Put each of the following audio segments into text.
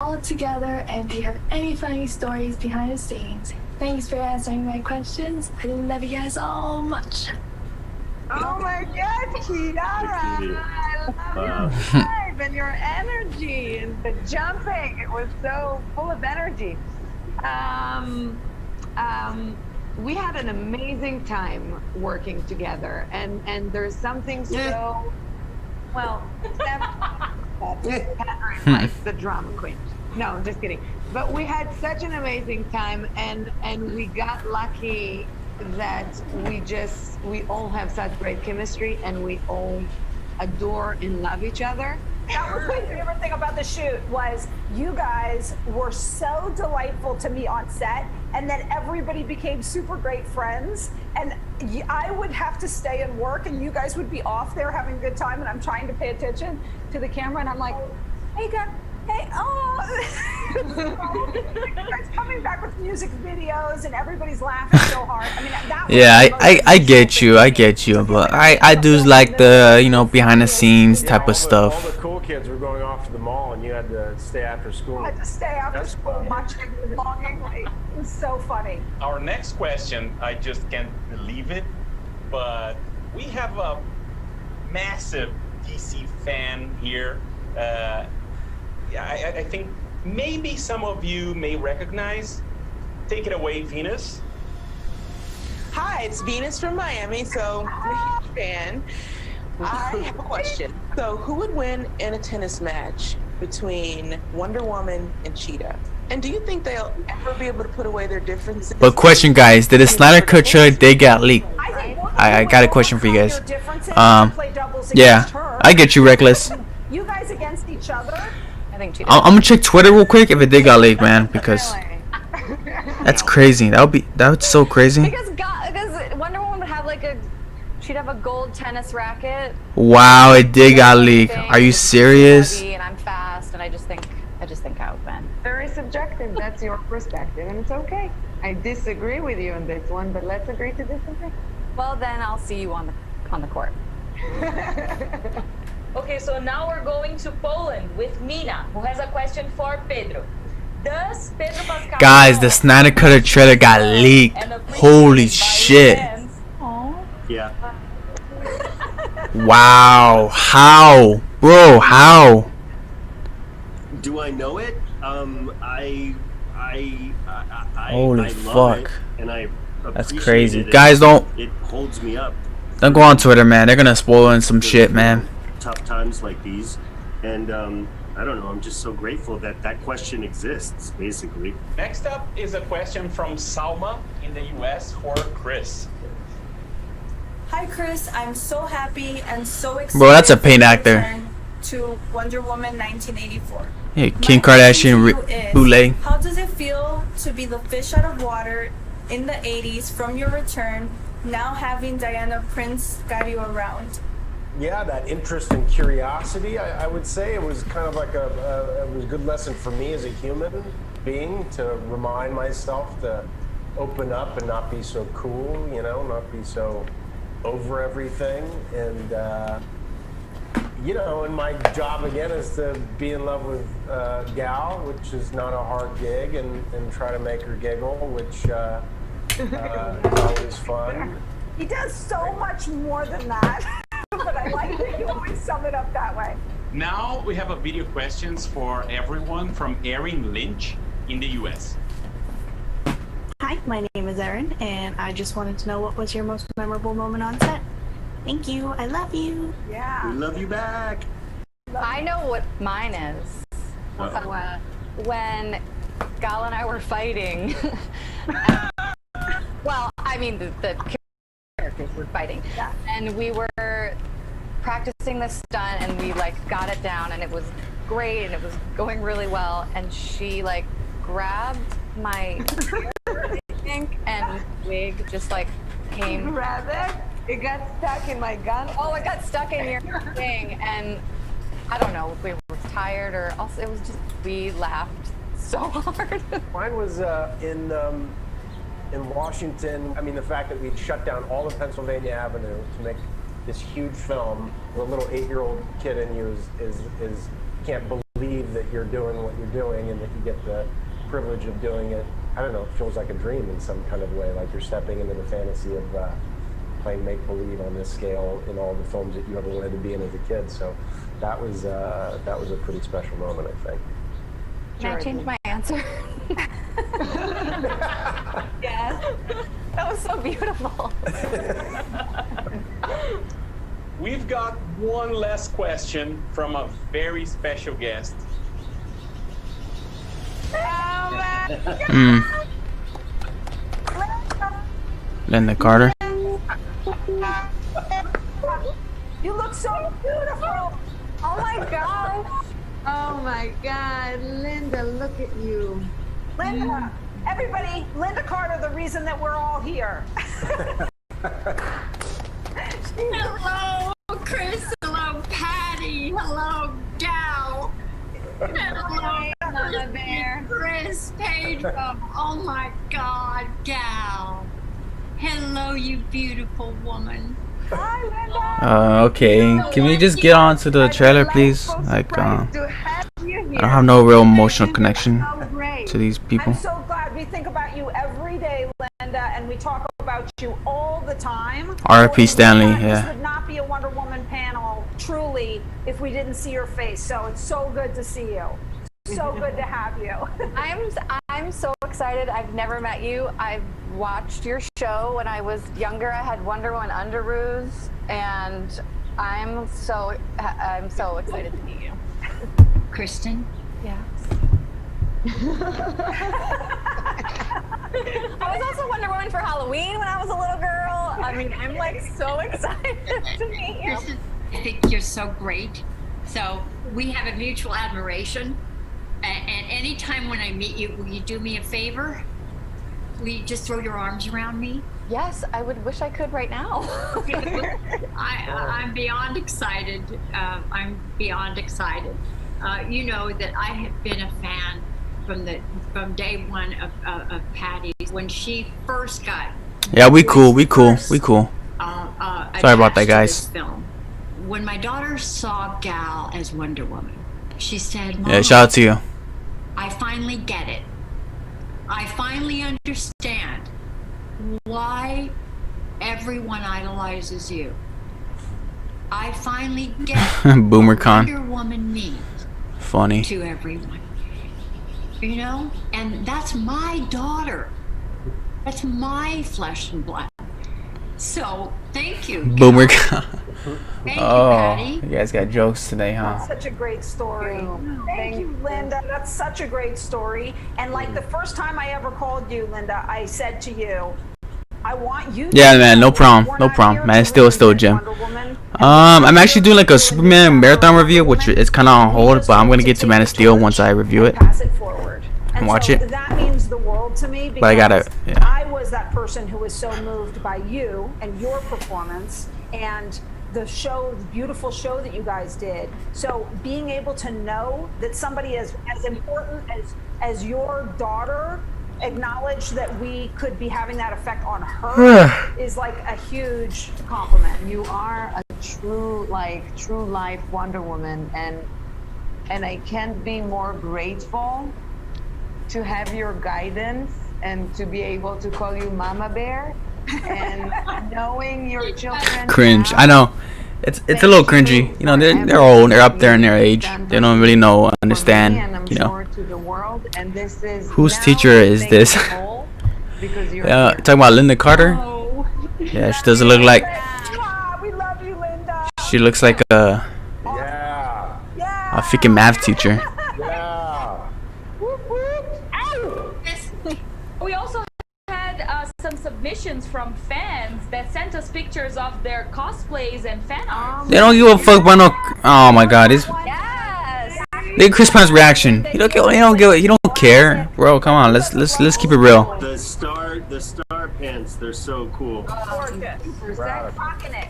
all together, and if you have any funny stories behind the scenes. Thanks for answering my questions. I love you guys so much. Oh my God, Kiara! I love your vibe and your energy and the jumping. It was so full of energy. We had an amazing time working together, and there's something so well. Catherine likes the drama queen. No, I'm just kidding. But we had such an amazing time, and we got lucky that we all have such great chemistry, and we all adore and love each other. That was my favorite thing about the shoot was you guys were so delightful to me on set, and then everybody became super great friends, and I would have to stay and work, and you guys would be off there having a good time, and I'm trying to pay attention to the camera, and I'm like, hey guys, hey, oh, you guys coming back with music videos, and everybody's laughing so hard. I mean, that was I get you, but I do like the, you know, behind the scenes type of stuff. All the cool kids were going off to the mall, and you had to stay after school. I had to stay after school watching longingly. It was so funny. Our next question, I just can't believe it, but we have a massive DC fan here. I think maybe some of you may recognize. Take it away, Venus. Hi, it's Venus from Miami, so I'm a huge fan. I have a question. So who would win in a tennis match between Wonder Woman and Cheetah? And do you think they'll ever be able to put away their differences? But question, guys, did the Snyder Cut trailer they got leaked? I got a question for you guys. Yeah, I get you, Reckless. You guys against each other? I think Cheetah. I'm gonna check Twitter real quick if it did got leaked, man, because that's crazy. That's so crazy. Because Wonder Woman would have she'd have a gold tennis racket. Wow, it did got leaked. Are you serious? And I'm fast, and I just think I would win. Very subjective. That's your perspective, and it's okay. I disagree with you on this one, but let's agree to disagree. Well, then I'll see you on the court. Okay, so now we're going to Poland with Mina, who has a question for Pedro. Does Pedro Pascal... Guys, the Snyder Cut trailer got leaked. Holy shit. Yeah. Wow. How? Bro, how? Do I know it? Holy I love fuck. it, and I That's appreciate crazy. it. Guys, don't It holds me up. go on Twitter, man. They're gonna spoil in some shit, man. Tough times like these, and I don't know. I'm just so grateful that that question exists. Basically. Next up is a question from Salma in the US for Chris. Hi Chris, I'm so happy and so excited. Bro, that's a paid actor. To Wonder Woman 1984. Hey, Kim Kardashian bootleg. How does it feel to be the fish out of water in the 80s from your return, now having Diana Prince got you around? Yeah, that interest and curiosity, I would say. It was kind of like it was a good lesson for me as a human being to remind myself to open up and not be so cool, you know, not be so over everything. And, you know, and my job again is to be in love with Gal, which is not a hard gig, and try to make her giggle, which is always fun. He does so much more than that. But I like that you always sum it up that way. Now we have a video questions for everyone from Erin Lynch in the US. Hi, my name is Erin, and I just wanted to know what was your most memorable moment on set. Thank you. I love you. Yeah. We love you back. I know what mine is. When Gal and I were fighting. Well, I mean the characters were fighting, yeah. And we were practicing the stunt, and we got it down, and it was great, and it was going really well. And she grabbed my hair, I think, and wig just came. Grab it. It got stuck in my gun. Oh, it got stuck in your thing, and I don't know if we were tired or also it was just we laughed so hard. Mine was in Washington. I mean, the fact that we'd shut down all of Pennsylvania Avenue to make this huge film. The little 8-year-old kid in you is can't believe believe that you're doing what you're doing and that you get the privilege of doing it. I don't know, it feels like a dream in some kind of way, like you're stepping into the fantasy of playing make-believe on this scale in all the films that you ever wanted to be in as a kid. So that was a pretty special moment, I think. Can I change my answer? Yes. That was so beautiful. We've got one last question from a very special guest. Linda Carter. You look so beautiful. Oh my God. Oh my God, Linda, look at you. Linda, everybody, Linda Carter, the reason that we're all here. Hello, Chris. Hello, Patty. Hello, Gal. Hello, Mama Bear. Chris, Pedro. Oh my God, Gal. Hello, you beautiful woman. Hi, Linda. Okay, can we just get on to the trailer, please? Like, I To have you here. don't have no real emotional connection So great. to these people. I'm so glad. We think about you every day, Linda, and we talk about you all the time. R.I.P. Stanley, This yeah. would not be a Wonder Woman panel, truly, if we didn't see your face. So it's so good to see you. So good to have you. I'm so excited. I've never met you. I've watched your show when I was younger. I had Wonder Woman underoos, and I'm so excited to meet you. Kristen? Yeah. I was also Wonder Woman for Halloween when I was a little girl. I mean, I'm like so excited to meet you. Kristen, I think you're so great. So we have a mutual admiration. And anytime when I meet you, will you do me a favor? Will you just throw your arms around me? Yes, I would wish I could right now. I'm beyond excited. I'm beyond excited. You know that I have been a fan from day one of Patty's when she first got. Yeah, we cool. Sorry about that, guys. Film. When my daughter saw Gal as Wonder Woman, she said, "Mom, Yeah, shout out to you. I finally get it. I finally understand why everyone idolizes you. I finally get Boomer what Con. Wonder Woman means Funny. to everyone. You know? And that's my daughter. That's my flesh and blood. So, thank you. Boomer Con. Thank you, Oh, Patty. you guys got jokes today, huh? That's such a great story. Thank you, Linda. That's such a great story. And like the first time I ever called you, Linda, I said to you, I want you to Yeah, man, no know problem, we're no not problem. here Man, to it's still a ruin gem. Wonder Woman. I'm actually doing like a Superman marathon review, which is kind of on hold, but I'm gonna get to Man of Steel once I review it. Pass it forward. And watch it. That means the world to me because But I gotta, yeah. I was that person who was so moved by you and your performance and the show, the beautiful show that you guys did. So being able to know that somebody as important as your daughter acknowledged that we could be having that effect on her is like a huge compliment. You are a true life Wonder Woman, and I can't be more grateful to have your guidance and to be able to call you Mama Bear and knowing your children. Cringe. now. I know. It's a little cringy. You know, they're old. They're up there in their age. They don't really know, understand. You know. To the world, and this is Whose now teacher is make this? it whole because you're Yeah, here. talking about Linda Carter. Oh, Yeah, she doesn't look like. Ah, we love you, Linda. She looks like a Yeah. freaking math teacher. Yeah. Yes. We also had some submissions from fans that sent us pictures of their cosplays and fan art. They don't give a fuck about no. Oh my god, it's. Yes. Look at Chris Pine's reaction. He don't care, bro. Come on, let's keep it real. The star pants, they're so cool. Gorgeous. Rocking it.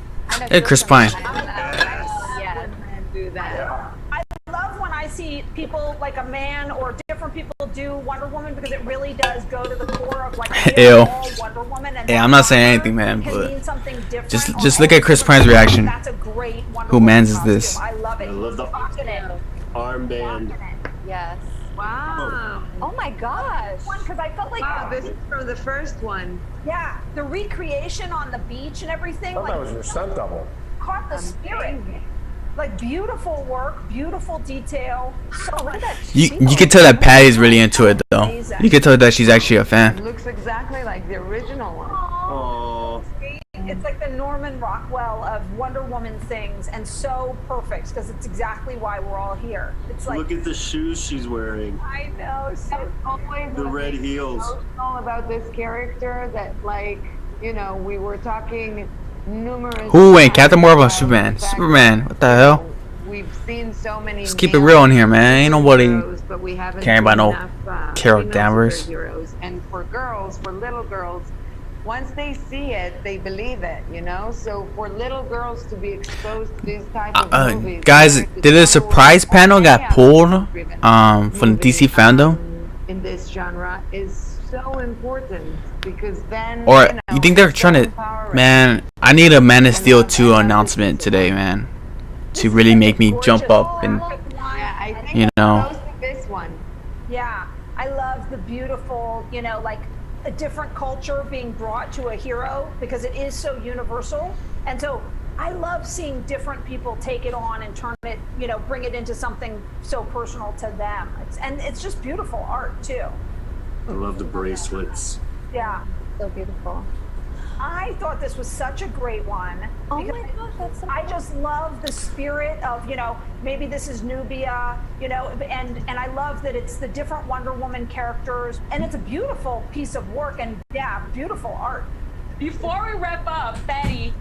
Hey, Chris Pine. Yeah. Do that. I love when I see people like a man or different people do Wonder Woman because it really does go to the core of like Ew. all Wonder Woman. And Yeah, I'm not saying anything, man, can but mean something different just on look all at Chris different Pine's levels. reaction. That's a great Wonder Who Woman mans is costume. this? I love it. I love the Rocking it. armband. my gosh. Because I felt like Wow, this is from the first one. yeah, the recreation on the beach and everything. I thought that was your stunt double. Caught the spirit. Like beautiful work, beautiful detail. So look at that. You can tell that Patty's really into it though. You can tell that she's actually a It fan. looks exactly like the original one. Oh, It's like the Norman Rockwell of Wonder Woman things, and so perfect because it's exactly why we're all here. It's like look at the shoes she's wearing. I know. So Always The was red heels. emotional about this character that, like, you know, we were talking numerous. Who ain't times Captain Marvel or about Superman? the fact Superman. that, What the hell? We've seen so many. Let's keep it real in here, man. Ain't nobody heroes, but we haven't caring about seen no enough, Carol female Danvers. superheroes. And for girls, for little girls, once they see it, they believe it, you know? So for little girls to be exposed to these type of movies. Guys, whether it's did a Star surprise Wars panel or got any pulled other from DC movie, fandom? in this genre is so important because then Or know, you think they're it's trying so to? empowering. Man, I need a Man of Steel 2 announcement today, man, to really make me jump up and Yeah, I think you know. close to this one. yeah, I love the beautiful, you know, like a different culture being brought to a hero because it is so universal. And so I love seeing different people take it on and turn it, you know, bring it into something so personal to them. And it's just beautiful art too. I love the bracelets. Yeah. So beautiful. I thought this was such a great one. Oh because my gosh, that's so I just love the spirit of, you know, maybe this is Nubia, you know, and I love that it's the different Wonder Woman characters, and it's a beautiful piece of work, and yeah, beautiful art. Before we wrap up, Patty,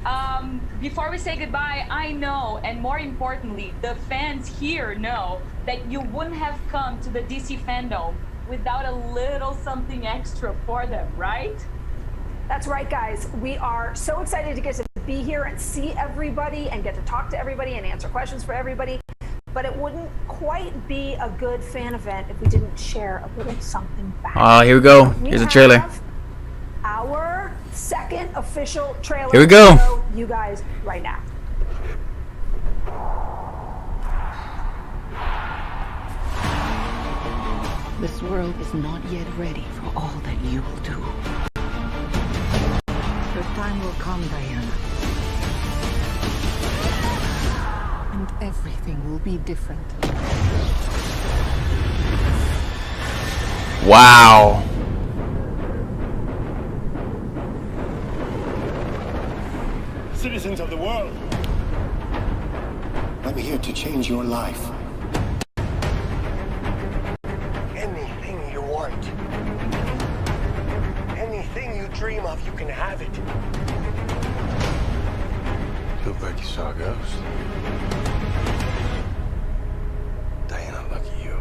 before we say goodbye, I know, and more importantly, the fans here know that you wouldn't have come to the DC fandom without a little something extra for them, right? That's right, guys. We are so excited to get to be here and see everybody and get to talk to everybody and answer questions for everybody. But it wouldn't quite be a good fan event if we didn't share a little something back. Here we go. Here's a trailer. have Our second official trailer. Here we go. to show you guys right now. This world is not yet ready for all that you will do. The time will come, Diana. And everything will be different. Wow. Citizens of the world, I'm here to change your life. Anything you want, anything you dream of, you can have it. Looked like you saw a ghost. Diana, look at you.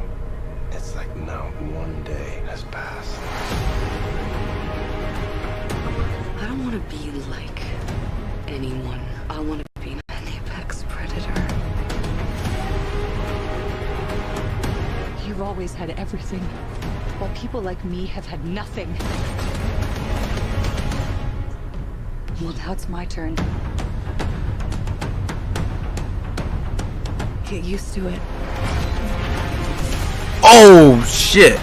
It's like not one day has passed. I don't want to be like anyone. I want to be an apex predator. You've always had everything, while people like me have had nothing. Well, now it's my turn. Get used to it. Oh shit.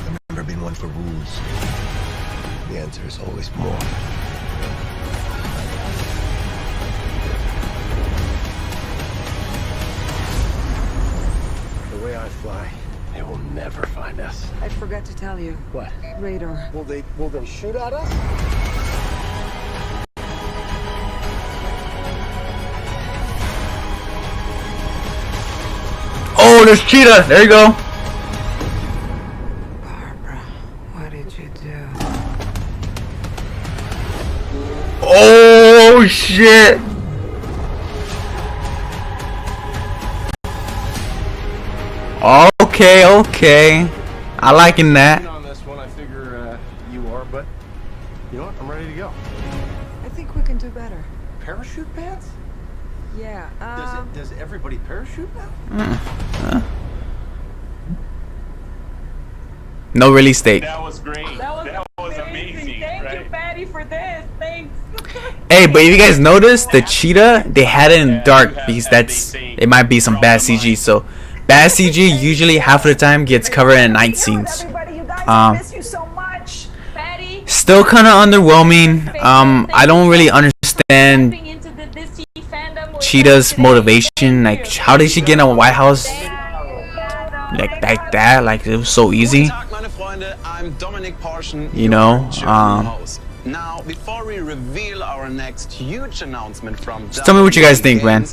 I've never been one for rules. The answer is always more. The way I fly, they will never find us. I forgot to tell you. What? Radar. Will they shoot at us? Oh, there's Cheetah. There you go. What did you do? Oh shit. Okay. I liking that. On this one, I figure you are, but you know what? I'm ready to go. I think we can do better. Parachute pants? Yeah, Does everybody parachute now? No release date. That was great. That was amazing. Thank right? you, Patty, for this. Thanks. Hey, but if you guys notice, the cheetah, they had it in dark because it might be some bad CG. So bad CG usually half of the time gets covered in night scenes. Still kind of underwhelming. I don't really understand Cheetah's motivation. Like, how did she get in a White House like that? Like, it was so easy. You know. Now, before we reveal our next huge announcement from Just tell me what you guys think, man.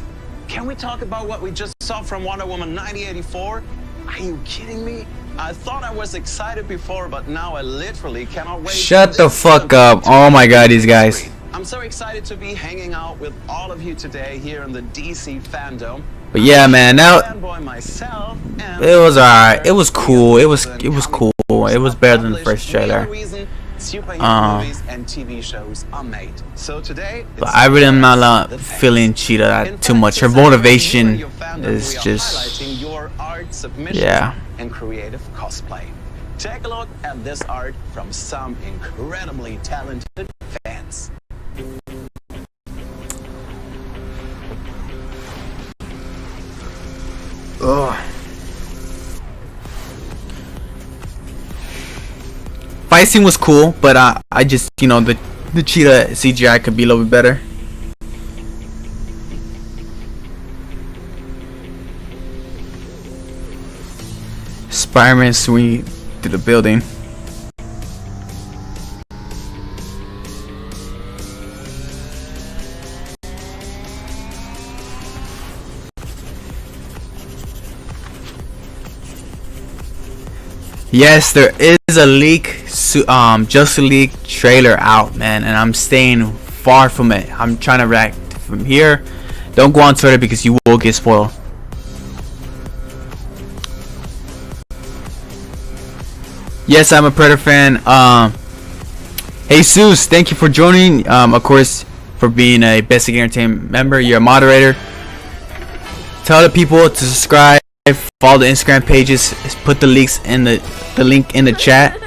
Can we talk about what we just saw from Wonder Woman 1984? Are you kidding me? I thought I was excited before, but now I literally cannot wait. Shut the fuck up. Oh my god, these guys. I'm so excited to be hanging out with all of you today here in the DC fandom. But yeah, man, now it was alright. It was cool. It was cool. It was better than the first trailer. Superhero movies and TV shows are made. So today, but I really am not feeling Cheetah too much. Her motivation is just, yeah. And creative cosplay. Take a look at this art from some incredibly talented fans. Ugh. Fight scene was cool, but I just, you know, the cheetah CGI could be a little bit better. Spider-Man swinging through the building. Yes, there is a leak, Justice League trailer out, man, and I'm staying far from it. I'm trying to react from here. Don't go on Twitter because you will get spoiled. Yes, I'm a Predator fan. Hey Zeus, thank you for joining. Of course, for being a Basic Entertainment member. You're a moderator. Tell the people to subscribe. Follow the Instagram pages. Put the links in the link in the chat.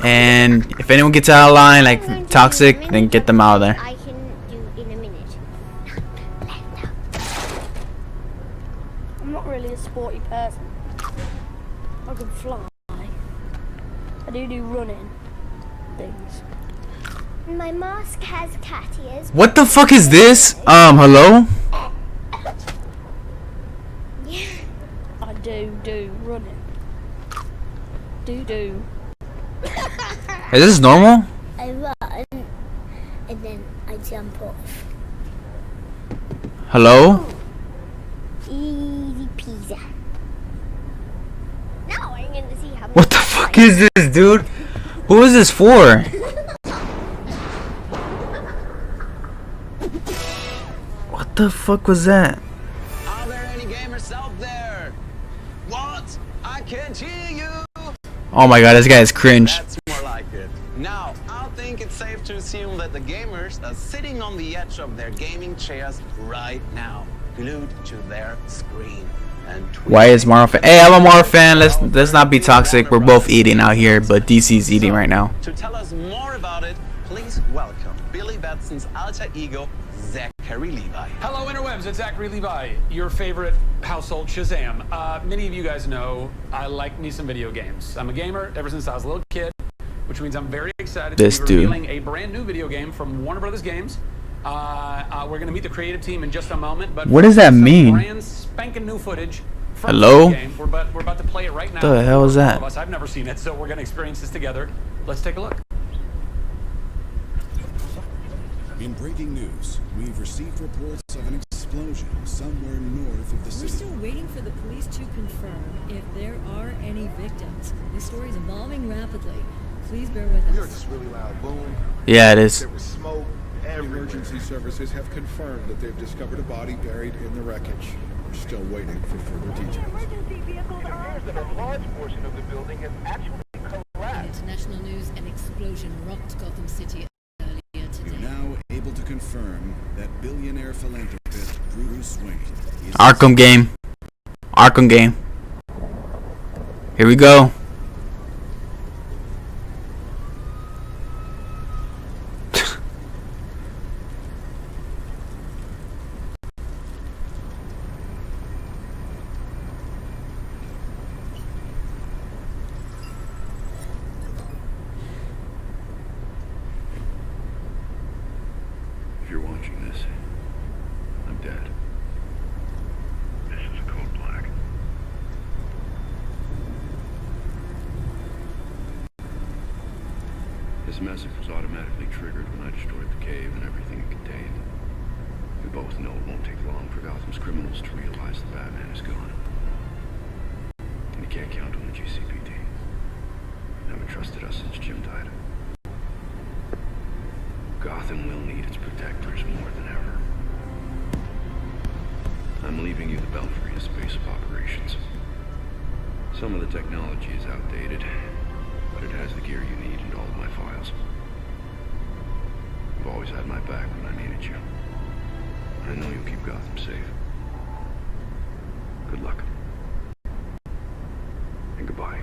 And if anyone gets out of line, like Toxic, then get them out of there. I can do in a minute. I'm not really a sporty person. I can fly. I do running things. My mask has cat ears. What the fuck is this? Hello? Yeah. I do running. Do. Is this normal? I run and then I jump off. Hello? Easy peasy. Now I'm gonna see how. What the fuck is this, dude? Who is this for? What the fuck was that? Are there any gamers out there? What? I can't hear you. Oh my god, this guy is cringe. That's more like it. Now, I think it's safe to assume that the gamers are sitting on the edge of their gaming chairs right now, glued to their screen. Why is Marvel fan? Hey, I'm a Marvel fan. Let's not be toxic. We're both eating out here, but DC's eating right now. To tell us more about it, please welcome Billy Batson's alter ego, Zachary Levi. Hello, interwebs. It's Zachary Levi, your favorite household Shazam. Many of you guys know I like me some video games. I'm a gamer ever since I was a little kid, which means I'm very excited to be revealing a brand new video game from Warner Brothers Games. We're going to meet the creative team in just a moment. But what does that mean? Brand spanking new footage from Hello? the game. We're about to play it right now. The hell is that? I've never seen it, so we're going to experience this together. Let's take a look. In breaking news, we've received reports of an explosion somewhere north of the city. We're still waiting for the police to confirm if there are any victims. This story is evolving rapidly. Please bear with us. We heard this really loud boom. Yeah, it is. There was smoke. Emergency services have confirmed that they've discovered a body buried in the wreckage. We're still waiting for further details. It appears that a large portion of the building has actually collapsed. In international news, an explosion rocked Gotham City earlier today. We're now able to confirm that billionaire philanthropist Bruce Wayne is Arkham game. Arkham game. Here we go. This message was automatically triggered when I destroyed the cave and everything it contained. We both know it won't take long for Gotham's criminals to realize the Batman is gone. And you can't count on the GCPD. Never trusted us since Jim died. Gotham will need its protectors more than ever. I'm leaving you the Belfry as base of operations. Some of the technology is outdated, but it has the gear you need and all of my files. You've always had my back when I needed you. And I know you'll keep Gotham safe. Good luck. And goodbye.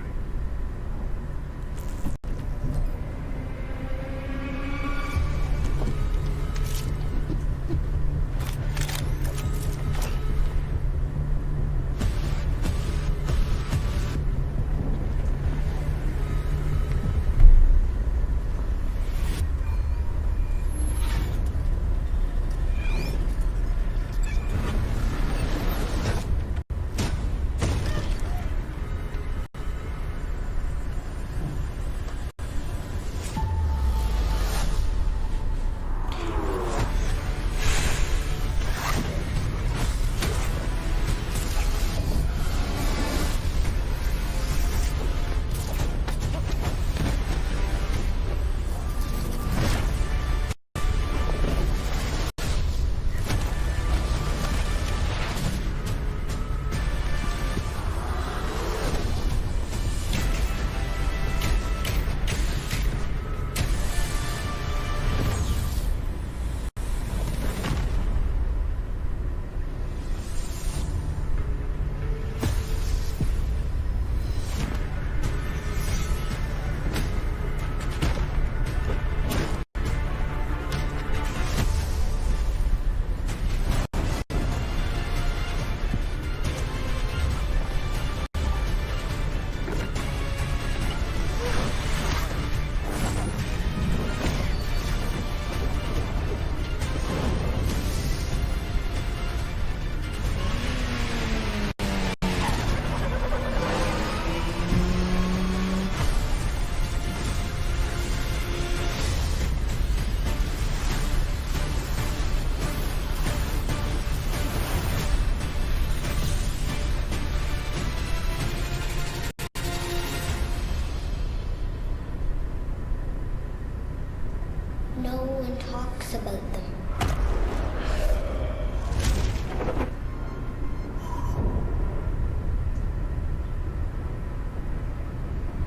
No one talks about them.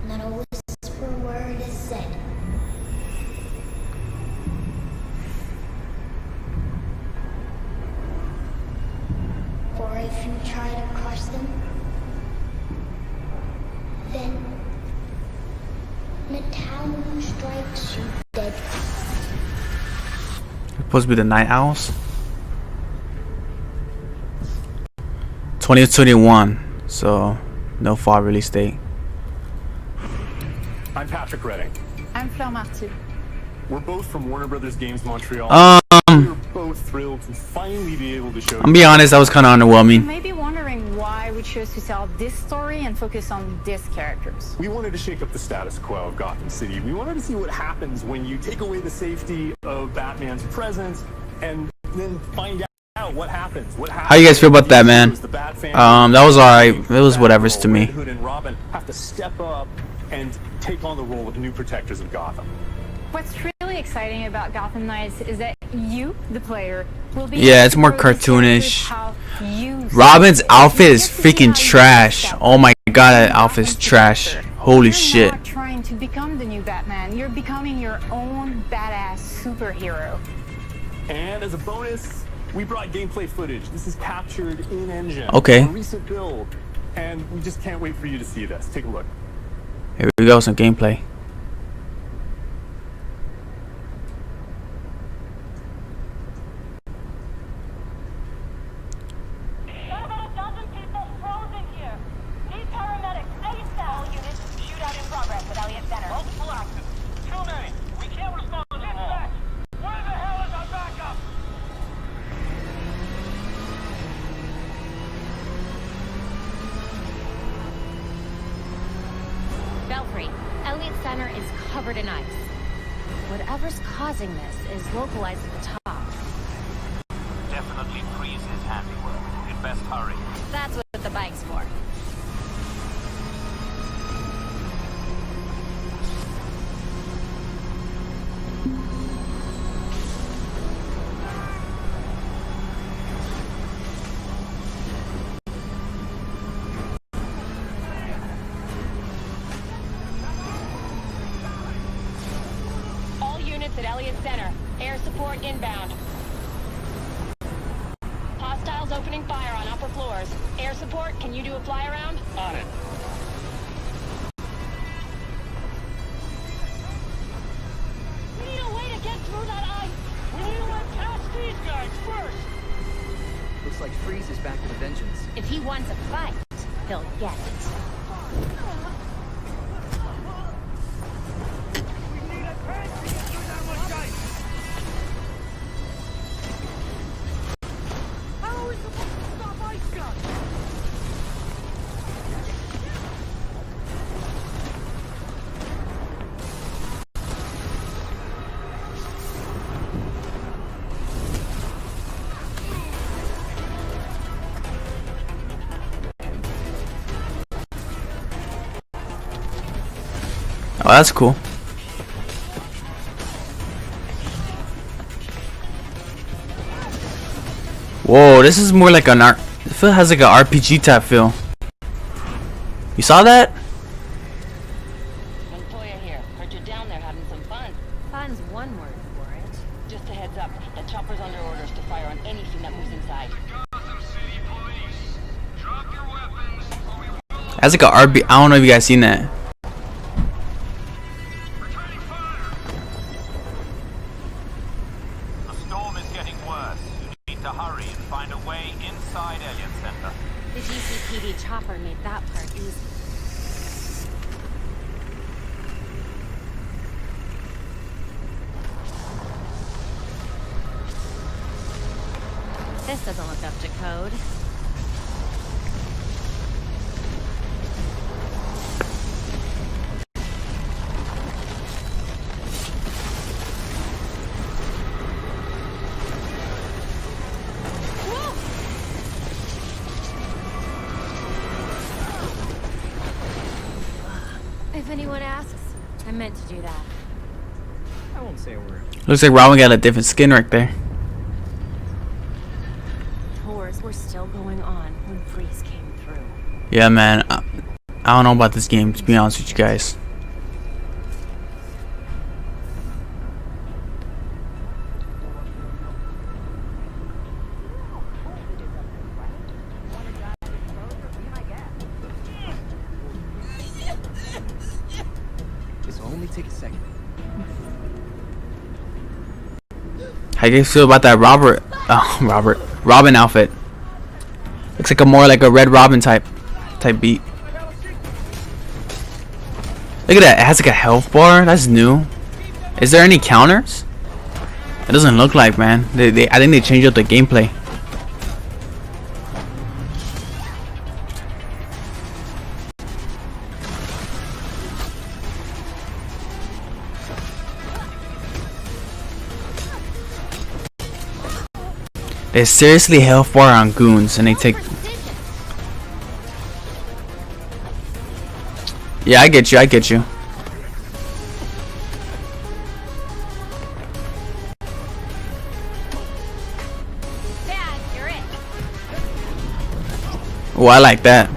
Not a whisper word is said. For if you try to crush them, then the town strikes you dead. Supposed to be the Night Owls. 2021, so no fall release date. I'm Patrick Redding. I'm Fleur Marty. We're both from Warner Brothers Games Montreal. We're both thrilled to finally be able to show. I'm be honest, that was kind of underwhelming. You may be wondering why we chose to tell this story and focus on these characters. We wanted to shake up the status quo of Gotham City. We wanted to see what happens when you take away the safety of Batman's presence and then find out what happens. How you guys feel about that, man? That was alright. It was whatever's to me. Hood and Robin have to step up and take on the role of new protectors of Gotham. What's really exciting about Gotham Knights is that you, the player, will be it's more cartoonish. Robin's outfit is freaking trash. Oh my god, that outfit's trash. Holy shit. You're not trying to become the new Batman. You're becoming your own badass superhero. And as a bonus, we brought gameplay footage. This is captured in engine. Okay. A recent build, and we just can't wait for you to see this. Take a look. Here we go, some gameplay. Belfry, Elliott Center is covered in ice. Whatever's causing this is localized at the top. Definitely Freeze's handiwork. You'd best hurry. That's what the bike's for. All units at Elliott Center. Air support inbound. Hostiles opening fire on upper floors. Air support, can you do a fly around? On it. We need a way to get through that ice. We need to get past these guys first. Looks like Freeze is back with a vengeance. If he wants a fight, he'll get it. How are we supposed to stop ice guns? Oh, that's cool. Whoa, this is more like an art. It feel has like an RPG type feel. You saw that? Montoya here. Heard you're down there having some fun. Fun's one word for it. Just a heads up. The chopper's under orders to fire on anything that moves inside. That's like an RB. I don't know if you guys seen that. The storm is getting worse. You need to hurry and find a way inside Elliott Center. The GCPD chopper made that part easy. This doesn't look up to code. If anyone asks, I meant to do that. I won't say a word. Looks like Robin got a different skin right there. Tours were still going on when Freeze came through. Yeah, man. I don't know about this game, to be honest with you guys. This will only take a second. How do you feel about that Robin outfit? Looks like a more like a Red Robin type beat. Look at that, it has like a health bar. That's new. Is there any counters? It doesn't look like, man. I think they changed up the gameplay. They seriously health bar on goons and they take. Yeah, I get you. Oh, I like that.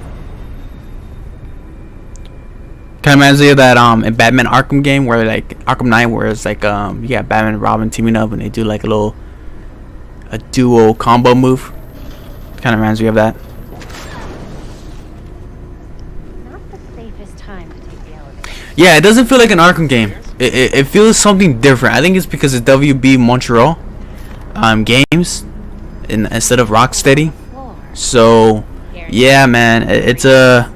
Kind of reminds me of that in Batman Arkham game where like Arkham Knight, where it's like you got Batman and Robin teaming up and they do like a duo combo move. Kind of reminds me of that. Not the safest time to take the elevator. Yeah, it doesn't feel like an Arkham game. It feels something different. I think it's because it's WB Montreal games instead of Rocksteady. So yeah, man, it's a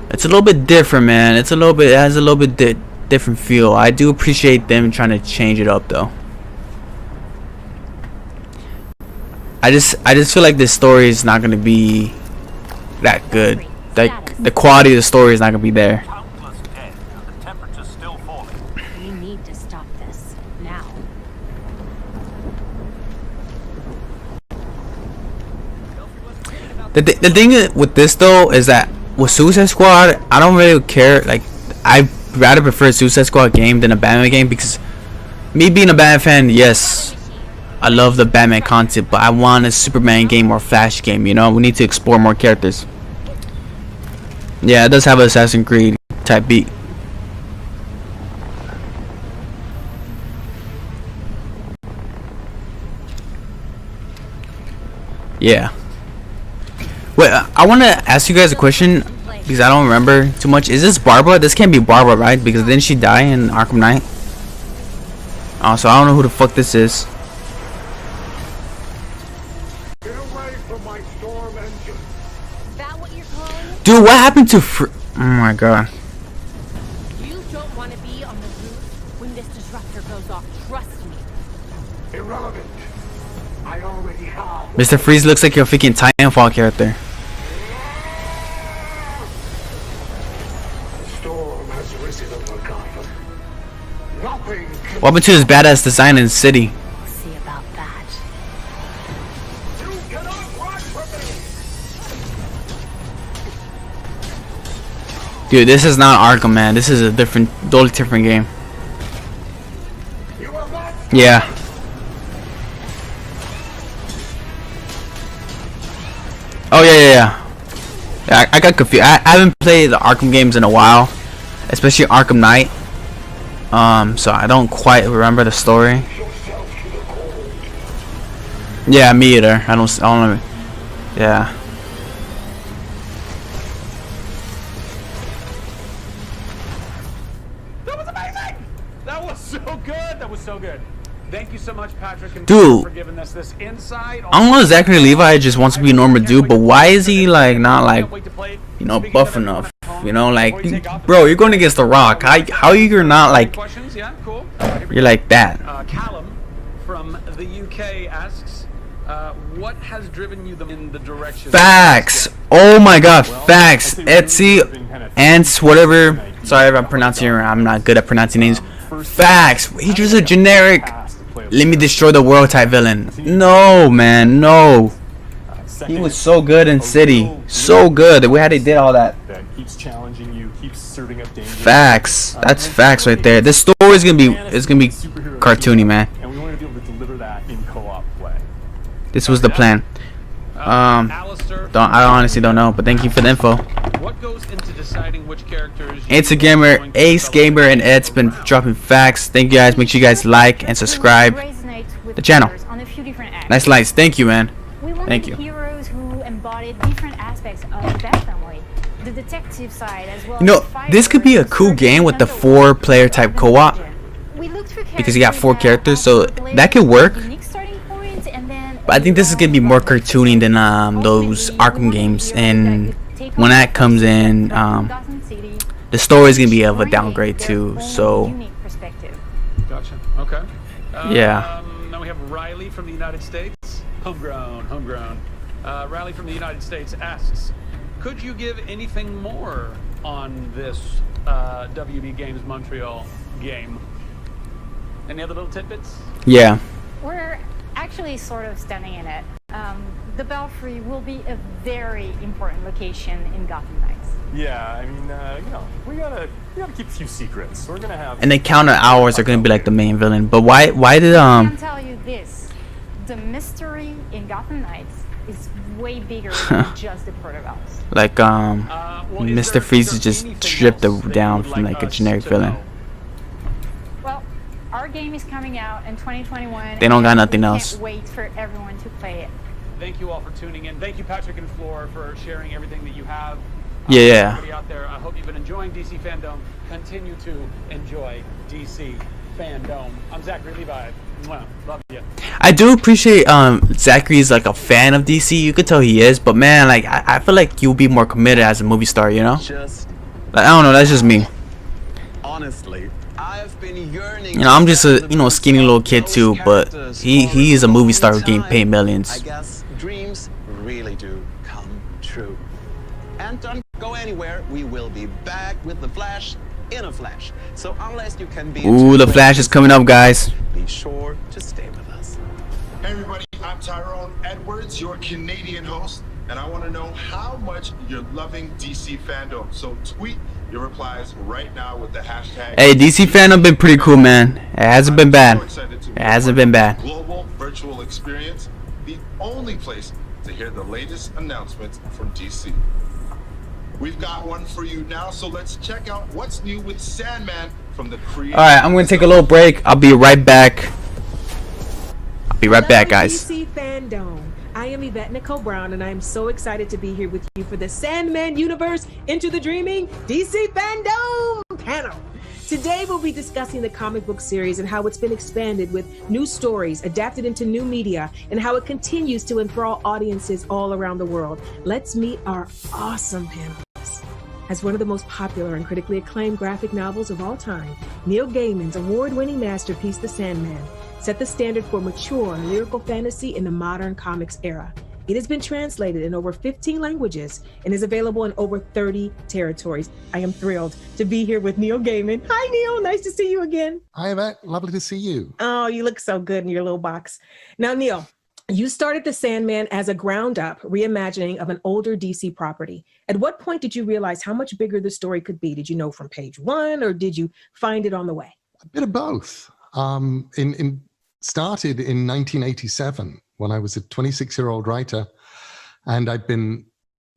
little bit different, man. It has a little bit different feel. I do appreciate them trying to change it up though. I just feel like this story is not gonna be that good. Like the quality of the story is not gonna be there. We need to stop this. The thing with this though is that with Suicide Squad, I don't really care. Like, I rather prefer a Suicide Squad game than a Batman game, because me being a Batman fan, yes, I love the Batman concept, but I want a Superman game or Flash game. You know, we need to explore more characters. Yeah, it does have an Assassin's Creed type beat. Yeah. Wait, I want to ask you guys a question because I don't remember too much. Is this Barbara? This can't be Barbara, right? Because didn't she die in Arkham Knight? Oh, so I don't know who the fuck this is. Get away from my storm engine. That what you're calling it? Dude, what happened to oh my god. You don't want to be on the roof when this disruptor goes off. Trust me. Irrelevant. I already have. Mr. Freeze looks like your freaking Titanfall character. Storm has risen over Gotham. Nothing. What happened to his badass design in the city? See about that. You cannot run from me. Dude, this is not Arkham, man. This is a totally different game. Yeah. Oh yeah. I got confused. I haven't played the Arkham games in a while, especially Arkham Knight. So I don't quite remember the story. Yeah, me either. I don't know. Yeah. That was amazing! That was so good! That was so good. Thank you so much, Patrick, and Dude, for giving us this insight. I don't know, Zachary Levi just wants to be a normal dude, but why is he like not like, you know, buff enough? You know, like, bro, you're going against The Rock. How you're not like, you're like that? Callum from the UK asks, what has driven you in the direction? Facts. Oh my God, facts. Etsy, Ants, whatever. Sorry if I'm pronouncing it. I'm not good at pronouncing names. Facts. He's just a generic, let me destroy the world type villain. No, man, no. He was so good in City, so good. We had did all that. That keeps challenging you, keeps serving up danger. Facts. That's facts right there. This story is gonna be cartoony, man. And we want to be able to deliver that in co-op play. This was the plan. I honestly don't know, but thank you for the info. What goes into deciding which characters? It's a gamer, Ace Gamer, and Ed's been dropping facts. Thank you guys. Make sure you guys like and subscribe the channel. Nice likes. Thank you, man. Thank you. Heroes who embodied different aspects of that family. The detective side as well. You know, this could be a cool game with the 4-player type co-op, because you got 4 characters, so that could work. But I think this is gonna be more cartoony than those Arkham games, and when that comes in, the story is gonna be of a downgrade too. So Gotcha. Okay. yeah. Now we have Riley from the United States. Homegrown. Riley from the United States asks, could you give anything more on this WB Games Montreal game? Any other little tidbits? Yeah. We're actually sort of standing in it. The Belfry will be a very important location in Gotham Knights. Yeah, I mean, you know, we gotta keep a few secrets. We're gonna have. And the counter hours are gonna be like the main villain. But why did I can tell you this: the mystery in Gotham Knights is way bigger than just the protocols. like Mr. Freeze is just stripped down from like a generic villain? Well, our game is coming out in 2021. They don't got and nothing we else. Can't wait for everyone to play it. Thank you all for tuning in. Thank you, Patrick and Floor, for sharing everything that you have. Yeah. Everybody out there, I hope you've been enjoying DC Fandom. Continue to enjoy DC Fandom. I'm Zachary Levi. Mwah. Love you. I do appreciate Zachary's like a fan of DC. You could tell he is, but man, like I feel like you'll be more committed as a movie star, you know? Like, I don't know, that's just me. Honestly, I've been yearning. You know, I'm just a skinny little kid too, but he is a movie star who getting paid millions. I guess dreams really do come true. And don't go anywhere. We will be back with the Flash in a flash. So unless you can be Ooh, the Flash is coming up, guys. Be sure to stay with us. Hey everybody, I'm Tyrone Edwards, your Canadian host. and I want to know how much you're loving DC Fandom. So tweet your replies right now with the hashtag. Hey, DC Fandom been pretty cool, man. It hasn't been bad. It hasn't been bad. Global virtual experience, the only place to hear the latest announcements from DC. We've got one for you now, so let's check out what's new with Sandman from the creator. Alright, I'm gonna take a little break. I'll be right back. Guys. DC Fandom. I am Yvette Nicole Brown, and I am so excited to be here with you for the Sandman Universe Into the Dreaming DC Fandom panel. Today, we'll be discussing the comic book series and how it's been expanded with new stories, adapted into new media, and how it continues to enthrall audiences all around the world. Let's meet our awesome panelists. As one of the most popular and critically acclaimed graphic novels of all time, Neil Gaiman's award-winning masterpiece, The Sandman, set the standard for mature lyrical fantasy in the modern comics era. It has been translated in over 15 languages and is available in over 30 territories. I am thrilled to be here with Neil Gaiman. Hi, Neil. Nice to see you again. Hi, Yvette. Lovely to see you. Oh, you look so good in your little box. Now, Neil, you started The Sandman as a ground-up reimagining of an older DC property. At what point did you realize how much bigger the story could be? Did you know from page one, or did you find it on the way? A bit of both. Started in 1987 when I was a 26-year-old writer, and I'd been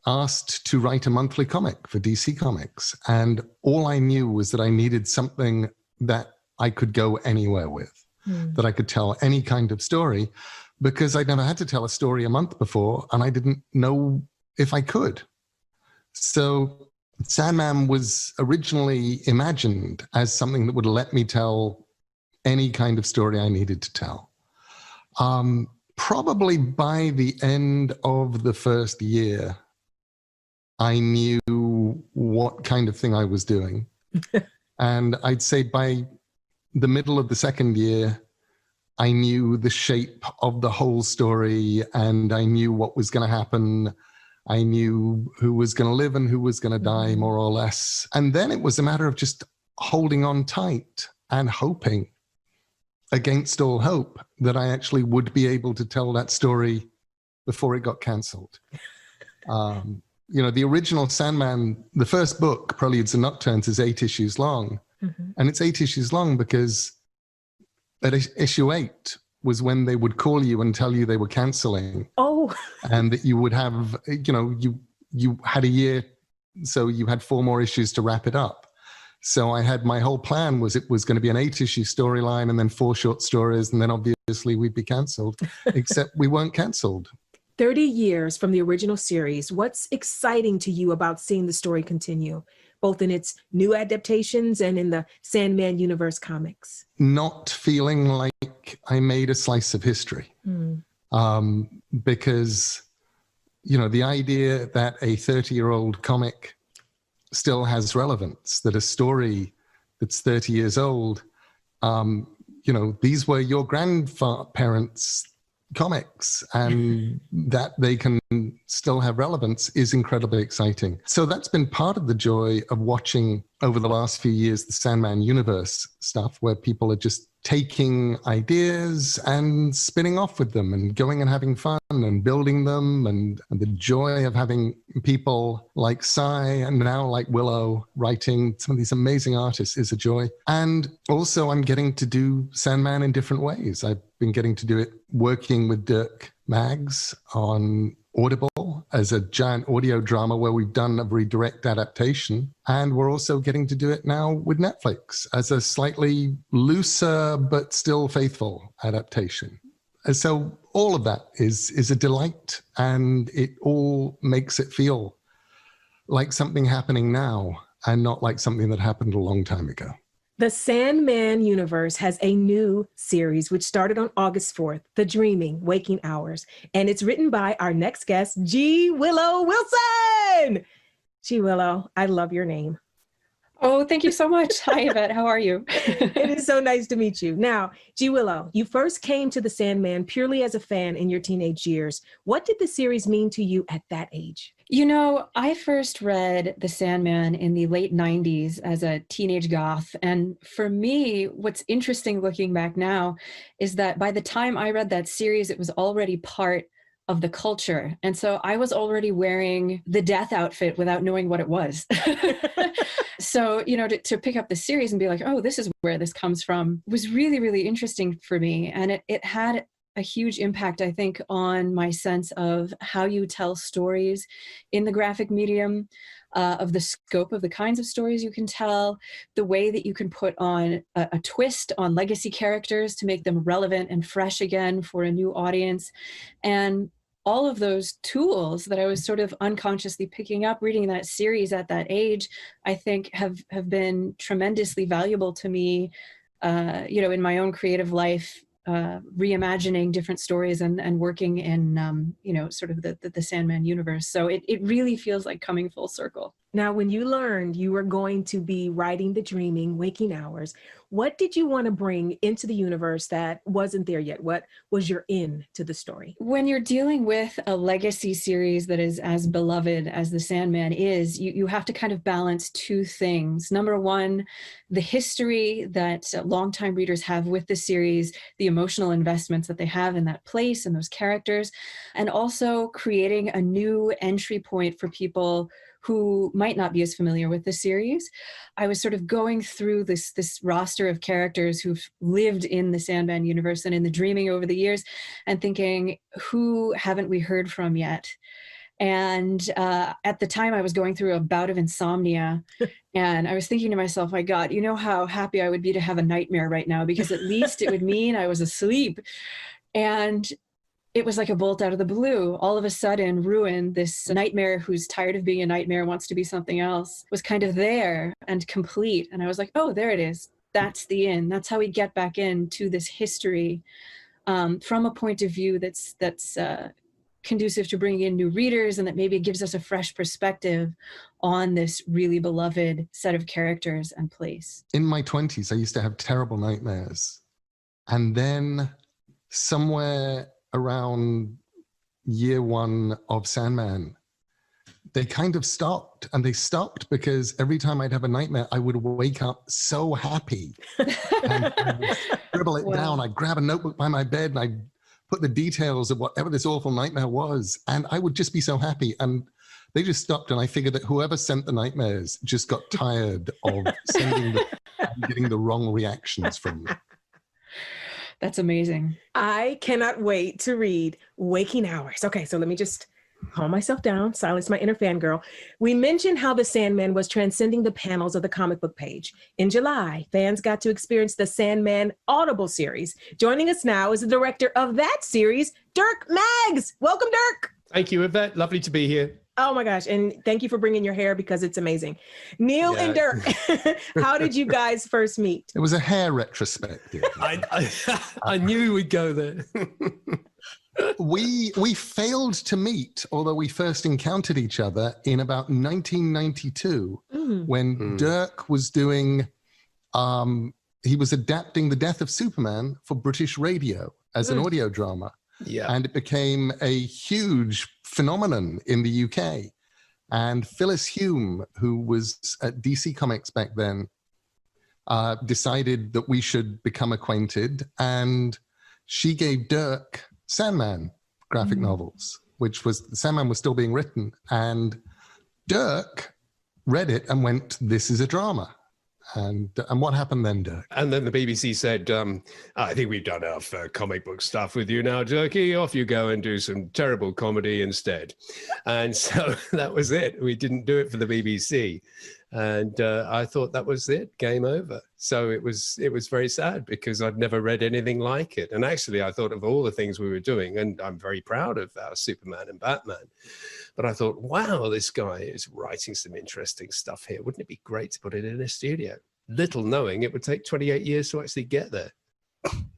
asked to write a monthly comic for DC Comics. And all I knew was that I needed something that I could go anywhere with, that I could tell any kind of story, because I'd never had to tell a story a month before, and I didn't know if I could. So Sandman was originally imagined as something that would let me tell any kind of story I needed to tell. Probably by the end of the first year, I knew what kind of thing I was doing. And I'd say by the middle of the second year, I knew the shape of the whole story, and I knew what was going to happen. I knew who was going to live and who was going to die, more or less. And then it was a matter of just holding on tight and hoping against all hope that I actually would be able to tell that story before it got cancelled. The original Sandman, the first book, Preludes and Nocturnes, is 8 issues long. And it's 8 issues long because at issue 8 was when they would call you and tell you they were cancelling. Oh. And that you would have, you had a year, so you had 4 more issues to wrap it up. So I had, my whole plan was it was going to be an 8-issue storyline and then 4 short stories, and then obviously we'd be cancelled, except we weren't cancelled. 30 years from the original series, what's exciting to you about seeing the story continue, both in its new adaptations and in the Sandman universe comics? Not feeling like I made a slice of history. Because, the idea that a 30-year-old comic still has relevance, that a story that's 30 years old, these were your grandparents' comics, and that they can still have relevance is incredibly exciting. So that's been part of the joy of watching over the last few years the Sandman universe stuff, where people are just taking ideas and spinning off with them and going and having fun and building them, and the joy of having people like Cy and now like Willow writing some of these amazing artists is a joy. And also I'm getting to do Sandman in different ways. I've been getting to do it working with Dirk Maggs on Audible as a giant audio drama where we've done a very direct adaptation. And we're also getting to do it now with Netflix as a slightly looser but still faithful adaptation. And so all of that is a delight, and it all makes it feel like something happening now and not like something that happened a long time ago. The Sandman universe has a new series which started on August 4th, The Dreaming Waking Hours, and it's written by our next guest, G. Willow Wilson. G. Willow, I love your name. Oh, thank you so much. Hi, Yvette. How are you? It is so nice to meet you. Now, G. Willow, you first came to The Sandman purely as a fan in your teenage years. What did the series mean to you at that age? I first read The Sandman in the late 90s as a teenage goth. And for me, what's interesting looking back now is that by the time I read that series, it was already part of the culture. And so I was already wearing the death outfit without knowing what it was. So, you know, to pick up the series and be like, oh, this is where this comes from was really, really interesting for me. And it had a huge impact, I think, on my sense of how you tell stories in the graphic medium, of the scope of the kinds of stories you can tell, the way that you can put on a twist on legacy characters to make them relevant and fresh again for a new audience. And all of those tools that I was sort of unconsciously picking up reading that series at that age, I think have been tremendously valuable to me, you know, in my own creative life, reimagining different stories and working in, you know, sort of the Sandman universe. So it really feels like coming full circle. Now, when you learned you were going to be writing the Dreaming Waking Hours, what did you want to bring into the universe that wasn't there yet? What was your in to the story? When you're dealing with a legacy series that is as beloved as The Sandman is, you have to kind of balance two things. Number one, the history that longtime readers have with the series, the emotional investments that they have in that place and those characters, and also creating a new entry point for people who might not be as familiar with the series. I was sort of going through this roster of characters who've lived in the Sandman universe and in the Dreaming over the years and thinking, who haven't we heard from yet? And at the time I was going through a bout of insomnia and I was thinking to myself, my God, you know how happy I would be to have a nightmare right now, because at least it would mean I was asleep. And it was like a bolt out of the blue. All of a sudden, Ruin, this nightmare who's tired of being a nightmare, wants to be something else, was kind of there and complete. And I was like, oh, there it is. That's the in. That's how we get back into this history from a point of view that's conducive to bringing in new readers, and that maybe gives us a fresh perspective on this really beloved set of characters and place. In my 20s, I used to have terrible nightmares. And then somewhere around year one of Sandman, they kind of stopped. And they stopped because every time I'd have a nightmare, I would wake up so happy. And I would scribble it down. I'd grab a notebook by my bed and I'd put the details of whatever this awful nightmare was. And I would just be so happy. And they just stopped. And I figured that whoever sent the nightmares just got tired of getting the wrong reactions from me. That's amazing. I cannot wait to read Waking Hours. Okay, so let me just calm myself down, silence my inner fangirl. We mentioned how the Sandman was transcending the panels of the comic book page. In July, fans got to experience the Sandman Audible series. Joining us now is the director of that series, Dirk Maggs. Welcome, Dirk. Thank you, Yvette. Lovely to be here. Oh my gosh, and thank you for bringing your hair because it's amazing. Neil and Dirk, how did you guys first meet? It was a hair retrospective. I knew we'd go there. We failed to meet, although we first encountered each other in about 1992 when Dirk was doing, he was adapting The Death of Superman for British radio as an audio drama. Yeah. And it became a huge phenomenon in the UK. And Phyllis Hume, who was at DC Comics back then, decided that we should become acquainted. And she gave Dirk Sandman graphic novels, which was, Sandman was still being written. And Dirk read it and went, this is a drama. And what happened then, Dirk? And then the BBC said, I think we've done enough comic book stuff with you now, Dirkie. Off you go and do some terrible comedy instead. And so that was it. We didn't do it for the BBC. And I thought that was it, game over. So it was very sad because I'd never read anything like it. And actually, I thought of all the things we were doing, and I'm very proud of our Superman and Batman. But I thought, wow, this guy is writing some interesting stuff here. Wouldn't it be great to put it in a studio? Little knowing it would take 28 years to actually get there.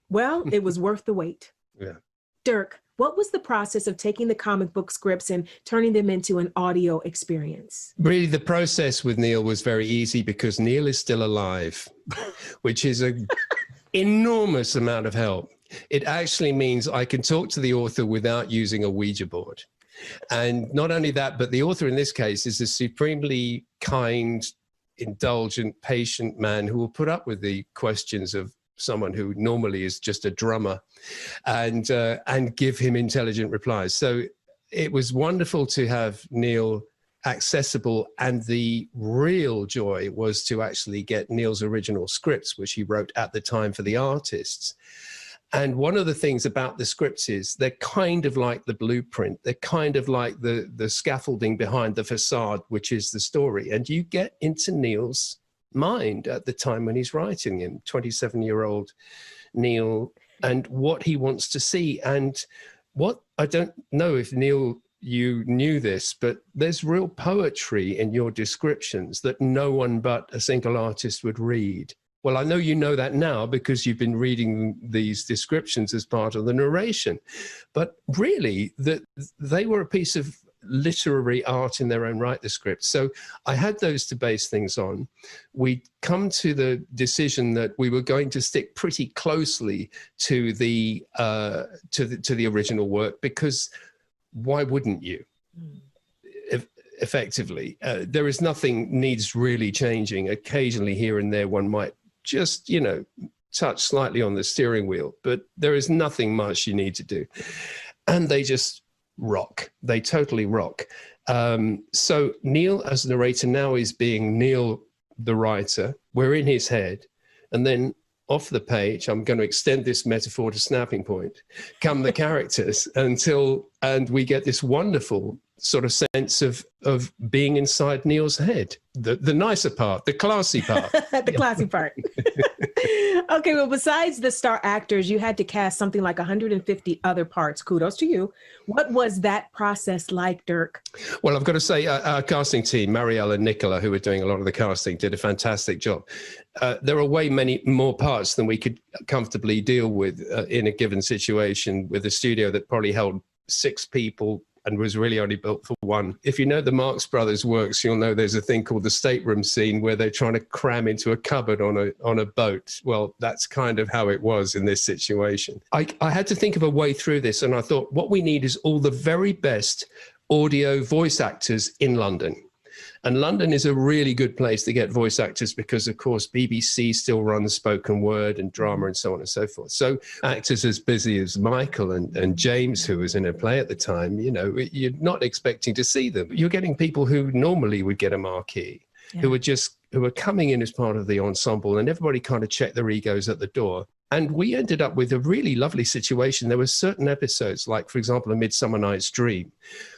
Well, it was worth the wait. Yeah. Dirk, what was the process of taking the comic book scripts and turning them into an audio experience? Really, the process with Neil was very easy because Neil is still alive, which is an enormous amount of help. It actually means I can talk to the author without using a Ouija board. And not only that, but the author in this case is a supremely kind, indulgent, patient man who will put up with the questions of someone who normally is just a drummer, and give him intelligent replies. So it was wonderful to have Neil accessible, and the real joy was to actually get Neil's original scripts, which he wrote at the time for the artists. And one of the things about the scripts is they're kind of like the blueprint. They're kind of like the scaffolding behind the facade, which is the story. And you get into Neil's mind at the time when he's writing him, 27-year-old Neil, and what he wants to see. And what, I don't know if Neil, you knew this, but there's real poetry in your descriptions that no one but a single artist would read. Well, I know you know that now because you've been reading these descriptions as part of the narration, but really they were a piece of literary art in their own right, the script. So I had those to base things on. We'd come to the decision that we were going to stick pretty closely to the original work, because why wouldn't you? Effectively, there is nothing needs really changing. Occasionally here and there one might just, you know, touch slightly on the steering wheel, but there is nothing much you need to do. And they just rock. They totally rock. So Neil as narrator now is being Neil the writer. We're in his head. And then off the page, I'm going to extend this metaphor to snapping point, come the characters and we get this wonderful sort of sense of being inside Neil's head. The nicer part, the classy part. The classy part. Okay, well, besides the star actors, you had to cast something like 150 other parts. Kudos to you. What was that process like, Dirk? Well, I've got to say, our casting team, Marielle and Nicola, who were doing a lot of the casting, did a fantastic job. There are way many more parts than we could comfortably deal with in a given situation, with a studio that probably held 6 people and was really only built for 1. If you know the Marx Brothers works, you'll know there's a thing called the stateroom scene where they're trying to cram into a cupboard on a boat. Well, that's kind of how it was in this situation. I had to think of a way through this, and I thought what we need is all the very best audio voice actors in London. And London is a really good place to get voice actors because, of course, BBC still runs spoken word and drama and so on and so forth. So actors as busy as Michael and James, who was in a play at the time, you know, you're not expecting to see them. You're getting people who normally would get a marquee, who are coming in as part of the ensemble, and everybody kind of checked their egos at the door. And we ended up with a really lovely situation. There were certain episodes, like, for example, A Midsummer Night's Dream,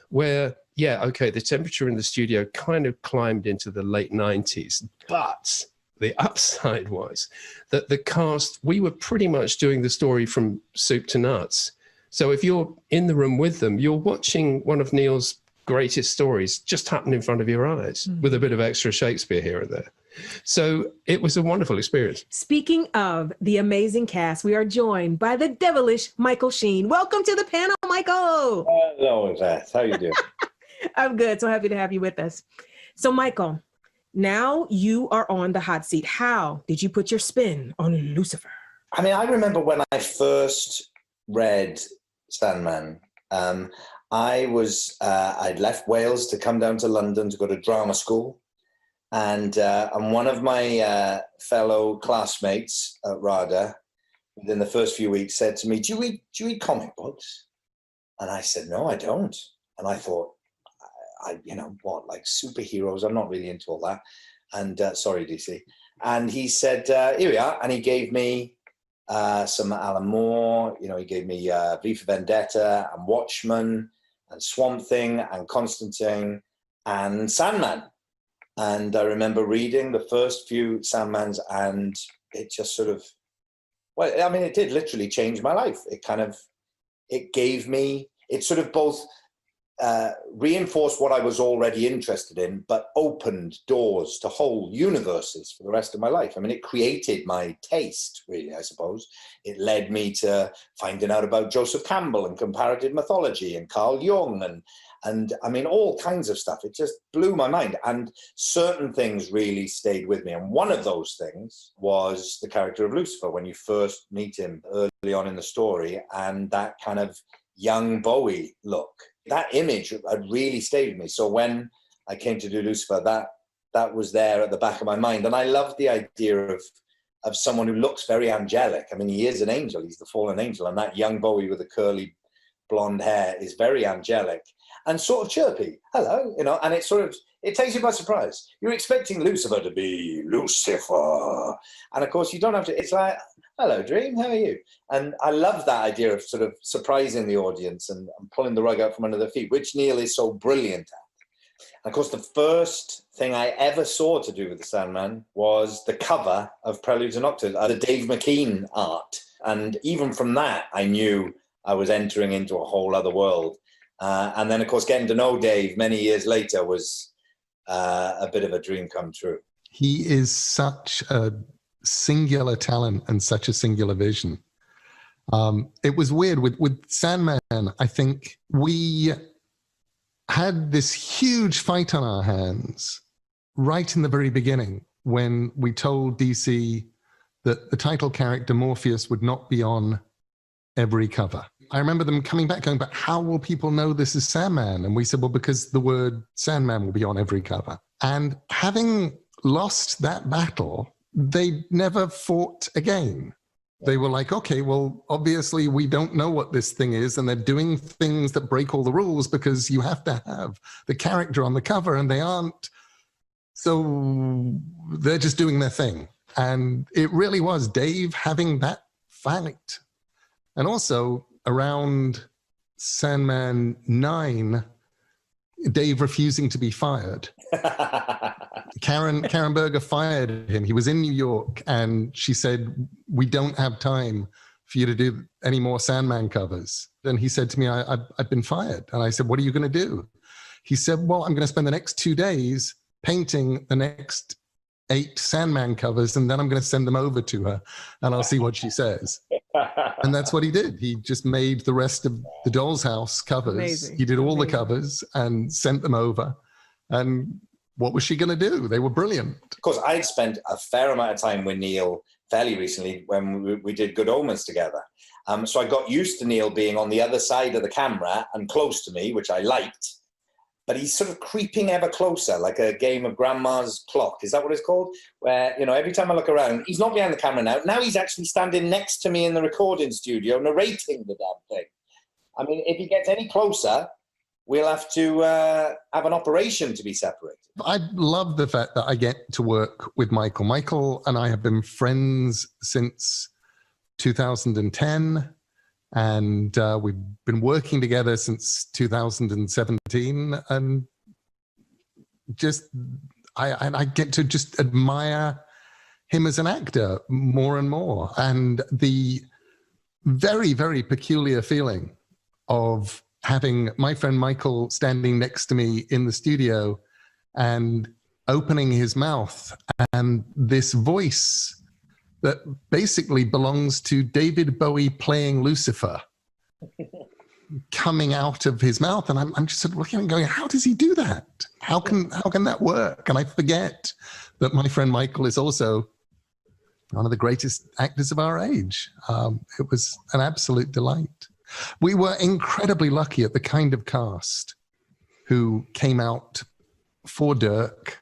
where the temperature in the studio kind of climbed into the late 90s. But the upside was that the cast, we were pretty much doing the story from soup to nuts. So if you're in the room with them, you're watching one of Neil's greatest stories just happen in front of your eyes with a bit of extra Shakespeare here and there. So it was a wonderful experience. Speaking of the amazing cast, we are joined by the devilish Michael Sheen. Welcome to the panel, Michael. Hello, Yvette. How you doing? I'm good. So happy to have you with us. So, Michael, now you are on the hot seat. How did you put your spin on Lucifer? I mean, I remember when I first read Sandman, I'd left Wales to come down to London to go to drama school. And one of my fellow classmates at RADA, within the first few weeks, said to me, do you read comic books? And I said, no, I don't. And I thought, like superheroes? I'm not really into all that. And sorry, DC. And he said, here we are. And he gave me some Alan Moore. You know, he gave me V for Vendetta and Watchmen and Swamp Thing and Constantine and Sandman. And I remember reading the first few Sandmans, and it just sort of, it did literally change my life. It sort of both reinforced what I was already interested in, but opened doors to whole universes for the rest of my life. I mean, it created my taste, really, I suppose. It led me to finding out about Joseph Campbell and comparative mythology and Carl Jung and I mean, all kinds of stuff. It just blew my mind. And certain things really stayed with me. And one of those things was the character of Lucifer, when you first meet him early on in the story, and that kind of young Bowie look. That image had really stayed with me. So when I came to do Lucifer, that was there at the back of my mind. And I loved the idea of of someone who looks very angelic. I mean, he is an angel. He's the fallen angel. And that young Bowie with the curly blonde hair is very angelic and sort of chirpy. Hello, you know, and it takes you by surprise. You're expecting Lucifer to be Lucifer. And of course, you don't have to. It's like, hello, Dream, how are you? And I love that idea of sort of surprising the audience and pulling the rug out from under their feet, which Neil is so brilliant at. And of course, the first thing I ever saw to do with the Sandman was the cover of Preludes and Nocturnes, the Dave McKean art. And even from that, I knew I was entering into a whole other world. And then, of course, getting to know Dave many years later was a bit of a dream come true. He is such a singular talent and such a singular vision. It was weird with Sandman. I think we had this huge fight on our hands right in the very beginning when we told DC that the title character Morpheus would not be on every cover. I remember them coming back going, but how will people know this is Sandman? And we said, well, because the word Sandman will be on every cover. And having lost that battle, they never fought again. They were like, okay, well, obviously we don't know what this thing is, and they're doing things that break all the rules because you have to have the character on the cover and they aren't. So they're just doing their thing. And it really was Dave having that fight. And also around Sandman 9, Dave refusing to be fired. Karen Berger fired him. He was in New York and she said, we don't have time for you to do any more Sandman covers. And he said to me, I've been fired. And I said, what are you going to do? He said, well, I'm going to spend the next 2 days painting the next 8 Sandman covers, and then I'm going to send them over to her and I'll see what she says. And that's what he did. He just made the rest of the Doll's House covers. Amazing. He did all the covers and sent them over. And what was she going to do? They were brilliant. Of course, I'd spent a fair amount of time with Neil fairly recently when we did Good Omens together. So I got used to Neil being on the other side of the camera and close to me, which I liked. But he's sort of creeping ever closer, like a game of Grandma's Clock. Is that what it's called? Where, you know, every time I look around, he's not behind the camera now. Now he's actually standing next to me in the recording studio, narrating the damn thing. I mean, if he gets any closer, we'll have to have an operation to be separated. I love the fact that I get to work with Michael. Michael and I have been friends since 2010. And we've been working together since 2017, and just I get to just admire him as an actor more and more. And the very, very peculiar feeling of having my friend Michael standing next to me in the studio and opening his mouth, and this voice that basically belongs to David Bowie playing Lucifer coming out of his mouth. And I'm just sort of looking and going, how does he do that? How can that work? And I forget that my friend Michael is also one of the greatest actors of our age. It was an absolute delight. We were incredibly lucky at the kind of cast who came out for Dirk,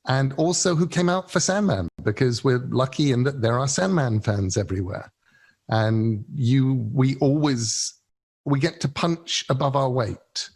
and also who came out for Sandman, because we're lucky in that there are Sandman fans everywhere. And we get to punch above our weight.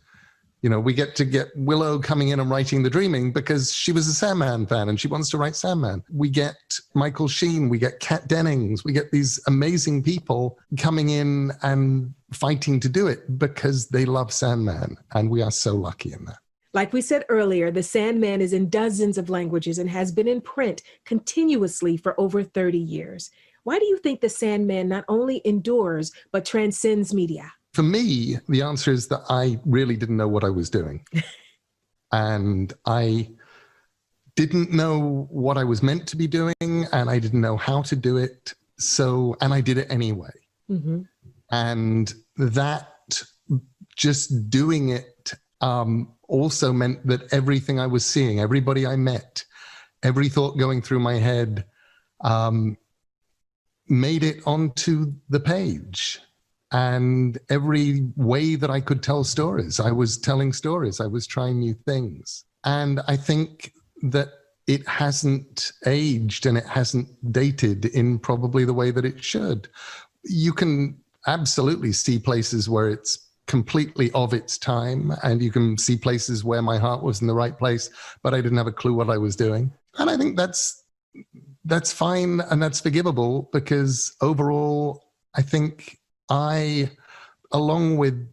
You know, we get to get Willow coming in and writing The Dreaming because she was a Sandman fan and she wants to write Sandman. We get Michael Sheen, we get Kat Dennings, we get these amazing people coming in and fighting to do it because they love Sandman. And we are so lucky in that. Like we said earlier, The Sandman is in dozens of languages and has been in print continuously for over 30 years. Why do you think The Sandman not only endures, but transcends media? For me, the answer is that I really didn't know what I was doing. And I didn't know what I was meant to be doing, and I didn't know how to do it. And I did it anyway. Mm-hmm. And that just doing it also meant that everything I was seeing, everybody I met, every thought going through my head made it onto the page. And every way that I could tell stories, I was telling stories. I was trying new things. And I think that it hasn't aged and it hasn't dated in probably the way that it should. You can absolutely see places where it's completely of its time, and you can see places where my heart was in the right place, but I didn't have a clue what I was doing. And I think that's fine and that's forgivable, because overall, I think I, along with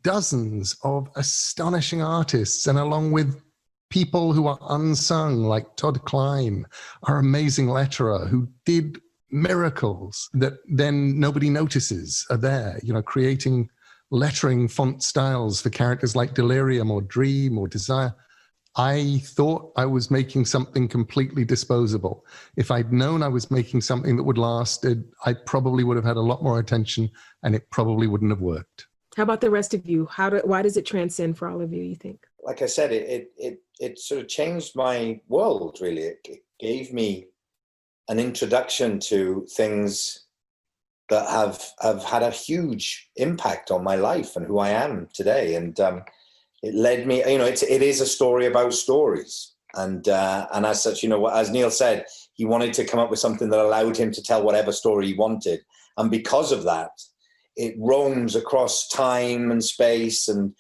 dozens of astonishing artists and along with people who are unsung, like Todd Klein, our amazing letterer who did miracles that then nobody notices are there, you know, creating lettering font styles for characters like Delirium or Dream or Desire. I thought I was making something completely disposable. If I'd known I was making something that would last, I probably would have had a lot more attention, and it probably wouldn't have worked. How about the rest of you? Why does it transcend for all of you, you think? Like I said, it sort of changed my world, really. It gave me an introduction to things that have had a huge impact on my life and who I am today. And it led me, you know, it is a story about stories. And as such, you know, as Neil said, he wanted to come up with something that allowed him to tell whatever story he wanted. And because of that, it roams across time and space and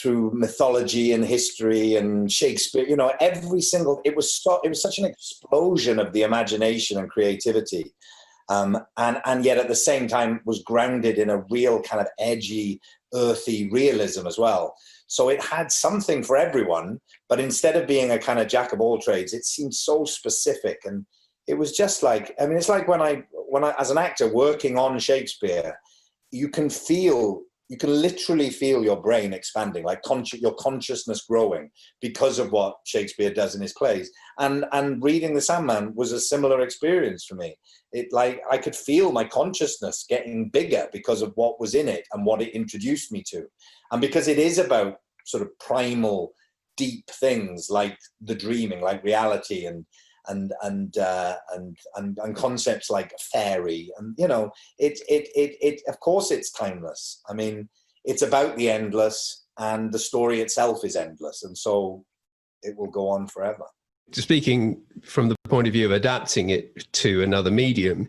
through mythology and history and Shakespeare, you know, every single, it was such an explosion of the imagination and creativity. And yet at the same time was grounded in a real kind of edgy, earthy realism as well. So it had something for everyone, but instead of being a kind of jack of all trades, it seemed so specific. And it was just like, I mean, it's like when I, as an actor working on Shakespeare, you can literally feel your brain expanding, like your consciousness growing because of what Shakespeare does in his plays. And reading The Sandman was a similar experience for me. It, like, I could feel my consciousness getting bigger because of what was in it and what it introduced me to. And because it is about sort of primal, deep things like the dreaming, like reality and concepts like fairy, and you know, it of course it's timeless. I mean, it's about the endless, and the story itself is endless, and so it will go on forever. Speaking from the point of view of adapting it to another medium,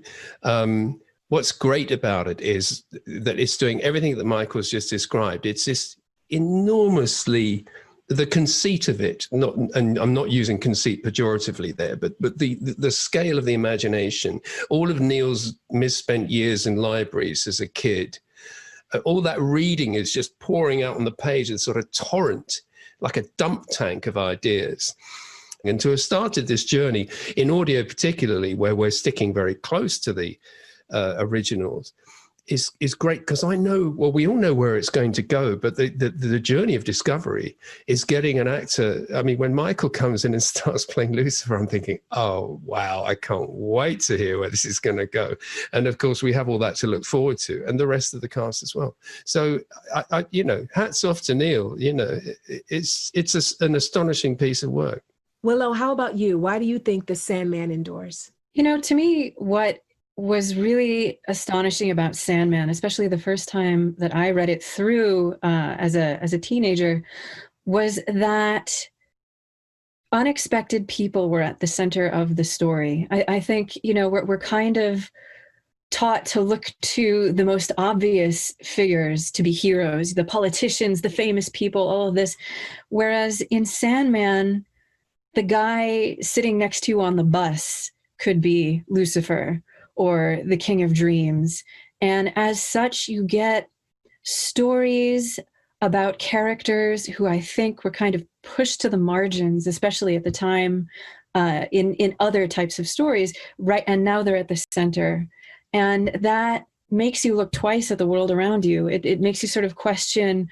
what's great about it is that it's doing everything that Michael's just described. It's this enormously, the conceit of it, and I'm not using conceit pejoratively there, but the scale of the imagination, all of Neil's misspent years in libraries as a kid, all that reading is just pouring out on the page, a sort of torrent, like a dump tank of ideas. And to have started this journey in audio, particularly where we're sticking very close to the originals, is great, because I know, well, we all know where it's going to go, but the journey of discovery is getting an actor. I mean, when Michael comes in and starts playing Lucifer, I'm thinking, oh, wow, I can't wait to hear where this is going to go. And of course, we have all that to look forward to, and the rest of the cast as well. So, I you know, hats off to Neil. You know, it's an astonishing piece of work. Willow, how about you? Why do you think The Sandman endures? You know, to me, what was really astonishing about Sandman, especially the first time that I read it through as a teenager, was that unexpected people were at the center of the story. I think, you know, we're kind of taught to look to the most obvious figures to be heroes, the politicians, the famous people, all of this. Whereas in Sandman, the guy sitting next to you on the bus could be Lucifer or the King of Dreams. And as such, you get stories about characters who I think were kind of pushed to the margins, especially at the time in other types of stories, right? And now they're at the center. And that makes you look twice at the world around you. It makes you sort of question,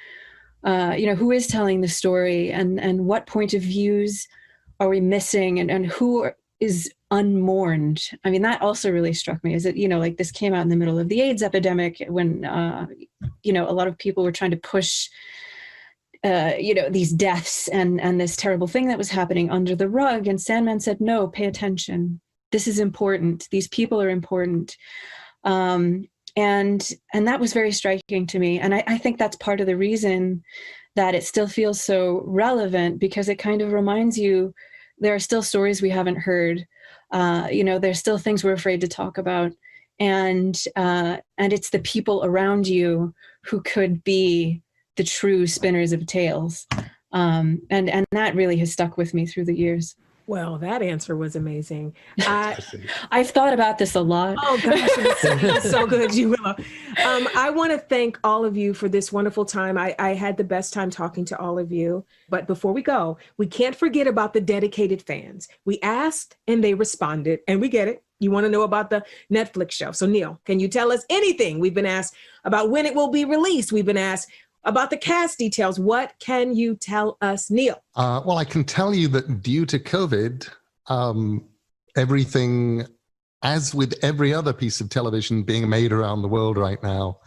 you know, who is telling the story, and what point of views are we missing, and who is unmourned. I mean, that also really struck me, is that, you know, like this came out in the middle of the AIDS epidemic when, you know, a lot of people were trying to push, you know, these deaths and this terrible thing that was happening under the rug. And Sandman said, no, pay attention. This is important. These people are important. And that was very striking to me. And I think that's part of the reason that it still feels so relevant, because it kind of reminds you there are still stories we haven't heard. There's still things we're afraid to talk about. And it's the people around you who could be the true spinners of tales. And that really has stuck with me through the years. Well, that answer was amazing. I've thought about this a lot. Oh gosh, it was so good, Willow. I want to thank all of you for this wonderful time. I had the best time talking to all of you. But before we go, we can't forget about the dedicated fans. We asked and they responded, and we get it. You want to know about the Netflix show. So Neil, can you tell us anything? We've been asked about when it will be released. We've been asked about the cast details. What can you tell us, Neil? Well, I can tell you that due to COVID, everything, as with every other piece of television being made around the world right now,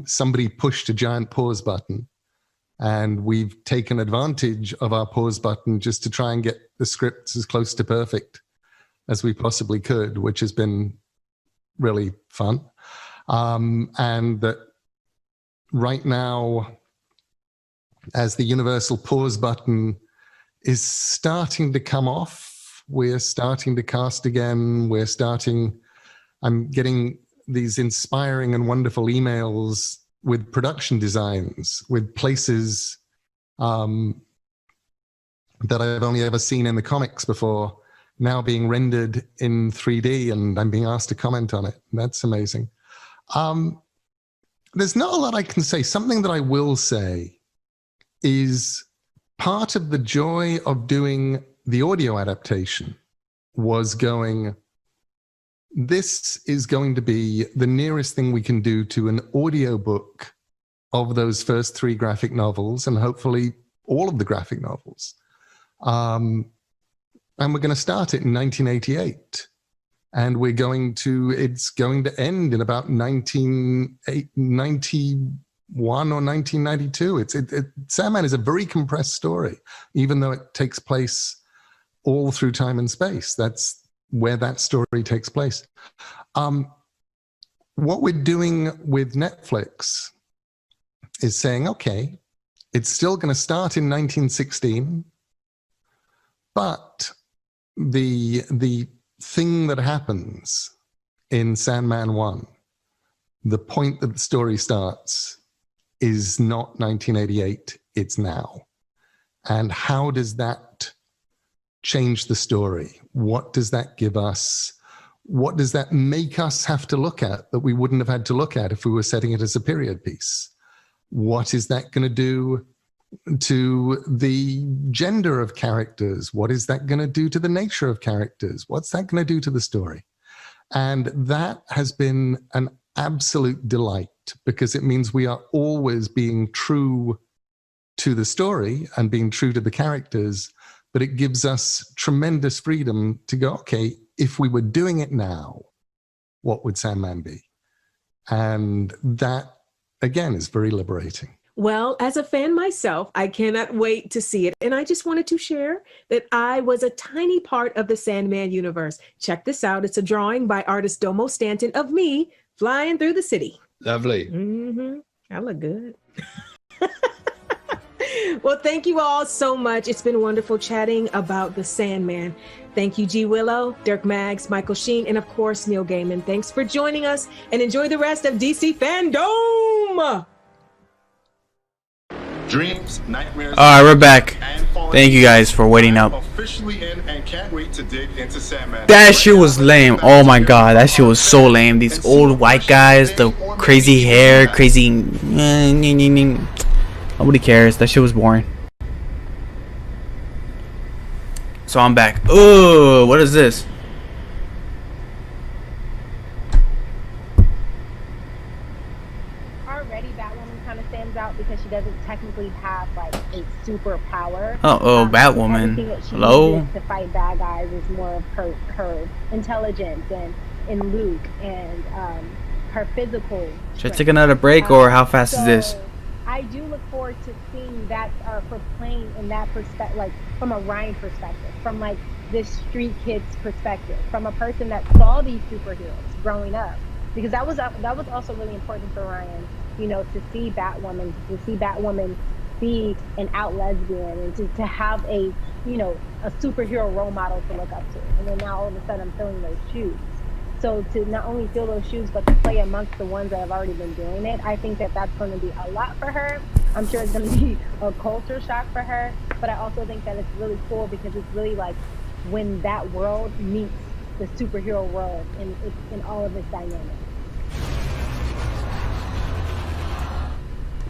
somebody pushed a giant pause button. And we've taken advantage of our pause button just to try and get the scripts as close to perfect as we possibly could, which has been really fun. And that right now, as the universal pause button is starting to come off, we're starting to cast again. I'm getting these inspiring and wonderful emails with production designs, with places that I've only ever seen in the comics before, now being rendered in 3D, and I'm being asked to comment on it. That's amazing. There's not a lot I can say. Something that I will say is part of the joy of doing the audio adaptation was going, this is going to be the nearest thing we can do to an audiobook of those first 3 graphic novels, and hopefully all of the graphic novels. And we're going to start it in 1988. And it's going to end in about 1991 or 1992. Sandman is a very compressed story, even though it takes place all through time and space. That's where that story takes place. What we're doing with Netflix is saying, okay, it's still going to start in 1916, but the thing that happens in Sandman 1, the point that the story starts, is not 1988, it's now. And how does that change the story? What does that give us? What does that make us have to look at that we wouldn't have had to look at if we were setting it as a period piece? What is that going to do to the gender of characters? What is that going to do to the nature of characters? What's that going to do to the story? And that has been an absolute delight, because it means we are always being true to the story and being true to the characters, but it gives us tremendous freedom to go, okay, if we were doing it now, what would Sandman be? And that, again, is very liberating. Well, as a fan myself, I cannot wait to see it. And I just wanted to share that I was a tiny part of the Sandman universe. Check this out. It's a drawing by artist Domo Stanton of me flying through the city. Lovely. Mm-hmm. I look good. Well, thank you all so much. It's been wonderful chatting about the Sandman. Thank you, G. Willow, Dirk Maggs, Michael Sheen, and of course, Neil Gaiman. Thanks for joining us, and enjoy the rest of DC Fandom. Dreams, nightmares. All right, we're back. Thank you guys for waiting up. Officially in and can't wait to dig into Sandman. That shit was lame. Oh my god, that shit was so lame. These old white guys, the crazy hair, crazy. Nobody cares. That shit was boring. So I'm back. Oh, what is this? Already, Batwoman kind of stands out because she doesn't technically have like a superpower. Batwoman. Everything that she Hello. uses to fight bad guys is more of her intelligence and Luke and her physical. Should I take another break, or how fast is this? I do look forward to seeing that for playing in that perspective, like from a Ryan perspective, from like this street kid's perspective, from a person that saw these superheroes growing up, because that was also really important for Ryan, you know, to see Batwoman be an out lesbian, and to have a, you know, a superhero role model to look up to. And then now all of a sudden I'm filling those shoes. So to not only fill those shoes, but to play amongst the ones that have already been doing it, I think that that's going to be a lot for her. I'm sure it's going to be a culture shock for her, but I also think that it's really cool because it's really like when that world meets the superhero world in all of its dynamics.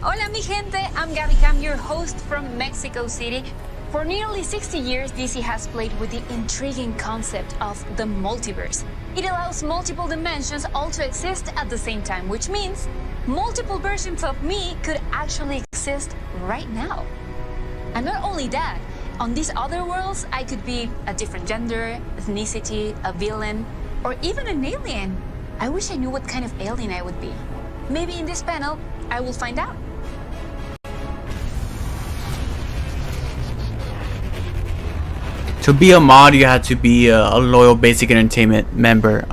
Hola mi gente, I'm Gabby Cam, your host from Mexico City. For nearly 60 years, DC has played with the intriguing concept of the multiverse. It allows multiple dimensions all to exist at the same time, which means multiple versions of me could actually exist right now. And not only that, on these other worlds, I could be a different gender, ethnicity, a villain, or even an alien. I wish I knew what kind of alien I would be. Maybe in this panel, I will find out. To be a mod, you have to be a loyal Basic Entertainment member.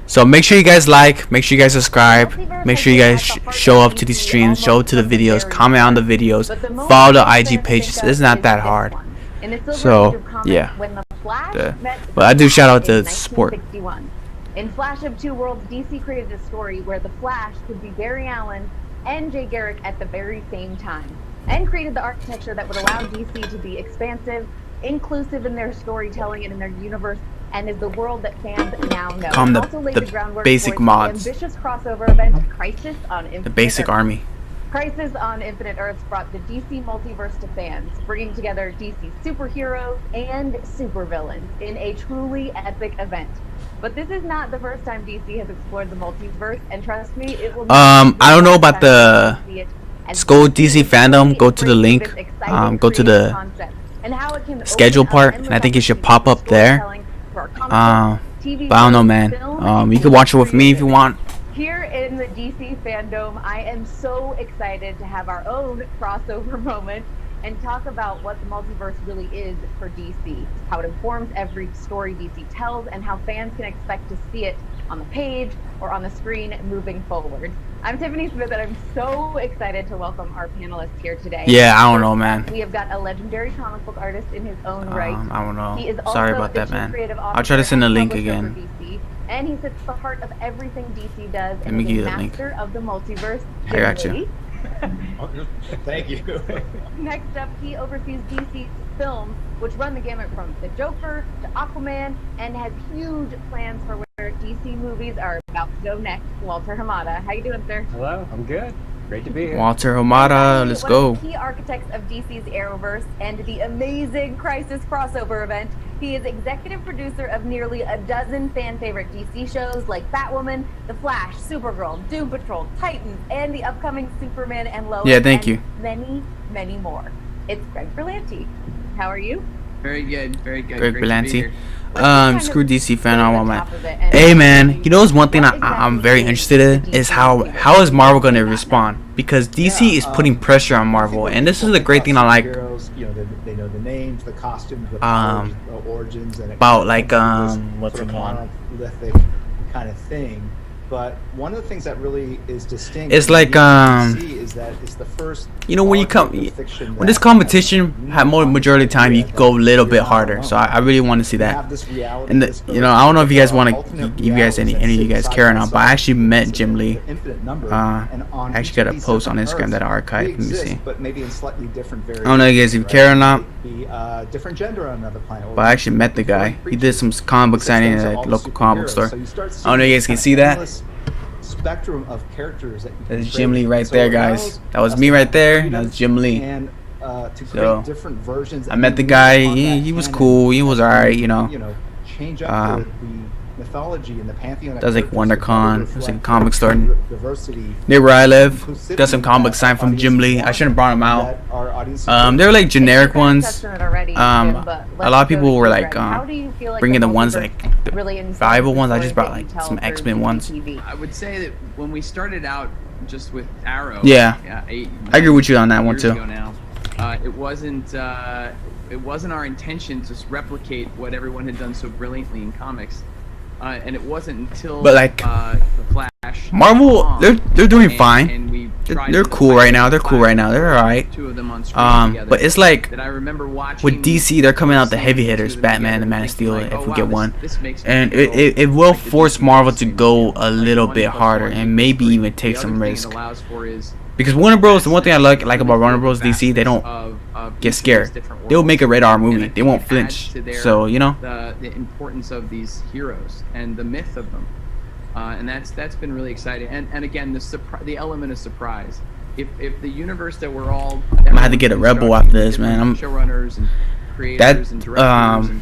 So make sure you guys like, make sure you guys subscribe, make sure you guys show up to these streams, show up to the videos, comment on the videos, follow the IG pages. It's not that hard. So yeah, but I do shout out to support. In Flash of Two Worlds, DC created a story where the Flash could be Barry Allen and Jay Garrick at the very same time, and created the architecture that would allow DC to be expansive, inclusive in their storytelling and in their universe, and is the world that fans now know. Come Also laid the groundwork basic for mods. The ambitious crossover event, Crisis on Infinite The basic Earths. army. Crisis on Infinite Earths brought the DC multiverse to fans, bringing together DC superheroes and supervillains in a truly epic event. But this is not the first time DC has explored the multiverse, and trust me, it will. I don't know about the Skull DC fandom. Go to the link. Go to the schedule part, and I think it should pop up there. But I don't know, man. You can watch it with me if you want. Here in the DC fandom, I am so excited to have our own crossover moment and talk about what the multiverse really is for DC, how it informs every story DC tells, and how fans can expect to see it on the page or on the screen moving forward. I'm Tiffany Smith, and I'm so excited to welcome our panelists here today. Yeah, I don't know, man. We have got a legendary comic book artist in his own right. I don't know. He is Sorry also about the that, chief man. creative I'll try to send a officer link and publisher again. for DC, and he sits at the heart of everything DC does, Let and me is give you a the link. master of the multiverse. I got Jim you. Lee. Thank you. Next up, he oversees DC's films, which run the gamut from The Joker to Aquaman, and has huge plans for where DC movies are about to go next. Walter Hamada, how you doing, sir? Hello, I'm good. Great to be here. Walter Hamada, let's One go. of the key architects of DC's Arrowverse and the amazing Crisis crossover event. He is executive producer of nearly a dozen fan-favorite DC shows like Batwoman, The Flash, Supergirl, Doom Patrol, Titans, and the upcoming Superman and Lois. Yeah, thank you. Many, many more. It's Greg Berlanti. How are you? Very good, very good. Greg Great to be Berlanti. here. Screw DC fan. I want my. Hey man, you know what's one thing I'm very interested in is how is Marvel gonna respond, because DC is putting pressure on Marvel, and this is the great thing I like. You know, they know the names, the costumes, the powers, origins, and about like what's it sort of called? monolithic kind of thing. But one of the things that really is distinct, It's like is that it's the first. You know, when you come, when this competition, more majority of the time you go a little bit harder. So I really want to see that. And you know, I don't know if you guys want to, if you guys any of you guys care or not, but I actually met Jim Lee. I actually got a post on Instagram that I archived. Let me see. But maybe in slightly different I don't know if you guys if you care or not. Be different gender on another planet. But I actually met the guy. He did some comic book signing at a local comic book store. I don't know if you guys can see that. Spectrum of characters that you can That's Jim Lee right there, guys. That was me right there. That was Jim Lee. And to create So different versions. I met the guy. He was cool. He was alright, you know. Change up the mythology and the pantheon. That was like WonderCon. It was like a comic store Diversity. near where I live. Got some comic sign from Jim Lee. I shouldn't have brought him out. They're like generic ones. A lot of people were like bringing the ones like the valuable ones. I just brought like some X-Men ones. I would say that when we started out just with Arrow, Yeah, I agree with you on that one years too. ago now, it wasn't our intention to replicate what everyone had done so brilliantly in comics, and it wasn't until But like the Flash, Marvel, they're doing fine. and we they're cool right now. They're cool right now. They're all right. Two of them on screen together. But it's like that I remember watching with DC, they're coming out the heavy hitters, Batman and Man of Steel, if we get one, and it will force Marvel to go a little bit harder and maybe even take some risk. Because Warner Bros, the one thing I like about Warner Bros. DC, they don't get scared. They'll make a rated R movie. They won't flinch. So you know the importance of these heroes and the myth of them. And that's been really exciting, and again the element of surprise. If the universe that we're all I'm gonna have to get a Rebel after this, man. I'm showrunners and creators and directors and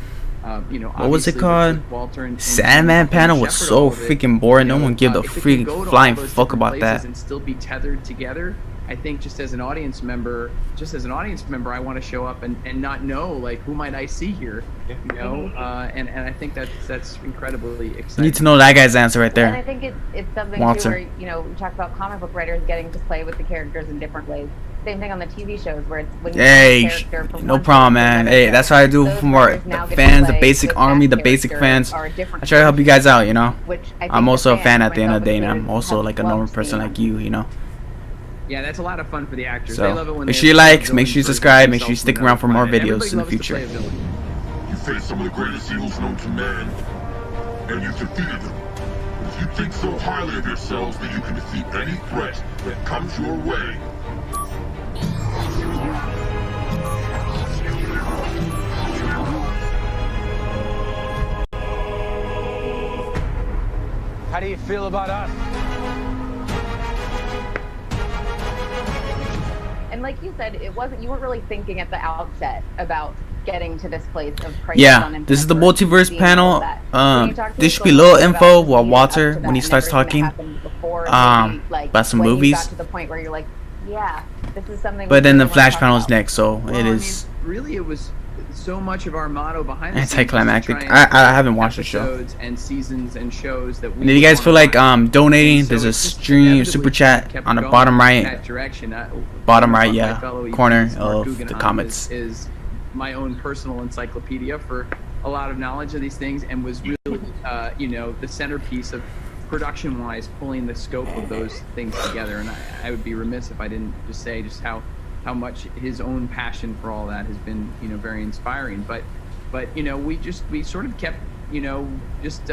you know, what was it called? Walter and Sandman panel was so freaking boring. No one give the if we could go freaking to flying all those fuck different about places that. and still be tethered together. I think just as an audience member, I want to show up and not know like who might I see here, you know, and I think that's incredibly exciting. You need to know that guy's answer right there. And I think it's something Walter. too where, you know, we talk about comic book writers getting to play with the characters in different ways. Same thing on the TV shows where it's when you Hey, have a character from no one problem, show to man. another Hey, show, that's what I do those for writers now the get to fans, the play basic with army, that the basic character fans. or a different I try to help you guys out, you know. Which I think I'm the also a fans, fan at the end of the day, and myself I'm also like a normal person like you, you know. Yeah, that's a lot of fun for the actors. They love it So when make they sure you play like, villain make sure you versions subscribe, of make sure you themselves stick from around for more another planet. videos in the Everybody loves to future. play a villain. You face some of the greatest evils known to man, and you defeated them. If you think so highly of yourselves that you can defeat any threat that comes your way, How do you feel about us? And like you said, you weren't really thinking at the outset about getting to this place of Crisis on Yeah, Infinite this is the Earths, multiverse seeing all panel. that. When you talk to There us should a be little little bit info about while leading up Walter, to when he that starts and everything that talking, happened before, maybe, like, about some when you movies. got to the point where you're like, yeah, this is something. But we then the really wanna Flash talk panel is about. next, so Well, it I is mean, really, it was so much of our motto behind the scenes was to anticlimactic. try and I haven't watched the show. episodes and seasons and shows that we And if you guys wanna feel like watch. donating, And so there's a it's just stream inevitably super chat kept on the going bottom in right, that direction. right, My yeah, fellow corner EPs, Mark of the Guggenheim, comments. is my own personal encyclopedia for a lot of knowledge of these things, and was really, you know, the centerpiece of production-wise pulling the scope of those things together. And I would be remiss if I didn't just say just how much his own passion for all that has been, you know, very inspiring. But you know, we sort of kept, you know, just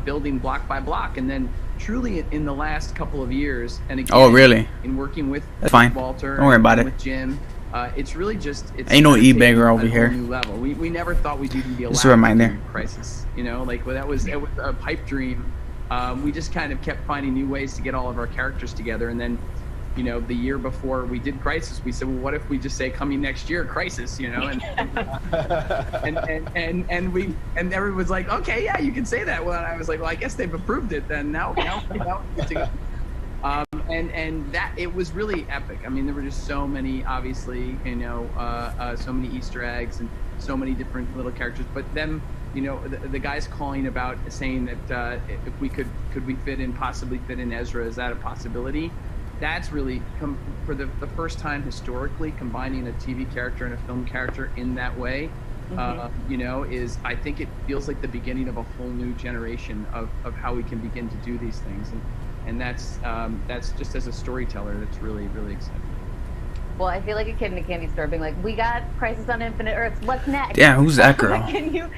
building block by block, and then truly in the last couple of years, and again, Oh, really? in working with That's fine. Walter, Don't worry about and it. with Jim, it's really just Ain't no kind of e-bagger taken over a here. whole new level. We never thought we'd even be allowed Just a reminder. to do Crisis, you know, like it was a pipe dream. We just kind of kept finding new ways to get all of our characters together, and then, you know, the year before we did Crisis, we said, well, what if we just say coming next year, Crisis, you know, and everyone was like, okay, yeah, you can say that. Well, and I was like, well, I guess they've approved it then. Now we get to go. And that it was really epic. I mean, there were just so many, obviously, you know, so many Easter eggs and so many different little characters. But then, you know, the guys calling about saying that if we could we possibly fit in Ezra? Is that a possibility? That's really for the first time historically combining a TV character and a film character in that way. You know, I think it feels like the beginning of a whole new generation of how we can begin to do these things, and that's just as a storyteller, that's really, really exciting. Well, I feel like a kid in a candy store being like, we got Crisis on Infinite Earths, what's next? Yeah, who's that girl? Can you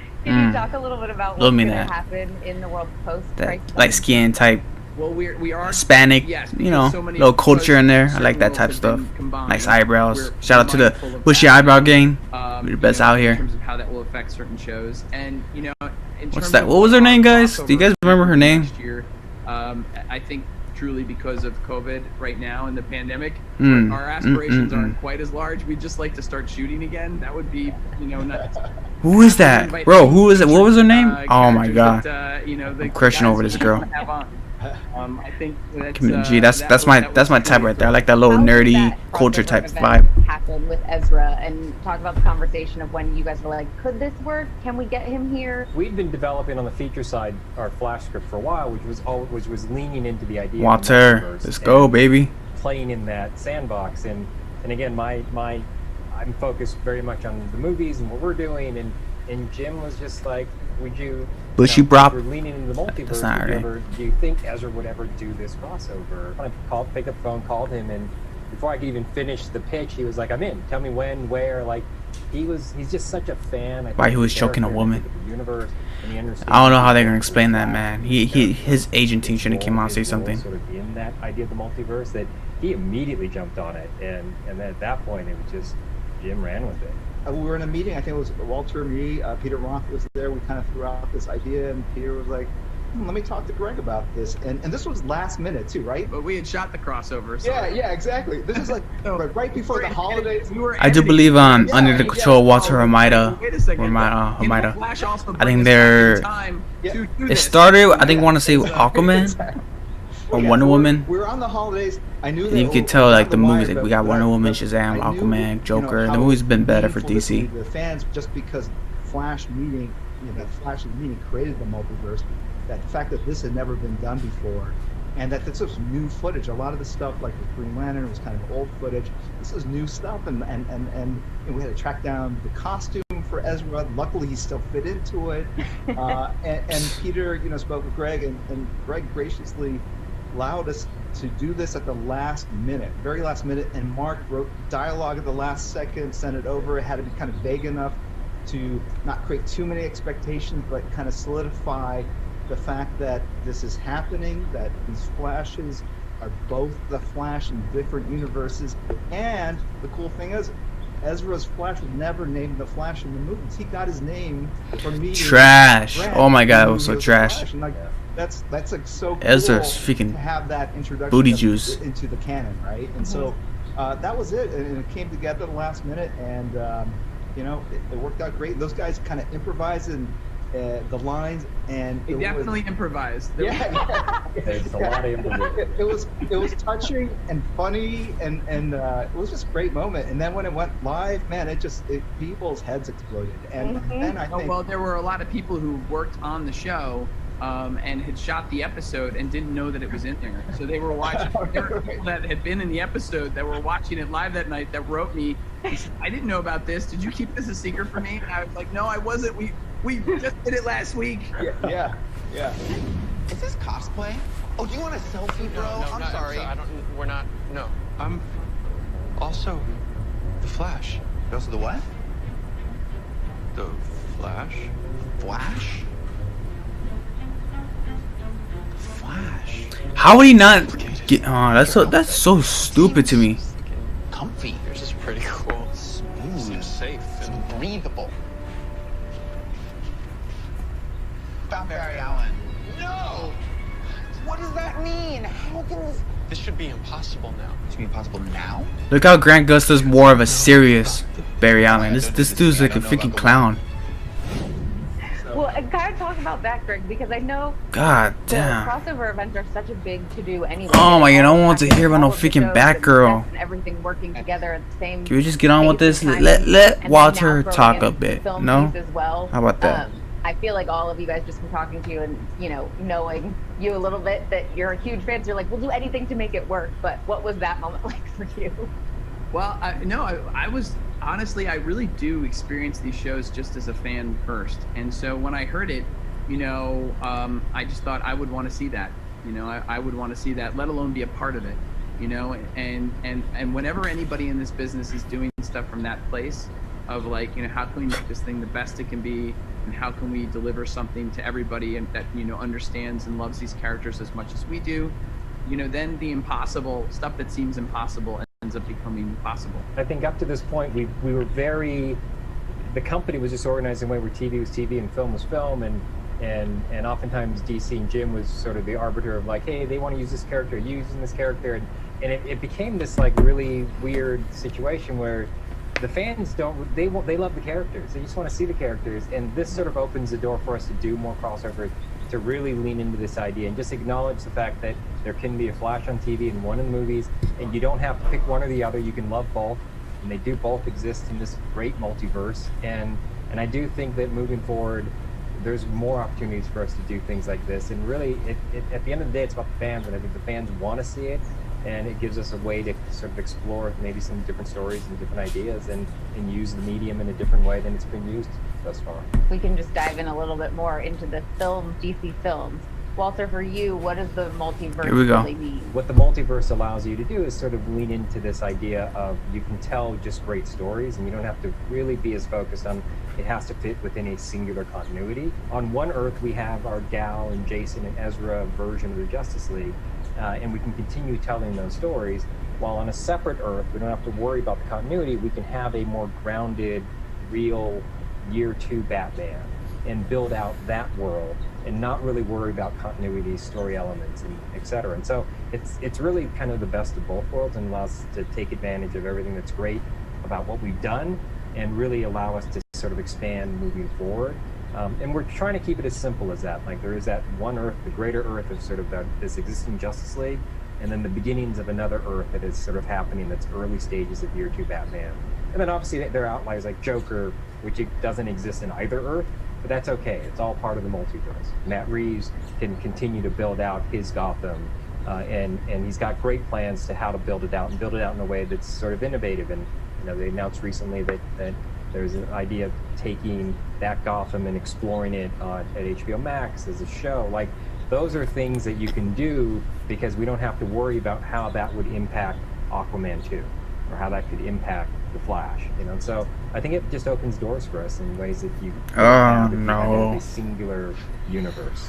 talk a little bit about what's Love going me to that. happen in the world post Crisis? That light skin type, Well, we are Hispanic, yes, you know, so many- little culture in there. I certain like that worlds type of have stuff. been combined. Nice eyebrows. We're Shout out to the mindful of bushy that, eyebrow gang. We're the you best know, out in here. terms of how that will affect certain shows, and you know, in What's terms that? of What was her name, guys? Do you guys crossover remember her name? Next year, I think truly because of COVID right now and the pandemic, our aspirations aren't quite as large. We'd just like to start shooting again. That would be, you know, nuts. Who is that, bro? Who is it? What was her name? Oh my god! That, you know, I'm crushing over this girl. I think G, that's my type right there. I like that little nerdy culture type vibe. Happen with Ezra, and talk about the conversation of when you guys were like, could this work? Can we get him here? We'd been developing on the feature side our Flash script for a while, which was leaning into the idea. Walter, of the multiverse let's go, and baby. Playing in that sandbox, and again, I'm focused very much on the movies and what we're doing, and Jim was just like, would you bushy prop. We're leaning into the multiverse. That's not right. Do you think Ezra would ever do this crossover? I picked up the phone, called him, and before I could even finish the pitch, he was like, "I'm in. Tell me when, where." Like, he's just such a fan. Why he was choking a woman. Universe, and he I don't know how they're gonna explain that, man. His agent team should have came out and say something. Sort of in that idea of the multiverse, that he immediately jumped on it, and then at that point, it was just Jim ran with it. We were in a meeting. I think it was Walter, me, Peter Roth was there. We kind of threw out this idea, and Peter was like, let me talk to Greg about this. And this was last minute too, right? But we had shot the crossover. So Yeah, exactly. This is like right before the holidays. I do believe Under the Control of Walter Hamida. I think it started, I think, want to say Aquaman or Wonder Woman. We were on the holidays. I knew that you could tell like the movies, like we got Wonder Woman, Shazam, Aquaman, Joker. The movie's been better for DC. The fans, just because Flash meeting, that Flash's meeting created the multiverse. That the fact that this had never been done before, and that this was new footage. A lot of the stuff, like with Green Lantern, was kind of old footage. This is new stuff, and we had to track down the costume for Ezra. Luckily, he still fit into it. And Peter, spoke with Greg, and Greg graciously allowed us to do this at the last minute, very last minute. And Mark wrote dialogue at the last second, sent it over. It had to be kind of vague enough to not create too many expectations, but kind of solidify the fact that this is happening, that these Flashes are both the Flash in different universes. And the cool thing is, Ezra's Flash was never named the Flash in the movies. He got his name from meeting trash. Brad, Oh my god, it was so trash. And like, that's like so cool Ezra's freaking to have that introduction booty juice into the canon, right? And so that was it, and it came together the last minute, and it worked out great. Those guys kind of improvised and the lines, and they definitely improvised. There's a lot of improvisation. It was touching and funny, and it was just a great moment. And then when it went live, man, people's heads exploded. And then I think, well, there were a lot of people who worked on the show and had shot the episode and didn't know that it was in there. So they were watching. There were people that had been in the episode that were watching it live that night that wrote me, "I didn't know about this. Did you keep this a secret from me?" And I was like, "No, I wasn't. We just did it last week." Yeah. Is this cosplay? Oh, do you want a selfie, bro? No, I'm sorry. We're not. No. I'm also the Flash. You're also the what? The Flash. Flash? How would he not get? Oh, that's so stupid to me. Comfy. Yours is pretty cool. Smooth. Seems safe and breathable. About Barry Allen. No! What does that mean? How can this... This should be impossible now. It should be impossible now? Look how Grant Gustin's more of a serious Barry Allen. This dude's like a freaking clown. Well, and kind of talk about that, Greg, because I know God damn. crossover events are such a big to-do anyway. Oh my god, I don't want to hear about no freaking Batgirl. And everything working together at the same. Can we just get on with this? Let Walter talk a bit. No? As well. How about that? I feel like all of you guys, just from talking to you and knowing you a little bit, that you're a huge fan. So you're like, we'll do anything to make it work. But what was that moment like for you? Well, I was honestly, I really do experience these shows just as a fan first, and so when I heard it, I just thought I would want to see that. I would want to see that, let alone be a part of it. And whenever anybody in this business is doing stuff from that place of like, how can we make this thing the best it can be, and how can we deliver something to everybody and that understands and loves these characters as much as we do, then the impossible stuff that seems impossible ends up becoming possible. I think up to this point, we were the company was just organized in a way where TV was TV and film was film, and oftentimes DC and Jim was sort of the arbiter of like, hey, they want to use this character, using this character, and it became this like really weird situation where the fans they love the characters, they just want to see the characters, and this sort of opens the door for us to do more crossovers, to really lean into this idea and just acknowledge the fact that there can be a Flash on TV and one in the movies, and you don't have to pick one or the other. You can love both, and they do both exist in this great multiverse. And I do think that moving forward, there's more opportunities for us to do things like this. And really, at the end of the day, it's about the fans, and I think the fans want to see it. and it gives us a way to sort of explore maybe some different stories and different ideas, and use the medium in a different way than it's been used thus far. We can just dive in a little bit more into the film, DC films. Walter, for you, what does the multiverse really mean? What the multiverse allows you to do is sort of lean into this idea of you can tell just great stories, and you don't have to really be as focused on it has to fit within a singular continuity. On one Earth, we have our Gal and Jason and Ezra version of the Justice League, and we can continue telling those stories. While on a separate Earth, we don't have to worry about the continuity. We can have a more grounded, real Year 2 Batman and build out that world and not really worry about continuity, story elements, and et cetera. And so it's really kind of the best of both worlds, and allows us to take advantage of everything that's great about what we've done and really allow us to sort of expand moving forward. And we're trying to keep it as simple as that. Like, there is that one Earth, the greater Earth of sort of this existing Justice League, and then the beginnings of another Earth that is sort of happening, that's early stages of Year 2 Batman. And then obviously there are outliers like Joker, which it doesn't exist in either Earth, but that's okay. It's all part of the multiverse. Matt Reeves can continue to build out his Gotham, and he's got great plans to how to build it out, and build it out in a way that's sort of innovative. And they announced recently that there's an idea of taking that Gotham and exploring it at HBO Max as a show. Like, those are things that you can do because we don't have to worry about how that would impact Aquaman 2 or how that could impact The Flash. So I think it just opens doors for us in ways that you have a singular universe.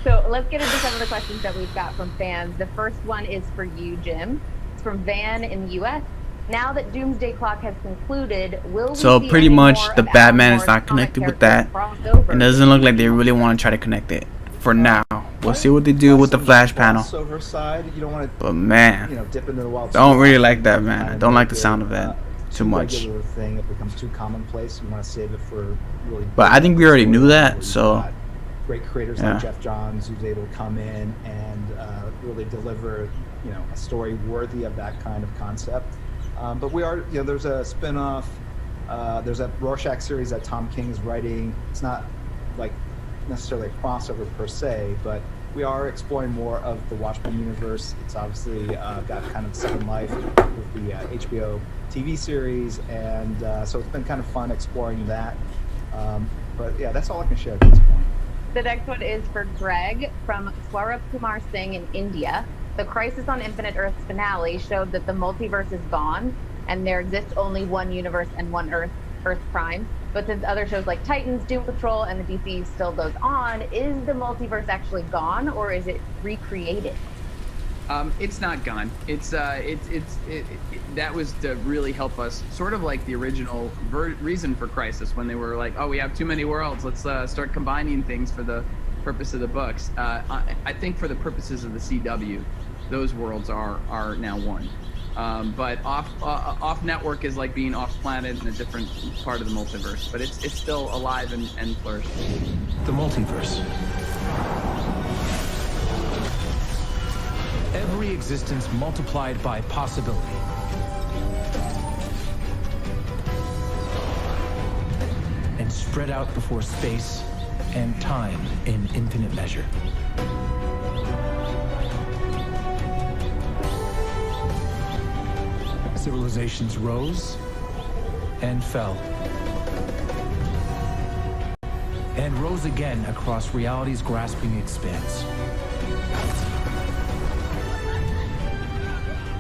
So let's get into some of the questions that we've got from fans. The first one is for you, Jim. It's from Van in the US. Now that Doomsday Clock has concluded, will we So see pretty any much more the of Batman Alan is not Moore's comic connected with that. crossover? It doesn't look like they really want to try to connect it for now. We'll see what they do with the Flash panel. Crossover side, you don't want to, But man, dip into the wild. don't really like that, man. I don't like the sound of that too much. Regular thing, it becomes too commonplace. You want to save it for really. But I think we already knew that, so. Great creators Yeah. like Jeff Johns, who's able to come in and really deliver, a story worthy of that kind of concept. But we are, there's a spin-off. There's a Rorschach series that Tom King is writing. It's not like necessarily a crossover per se, but we are exploring more of the Watchmen universe. It's obviously got kind of second life with the HBO TV series, and so it's been kind of fun exploring that. But yeah, that's all I can share at this point. The next one is for Greg from Swarup Kumar Singh in India. The Crisis on Infinite Earths finale showed that the multiverse is gone, and there exists only one universe and one Earth Prime. But since other shows like Titans, Doom Patrol, and the DC still goes on, is the multiverse actually gone, or is it recreated? It's not gone. That was to really help us, sort of like the original reason for Crisis, when they were like, oh, we have too many worlds, let's start combining things for the purpose of the books. I think for the purposes of the CW, those worlds are now one. But off network is like being off planet in a different part of the multiverse, but it's still alive and flourishing. The multiverse. Every existence multiplied by possibility. And spread out before space and time in infinite measure. Civilizations rose and fell. And rose again across reality's grasping expanse.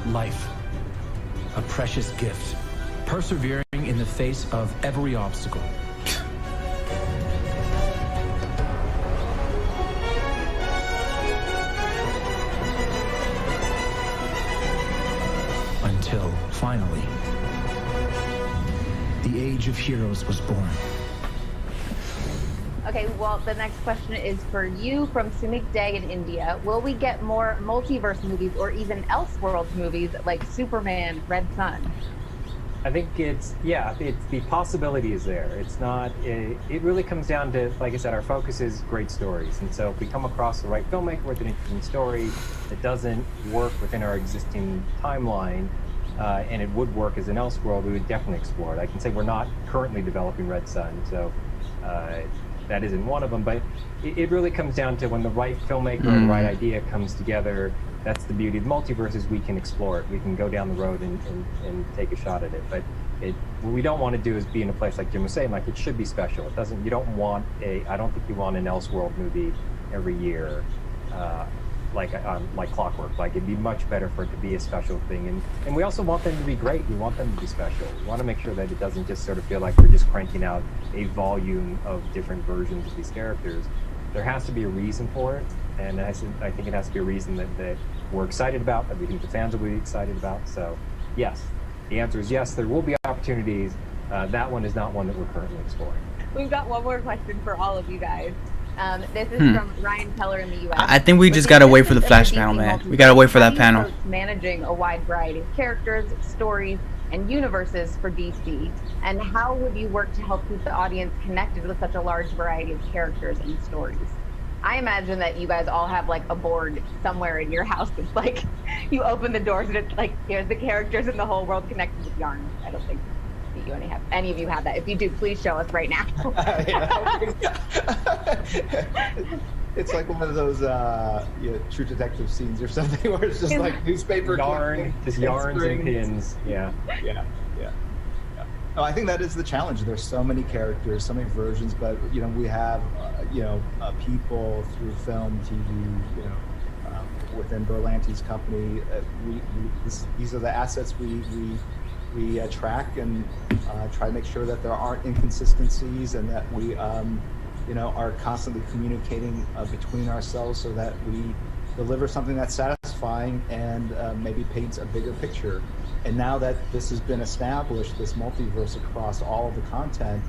Life, a precious gift, persevering in the face of every obstacle. Until, finally, the age of heroes was born. Okay, well, the next question is for you from Sumik Day in India. Will we get more multiverse movies or even Elseworlds movies like Superman, Red Sun? I think it's the possibility is there. It's not, it really comes down to, like I said, our focus is great stories. And so if we come across the right filmmaker with an interesting story that doesn't work within our existing timeline, and it would work as an Elseworld, we would definitely explore it. I can say we're not currently developing Red Sun, so that isn't one of them. But it really comes down to when the right filmmaker and the right idea comes together. That's the beauty of the multiverse, is we can explore it. We can go down the road and take a shot at it. But what we don't want to do is be in a place like Jim was saying, like it should be special. It doesn't. You don't want I don't think you want an Elseworld movie every year, like clockwork. Like it'd be much better for it to be a special thing. And we also want them to be great. We want them to be special. We want to make sure that it doesn't just sort of feel like we're just cranking out a volume of different versions of these characters. There has to be a reason for it, and I think it has to be a reason that we're excited about, that we think the fans will be excited about. So, yes, the answer is yes. There will be opportunities. That one is not one that we're currently exploring. We've got one more question for all of you guys. This is from Ryan Keller in the U.S. I think we just gotta wait for the Flash panel, man. We gotta wait for that panel. Managing a wide variety of characters, stories, and universes for DC, and how would you work to help keep the audience connected with such a large variety of characters and stories? I imagine that you guys all have like a board somewhere in your house that's like, you open the doors and it's like, here's the characters in the whole world connected with yarn. I don't think that any of you have that. If you do, please show us right now. It's like one of those True Detective scenes or something where it's just like newspaper yarn, just yarns and pins. Yeah. No, I think that is the challenge. There's so many characters, so many versions, but we have people through film, TV, within Berlanti's company. These are the assets we track and try to make sure that there aren't inconsistencies, and that we are constantly communicating between ourselves so that we deliver something that's satisfying and maybe paints a bigger picture. And now that this has been established, this multiverse across all of the content,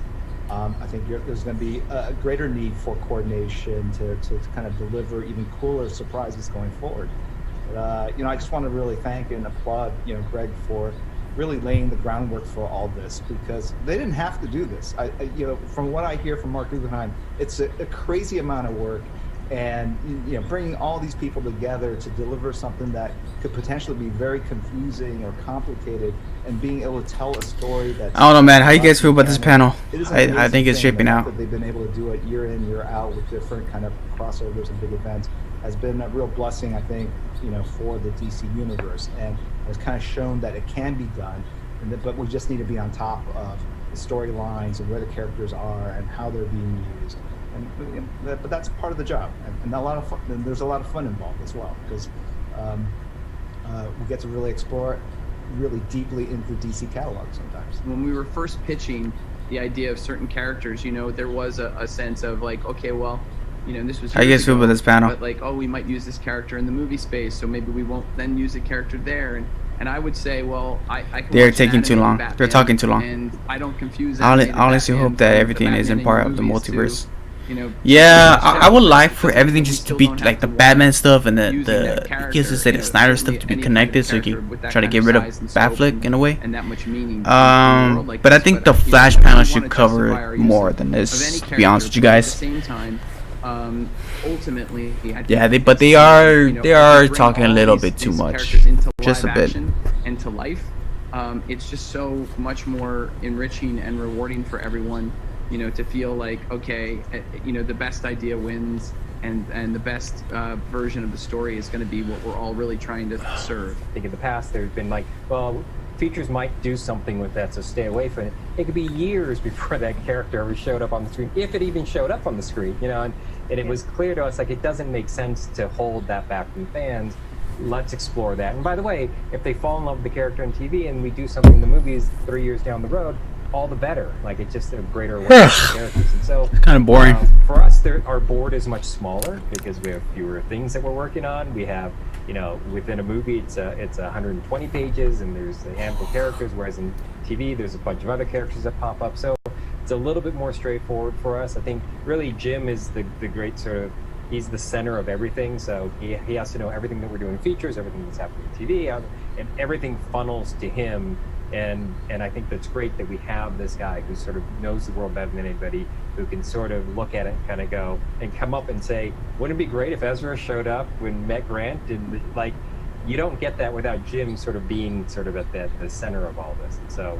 I think there's going to be a greater need for coordination to kind of deliver even cooler surprises going forward. But, I just want to really thank and applaud, Greg, for really laying the groundwork for all this, because they didn't have to do this. From what I hear from Mark Guggenheim, it's a crazy amount of work, and bringing all these people together to deliver something that could potentially be very confusing or complicated, and being able to tell a story that I don't know, man. How you guys feel about this panel? I think it's shaping out. That they've been able to do it year in, year out with different kind of crossovers and big events has been a real blessing, I think, for the DC universe, and has kind of shown that it can be done, but we just need to be on top of the storylines and where the characters are and how they're being used. But that's part of the job, and a lot of fun, and there's a lot of fun involved as well, because we get to really explore really deeply into the DC catalog sometimes. When we were first pitching the idea of certain characters, there was a sense of like, okay, well, this was. How you guys feel about this panel? But like, we might use this character in the movie space, so maybe we won't then use a character there. And I would say, well, I can. They're taking too long. They're talking too long. And I don't confuse. I honestly hope that everything isn't part of the multiverse. Yeah, I would like for everything just to be like the Batman stuff and the Justice League Snyder stuff to be connected, so you can try to get rid of Batfleck in a way. But I think the Flash panel should cover more than this, to be honest with you guys. Ultimately, but they are talking a little bit too much, just a bit. And to life, it's just so much more enriching and rewarding for everyone. To feel like, okay, the best idea wins, and the best version of the story is going to be what we're all really trying to serve. I think in the past there's been like, well, features might do something with that, so stay away from it. It could be years before that character ever showed up on the screen, if it even showed up on the screen, and it was clear to us, like, it doesn't make sense to hold that back from fans. Let's explore that. And by the way, if they fall in love with the character on TV and we do something in the movies 3 years down the road, all the better. Like, it's just a greater awareness of characters. And so it's kind of boring. For us, our board is much smaller because we have fewer things that we're working on. We have, within a movie, it's 120 pages and there's a handful of characters, whereas in TV, there's a bunch of other characters that pop up. So it's a little bit more straightforward for us. I think really Jim is the great sort of, he's the center of everything. So he has to know everything that we're doing in features, everything that's happening in TV, and everything funnels to him. And I think that's great that we have this guy who sort of knows the world better than anybody, who can sort of look at it and kind of go and come up and say, wouldn't it be great if Ezra showed up when met Grant? And like, you don't get that without Jim sort of being sort of at the center of all this. And so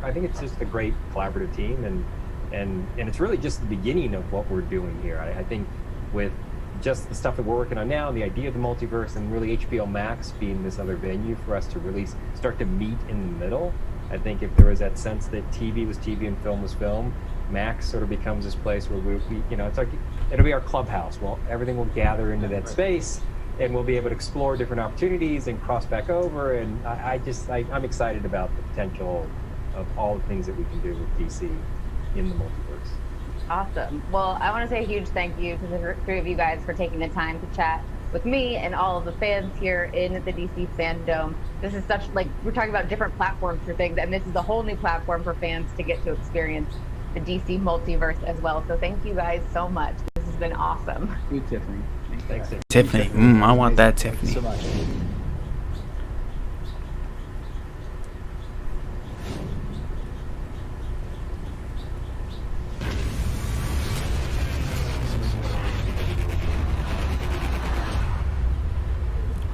I think it's just a great collaborative team, and it's really just the beginning of what we're doing here. I think with just the stuff that we're working on now, the idea of the multiverse, and really HBO Max being this other venue for us to really start to meet in the middle. I think if there was that sense that TV was TV and film was film, Max sort of becomes this place where we it's like, it'll be our clubhouse. Well, everything will gather into that space, and we'll be able to explore different opportunities and cross back over. And I'm excited about the potential of all the things that we can do with DC in the multiverse. Awesome. Well, I want to say a huge thank you to the three of you guys for taking the time to chat with me and all of the fans here in the DC Fandom. This is such, like, we're talking about different platforms for things, and this is a whole new platform for fans to get to experience the DC multiverse as well. So thank you guys so much. This has been awesome. Thank you, Tiffany. Thanks, Tiffany. I want that, Tiffany. So much.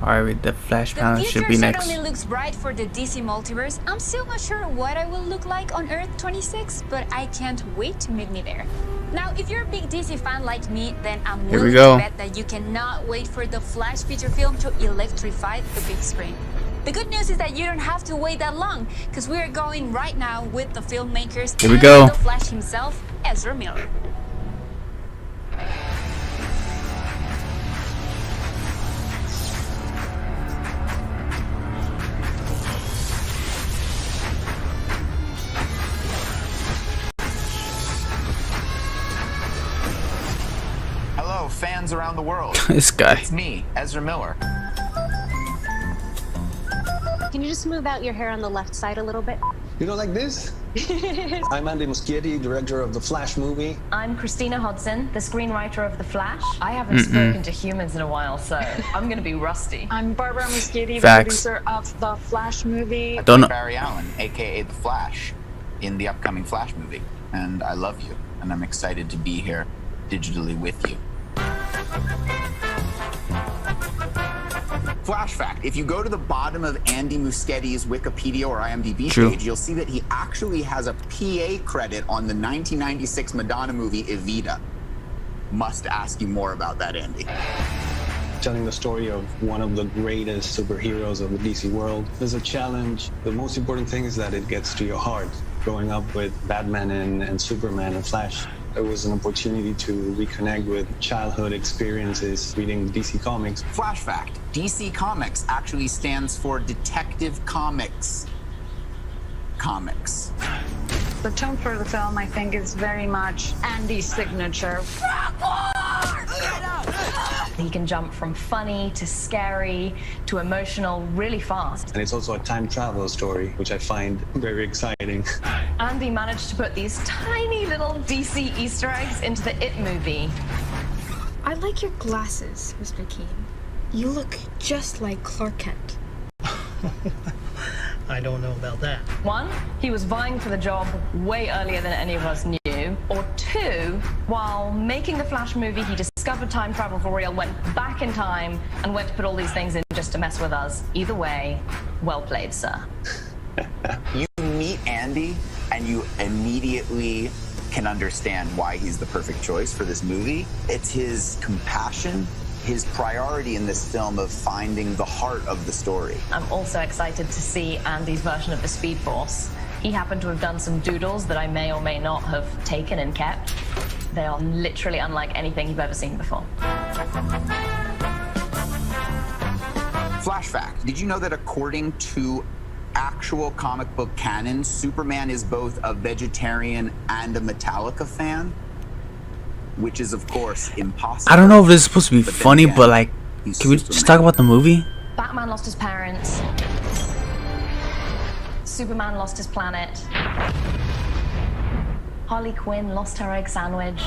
Alright, the Flash panel should be The next. future certainly looks bright for the DC multiverse. I'm still not sure what I will look like on Earth 26, but I can't wait to meet me there. Now, if you're a big DC fan like me, then I'm willing to bet that you cannot wait for the Flash feature film to electrify the big screen. The good news is that you don't have to wait that long, because we are going right now with the filmmakers Here we go. the Flash himself, Ezra Miller. Hello, fans around the world. This guy. It's me, Ezra Miller. Can you just move out your hair on the left side a little bit? You know, like this? I'm Andy Muschietti, director of the Flash movie. I'm Christina Hodson, the screenwriter of The Flash. I haven't spoken to humans in a while, so I'm going to be rusty. I'm Barbara Muschietti, the Facts. producer of the Flash movie. I don't know. Barry Allen, aka The Flash, in the upcoming Flash movie. And I love you, and I'm excited to be here digitally with you. Flash fact, if you go to the bottom of Andy Muschietti's Wikipedia or IMDb page, you'll see that he actually has a PA credit on the 1996 Madonna movie Evita. Must ask you more about that, Andy. Telling the story of one of the greatest superheroes of the DC world is a challenge. The most important thing is that it gets to your heart. Growing up with Batman and Superman and Flash, it was an opportunity to reconnect with childhood experiences reading DC Comics. Flash fact, DC Comics actually stands for Detective Comics. Comics. The tone for the film, I think, is very much Andy's signature. He can jump from funny to scary to emotional really fast. And it's also a time travel story, which I find very exciting. Andy managed to put these tiny little DC Easter eggs into the It movie. I like your glasses, Mr. Keene. You look just like Clark Kent. I don't know about that. One, he was vying for the job way earlier than any of us knew. Or two, while making the Flash movie, he discovered time travel for real, went back in time, and went to put all these things in just to mess with us. Either way, well played, sir. You meet Andy, and you immediately can understand why he's the perfect choice for this movie. It's his compassion, his priority in this film of finding the heart of the story. I'm also excited to see Andy's version of the Speed Force. He happened to have done some doodles that I may or may not have taken and kept. They are literally unlike anything you've ever seen before. Flash fact, did you know that according to actual comic book canon, Superman is both a vegetarian and a Metallica fan? Which is, of course, impossible. I don't know if this is supposed to be funny, but like, can we just talk about the movie? Batman lost his parents. Superman lost his planet. Harley Quinn lost her egg sandwich.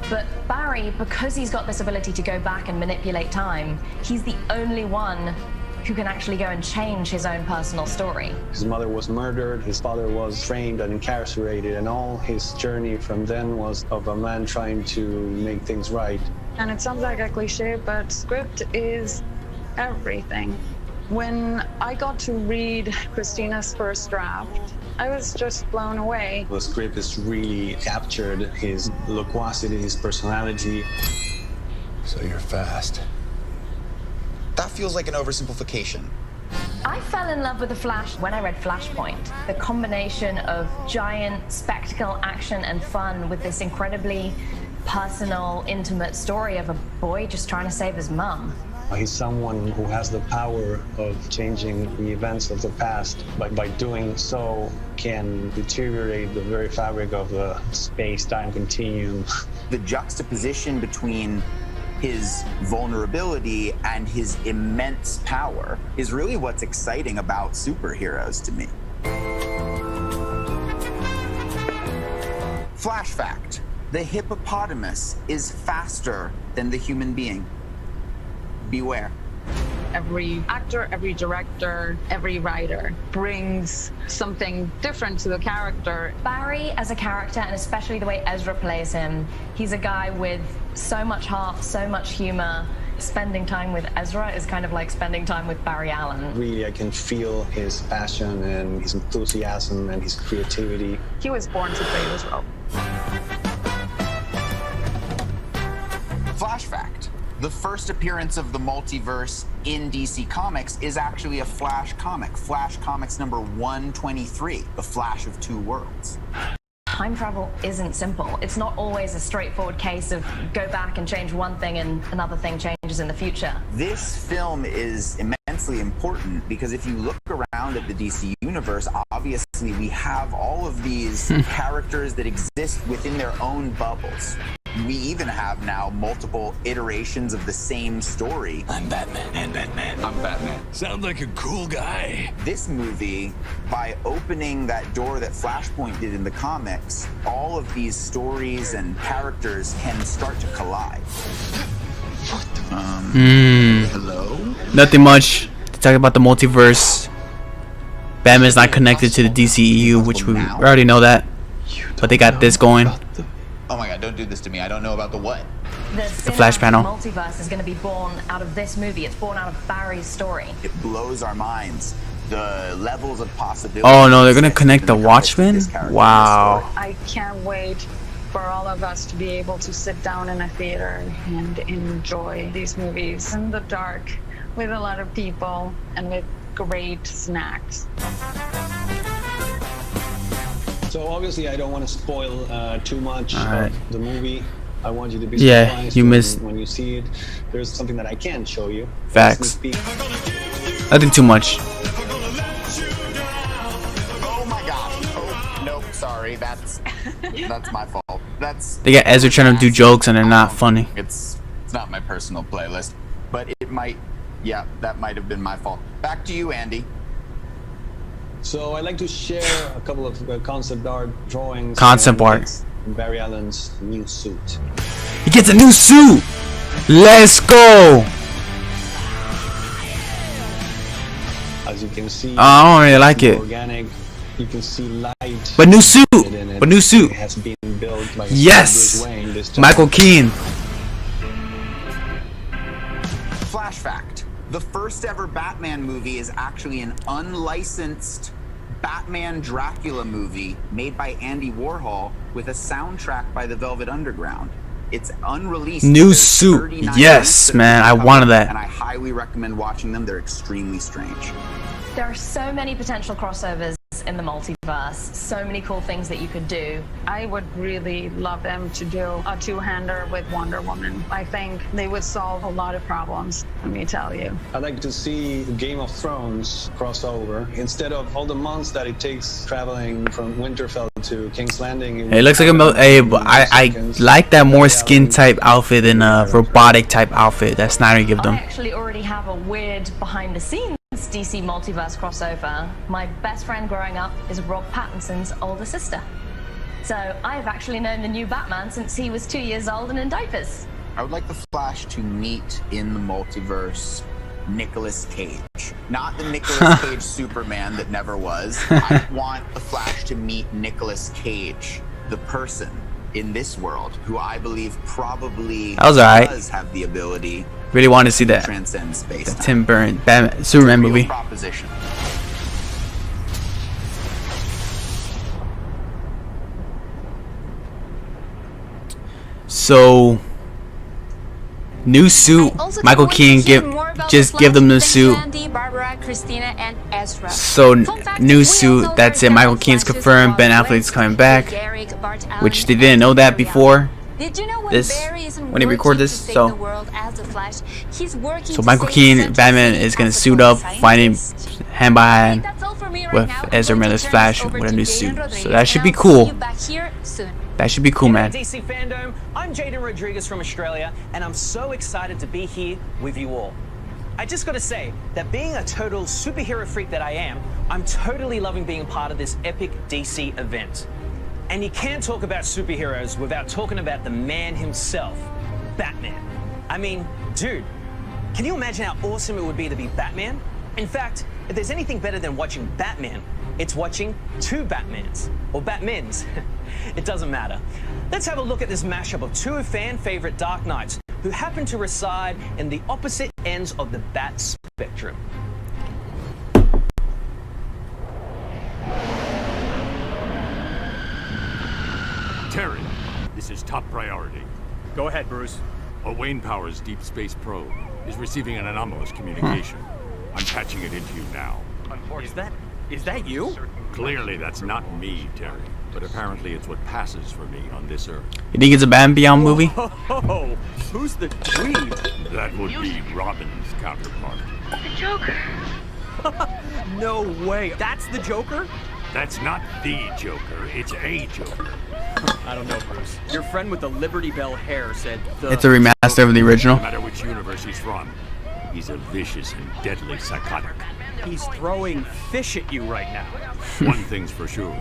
But Barry, because he's got this ability to go back and manipulate time, he's the only one who can actually go and change his own personal story. His mother was murdered, his father was framed and incarcerated, and all his journey from then was of a man trying to make things right. And it sounds like a cliche, but script is everything. When I got to read Christina's first draft, I was just blown away. The script has really captured his loquacity, his personality. So you're fast. That feels like an oversimplification. I fell in love with The Flash when I read Flashpoint. The combination of giant spectacle, action, and fun with this incredibly personal, intimate story of a boy just trying to save his mum. He's someone who has the power of changing the events of the past, but by doing so can deteriorate the very fabric of the space-time continuum. The juxtaposition between his vulnerability and his immense power is really what's exciting about superheroes to me. Flash fact: the hippopotamus is faster than the human being. Beware. Every actor, every director, every writer brings something different to the character. Barry as a character, and especially the way Ezra plays him, he's a guy with so much heart, so much humor. Spending time with Ezra is kind of like spending time with Barry Allen. Really, I can feel his passion and his enthusiasm and his creativity. He was born to play this role. Flash fact: the first appearance of the multiverse in DC Comics is actually a Flash comic. Flash Comics number 123, The Flash of Two Worlds. Time travel isn't simple. It's not always a straightforward case of go back and change one thing and another thing changes in the future. This film is immensely important because if you look around at the DC universe, obviously we have all of these characters that exist within their own bubbles. We even have now multiple iterations of the same story. I'm Batman. And Batman. I'm Batman. Sound like a cool guy. This movie, by opening that door that Flashpoint did in the comics, all of these stories and characters can start to collide. Hello? Nothing much to talk about the multiverse. Batman's not connected to the DCEU, which we already know that. But they got this going. Oh my god, don't do this to me. I don't know about the what. The Flash panel. Multiverse is going to be born out of this movie. It's born out of Barry's story. It blows our minds. The levels of possibility. Oh no, they're gonna connect the Watchmen? Wow. I can't wait for all of us to be able to sit down in a theater and enjoy these movies in the dark with a lot of people and with great snacks. So obviously I don't want to spoil too much of the movie. I want you to be surprised when you see it. There's something that I can show you. Facts. Nothing too much. Oh my gosh. Oh, nope, sorry. That's my fault. They got Ezra trying to do jokes and they're not funny. It's not my personal playlist, but it might, yeah, that might have been my fault. Back to you, Andy. So I'd like to share a couple of concept art drawings. Concept art. Barry Allen's new suit. He gets a new suit! Let's go! As you can see, I don't really like it. Organic. You can see light. But new suit! But new suit! It has been built by yes! Bruce Wayne this time. Michael Keaton. Flash fact: the first ever Batman movie is actually an unlicensed Batman Dracula movie made by Andy Warhol with a soundtrack by the Velvet Underground. It's unreleased. New suit. Yes, man. I wanted that. And I highly recommend watching them. They're extremely strange. There are so many potential crossovers in the multiverse, so many cool things that you could do. I would really love them to do a two-hander with Wonder Woman. I think they would solve a lot of problems, let me tell you. I'd like to see Game of Thrones crossover. Instead of all the months that it takes traveling from Winterfell to King's Landing. It looks like I like that more skin type outfit than a robotic type outfit that Snyder give them. I actually already have a weird behind the scenes DC multiverse crossover. My best friend growing up is Rob Pattinson's older sister. So I've actually known the new Batman since he was 2 years old and in diapers. I would like the Flash to meet in the multiverse Nicolas Cage. Not the Nicolas Cage Superman that never was. I want the Flash to meet Nicolas Cage, the person in this world who I believe probably does have the ability. Really want to see that. Transcend space. The Tim Burton Batman Superman movie. Proposition. So, new suit. Michael Keaton give them the suit. Andy, Barbara, Christina, and Ezra. So new suit. That's it. Michael Keaton's confirmed. Ben Affleck's coming back, which they didn't know that before. Did you know when he recorded this? So Michael Keaton, Batman, is gonna suit up, fighting hand by hand with Ezra Miller's Flash with a new suit. So that should be cool. That should be cool, man. DC Fandom, I'm Jaden Rodriguez from Australia, and I'm so excited to be here with you all. I just gotta say that being a total superhero freak that I am, I'm totally loving being a part of this epic DC event. And you can't talk about superheroes without talking about the man himself, Batman. I mean, dude, can you imagine how awesome it would be to be Batman? In fact, if there's anything better than watching Batman, it's watching two Batmans, or Batmins. It doesn't matter. Let's have a look at this mashup of two fan-favorite Dark Knights who happen to reside in the opposite ends of the Bat spectrum. Terry, this is top priority. Go ahead, Bruce. A Wayne Powers deep space probe is receiving an anomalous communication. I'm patching it into you now. Is that you? Clearly that's not me, Terry. But apparently it's what passes for me on this Earth. You think it's a Batman Beyond movie? Oh, who's the dweeb? That would be Robin's counterpart. The Joker. No way. That's the Joker? That's not the Joker. It's a Joker. I don't know, Bruce. Your friend with the Liberty Bell hair said the... It's a remaster of the original. No matter which universe he's from, he's a vicious and deadly psychotic. He's throwing fish at you right now. One thing's for sure.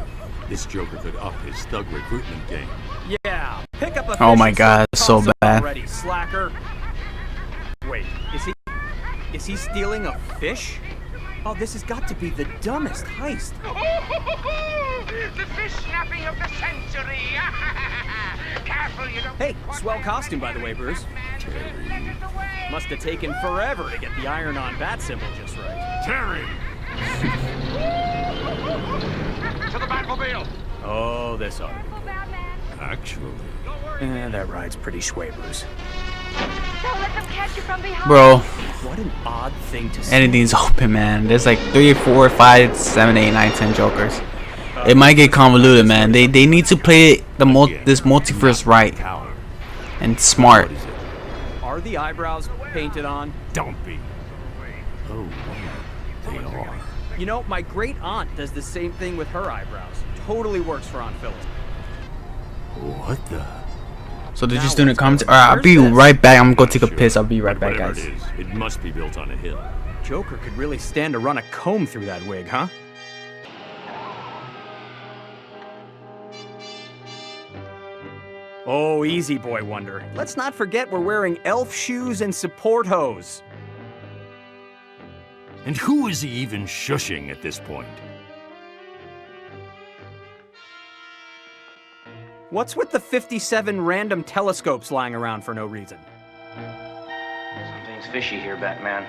This Joker could up his thug recruitment game. Yeah, pick up a fish. Oh my god, so bad. Already, slacker. Wait, is he stealing a fish? Oh, this has got to be the dumbest heist. The fish snapping of the century. Careful, you don't... Hey, swell costume, by the way, Bruce. Must have taken forever to get the iron-on bat symbol just right. Terry! To the Batmobile! Oh, this ought to be. Actually... that ride's pretty sway, Bruce. Don't let them catch you from behind. Bro, what an odd thing to say. anything's open, man. There's like 3, 4, 5, 7, 8, 9, 10 Jokers. It might get convoluted, man. They need to play this multiverse right and smart. Are the eyebrows painted on? Don't be. Oh, they are. You know, my great aunt does the same thing with her eyebrows. Totally works for Aunt Phyllis. What the? So they're just doing a comment. Alright, I'll be right back. I'm gonna go take a piss. I'll be right back, Whatever guys. it is, it must be built on a hill. Joker could really stand to run a comb through that wig, huh? Oh, easy, Boy Wonder. Let's not forget we're wearing elf shoes and support hose. And who is he even shushing at this point? What's with the 57 random telescopes lying around for no reason? Something's fishy here, Batman.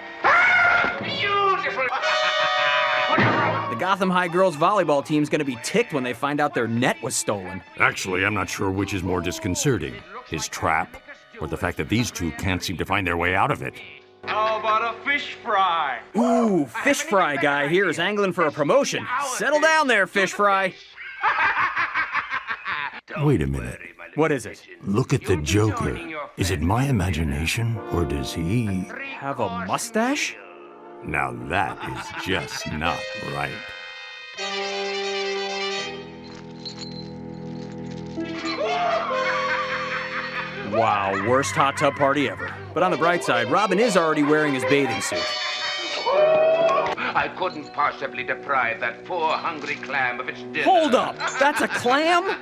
Beautiful! The Gotham High girls volleyball team's gonna be ticked when they find out their net was stolen. Actually, I'm not sure which is more disconcerting. His trap, or the fact that these two can't seem to find their way out of it. How about a fish fry? Ooh, fish fry guy here is angling for a promotion. Settle down there, fish fry. Wait a minute. What is it? Look at the Joker. Is it my imagination, or does he... have a mustache? Now that is just not right. Wow, worst hot tub party ever. But on the bright side, Robin is already wearing his bathing suit. I couldn't possibly deprive that poor hungry clam of its dinner. Hold up! That's a clam?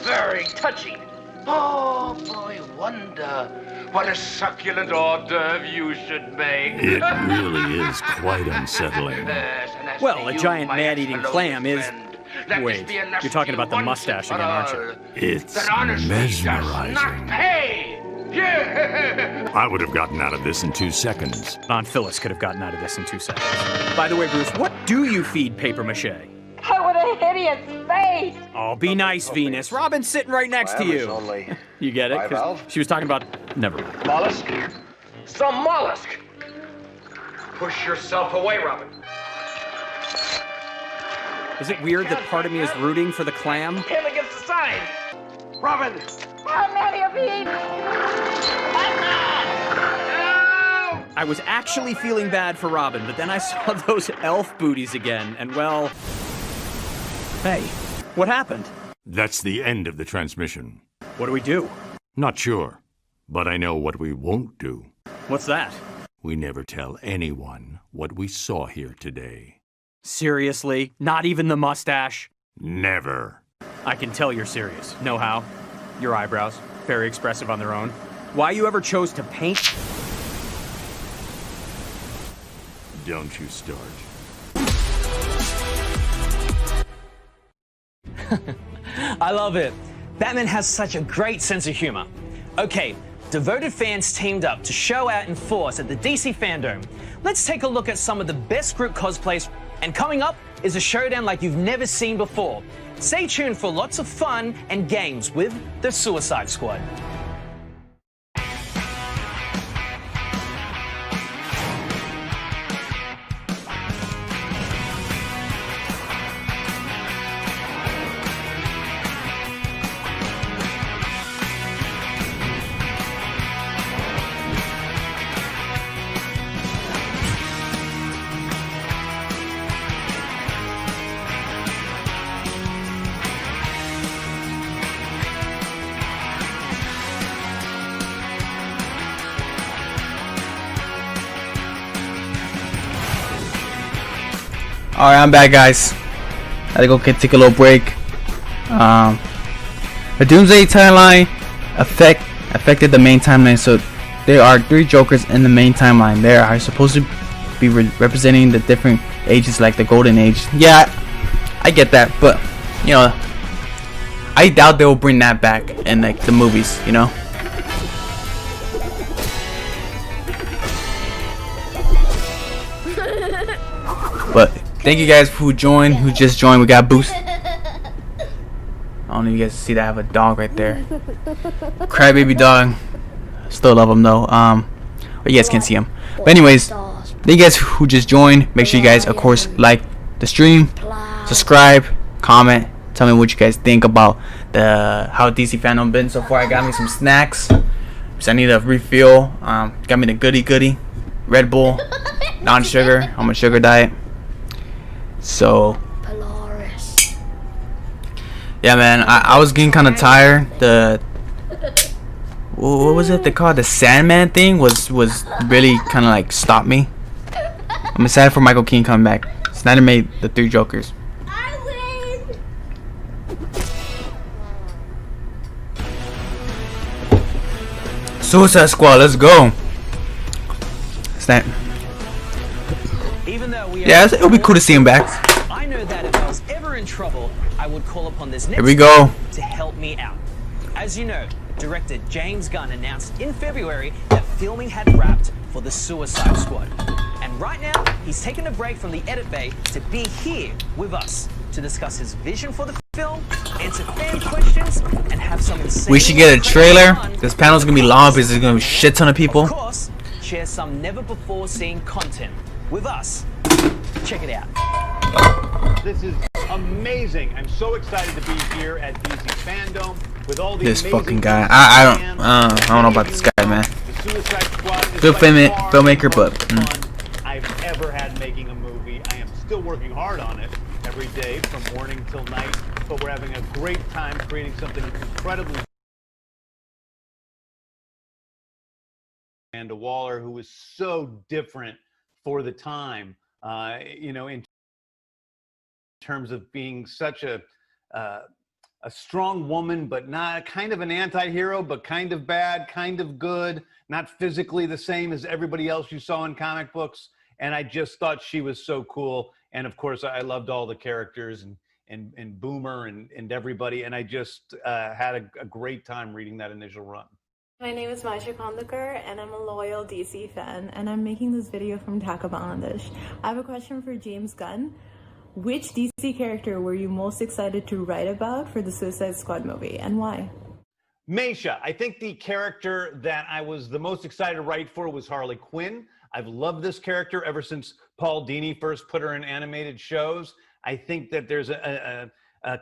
Very touching. Oh, Boy Wonder. What a succulent hors d'oeuvre you should make. It really is quite unsettling. Well, a giant man-eating clam is... Wait, you're talking about the mustache again, aren't you? It's mesmerizing. I would have gotten out of this in 2 seconds. Aunt Phyllis could have gotten out of this in 2 seconds. By the way, Bruce, what do you feed papier-mâché? I would have hideous face! Oh, be nice, Venus. Robin's sitting right next to you. Only you get it? 'Cause she was talking about... Never mind. mollusk? Some mollusk! Push yourself away, Robin. Is it weird that part of me is rooting for the clam? Him against the side! Robin! How many of you? I was actually feeling bad for Robin, but then I saw those elf booties again, and well... Hey, what happened? That's the end of the transmission. What do we do? Not sure, but I know what we won't do. What's that? We never tell anyone what we saw here today. Seriously? Not even the mustache? Never. I can tell you're serious. Know how? Your eyebrows, very expressive on their own. Why you ever chose to paint? Don't you start. I love it. Batman has such a great sense of humor. Okay, devoted fans teamed up to show out in force at the DC FANDOM. Let's take a look at some of the best group cosplays, and coming up is a showdown like you've never seen before. Stay tuned for lots of fun and games with the Suicide Squad. Alright, I'm back, guys. Had to go take a little break. The Doomsday timeline affected the main timeline, so there are 3 Jokers in the main timeline. They are supposed to be representing the different ages, like the Golden Age. Yeah, I get that, but you know, I doubt they will bring that back in like the movies. You know. But thank you guys who just joined. We got Boost. I don't know if you guys see that. I have a dog right there. Crybaby dog. Still love him though. But you guys can't see him. But anyways, thank you guys who just joined. Make sure you guys, of course, like the stream, subscribe, comment. Tell me what you guys think about how DC FANDOM been so far. I got me some snacks. So I need a refill. Got me the goody Red Bull, non-sugar. I'm on a sugar diet. So yeah, man, I was getting kind of tired. What was it they called? The Sandman thing was really kind of like stopped me. I'm excited for Michael Keaton coming back. Snyder made the 3 Jokers. Suicide Squad, let's go. Snap. Yeah, it'll be cool to see him back. I know that if I was ever in trouble, I would call upon this next Here we go. to help me out. As you know, director James Gunn announced in February that filming had wrapped for the Suicide Squad. And right now, he's taken a break from the edit bay to be here with us to discuss his vision for the film, answer fan questions, and have some insane... We should get a trailer. This panel's gonna be long because there's gonna be a shit ton of people. Of course, share some never-before-seen content with us. Check it out. This is amazing. I'm so excited to be here at DC FANDOM with all these This fucking guy. I don't know about this guy, man. Good filmmaker, but I've ever had making a movie. I am still working hard on it every day from morning till night, but we're having a great time creating something incredibly. Amanda Waller, who was so different for the time, you know, in terms of being such a strong woman, but not kind of an anti-hero, but kind of bad, kind of good, not physically the same as everybody else you saw in comic books. And I just thought she was so cool. And of course, I loved all the characters and Boomer and everybody. And I just had a great time reading that initial run. My name is Maisha Kondakar, and I'm a loyal DC fan, and I'm making this video from Dhaka, Bangladesh. I have a question for James Gunn. which DC character were you most excited to write about for the Suicide Squad movie, and why? Meisha, I think the character that I was the most excited to write for was Harley Quinn. I've loved this character ever since Paul Dini first put her in animated shows. I think that there's a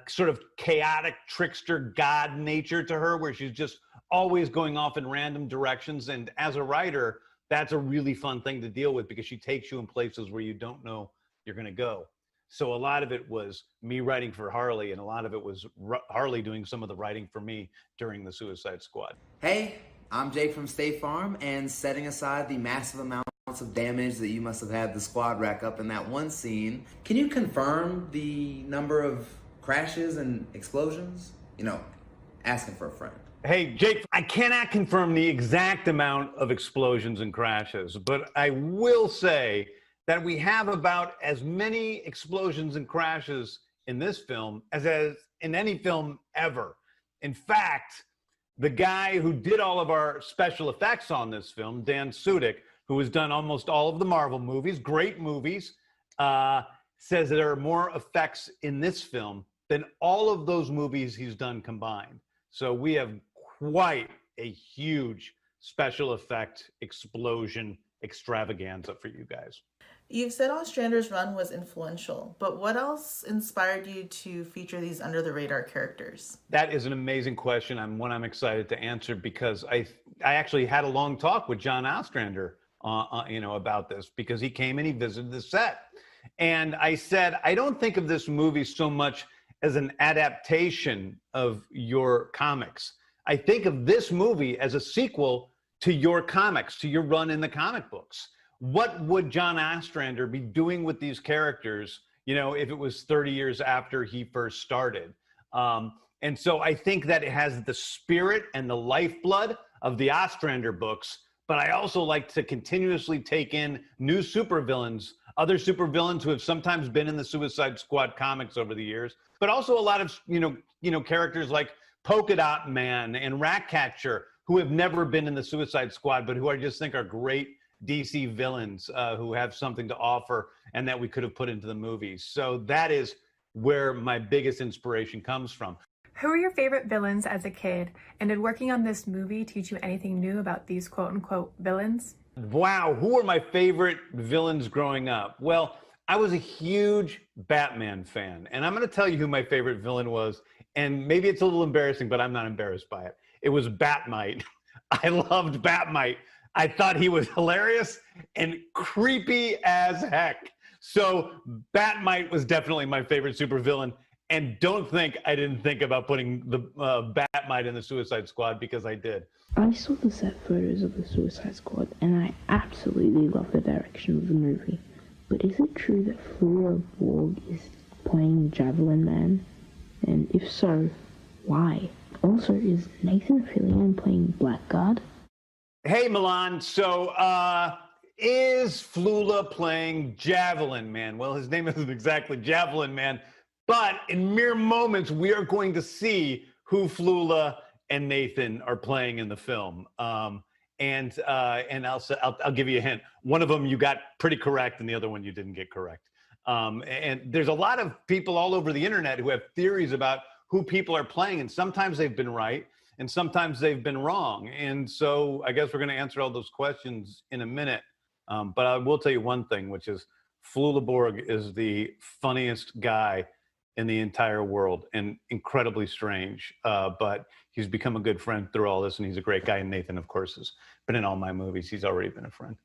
sort of chaotic trickster god nature to her where she's just always going off in random directions. And as a writer, that's a really fun thing to deal with because she takes you in places where you don't know you're going to go. So a lot of it was me writing for Harley, and a lot of it was Harley doing some of the writing for me during the Suicide Squad. Hey, I'm Jake from State Farm, and setting aside the massive amounts of damage that you must have had the squad rack up in that one scene, can you confirm the number of crashes and explosions? You know, asking for a friend. Hey, Jake, I cannot confirm the exact amount of explosions and crashes, but I will say that we have about as many explosions and crashes in this film as in any film ever. In fact, the guy who did all of our special effects on this film, Dan Sudik, who has done almost all of the Marvel movies, great movies, says there are more effects in this film than all of those movies he's done combined. So we have quite a huge special effect explosion extravaganza for you guys. You've said Ostrander's run was influential, but what else inspired you to feature these under-the-radar characters? That is an amazing question, and one I'm excited to answer because I actually had a long talk with John Ostrander, about this because he came and he visited the set, and I said I don't think of this movie so much as an adaptation of your comics. I think of this movie as a sequel to your comics, to your run in the comic books. What would John Ostrander be doing with these characters, if it was 30 years after he first started? And so I think that it has the spirit and the lifeblood of the Ostrander books, but I also like to continuously take in new supervillains, other supervillains who have sometimes been in the Suicide Squad comics over the years, but also a lot of, characters like Polka Dot Man and Ratcatcher who have never been in the Suicide Squad, but who I just think are great DC villains who have something to offer and that we could have put into the movies. So that is where my biggest inspiration comes from. Who were your favorite villains as a kid, and did working on this movie teach you anything new about these quote-unquote villains? Wow, who were my favorite villains growing up? Well, I was a huge Batman fan, and I'm going to tell you who my favorite villain was, and maybe it's a little embarrassing, but I'm not embarrassed by it. It was Batmite. I loved Batmite. I thought he was hilarious and creepy as heck. So Batmite was definitely my favorite supervillain. And don't think I didn't think about putting the Batmite in the Suicide Squad, because I did. I saw the set photos of the Suicide Squad and I absolutely love the direction of the movie. But is it true that Flora Borg is playing Javelin Man? And if so, why? Also, is Nathan Fillion playing Blackguard? Hey, Milan. So, is Flula playing Javelin Man? Well, his name isn't exactly Javelin Man, but in mere moments, we are going to see who Flula and Nathan are playing in the film. And I'll give you a hint. One of them you got pretty correct, and the other one you didn't get correct. And there's a lot of people all over the internet who have theories about who people are playing, and sometimes they've been right, and sometimes they've been wrong. And so I guess we're going to answer all those questions in a minute. But I will tell you one thing, which is Flula Borg is the funniest guy in the entire world and incredibly strange. But he's become a good friend through all this, and he's a great guy. And Nathan, of course, has been in all my movies. He's already been a friend.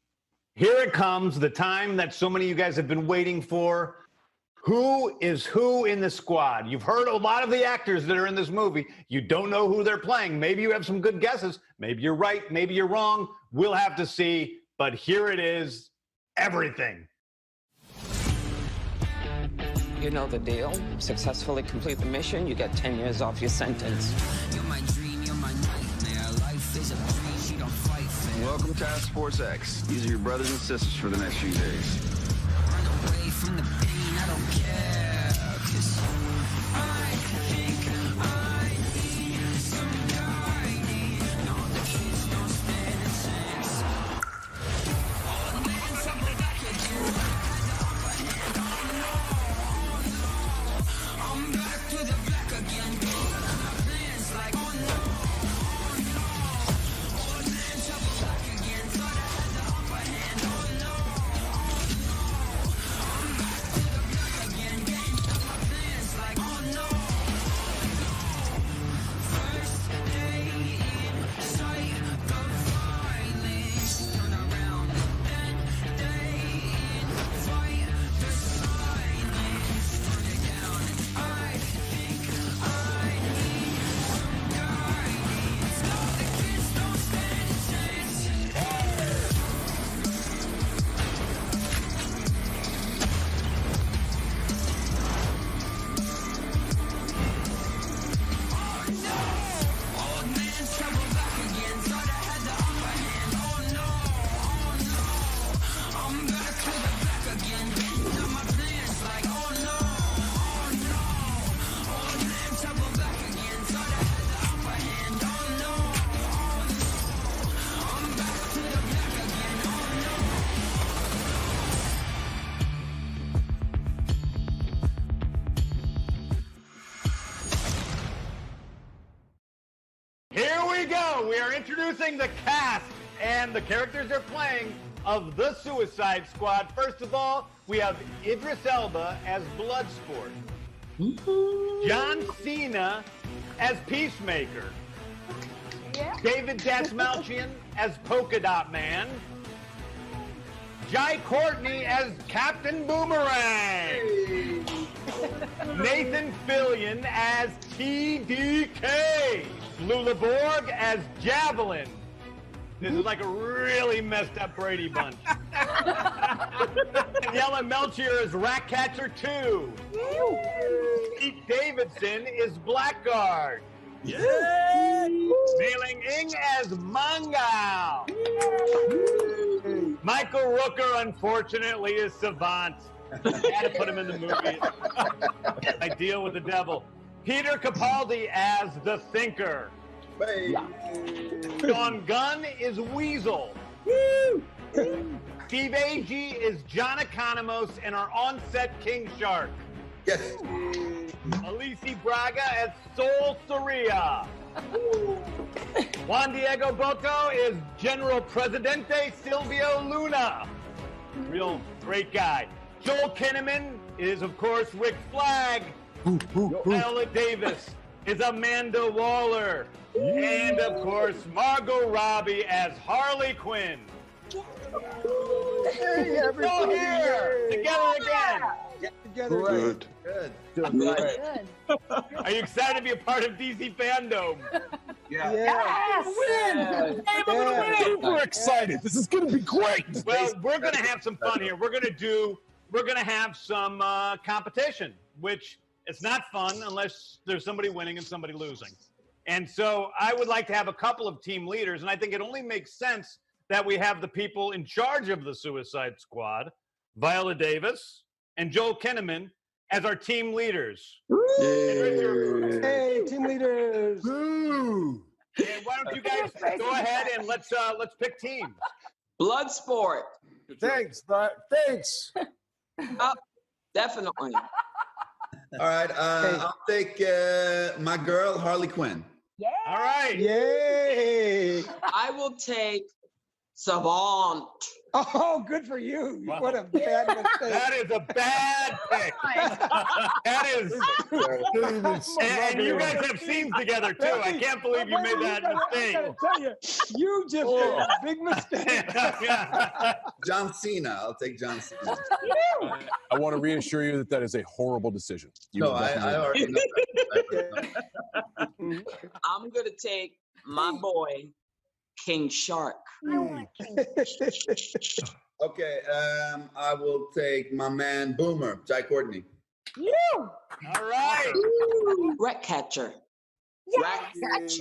Here it comes, the time that so many of you guys have been waiting for. Who is who in the squad? You've heard a lot of the actors that are in this movie. You don't know who they're playing. Maybe you have some good guesses. Maybe you're right. Maybe you're wrong. We'll have to see. But here it is, everything. You know the deal. Successfully complete the mission, you get 10 years off your sentence. You're my dream, you're my nightmare. Life is a breeze, you don't fight fair. Welcome to Task Force X. These are your brothers and sisters for the next few days. Run away from the pain, I don't care. 'Cause I think I need some guiding. No, the kids don't stand a chance. All the man, something back at you. Introducing the cast and the characters they're playing of the Suicide Squad. First of all, we have Idris Elba as Bloodsport. John Cena as Peacemaker. Yeah. David Dastmalchian as Polka Dot Man. Jai Courtney as Captain Boomerang. Nathan Fillion as TDK. Lula Borg as Javelin. This is like a really messed up Brady Bunch. Daniela Melchior is Ratcatcher 2. Pete Davidson is Blackguard. Yeah. Mei-Ling Ing as Mangao. Michael Rooker, unfortunately, is Savant. Had to put him in the movie. I deal with the devil. Peter Capaldi as the Thinker. Sean Gunn is Weasel. Steve Agee is John Economos and our on-set King Shark. Yes. Alicia Braga as Sol Soria. Juan Diego Boto is General Presidente Silvio Luna. Real great guy. Joel Kinnaman is, of course, Rick Flag. Viola Davis is Amanda Waller. And, of course, Margot Robbie as Harley Quinn. Hey, everybody. Here, together again. Together. Good. Good. Are you excited to be a part of DC Fandom? Yes. Super excited. This is going to be great. Well, we're going to have some fun here. We're going to have some competition, which it's not fun unless there's somebody winning and somebody losing. And so I would like to have a couple of team leaders, and I think it only makes sense that we have the people in charge of the Suicide Squad, Viola Davis and Joel Kinnaman, as our team leaders. Hey, team leaders. Ooh. And why don't you guys go ahead and let's pick teams. Bloodsport. Thanks. Thanks. Definitely. All right. I'll take my girl, Harley Quinn. Yeah. All right. Yay. I will take Savant. Oh, good for you. Wow. What a bad mistake. That is a bad pick. That is. And you guys have scenes together, too. I can't believe you made that mistake. I gotta tell you, you just made a big mistake. John Cena. I'll take John Cena. I want to reassure you that is a horrible decision. I already know. I'm going to take my boy, King Shark. Okay, I will take my man Boomer, Jai Courtney. All right. Ratcatcher. Yes.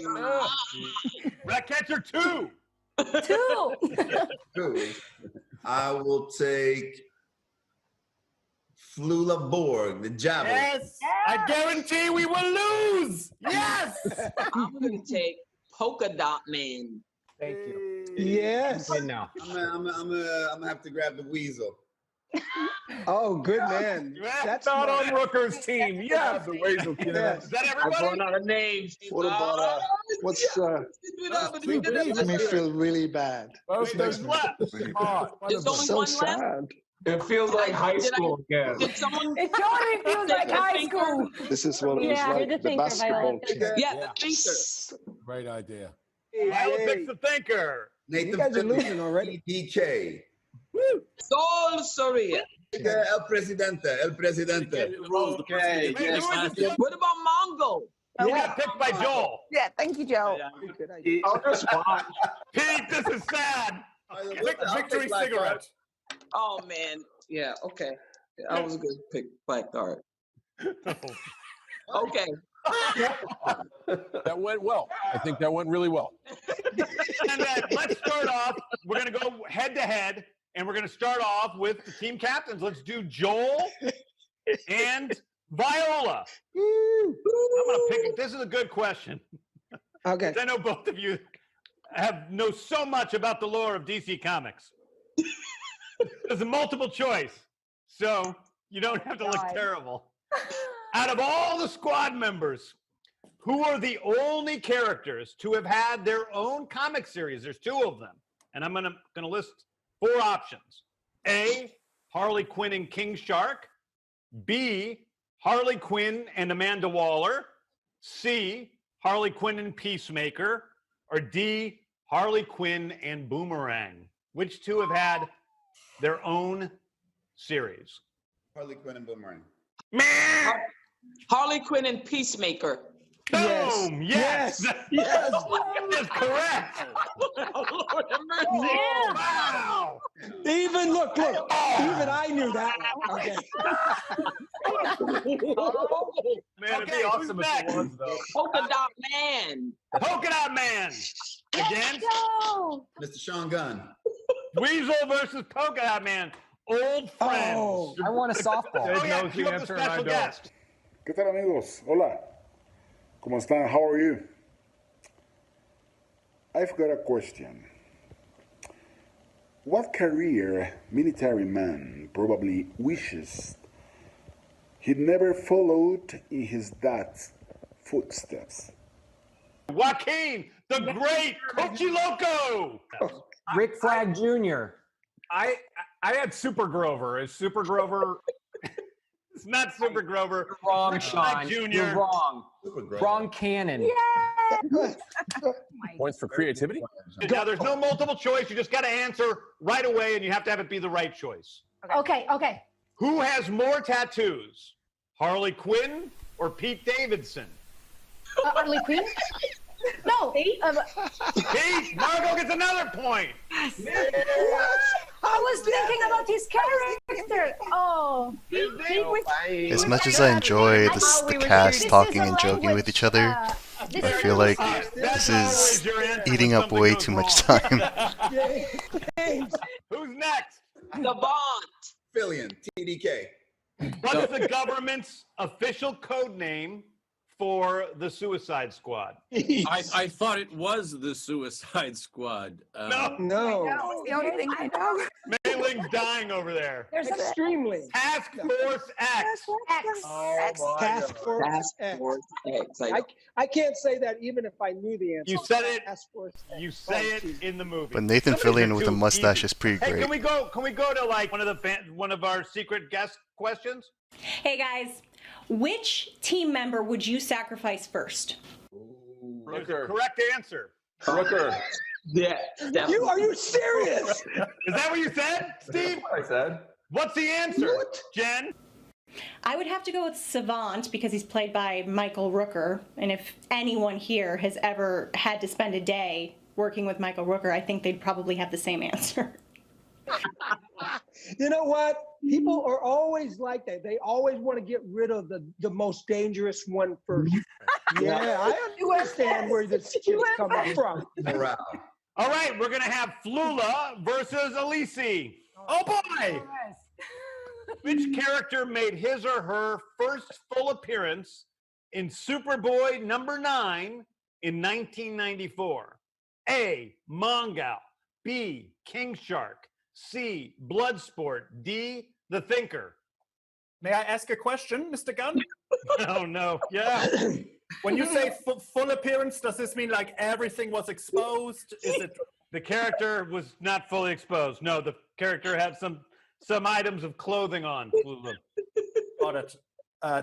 Ratcatcher 2. 2. I will take Flula Borg, the Javelin. Yes. I guarantee we will lose. Yes. I'm going to take Polka Dot Man. Thank you. Yes. I'm gonna have to grab the Weasel. Oh, good man. That's not on Rooker's team. Yeah, the Weasel. Yes. Is that everybody? Run out of names. What about you made me feel really bad. There's left. There's only So one sad. left. It feels like high school again. Did someone? It totally feels like high school. This is what it was like, the basketball team. Yeah, the Thinker. Great idea. Viola picks the Thinker. Nathan You guys are losing already. DK. Sol Soria. El Presidente. Okay. What about Mongo? You got picked by Joel. Yeah, thank you, Joe. I'll just watch. Pete, this is sad. Victory cigarette. Oh man, yeah, okay. I was a good pick, Blackguard. Okay. That went well. I think that went really well. And let's start off. We're going to go head to head, and we're going to start off with the team captains. Let's do Joel and Viola. I'm going to pick. This is a good question. Okay. I know both of you know so much about the lore of DC Comics. There's a multiple choice, so you don't have to look terrible. Out of all the squad members, Who are the only characters to have had their own comic series? There's 2 of them. And I'm gonna list 4 options. A, Harley Quinn and King Shark. B, Harley Quinn and Amanda Waller. C, Harley Quinn and Peacemaker. Or D, Harley Quinn and Boomerang. Which 2 have had their own series? Harley Quinn and Boomerang. Harley Quinn and Peacemaker. Boom! Yes! Yes! That's correct! Wow! Even look, even I knew that one. Okay. Man, it'd be awesome if it was, though. Polka Dot Man. Polka Dot Man! Again? Mr. Sean Gunn. Weasel versus Polka Dot Man. Old friends. Oh, I want a softball. Oh, yeah, you have a special guest. ¿Qué tal, amigos? Hola. ¿Cómo están? How are you? I've got a question. What career military man probably wishes he'd never followed in his dad's footsteps? Joaquin, the great Coachy Loco. Rick Flag Jr. I had Super Grover. Is Super Grover? It's not Super Grover. You're wrong, Sean. Junior. You're wrong. Wrong canon. Points for creativity. Now, there's no multiple choice. You just got to answer right away, and you have to have it be the right choice. Okay. Who has more tattoos, Harley Quinn or Pete Davidson? Harley Quinn? No. Pete, Margot gets another point. I was thinking about his character. Oh. As much as I enjoy the cast talking and joking with each other, I feel like this is eating up way too much time. Who's next? The Bond. Fillion, TDK. What's the government's official code name for the Suicide Squad? I thought it was the Suicide Squad. No. That's the only thing I know. Mei Ling's dying over there. There's Extremely. Task Force X. Task Force X. I can't say that even if I knew the answer. You said it. Task Force X. You say it in the movie. But Nathan Fillion with a mustache is pretty Hey, great. can we go to like one of our secret guest questions? Hey guys, which team member would you sacrifice first? There's a correct answer. Rooker. Yeah. Are you serious? Is that what you said, Steve? That's what I said. What's the answer, Jen? I would have to go with Savant because he's played by Michael Rooker. And if anyone here has ever had to spend a day working with Michael Rooker, I think they'd probably have the same answer. You know what? People are always like that. They always want to get rid of the most dangerous one first. Yeah, I understand where this is coming from. Morale. All right, we're going to have Flula versus Elise. Oh, boy! Which character made his or her first full appearance in Superboy number 9 in 1994? A, Mongal. B, King Shark. C, Bloodsport. D, The Thinker. May I ask a question, Mr. Gunn? Oh, no. Yeah. When you say full appearance, does this mean like everything was exposed? Is it the character was not fully exposed? No, the character had some items of clothing on. Got it.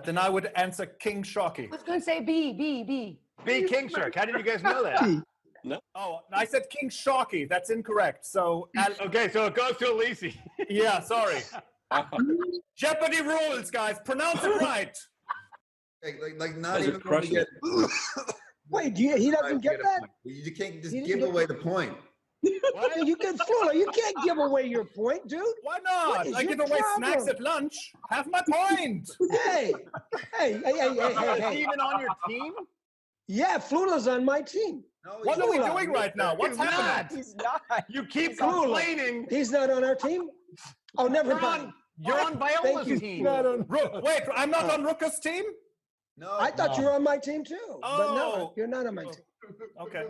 Then I would answer King Sharky. I was going to say B. B, King Shark. How did you guys know that? No. Oh, I said King Sharky. That's incorrect. So okay, so it goes to Elise. Yeah, sorry. Jeopardy rules, guys. Pronounce it right. Like not even going to get. Wait, he doesn't get that? You can't just give away the point. What? You can Flula. You can't give away your point, dude. Why not? I give away snacks at lunch. Have my point. Hey. Is he even on your team? Yeah, Flula's on my team. No, what are we doing right now? What's happening? He's not. You keep complaining. He's not on our team? Oh, never mind. You're on Viola's team. Wait, I'm not on Rooker's team? No. I thought you were on my team too. Oh. But no, you're not on my team. Okay.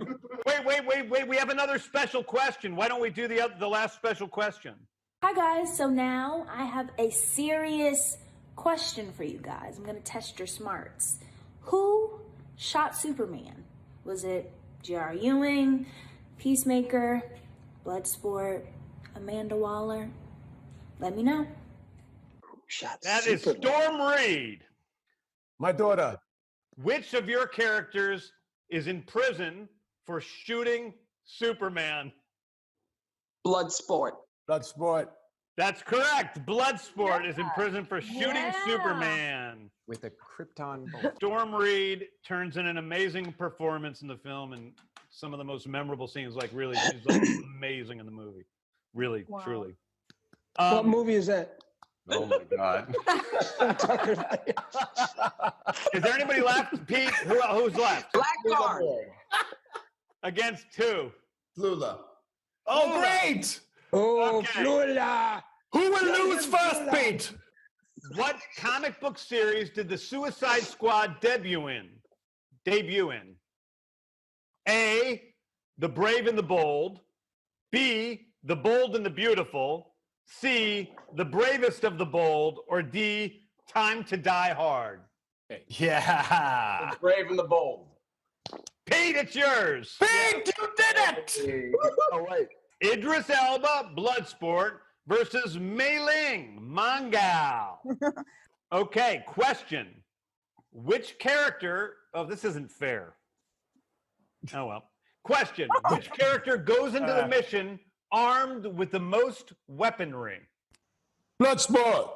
Wait. We have another special question. Why don't we do the last special question? Hi, guys. So now I have a serious question for you guys. I'm going to test your smarts. Who shot Superman? Was it J.R. Ewing, Peacemaker, Bloodsport, Amanda Waller? Let me know. That is Storm Reed. My daughter. Which of your characters is in prison for shooting Superman? Bloodsport. Bloodsport. That's correct. Bloodsport is in prison for shooting Superman. With a Krypton bullet. Storm Reed turns in an amazing performance in the film, and some of the most memorable scenes. Like really, she's like amazing in the movie. Really, truly. What movie is that? Oh my God. Is there anybody left? Pete, who's left? Blackguard. Against two. Flula. Oh, Flula. great! Oh, Okay. Flula! Who will lose first, Pete? What comic book series did the Suicide Squad debut in? A, The Brave and the Bold. B, The Bold and the Beautiful. C, The Bravest of the Bold. Or D, Time to Die Hard. Yeah. The Brave and the Bold. Pete, it's yours. Pete, you did it! Oh, wait. Idris Elba, Bloodsport, versus Mei Ling, Mangal. Okay, question. Which character... Oh, this isn't fair. Oh, well. Question. Which character goes into the mission armed with the most weaponry? Bloodsport.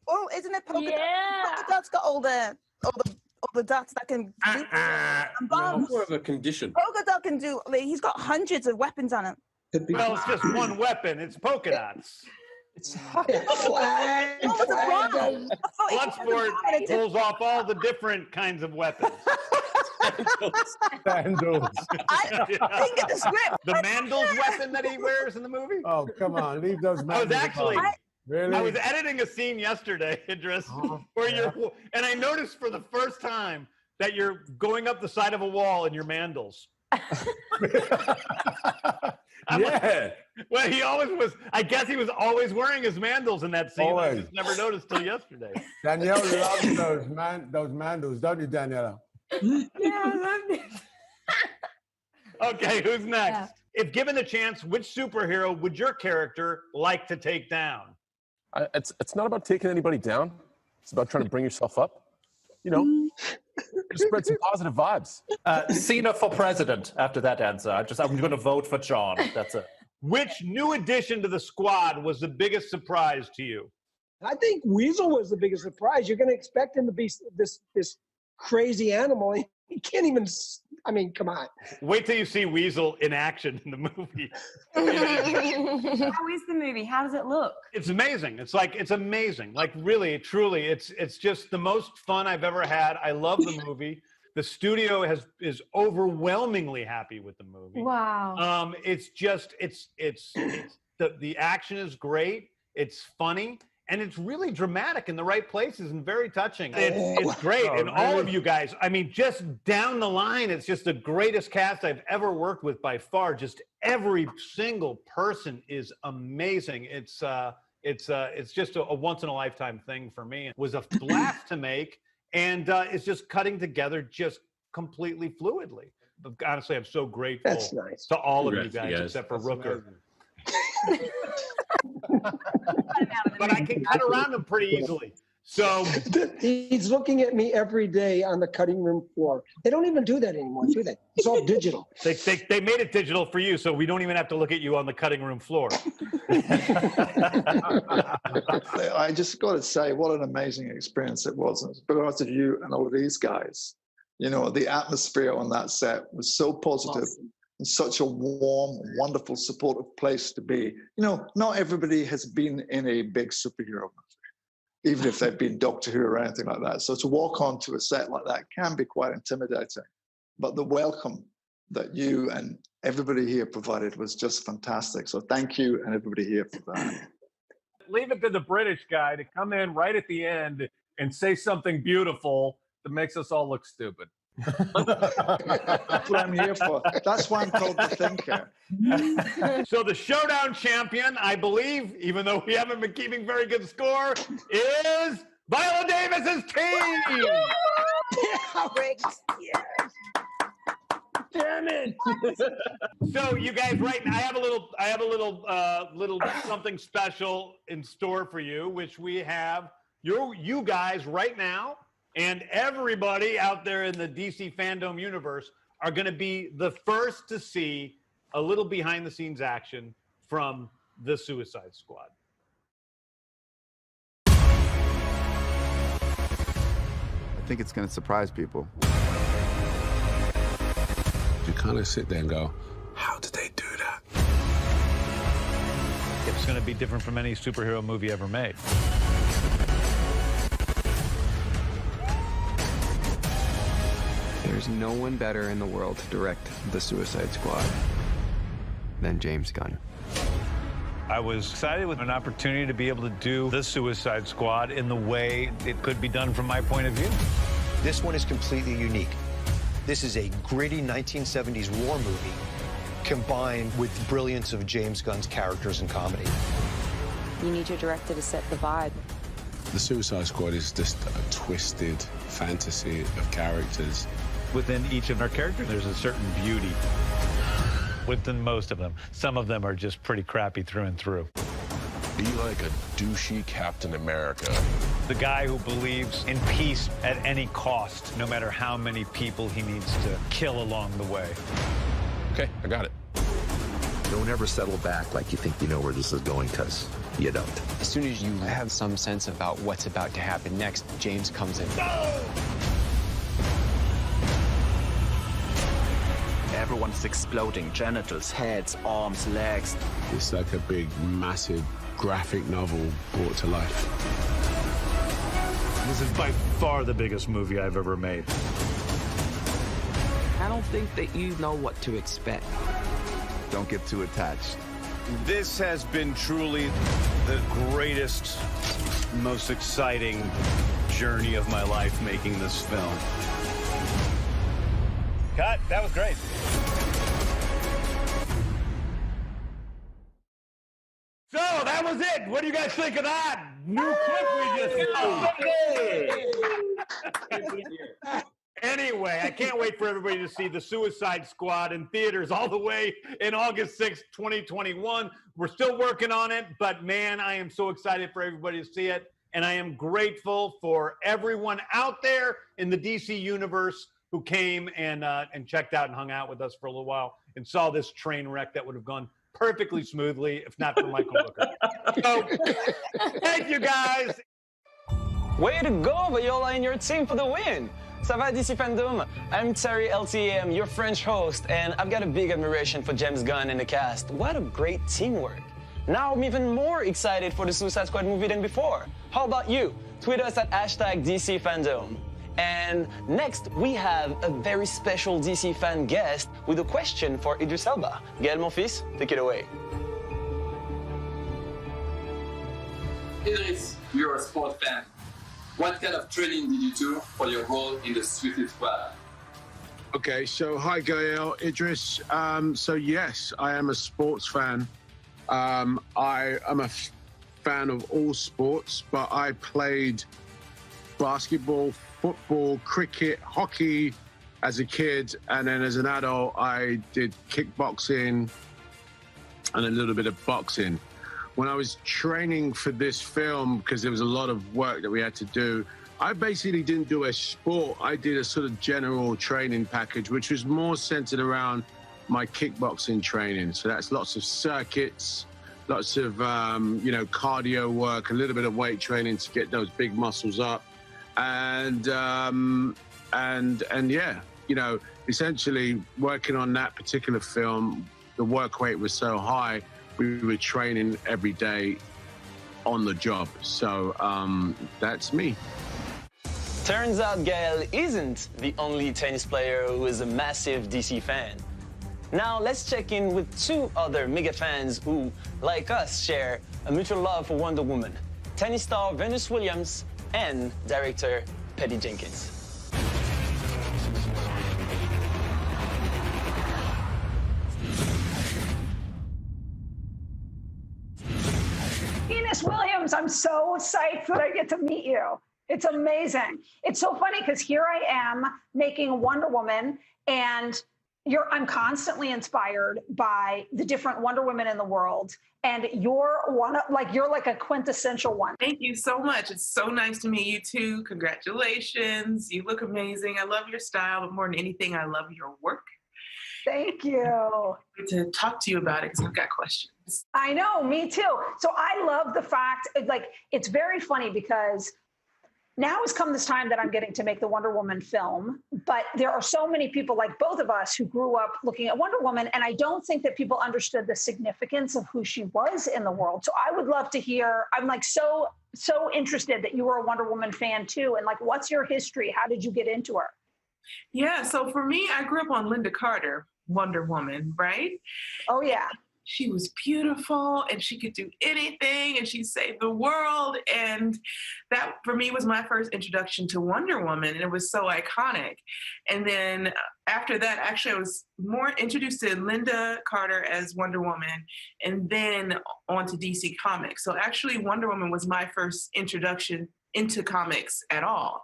Oh, isn't it polka dots? Yeah. Polka dots got all the dots that can do and bombs. More of a condition. Polka dot can do. Like, he's got hundreds of weapons on him. Well, it's just one weapon. It's polka dots. Bloodsport pulls off all the different kinds of weapons. Sandals. I didn't get the script. The Mandel's weapon that he wears in the movie? Oh, come on. Leave those I was actually... Really? I was editing a scene yesterday, Idris, where and I noticed for the first time that you're going up the side of a wall in your mandals. Yeah. Well, he always was. I guess he was always wearing his mandals in that scene. Always. I just never noticed till yesterday. Danielle loves those mandals, don't you, Daniela? Yeah, I love it. Okay, who's next? Yeah. If given the chance, which superhero would your character like to take down? It's not about taking anybody down. It's about trying to bring yourself up. You know, just spread some positive vibes. Cena for president after that answer. I'm going to vote for John. That's it. Which new addition to the squad was the biggest surprise to you? I think Weasel was the biggest surprise. You're going to expect him to be this crazy animal. He can't even. I mean, come on. Wait till you see Weasel in action in the movie. How is the movie? How does it look? It's amazing. It's amazing. Like really, truly, it's just the most fun I've ever had. I love the movie. The studio is overwhelmingly happy with the movie. Wow. It's the action is great. It's funny. And it's really dramatic in the right places and very touching. It's great. And all of you guys, I mean, just down the line, it's just the greatest cast I've ever worked with by far. Just every single person is amazing. It's just a once in a lifetime thing for me. It was a blast to make, and it's just cutting together just completely fluidly. But honestly, I'm so grateful to all of you guys, except for Rooker. But I can cut around them pretty easily. So he's looking at me every day on the cutting room floor. They don't even do that anymore, do they? It's all digital. They made it digital for you, so we don't even have to look at you on the cutting room floor. I just got to say, what an amazing experience it was. And it's because of you and all of these guys. You know, the atmosphere on that set was so positive. And such a warm, wonderful, supportive place to be. You know, not everybody has been in a big superhero movie, even if they've been Doctor Who or anything like that. So to walk onto a set like that can be quite intimidating. But the welcome that you and everybody here provided was just fantastic. So thank you and everybody here for that. Leave it to the British guy to come in right at the end and say something beautiful that makes us all look stupid. That's what I'm here for. That's why I'm called the thinker. So the showdown champion, I believe, even though we haven't been keeping very good score, is Viola Davis's team. Rigged. Yes. Damn it. So you guys, right now, I have a little something special in store for you, which we have you guys right now, and everybody out there in the DC fandom universe are going to be the first to see a little behind-the-scenes action from the Suicide Squad. I think it's going to surprise people. You kind of sit there and go, how did they do that? It's going to be different from any superhero movie ever made. There's no one better in the world to direct the Suicide Squad than James Gunn. I was excited with an opportunity to be able to do the Suicide Squad in the way it could be done from my point of view. This one is completely unique. This is a gritty 1970s war movie combined with the brilliance of James Gunn's characters and comedy. You need your director to set the vibe. The Suicide Squad is just a twisted fantasy of characters. Within each of our characters, there's a certain beauty. Within most of them. Some of them are just pretty crappy through and through. Be like a douchey Captain America. The guy who believes in peace at any cost, no matter how many people he needs to kill along the way. Okay, I got it. Don't ever settle back like you think you know where this is going, because you don't. As soon as you have some sense about what's about to happen next, James comes in. Everyone's exploding. Genitals, heads, arms, legs. It's like a big, massive graphic novel brought to life. This is by far the biggest movie I've ever made. I don't think that you know what to expect. Don't get too attached. This has been truly the greatest, most exciting journey of my life making this film. Cut. That was great. So that was it. What do you guys think of that new clip we just saw? Anyway, I can't wait for everybody to see The Suicide Squad in theaters all the way in August 6th, 2021. We're still working on it, but man, I am so excited for everybody to see it. And I am grateful for everyone out there in the DC universe who came and checked out and hung out with us for a little while and saw this train wreck that would have gone perfectly smoothly if not for Michael Rooker. So, thank you guys. Way to go, Viola and your team for the win. Ça va, DC Fandom? I'm Terry LTM, your French host, and I've got a big admiration for James Gunn and the cast. What a great teamwork. Now I'm even more excited for the Suicide Squad movie than before. How about you? Tweet us at #DC Fandom. And next, we have a very special DC fan guest with a question for Idris Elba. Gaël, mon fils, take it away. Idris, you're a sport fan. What kind of training did you do for your role in the Suicide Squad? Okay, so hi Gaël, Idris. So yes, I am a sports fan. I am a fan of all sports, but I played basketball, football, cricket, hockey as a kid, and then as an adult, I did kickboxing and a little bit of boxing. When I was training for this film, because there was a lot of work that we had to do, I basically didn't do a sport. I did a sort of general training package, which was more centered around my kickboxing training. So that's lots of circuits, lots of, cardio work, a little bit of weight training to get those big muscles up. And yeah, essentially working on that particular film, the work rate was so high, we were training every day on the job. So that's me. Turns out Gaël isn't the only tennis player who is a massive DC fan. Now let's check in with two other mega fans who, like us, share a mutual love for Wonder Woman. Tennis star Venus Williams and director Patty Jenkins. Venus Williams, I'm so psyched that I get to meet you. It's amazing. It's so funny because here I am making Wonder Woman, and I'm constantly inspired by the different Wonder Women in the world, and you're like a quintessential one. Thank you so much. It's so nice to meet you too. Congratulations. You look amazing. I love your style, but more than anything, I love your work. Thank you. To talk to you about it because I've got questions. I know, me too. So I love the fact, like, it's very funny because now has come this time that I'm getting to make the Wonder Woman film, but there are so many people like both of us who grew up looking at Wonder Woman, and I don't think that people understood the significance of who she was in the world. So I would love to hear, I'm like so interested that you were a Wonder Woman fan too, and like, what's your history? How did you get into her? Yeah, so for me, I grew up on Linda Carter, Wonder Woman, right? Oh, yeah. She was beautiful and she could do anything and she saved the world. And that for me was my first introduction to Wonder Woman, and it was so iconic. And then after that, actually, I was more introduced to Linda Carter as Wonder Woman and then on to DC Comics. So actually, Wonder Woman was my first introduction into comics at all.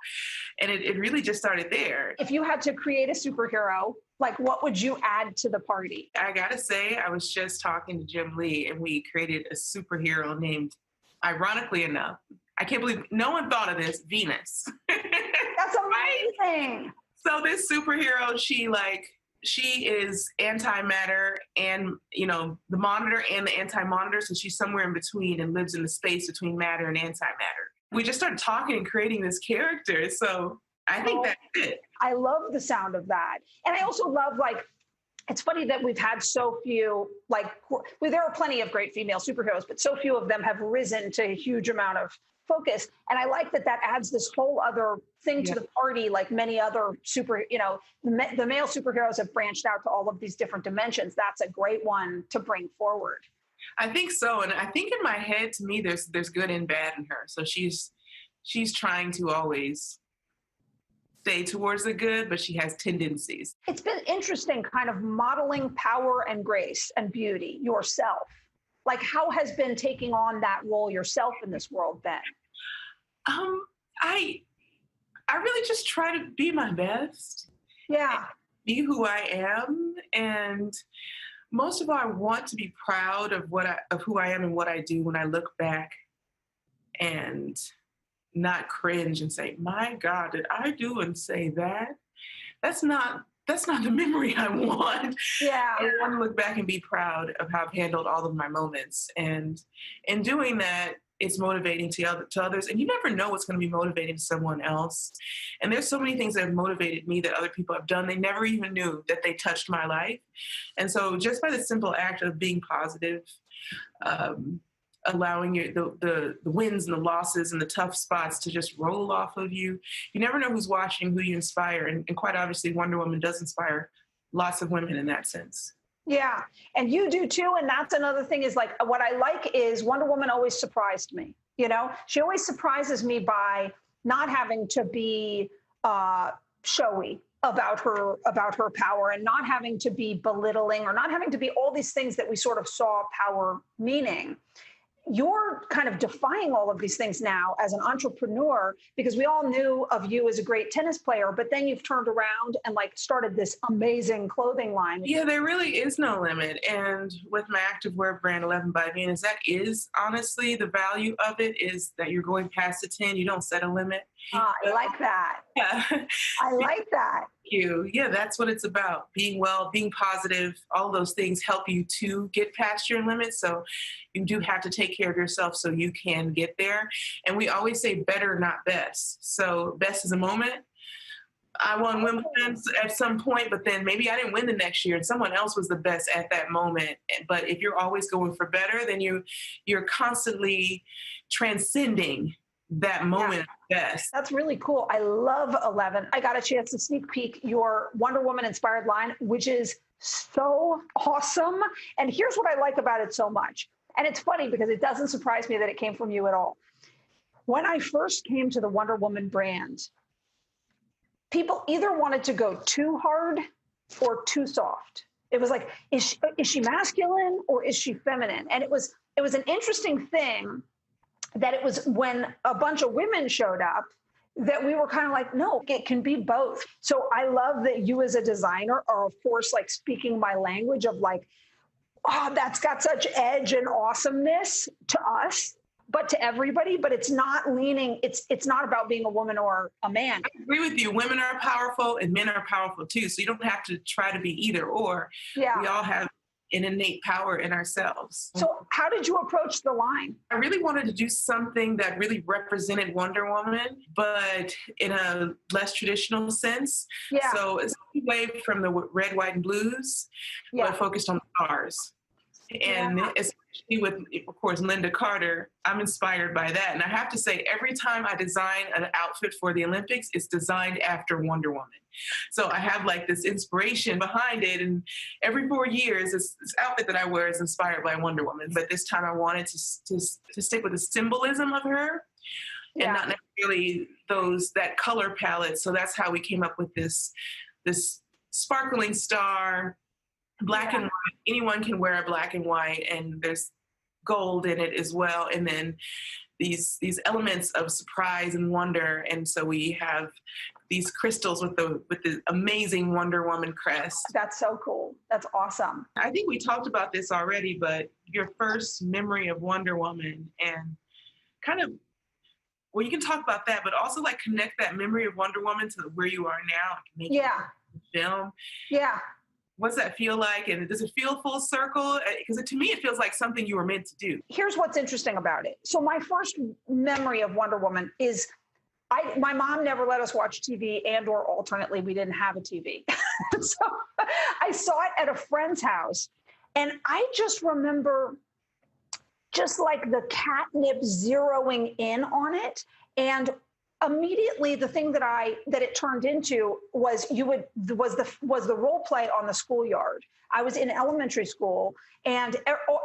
And it really just started there. If you had to create a superhero, like, what would you add to the party? I gotta say, I was just talking to Jim Lee and we created a superhero named, ironically enough, I can't believe no one thought of this, Venus. That's amazing. So this superhero, she is antimatter and, you know, the monitor and the anti-monitor. So she's somewhere in between and lives in the space between matter and antimatter. We just started talking and creating this character. So I think that's it. I love the sound of that. And I also love, like, it's funny that we've had so few, like, there are plenty of great female superheroes, but so few of them have risen to a huge amount of focus. And I like that adds this whole other thing to the party, like many other the male superheroes have branched out to all of these different dimensions. That's a great one to bring forward. I think so. And I think in my head, to me, there's good and bad in her. So she's trying to always stay towards the good, but she has tendencies. It's been interesting kind of modeling power and grace and beauty yourself. Like, how has been taking on that role yourself in this world been? I really just try to be my best. Yeah. Be who I am. And most of all, I want to be proud of who I am and what I do when I look back, and not cringe and say, my God, did I do and say that? That's not the memory I want. Yeah. I want to look back and be proud of how I've handled all of my moments. And in doing that, it's motivating to others. And you never know what's going to be motivating to someone else. And there's so many things that have motivated me that other people have done. They never even knew that they touched my life. And so just by the simple act of being positive, allowing the wins and the losses and the tough spots to just roll off of you. You never know who's watching, who you inspire. And quite obviously, Wonder Woman does inspire lots of women in that sense. Yeah, and you do too. And that's another thing is, like, what I like is Wonder Woman always surprised me. You know, she always surprises me by not having to be showy about her power, and not having to be belittling, or not having to be all these things that we sort of saw power meaning. You're kind of defying all of these things now as an entrepreneur, because we all knew of you as a great tennis player, but then you've turned around and, like, started this amazing clothing line. Yeah, there really is no limit. And with my activewear brand 11 by Venus, that is honestly the value of it, is that you're going past the 10. You don't set a limit. I like that. Yeah. I like that. Yeah, that's what it's about. Being well, being positive, all those things help you to get past your limits. So you do have to take care of yourself so you can get there. And we always say better, not best. So best is a moment. I won Wimbledon at some point, but then maybe I didn't win the next year and someone else was the best at that moment. But if you're always going for better, then you're constantly transcending that moment best. That's really cool. I love 11. I got a chance to sneak peek your Wonder Woman inspired line, which is so awesome. And here's what I like about it so much. And it's funny because it doesn't surprise me that it came from you at all. When I first came to the Wonder Woman brand, people either wanted to go too hard or too soft. It was like, is she masculine or is she feminine? And it was an interesting thing that it was when a bunch of women showed up that we were kind of like, no, it can be both. So I love that you as a designer are, of course, like speaking my language of like, oh, that's got such edge and awesomeness to us, but to everybody, but it's not leaning, it's not about being a woman or a man. I agree with you. Women are powerful and men are powerful too. So you don't have to try to be either or. Yeah. We all have an innate power in ourselves. So how did you approach the line? I really wanted to do something that really represented Wonder Woman, but in a less traditional sense. Yeah. So it's away from the red, white, and blues, but focused on the stars. And especially with, of course, Linda Carter, I'm inspired by that. And I have to say, every time I design an outfit for the Olympics, it's designed after Wonder Woman. So I have like this inspiration behind it. And every 4 years, this outfit that I wear is inspired by Wonder Woman. But this time I wanted to stick with the symbolism of her and not necessarily that color palette. So that's how we came up with this sparkling star, black and white. Anyone can wear a black and white, and there's gold in it as well. And then these elements of surprise and wonder. And so we have these crystals with the amazing Wonder Woman crest. That's so cool. That's awesome. I think we talked about this already, but your first memory of Wonder Woman and kind of, well, you can talk about that, but also like connect that memory of Wonder Woman to where you are now. Making a film. Yeah. What's that feel like? And does it feel full circle? Because to me, it feels like something you were meant to do. Here's what's interesting about it. So my first memory of Wonder Woman is my mom never let us watch TV, and or alternately, we didn't have a TV. So I saw it at a friend's house. And I just remember just like the catnip zeroing in on it. And immediately the thing that it turned into was the role play on the schoolyard. I was in elementary school and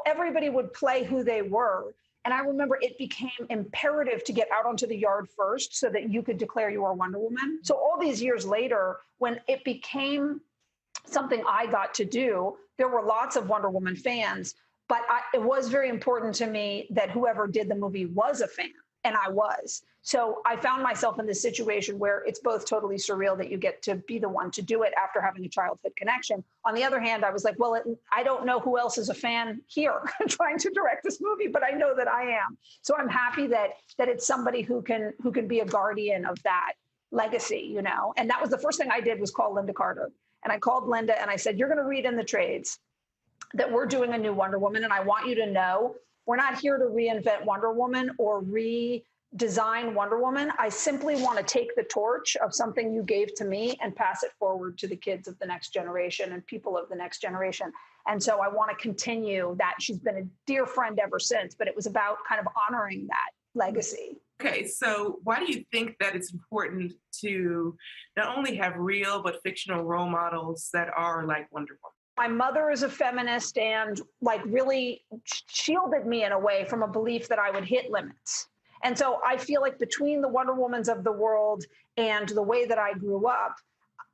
everybody would play who they were. And I remember it became imperative to get out onto the yard first so that you could declare you were Wonder Woman. So all these years later, when it became something I got to do, there were lots of Wonder Woman fans, but it was very important to me that whoever did the movie was a fan, and I was. So I found myself in this situation where it's both totally surreal that you get to be the one to do it after having a childhood connection. On the other hand, I was like, well, I don't know who else is a fan here trying to direct this movie, but I know that I am. So I'm happy that it's somebody who can be a guardian of that legacy, you know? And that was the first thing I did was call Linda Carter. And I called Linda and I said, you're going to read in the trades that we're doing a new Wonder Woman. And I want you to know, we're not here to reinvent Wonder Woman or redesign Wonder Woman. I simply want to take the torch of something you gave to me and pass it forward to the kids of the next generation and people of the next generation. And so I want to continue that. She's been a dear friend ever since, but it was about kind of honoring that legacy. Okay, so why do you think that it's important to not only have real but fictional role models that are like Wonder Woman? My mother is a feminist and like really shielded me in a way from a belief that I would hit limits. And so I feel like between the Wonder Womans of the world and the way that I grew up,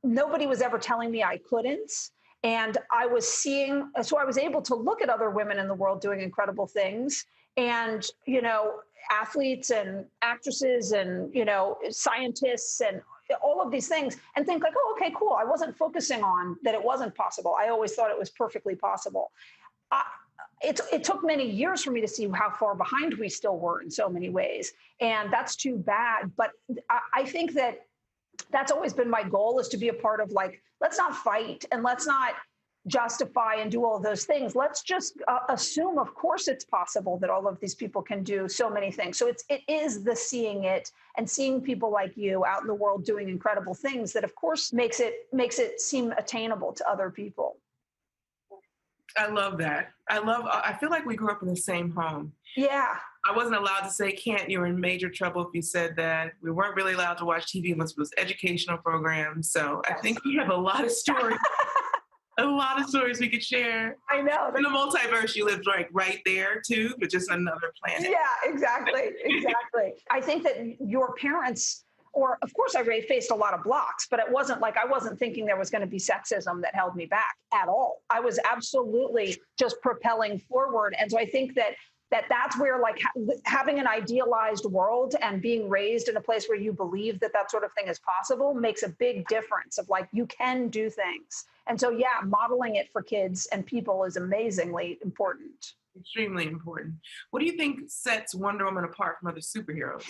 nobody was ever telling me I couldn't. And I was so I was able to look at other women in the world doing incredible things. And, you know, athletes and actresses and, you know, scientists and all of these things and think like, oh, okay, cool. I wasn't focusing on that it wasn't possible. I always thought it was perfectly possible. It took many years for me to see how far behind we still were in so many ways. And that's too bad. But I think that that's always been my goal, is to be a part of like, let's not fight and let's not justify and do all of those things. Let's just assume, of course, it's possible that all of these people can do so many things. So it is the seeing it and seeing people like you out in the world doing incredible things that, of course, makes it seem attainable to other people. I love that. I feel like we grew up in the same home. Yeah. I wasn't allowed to say, Kent, you're in major trouble if you said that. We weren't really allowed to watch TV unless it was educational programs. So I think we have a lot of stories. A lot of stories we could share. I know. In the multiverse, you lived like right there too, but just another planet. Yeah, exactly. Exactly. I think that your parents, or of course I faced a lot of blocks, but it wasn't like I wasn't thinking there was going to be sexism that held me back at all. I was absolutely just propelling forward. And so I think that that's where like having an idealized world and being raised in a place where you believe that that sort of thing is possible makes a big difference of like, you can do things. And so, yeah, modeling it for kids and people is amazingly important. Extremely important. What do you think sets Wonder Woman apart from other superheroes?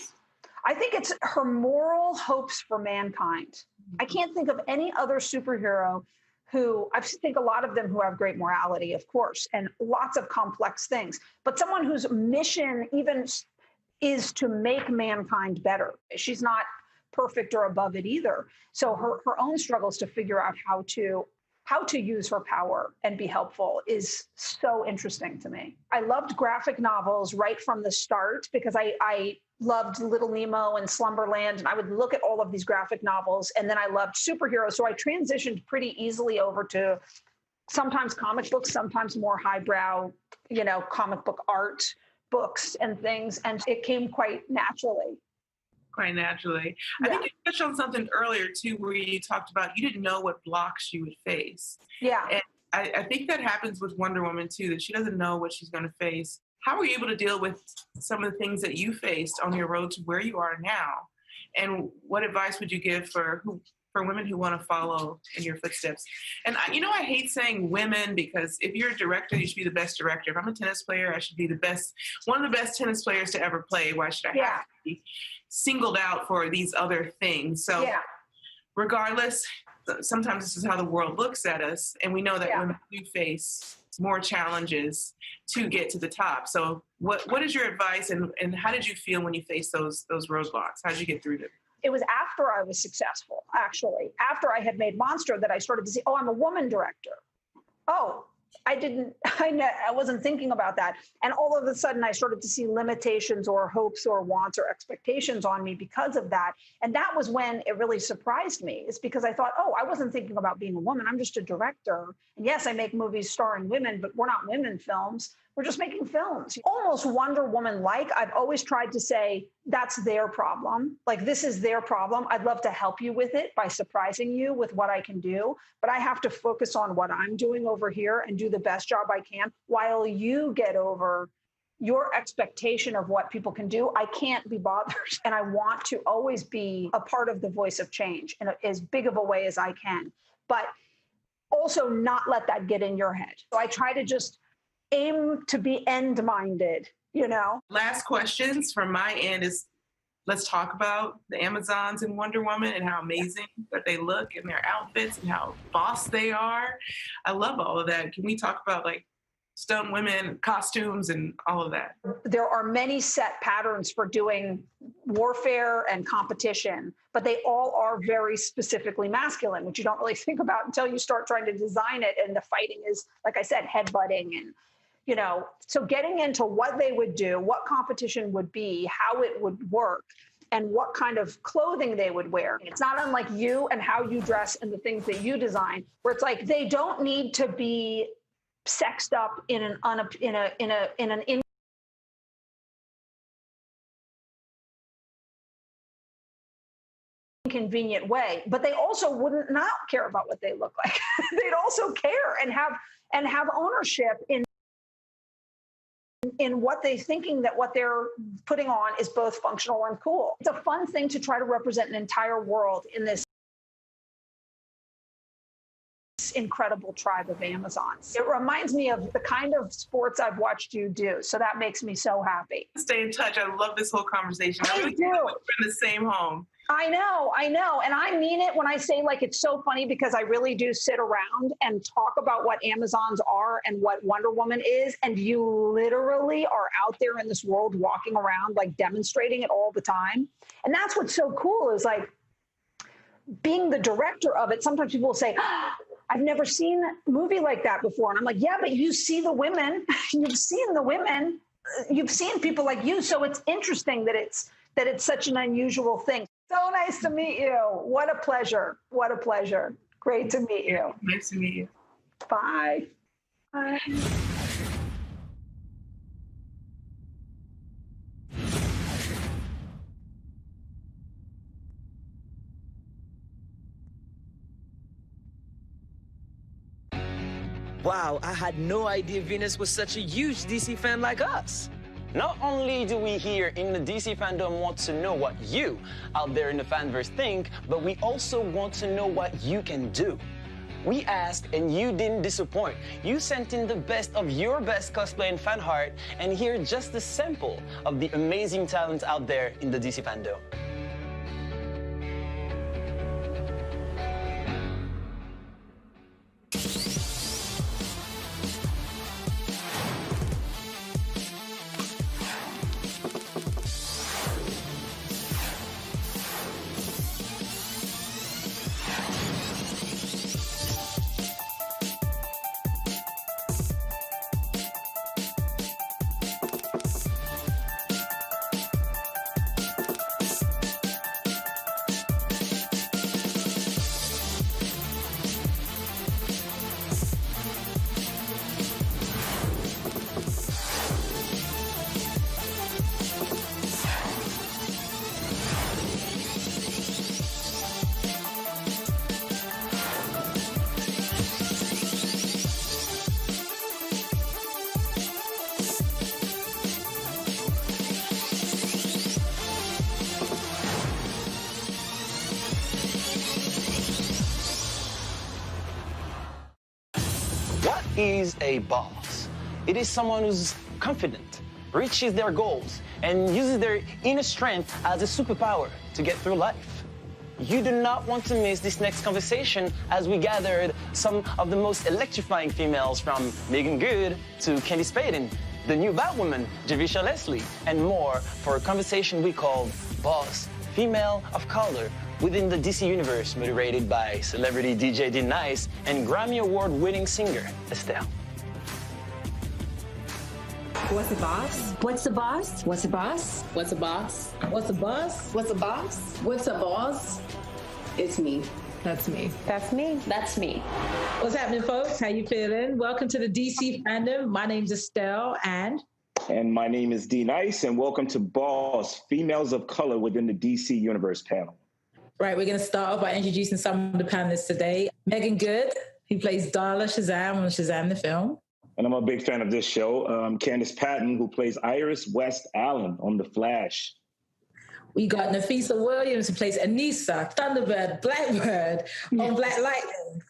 I think it's her moral hopes for mankind. I can't think of any other superhero who, I think a lot of them who have great morality, of course, and lots of complex things, but someone whose mission even is to make mankind better. She's not perfect or above it either. So her own struggles to figure out how to use her power and be helpful is so interesting to me. I loved graphic novels right from the start because I loved Little Nemo and Slumberland, and I would look at all of these graphic novels, and then I loved superheroes. So I transitioned pretty easily over to sometimes comic books, sometimes more highbrow, comic book art books and things, and it came quite naturally. Quite naturally. Yeah. I think you touched on something earlier too, where you talked about you didn't know what blocks you would face. Yeah. And I think that happens with Wonder Woman too, that she doesn't know what she's going to face. How were you able to deal with some of the things that you faced on your road to where you are now? And what advice would you give for women who want to follow in your footsteps? And I hate saying women, because if you're a director, you should be the best director. If I'm a tennis player, I should be one of the best tennis players to ever play. Why should I have to be singled out for these other things? So regardless, sometimes this is how the world looks at us. And we know that women do face more challenges to get to the top. So what is your advice, and how did you feel when you faced those roadblocks? How did you get through them? It was after I was successful, actually. After I had made Monster that I started to see, oh, I'm a woman director. Oh, I wasn't thinking about that. And all of a sudden I started to see limitations or hopes or wants or expectations on me because of that. And that was when it really surprised me. It's because I thought, oh, I wasn't thinking about being a woman. I'm just a director. And yes, I make movies starring women, but we're not women films. We're just making films. Almost Wonder Woman-like. I've always tried to say, that's their problem. Like, this is their problem. I'd love to help you with it by surprising you with what I can do. But I have to focus on what I'm doing over here and do the best job I can while you get over your expectation of what people can do. I can't be bothered. And I want to always be a part of the voice of change in as big of a way as I can. But also not let that get in your head. So I try to just aim to be end-minded, Last questions from my end is, let's talk about the Amazons and Wonder Woman and how amazing that they look in their outfits and how boss they are. I love all of that. Can we talk about like stone women, costumes, and all of that? There are many set patterns for doing warfare and competition, but they all are very specifically masculine, which you don't really think about until you start trying to design it. And the fighting is, like I said, headbutting and so getting into what they would do, what competition would be, how it would work, and what kind of clothing they would wear. It's not unlike you and how you dress and the things that you design, where it's like they don't need to be sexed up in an inconvenient way, but they also wouldn't not care about what they look like. They'd also care and have ownership in what they're thinking that what they're putting on is both functional and cool. It's a fun thing to try to represent an entire world in this incredible tribe of Amazons. It reminds me of the kind of sports I've watched you do. So that makes me so happy. Stay in touch. I love this whole conversation. I really do. We're in the same home. I know. And I mean it when I say, like, it's so funny because I really do sit around and talk about what Amazons are and what Wonder Woman is. And you literally are out there in this world walking around, like demonstrating it all the time. And that's what's so cool is like being the director of it. Sometimes people will say, I've never seen a movie like that before. And I'm like, yeah, but you see the women, you've seen the women, you've seen people like you. So it's interesting that it's such an unusual thing. So nice to meet you. What a pleasure. What a pleasure. Great to meet you. Nice to meet you. Bye. Bye. Wow, I had no idea Venus was such a huge DC fan like us. Not only do we here in the DC fandom want to know what you out there in the fanverse think, but we also want to know what you can do. We asked and you didn't disappoint. You sent in the best of your best cosplay and fan art, and here just a sample of the amazing talent out there in the DC fandom. What is a boss? It is someone who's confident, reaches their goals, and uses their inner strength as a superpower to get through life. You do not want to miss this next conversation as we gathered some of the most electrifying females from Megan Good to Candy Spaden, the new Batwoman, Javicia Leslie, and more for a conversation we called Boss, Female of Color, within the DC universe, moderated by celebrity DJ D Nice and Grammy Award-winning singer Estelle. What's a boss? What's a boss? What's a boss? What's a boss? What's a boss? What's a boss? What's a boss? It's me. That's me. That's me. That's me. What's happening, folks? How you feeling? Welcome to the DC fandom. My name's Estelle, and my name is D Nice, and welcome to Boss, Females of Color within the DC Universe panel. right, we're going to start off by introducing some of the panelists today. Megan Good, who plays Darla Shazam on Shazam the film. And I'm a big fan of this show. Candace Patton, who plays Iris West Allen on The Flash. We got Nafisa Williams, who plays Anissa, Thunderbird, Blackbird on Black Lightning.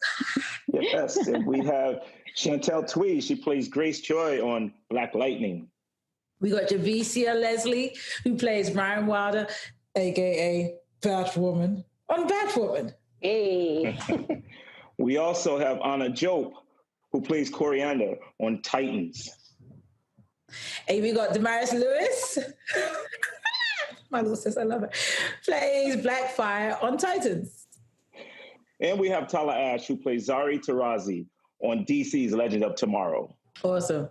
Yes, and we have Chantel Tweed. She plays Grace Joy on Black Lightning. We got Javicia Leslie, who plays Ryan Wilder, a.k.a. Batwoman, on Batwoman. Hey. We also have Anna Jope, who plays Coriander on Titans. Hey, we got Damaris Lewis. My little sis, I love her. Plays Blackfire on Titans. And we have Tala Ash, who plays Zari Tarazi on DC's Legend of Tomorrow. Awesome.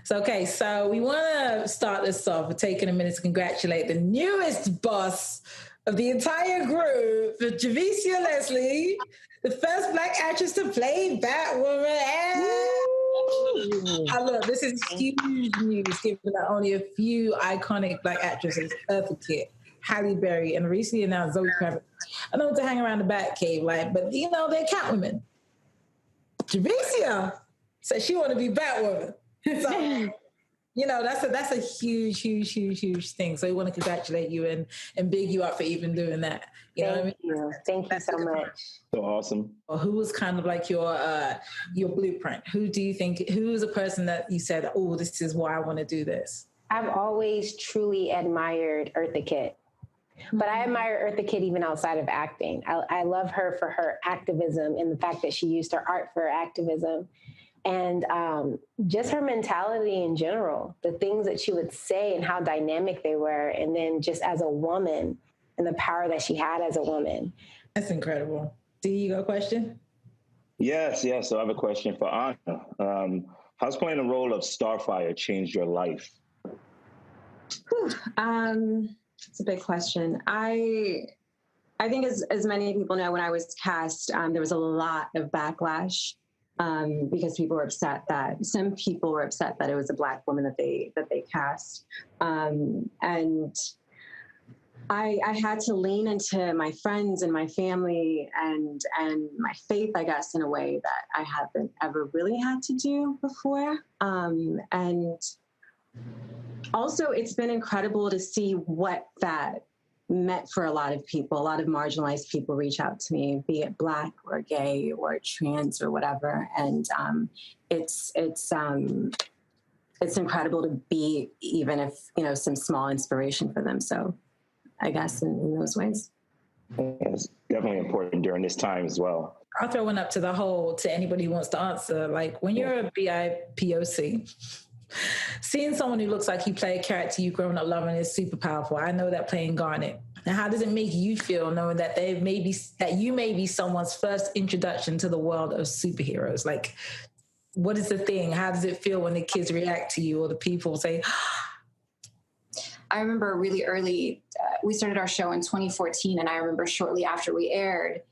So we want to start this off with taking a minute to congratulate the newest boss of the entire group, Javicia Leslie, the first Black actress to play Batwoman. And look, this is huge news, given that only a few iconic Black actresses, Eartha Kitt, Halle Berry, and recently announced Zoe Kravitz, I know to hang around the Batcave, but they're Catwomen. Javicia said she want to be Batwoman. So, that's a huge thing. So we want to congratulate you and big you up for even doing that. You know what I mean? You. Thank you so much. So awesome. Or who was kind of like your blueprint? Who do you think, who is a person that you said, oh, this is why I want to do this? I've always truly admired Eartha Kitt. But I admire Eartha Kitt even outside of acting. I love her for her activism and the fact that she used her art for activism. And just her mentality in general, the things that she would say and how dynamic they were. And then just as a woman and the power that she had as a woman. That's incredible. Do you got a question? Yes. So I have a question for Anna. How's playing the role of Starfire changed your life? It's a big question. I think as many people know, when I was cast, there was a lot of backlash because some people were upset that it was a Black woman that they cast. And I had to lean into my friends and my family and my faith, I guess, in a way that I haven't ever really had to do before. And Also, it's been incredible to see what that meant for a lot of people. A lot of marginalized people reach out to me, be it Black or gay or trans or whatever. And it's incredible to be, even if, you know, some small inspiration for them. So I guess in those ways. It's definitely important during this time as well. I'll throw one up to anybody who wants to answer. Like, when you're a BIPOC, seeing someone who looks like you play a character you've grown up loving is super powerful. I know that playing Garnet. Now, how does it make you feel knowing that you may be someone's first introduction to the world of superheroes? Like, what is the thing? How does it feel when the kids react to you or the people say? I remember really early, we started our show in 2014, and I remember shortly after we aired,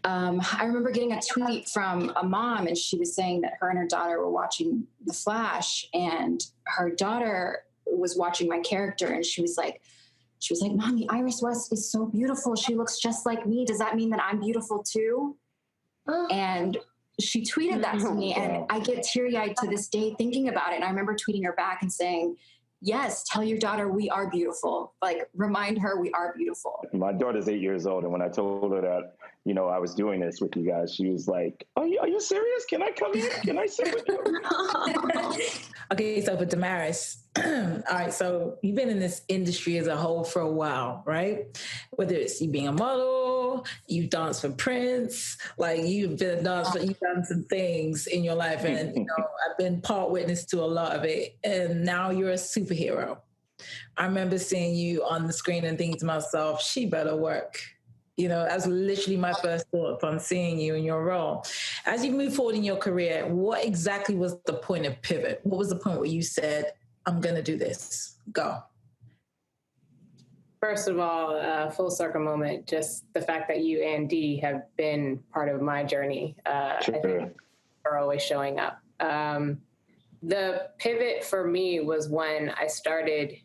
I remember getting a tweet from a mom, and she was saying that her and her daughter were watching The Flash, and her daughter was watching my character, and she was like, Mommy, Iris West is so beautiful. She looks just like me. Does that mean that I'm beautiful too? And she tweeted that to me, and I get teary-eyed to this day thinking about it. And I remember tweeting her back and saying, yes, tell your daughter we are beautiful. Like, remind her we are beautiful. My daughter's 8 years old, and when I told her that, you know, I was doing this with you guys, she was like, are you serious? Can I come in? Can I sit with you? Okay, so for Damaris, all right, so you've been in this industry as a whole for a while, right? Whether it's you being a model, you've danced for Prince, like you've been a dancer, you've done some things in your life, and you know, I've been part witness to a lot of it, and now you're a superhero. I remember seeing you on the screen and thinking to myself, she better work. You know, that's literally my first thought upon seeing you in your role. As you move forward in your career, what exactly was the point of pivot? What was the point where you said, I'm going to do this? Go. First of all, full circle moment, just the fact that you and Dee have been part of my journey. I think are always showing up. The pivot for me was when I started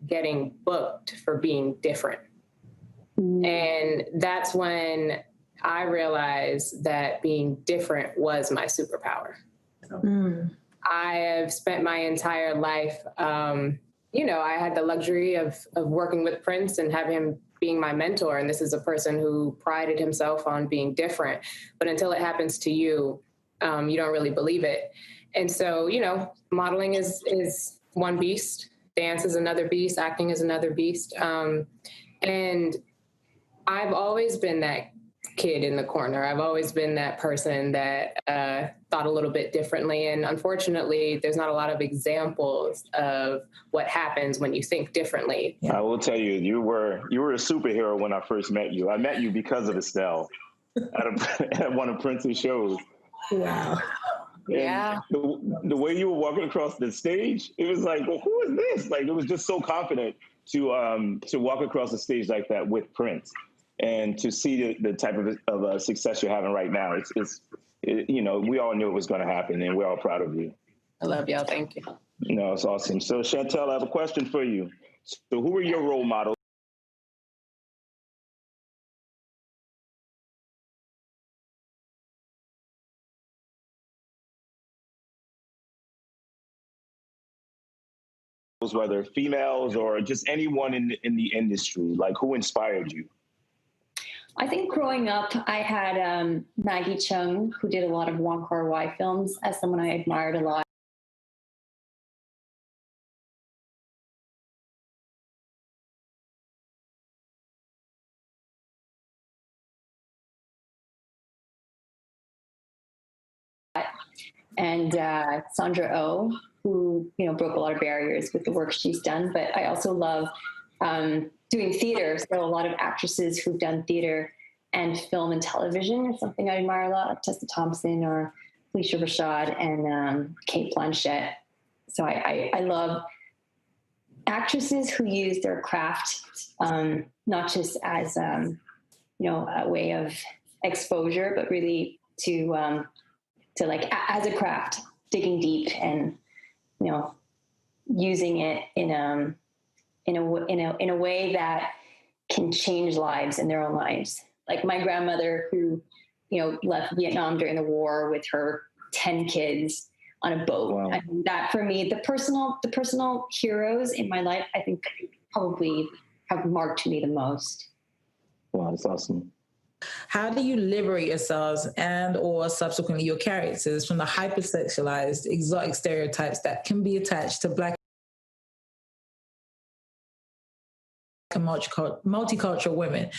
getting booked for being different. And that's when I realized that being different was my superpower. I have spent my entire life, you know, I had the luxury of working with Prince and have him being my mentor. And this is a person who prided himself on being different. But until it happens to you, you don't really believe it. And so, you know, modeling is one beast. Dance is another beast. Acting is another beast. And I've always been that kid in the corner. I've always been that person that thought a little bit differently. And unfortunately, there's not a lot of examples of what happens when you think differently. I will tell you, you were a superhero when I first met you. I met you because of Estelle at one of Prince's shows. Wow. And yeah. The way you were walking across the stage, it was like, well, who is this? Like, it was just so confident to walk across the stage like that with Prince. And to see the type of success you're having right now, it's you know, we all knew it was going to happen, and we're all proud of you. I love y'all. Thank you. No, it's awesome. So, Chantel, I have a question for you. So, who were your role models? Whether females or just anyone in the industry, like who inspired you? I think growing up, I had Maggie Chung, who did a lot of Wong Kar-wai films, as someone I admired a lot. And Sandra Oh, who, you know, broke a lot of barriers with the work she's done. But I also love doing theater. So a lot of actresses who've done theater and film and television is something I admire a lot, like Tessa Thompson or Felicia Rashad and Kate Blanchett. So I love actresses who use their craft, not just as, you know, a way of exposure, but really to like as a craft, digging deep and, you know, using it in a way that can change lives in their own lives. Like my grandmother, who, you know, left Vietnam during the war with her 10 kids, on a boat. Wow. I mean, that for me, the personal heroes in my life, I think probably have marked me the most. Wow, that's awesome. How do you liberate yourselves and or subsequently your characters from the hypersexualized, exotic stereotypes that can be attached to Black and multicultural women?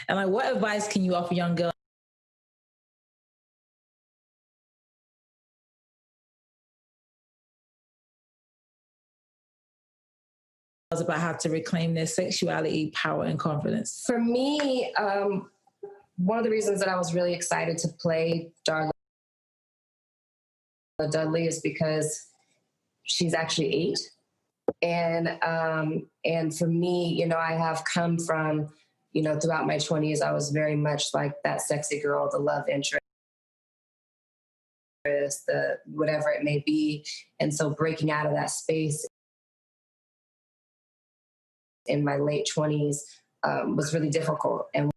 And like, what advice can you offer young girls about how to reclaim their sexuality, power, and confidence? For me, one of the reasons that I was really excited to play Darla Dudley is because she's actually 8. And for me, you know, I have come from, you know, throughout my 20s, I was very much like that sexy girl, the love interest, the whatever it may be. And so breaking out of that space in my late 20s was really difficult. And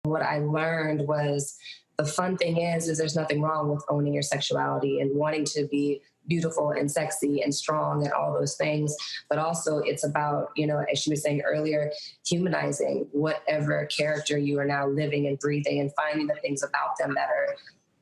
what I learned was the fun thing is there's nothing wrong with owning your sexuality and wanting to be beautiful and sexy and strong and all those things. But also it's about, you know, as she was saying earlier, humanizing whatever character you are now living and breathing and finding the things about them that are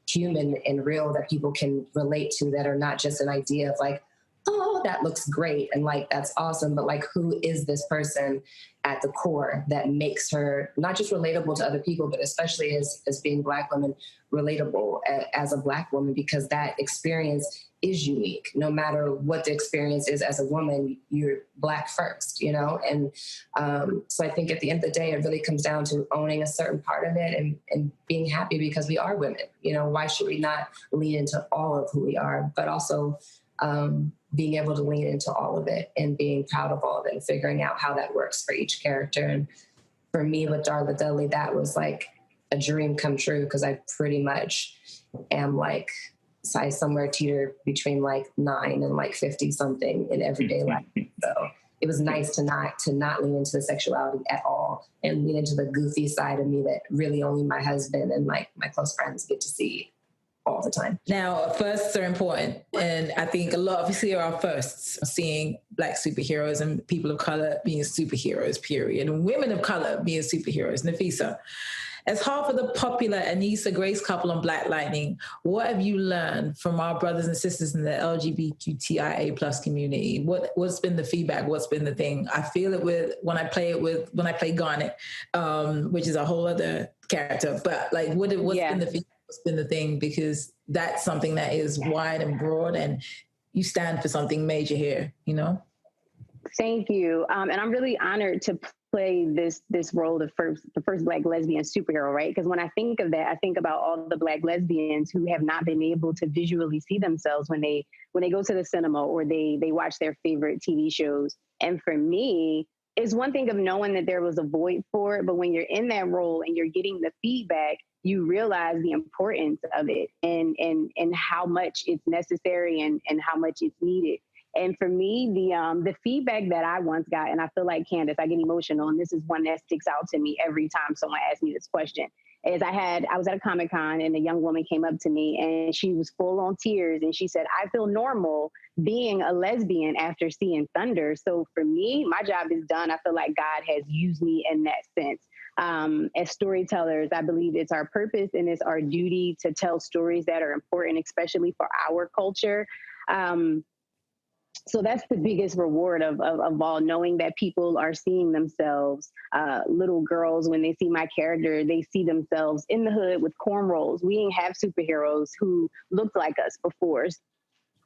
human and real that people can relate to, that are not just an idea of like, oh, that looks great and like that's awesome, but like who is this person at the core that makes her not just relatable to other people, but especially as being Black women, relatable as a Black woman, because that experience is unique. No matter what the experience is as a woman, you're Black first, you know? And so I think at the end of the day, it really comes down to owning a certain part of it and being happy because we are women. You know, why should we not lean into all of who we are, but also being able to lean into all of it and being proud of all of it and figuring out how that works for each character. And for me with Darla Dudley, that was like a dream come true because I pretty much am like size somewhere teeter between like 9 and like 50 something in everyday life. So it was nice to not lean into the sexuality at all and lean into the goofy side of me that really only my husband and like my close friends get to see all the time. Now, firsts are important. And I think a lot of us here are firsts, seeing Black superheroes and people of color being superheroes, period. And women of color being superheroes. Nafisa, as half of the popular Anissa Grace couple on Black Lightning, what have you learned from our brothers and sisters in the LGBTQIA plus community? What's been the feedback? What's been the thing? I feel it when I play Garnet, which is a whole other character. But like, what's been the feedback? What's been the thing? Because that's something that is wide and broad, and you stand for something major here, you know? Thank you. And I'm really honored to play this role, the first Black lesbian superhero, right? Because when I think of that, I think about all the Black lesbians who have not been able to visually see themselves when they go to the cinema or they watch their favorite TV shows. And for me, it's one thing of knowing that there was a void for it, but when you're in that role and you're getting the feedback, you realize the importance of it and how much it's necessary and how much it's needed. And for me, the feedback that I once got, and I feel like Candace, I get emotional, and this is one that sticks out to me every time someone asks me this question, is I was at a Comic-Con and a young woman came up to me and she was full on tears and she said, I feel normal being a lesbian after seeing Thunder. So for me, my job is done. I feel like God has used me in that sense. As storytellers, I believe it's our purpose and it's our duty to tell stories that are important, especially for our culture. So that's the biggest reward of all, knowing that people are seeing themselves, little girls, when they see my character, they see themselves in the hood with cornrows. We didn't have superheroes who looked like us before.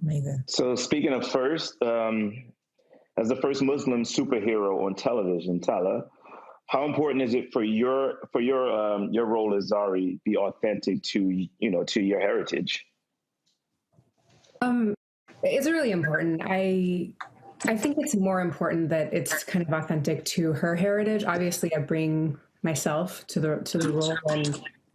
Amazing. So speaking of first, as the first Muslim superhero on television, Tala, how important is it for your role as Zari be authentic to your heritage? It's really important. I think it's more important that it's kind of authentic to her heritage. Obviously, I bring myself to the role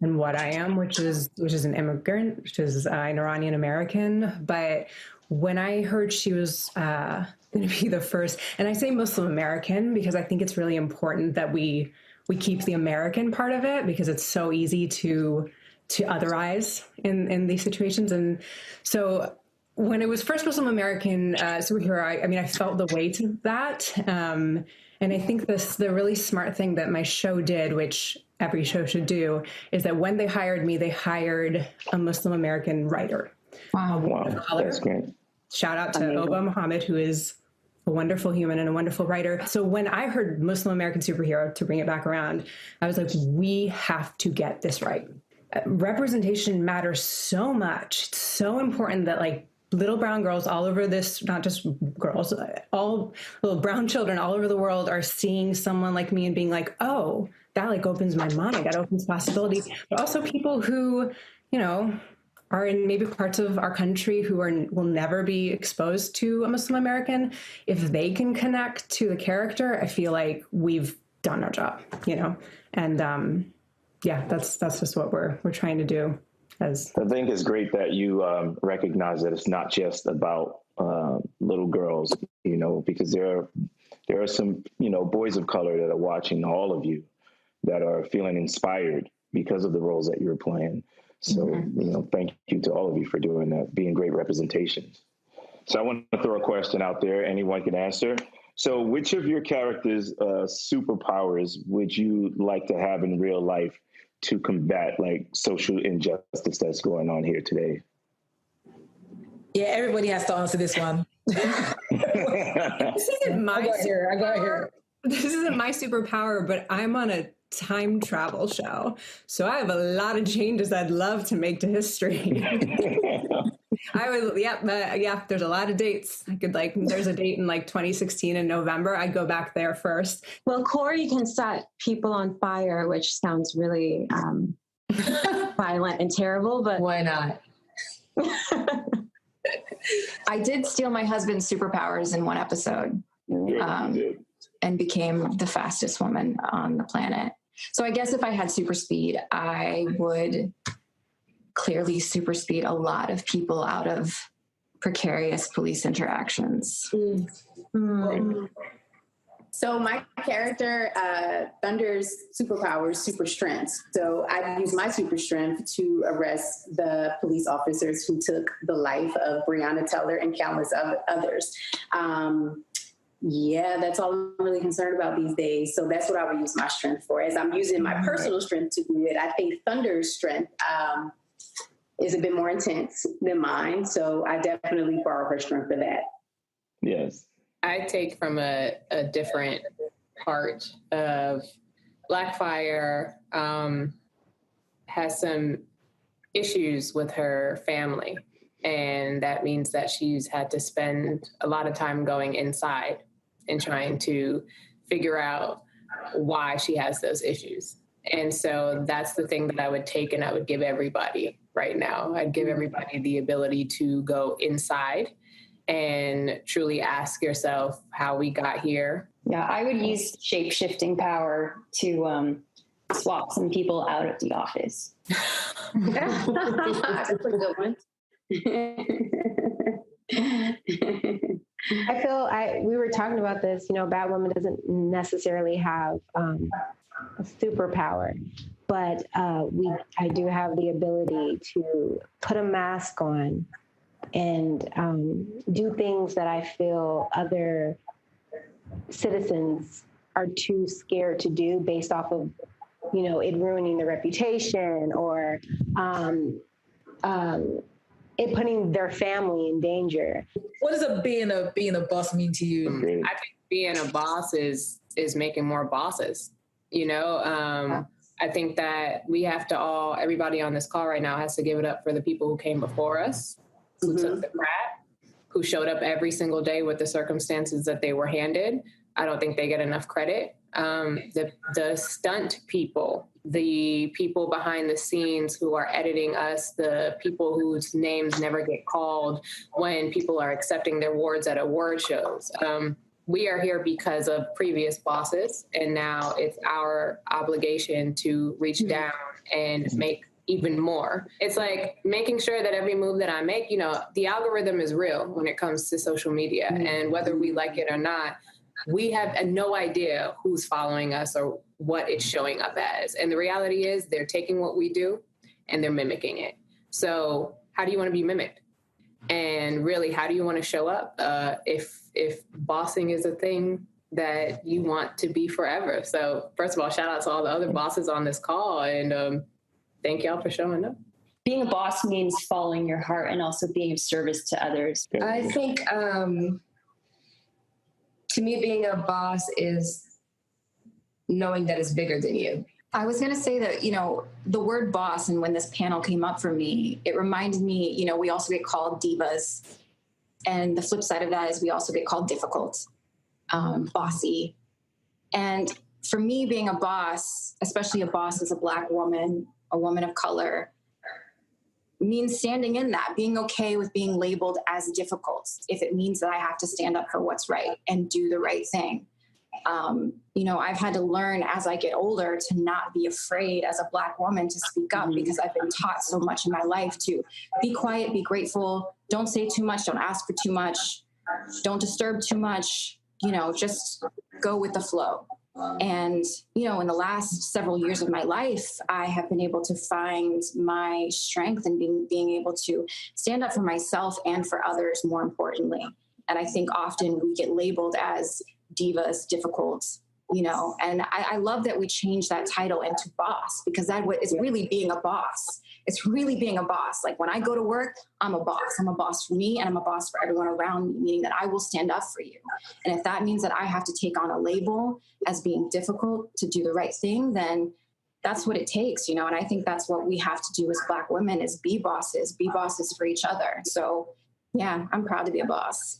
and what I am, which is an immigrant, which is an Iranian American. But when I heard she was going to be the first, and I say Muslim American because I think it's really important that we keep the American part of it, because it's so easy to to otherize in these situations. And so when it was first Muslim American superhero, I felt the weight of that. And I think the really smart thing that my show did, which every show should do, is that when they hired me, they hired a Muslim American writer. Wow, that's great. Shout out to Oba Muhammad, who is a wonderful human and a wonderful writer. So when I heard Muslim American superhero, to bring it back around, I was like, we have to get this right. Representation matters so much. It's so important that like little brown girls all over this, not just girls, all little brown children all over the world are seeing someone like me and being like, oh, that like opens my mind. That opens possibility. But also people who, you know, are in maybe parts of our country who will never be exposed to a Muslim American. If they can connect to the character, I feel like we've done our job, you know? And yeah, that's just what we're trying to do. I think it's great that you recognize that it's not just about little girls, you know, because there are some, you know, boys of color that are watching all of you that are feeling inspired because of the roles that you're playing. So, you know, thank you to all of you for doing that, being great representations. So I want to throw a question out there. Anyone can answer. So which of your characters' superpowers would you like to have in real life to combat like social injustice that's going on here today? Yeah, everybody has to answer this one. This isn't my I got here. This isn't my superpower, but I'm on a time travel show. So I have a lot of changes I'd love to make to history. There's a lot of dates. I could there's a date in 2016 in November. I'd go back there first. Well, Corey can set people on fire, which sounds really violent and terrible, but why not? I did steal my husband's superpowers in one episode and became the fastest woman on the planet. So I guess if I had super speed, I would clearly super speed a lot of people out of precarious police interactions. So my character, Thunder's superpower is super strength. So I use my super strength to arrest the police officers who took the life of Breonna Taylor and countless others. Yeah, that's all I'm really concerned about these days. So that's what I would use my strength for. As I'm using my personal strength to do it, I think Thunder's strength is a bit more intense than mine. So I definitely borrow her strength for that. Yes. I take from a different part of Blackfire has some issues with her family. And that means that she's had to spend a lot of time going inside and trying to figure out why she has those issues. And so that's the thing that I would take and I would give everybody right now. I'd give everybody the ability to go inside and truly ask yourself how we got here. Yeah, I would use shape-shifting power to swap some people out of the office. That's a pretty good one. I feel we were talking about this, you know, Batwoman doesn't necessarily have a superpower, but I do have the ability to put a mask on and do things that I feel other citizens are too scared to do based off of, you know, it ruining their reputation or it putting their family in danger. What does being a boss mean to you? I think being a boss is making more bosses. You know, I think that we have to everybody on this call right now has to give it up for the people who came before us, who took the crap, who showed up every single day with the circumstances that they were handed. I don't think they get enough credit. The stunt people, the people behind the scenes who are editing us, the people whose names never get called when people are accepting their awards at award shows. We are here because of previous bosses, and now it's our obligation to reach down and make even more. It's like making sure that every move that I make, you know, the algorithm is real when it comes to social media, and whether we like it or not, we have no idea who's following us or what it's showing up as. And the reality is they're taking what we do and they're mimicking it. So how do you want to be mimicked? And really, how do you want to show up if bossing is a thing that you want to be forever? So first of all, shout out to all the other bosses on this call, and thank y'all for showing up. Being a boss means following your heart and also being of service to others. I think, to me, being a boss is knowing that it's bigger than you. I was going to say that, the word boss, and when this panel came up for me, it reminded me, we also get called divas. And the flip side of that is we also get called difficult, bossy. And for me, being a boss, especially a boss as a Black woman, a woman of color, means standing in that, being okay with being labeled as difficult if it means that I have to stand up for what's right and do the right thing. I've had to learn as I get older to not be afraid as a Black woman to speak up, because I've been taught so much in my life to be quiet, be grateful, don't say too much, don't ask for too much, don't disturb too much, just go with the flow. And, in the last several years of my life, I have been able to find my strength in being able to stand up for myself and for others, more importantly. And I think often we get labeled as divas, difficult, and I love that we changed that title into boss, because that is really being a boss. It's really being a boss. Like when I go to work, I'm a boss. I'm a boss for me and I'm a boss for everyone around me, meaning that I will stand up for you. And if that means that I have to take on a label as being difficult to do the right thing, then that's what it takes, And I think that's what we have to do as Black women is be bosses for each other. So yeah, I'm proud to be a boss.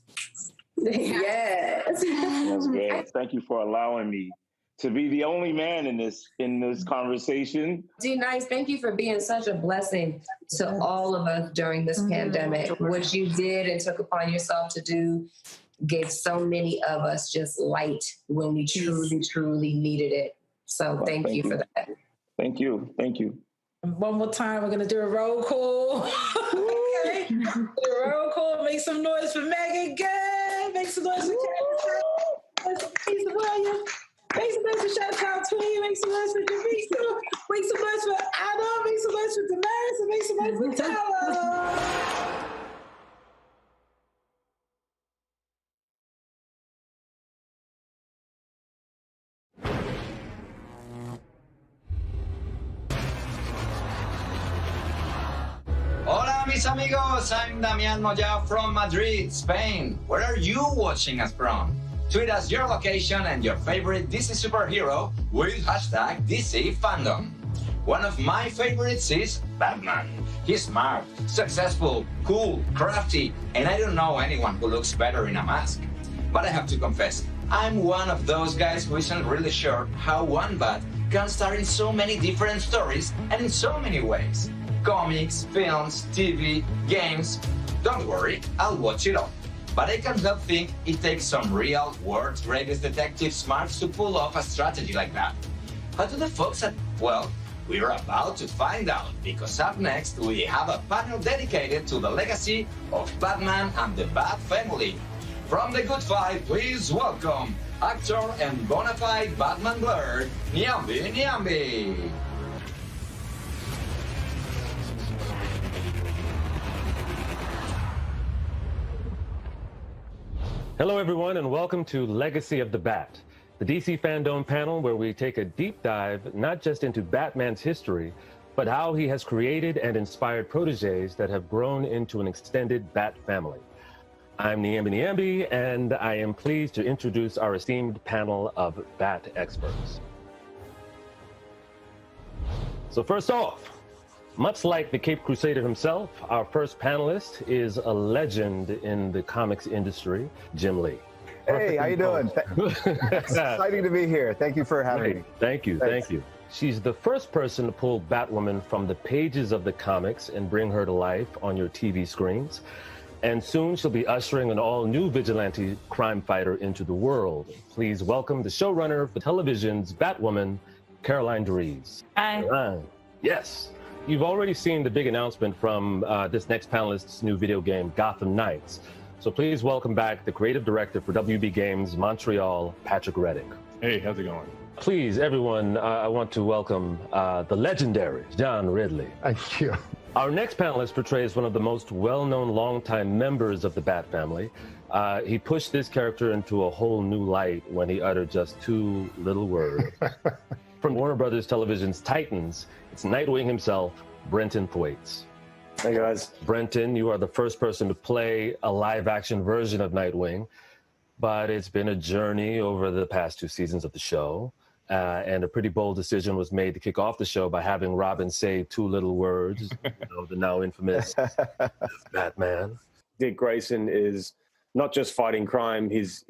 Yes. That's great. Thank you for allowing me to be the only man in this conversation. D-Nice, thank you for being such a blessing to all of us during this pandemic. What you did and took upon yourself to do gave so many of us just light when we truly, truly needed it. So thank you for that. Thank you. Thank you. One more time, we're going to do a roll call. Okay. Do a roll call. Make some noise for Megan again. Make some noise for Karen. Make some noise for Chantal Tweed. Make some noise for Javisa. Make some noise for Anna. Make some noise for Damaris. And make some noise for Tyler. Hola, mis amigos. I'm Damian Moya from Madrid, Spain. Where are you watching us from? Tweet us your location and your favorite DC superhero with hashtag DC Fandom. One of my favorites is Batman. He's smart, successful, cool, crafty, and I don't know anyone who looks better in a mask. But I have to confess, I'm one of those guys who isn't really sure how one Bat can star in so many different stories and in so many ways. Comics, films, TV, games. Don't worry, I'll watch it all. But I can't help think it takes some real world's greatest detective smarts to pull off a strategy like that. How do the folks at, well, we're about to find out, because up next we have a panel dedicated to the legacy of Batman and the Bat family. From The Good Fight, please welcome actor and bona fide Batman blur, Nyambi Nyambi. Hello, everyone, and welcome to Legacy of the Bat, the DC Fandom panel where we take a deep dive not just into Batman's history, but how he has created and inspired protégés that have grown into an extended Bat family. I'm Nyambi Nyambi, and I am pleased to introduce our esteemed panel of Bat experts. So first off, much like the Cape Crusader himself, our first panelist is a legend in the comics industry, Jim Lee. Hey, how you doing? It's exciting to be here. Thank you for having me. Thank you, thank you. She's the first person to pull Batwoman from the pages of the comics and bring her to life on your TV screens. And soon she'll be ushering an all-new vigilante crime fighter into the world. Please welcome the showrunner for television's Batwoman, Caroline Dries. Hi. Caroline. Yes. You've already seen the big announcement from this next panelist's new video game, Gotham Knights. So please welcome back the creative director for WB Games Montreal, Patrick Reddick. Hey, how's it going? Please, everyone, I want to welcome the legendary John Ridley. Thank you. Our next panelist portrays one of the most well-known longtime members of the Bat family. He pushed this character into a whole new light when he uttered just 2 little words. From Warner Brothers Television's Titans, it's Nightwing himself, Brenton Thwaites. Hey, guys. Brenton, you are the first person to play a live-action version of Nightwing, but it's been a journey over the past 2 seasons of the show. And a pretty bold decision was made to kick off the show by having Robin say 2 little words, the now infamous Batman. Dick Grayson is not just fighting crime, he's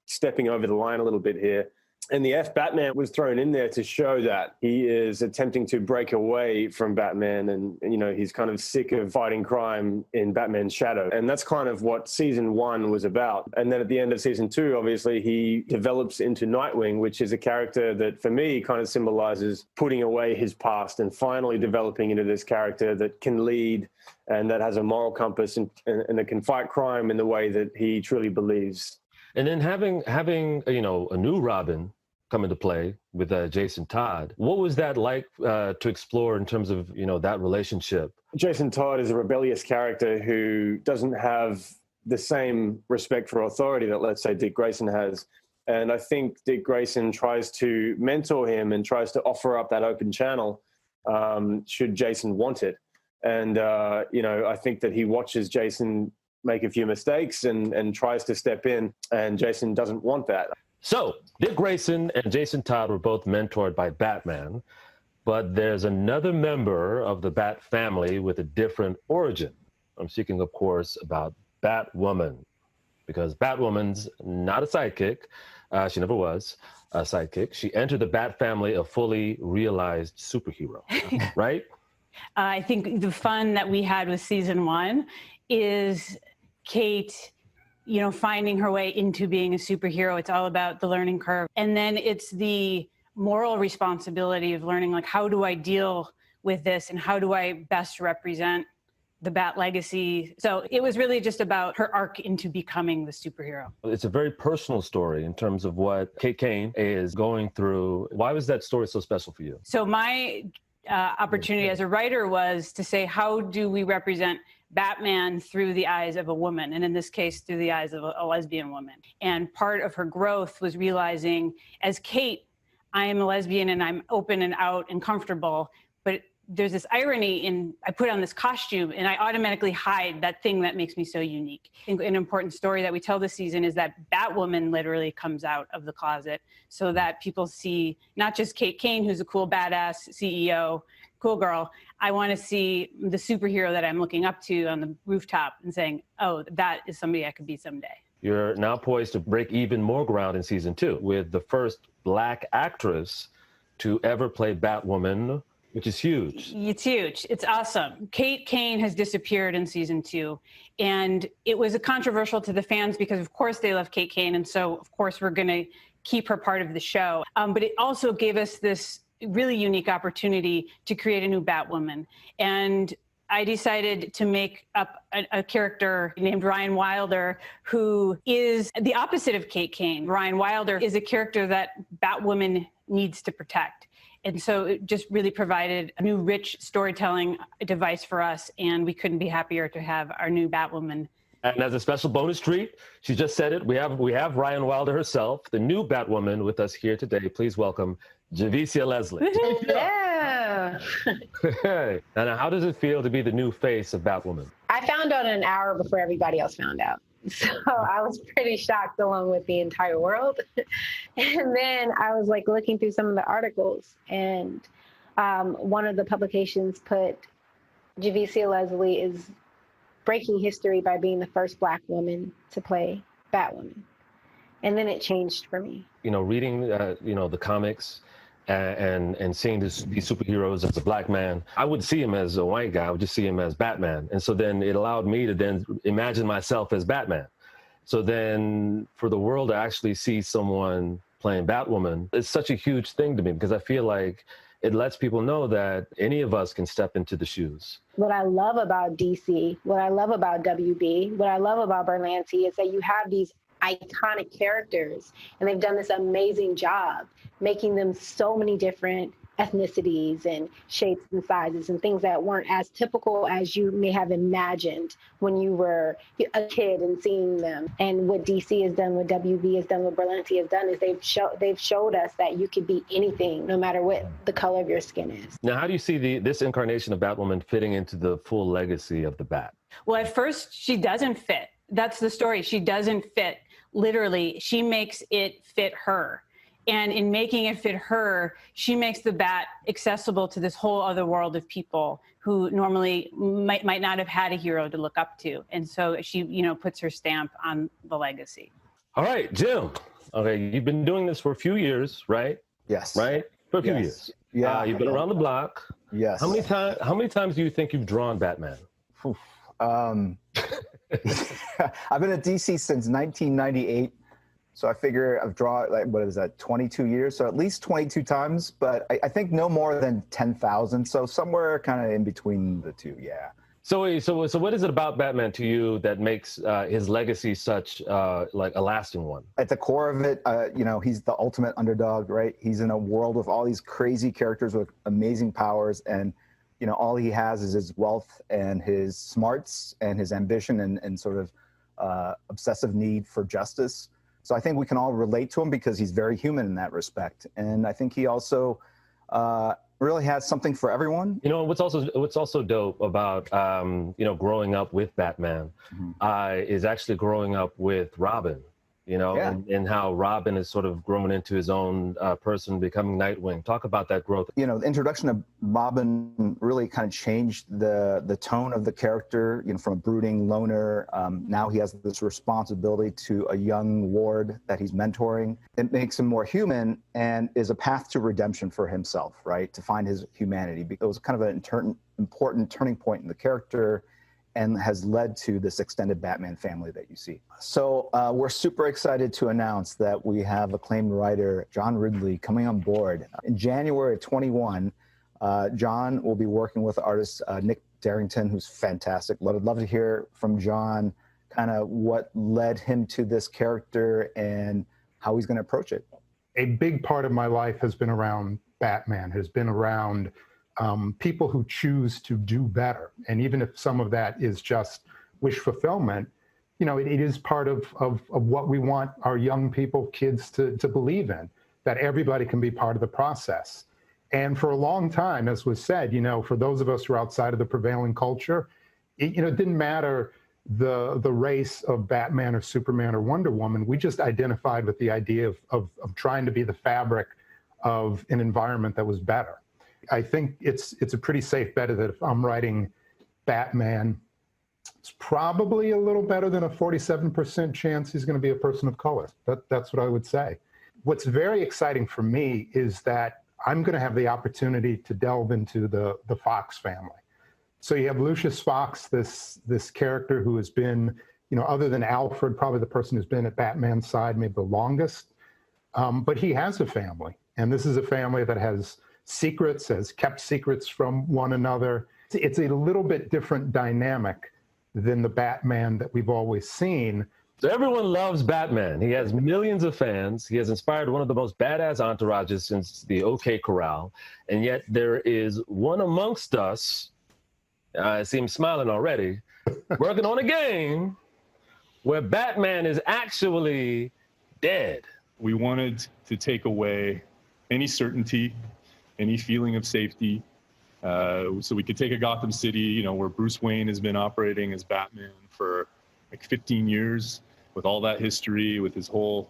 stepping over the line a little bit here. And the Batman was thrown in there to show that he is attempting to break away from Batman and he's kind of sick of fighting crime in Batman's shadow. And that's kind of what season 1 was about. And then at the end of season 2, obviously, he develops into Nightwing, which is a character that, for me, kind of symbolizes putting away his past and finally developing into this character that can lead and that has a moral compass and that can fight crime in the way that he truly believes. And then having a new Robin come into play with Jason Todd. What was that like to explore in terms of, that relationship? Jason Todd is a rebellious character who doesn't have the same respect for authority that, let's say, Dick Grayson has. And I think Dick Grayson tries to mentor him and tries to offer up that open channel should Jason want it. And, I think that he watches Jason make a few mistakes and tries to step in, and Jason doesn't want that. So, Dick Grayson and Jason Todd were both mentored by Batman, but there's another member of the Bat family with a different origin. I'm speaking, of course, about Batwoman, because Batwoman's not a sidekick. She never was a sidekick. She entered the Bat family a fully realized superhero, right? I think the fun that we had with season 1 is Kate, finding her way into being a superhero. It's all about the learning curve. And then it's the moral responsibility of learning, like, how do I deal with this and how do I best represent the Bat legacy? So it was really just about her arc into becoming the superhero. It's a very personal story in terms of what Kate Kane is going through. Why was that story so special for you? So my opportunity as a writer was to say, how do we represent Batman through the eyes of a woman, and in this case, through the eyes of a lesbian woman. And part of her growth was realizing, as Kate, I am a lesbian and I'm open and out and comfortable, but there's this irony in I put on this costume and I automatically hide that thing that makes me so unique. I think an important story that we tell this season is that Batwoman literally comes out of the closet so that people see not just Kate Kane, who's a cool badass CEO, cool girl. I want to see the superhero that I'm looking up to on the rooftop and saying, oh, that is somebody I could be someday. You're now poised to break even more ground in season 2 with the first Black actress to ever play Batwoman, which is huge. It's huge. It's awesome. Kate Kane has disappeared in season 2, and it was controversial to the fans because, of course, they love Kate Kane, and so, of course, we're going to keep her part of the show. But it also gave us this really unique opportunity to create a new Batwoman. And I decided to make up a character named Ryan Wilder, who is the opposite of Kate Kane. Ryan Wilder is a character that Batwoman needs to protect. And so it just really provided a new rich storytelling device for us, and we couldn't be happier to have our new Batwoman. And as a special bonus treat, she just said it, we have Ryan Wilder herself, the new Batwoman, with us here today. Please welcome Javicia Leslie. Yeah. Hey. And how does it feel to be the new face of Batwoman? I found out an hour before everybody else found out. So I was pretty shocked along with the entire world. And then I was like looking through some of the articles, and one of the publications put Javicia Leslie is breaking history by being the first Black woman to play Batwoman. And then it changed for me. Reading, the comics and seeing these superheroes as a Black man, I wouldn't see him as a white guy. I would just see him as Batman. And so then it allowed me to then imagine myself as Batman. So then for the world to actually see someone playing Batwoman, it's such a huge thing to me because I feel like it lets people know that any of us can step into the shoes. What I love about DC, what I love about WB, what I love about Berlanti is that you have these iconic characters, and they've done this amazing job making them so many different ethnicities and shapes and sizes and things that weren't as typical as you may have imagined when you were a kid and seeing them. And what DC has done, what WB has done, what Berlanti has done is they've showed us that you could be anything, no matter what the color of your skin is. Now, how do you see this incarnation of Batwoman fitting into the full legacy of the Bat? Well, at first, she doesn't fit. That's the story. She doesn't fit. Literally, she makes it fit her. And in making it fit her, she makes the Bat accessible to this whole other world of people who normally might not have had a hero to look up to. And so she, puts her stamp on the legacy. All right, Jim. Okay, you've been doing this for a few years, right? Yes. Right? For a few years. Yeah. You've been around the block. Yes. How many times do you think you've drawn Batman? I've been at DC since 1998. So I figure I've drawn, 22 years? So at least 22 times, but I think no more than 10,000. So somewhere kind of in between the two, yeah. So what is it about Batman to you that makes his legacy such a lasting one? At the core of it, he's the ultimate underdog, right? He's in a world with all these crazy characters with amazing powers, and all he has is his wealth and his smarts and his ambition and sort of obsessive need for justice. So I think we can all relate to him because he's very human in that respect. And I think he also really has something for everyone. What's also dope about, growing up with Batman is actually growing up with Robin, and how Robin is sort of grown into his own person, becoming Nightwing. Talk about that growth. The introduction of Robin really kind of changed the tone of the character, from a brooding loner. Now he has this responsibility to a young ward that he's mentoring. It makes him more human and is a path to redemption for himself, right? To find his humanity. It was kind of an important turning point in the character, and has led to this extended Batman family that you see. So we're super excited to announce that we have acclaimed writer John Ridley coming on board. In January of 21, John will be working with artist Nick Darrington, who's fantastic. I'd love to hear from John kind of what led him to this character and how he's going to approach it. A big part of my life has been around Batman, has been around people who choose to do better. And even if some of that is just wish fulfillment, it is part of what we want our young people, kids to believe in, that everybody can be part of the process. And for a long time, as was said, for those of us who are outside of the prevailing culture, it didn't matter the race of Batman or Superman or Wonder Woman. We just identified with the idea of trying to be the fabric of an environment that was better. I think it's a pretty safe bet that if I'm writing Batman, it's probably a little better than a 47% chance he's going to be a person of color. That's what I would say. What's very exciting for me is that I'm going to have the opportunity to delve into the Fox family. So you have Lucius Fox, this character who has been, other than Alfred, probably the person who's been at Batman's side maybe the longest. But he has a family, and this is a family that has secrets, has kept secrets from one another. It's a little bit different dynamic than the Batman that we've always seen. So everyone loves Batman. He has millions of fans. He has inspired one of the most badass entourages since the OK Corral. And yet there is one amongst us, I see him smiling already, working on a game where Batman is actually dead. We wanted to take away any certainty, any feeling of safety, so we could take a Gotham City, where Bruce Wayne has been operating as Batman for like 15 years, with all that history, with his whole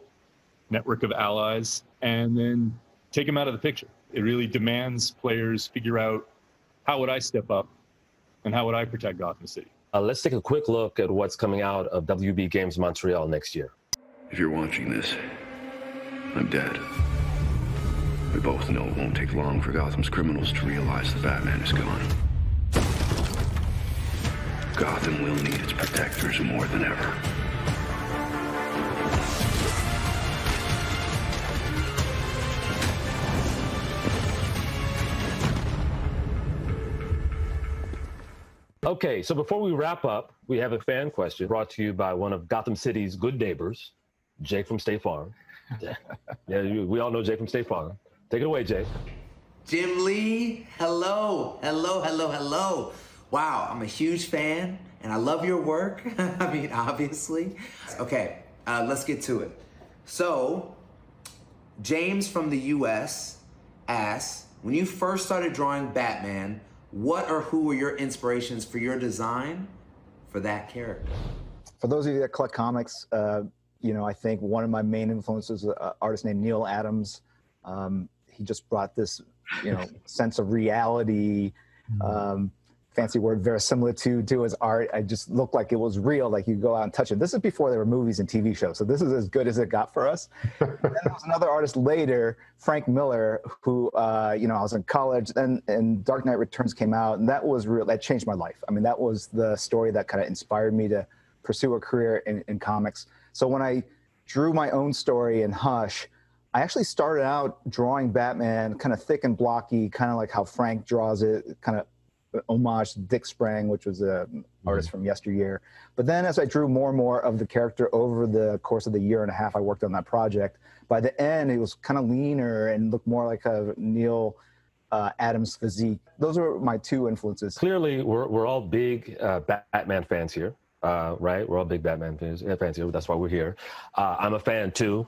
network of allies, and then take him out of the picture. It really demands players figure out, how would I step up and how would I protect Gotham City? Let's take a quick look at what's coming out of WB Games Montreal next year. If you're watching this, I'm dead. We both know it won't take long for Gotham's criminals to realize that Batman is gone. Gotham will need its protectors more than ever. Okay, so before we wrap up, we have a fan question brought to you by one of Gotham City's good neighbors. Jake from State Farm. Yeah, we all know Jake from State Farm. Take it away, Jake. Jim Lee, hello, hello, hello, hello. Wow, I'm a huge fan, and I love your work. I mean, obviously. Okay, let's get to it. So, James from the US asks, when you first started drawing Batman, what or who were your inspirations for your design for that character? For those of you that collect comics, I think one of my main influences is an artist named Neil Adams. He just brought this, sense of reality, fancy word, verisimilitude to his art. I just looked like it was real, like you go out and touch it. This is before there were movies and TV shows, so this is as good as it got for us. And then there was another artist later, Frank Miller, who, I was in college, and Dark Knight Returns came out, and that was real. That changed my life. I mean, that was the story that kind of inspired me to pursue a career in comics. So when I drew my own story in Hush, I actually started out drawing Batman kind of thick and blocky, kind of like how Frank draws it, kind of homage to Dick Sprang, which was an artist from yesteryear. But then as I drew more and more of the character over the course of the year and a half I worked on that project, by the end it was kind of leaner and looked more like a Neil Adams physique. Those are my two influences. Clearly, we're all big Batman fans here, right? We're all big Batman fans here. That's why we're here. I'm a fan too.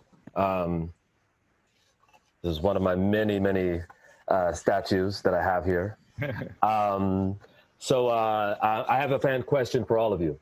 This is one of my many statues that I have here. So I have a fan question for all of you.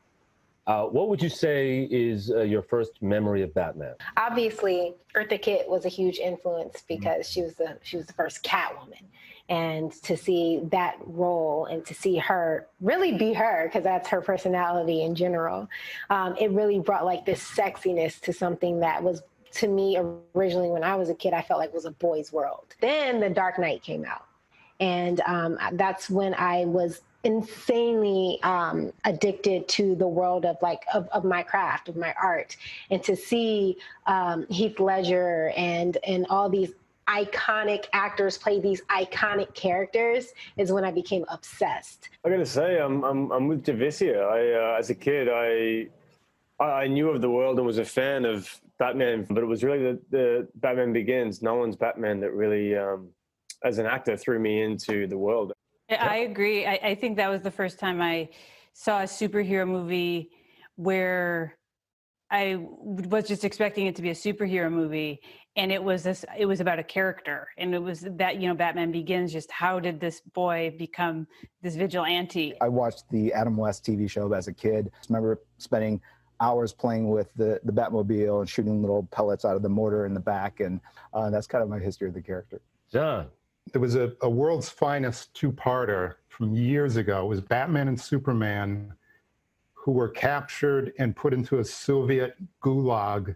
What would you say is your first memory of Batman? Obviously, Eartha Kitt was a huge influence because she was the first Catwoman. And to see that role and to see her really be her, because that's her personality in general, it really brought like this sexiness to something that was, to me, originally when I was a kid, I felt like it was a boy's world. Then The Dark Knight came out. And that's when I was insanely addicted to the world of my craft, of my art. And to see Heath Ledger and all these iconic actors play these iconic characters is when I became obsessed. I gotta say, I'm with Javicia. As a kid, I knew of the world and was a fan of Batman, but it was really the Batman Begins, Nolan's Batman, that really, as an actor, threw me into the world. I agree. I think that was the first time I saw a superhero movie where I was just expecting it to be a superhero movie, and it was about a character, and it was that, Batman Begins, just how did this boy become this vigilante? I watched the Adam West TV show as a kid. I remember spending hours playing with the Batmobile and shooting little pellets out of the mortar in the back, and that's kind of my history of the character. John. There was a world's finest two-parter from years ago. It was Batman and Superman, who were captured and put into a Soviet gulag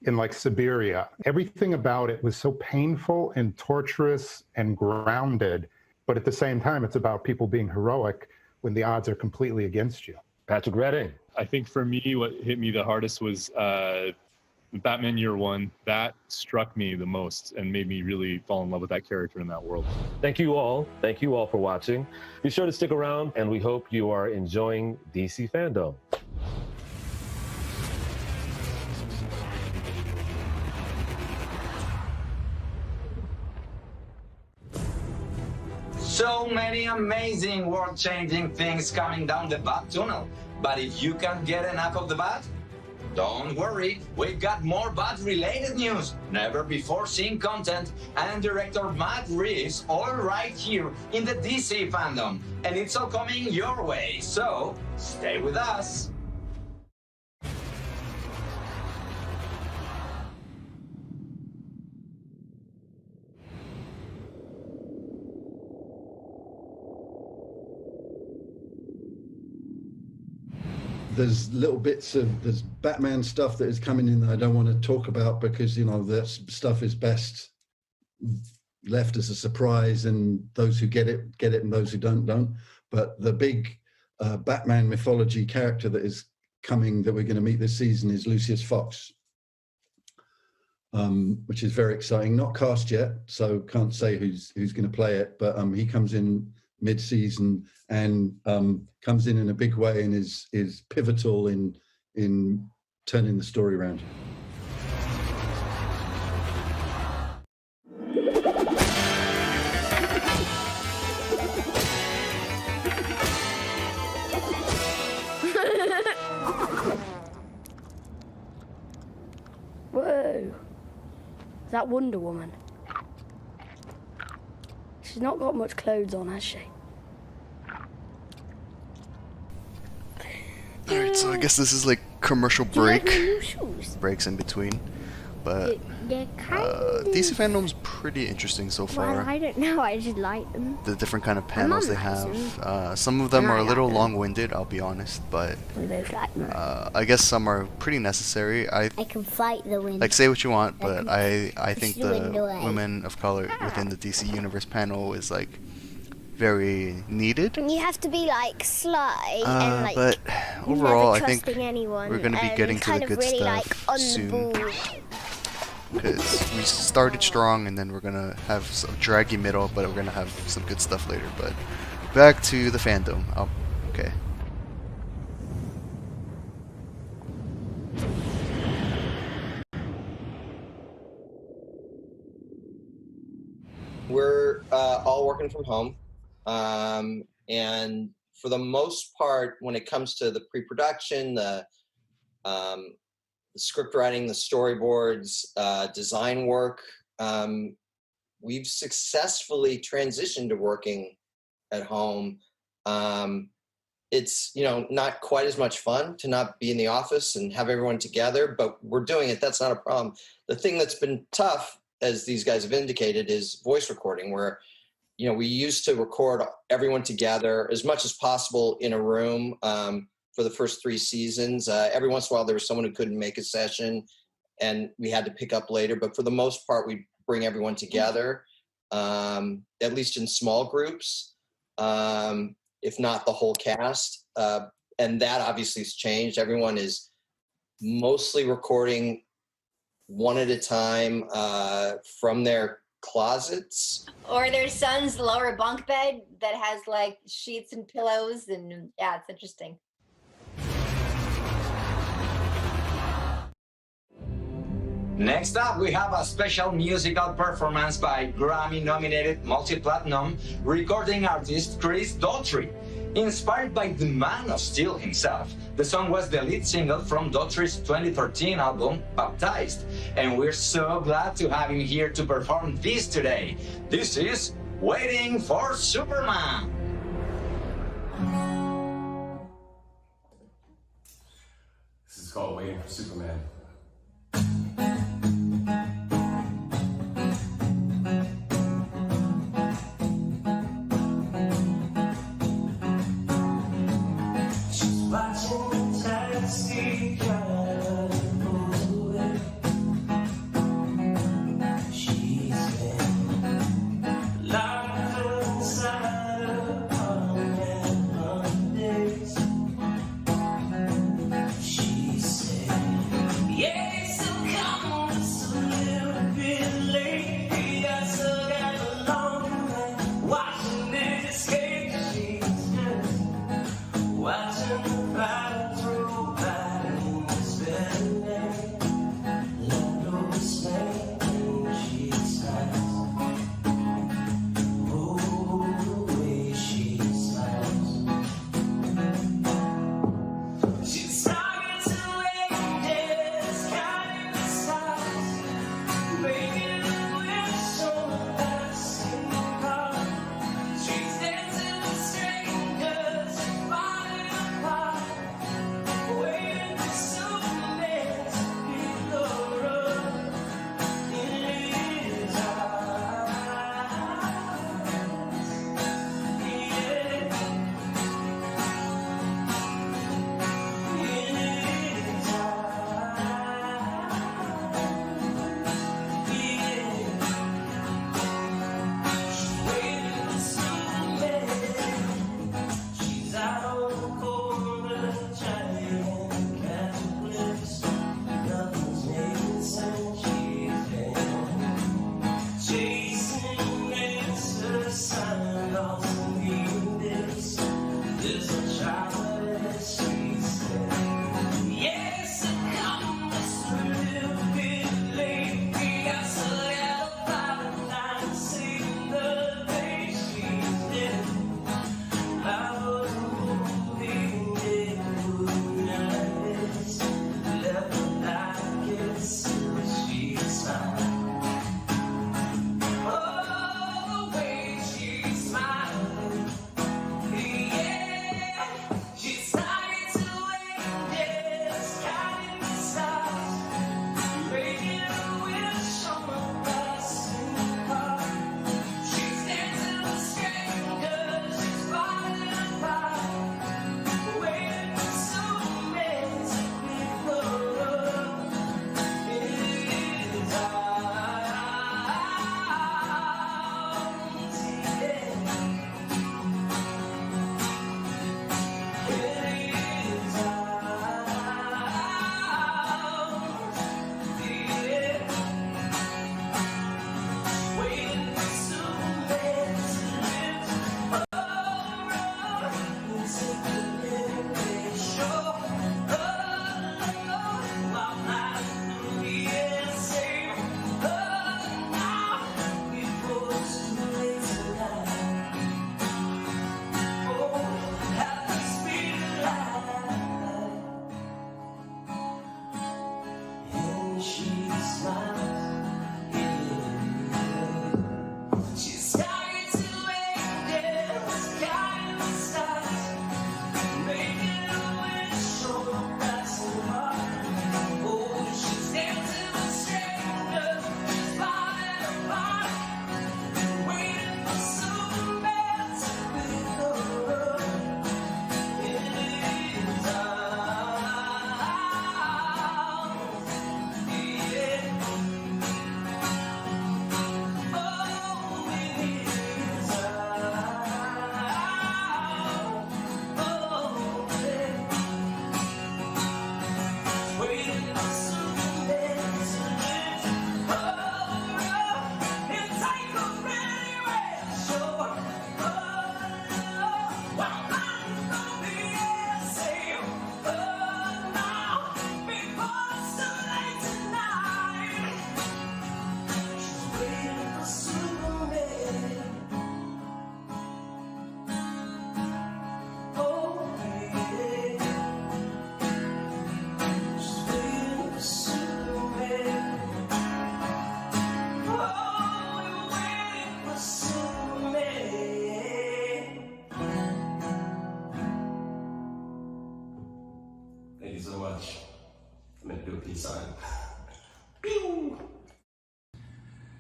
in like Siberia. Everything about it was so painful and torturous and grounded, but at the same time, it's about people being heroic when the odds are completely against you. Patrick Redding. I think for me, what hit me the hardest was Batman Year One. That struck me the most and made me really fall in love with that character in that world. Thank you all for watching. Be sure to stick around, and we hope you are enjoying DC Fandom. So many amazing, world-changing things coming down the Bat Tunnel. But if you can't get enough of the Bat, don't worry, we've got more Bat-related news, never-before-seen content, and director Matt Reeves all right here in the DC Fandom. And it's all coming your way, so stay with us. There's little bits of there's Batman stuff that is coming in that I don't want to talk about because that stuff is best left as a surprise, and those who get it and those who don't. But the big Batman mythology character that is coming that we're going to meet this season is Lucius Fox, which is very exciting. Not cast yet, so can't say who's going to play it, but he comes in mid-season and comes in a big way and is pivotal in turning the story around. Is that Wonder Woman? She's not got much clothes on, has she? Alright, so I guess this is like commercial break. Breaks in between. But DC Fandom's pretty interesting so far. Well, I don't know, I just like them. The different kind of panels they have. Some of them are a little long-winded, I'll be honest, but We both like them. I guess some are pretty necessary. I can fight the wind. like say what you want, but I think push the wind the away. women of color within the DC Universe panel is like very needed. You have to be like sly and like But overall, I never think trusting anyone. we're going to be getting to kind the of good really, stuff like, on the soon. ball. Because we started strong, and then we're going to have some draggy middle, but we're going to have some good stuff later. But back to the fandom. Oh, okay. We're all working from home. And for the most part, when it comes to the pre-production, the script writing, the storyboards, design work, we've successfully transitioned to working at home. It's, you know, not quite as much fun to not be in the office and have everyone together, but we're doing it. That's not a problem. The thing that's been tough, as these guys have indicated, is voice recording, where, you know, we used to record everyone together as much as possible in a room for the first 3 seasons. Every once in a while, there was someone who couldn't make a session, and we had to pick up later. But for the most part, we bring everyone together, at least in small groups, if not the whole cast. And that obviously has changed. Everyone is mostly recording one at a time from their closets. Or their son's lower bunk bed that has like sheets and pillows, and yeah, it's interesting. Next up, we have a special musical performance by Grammy-nominated multi-platinum recording artist Chris Daughtry. Inspired by the Man of Steel himself, the song was the lead single from Daughtry's 2013 album, Baptized. And we're so glad to have him here to perform this today. This is Waiting for Superman. This is called Waiting for Superman.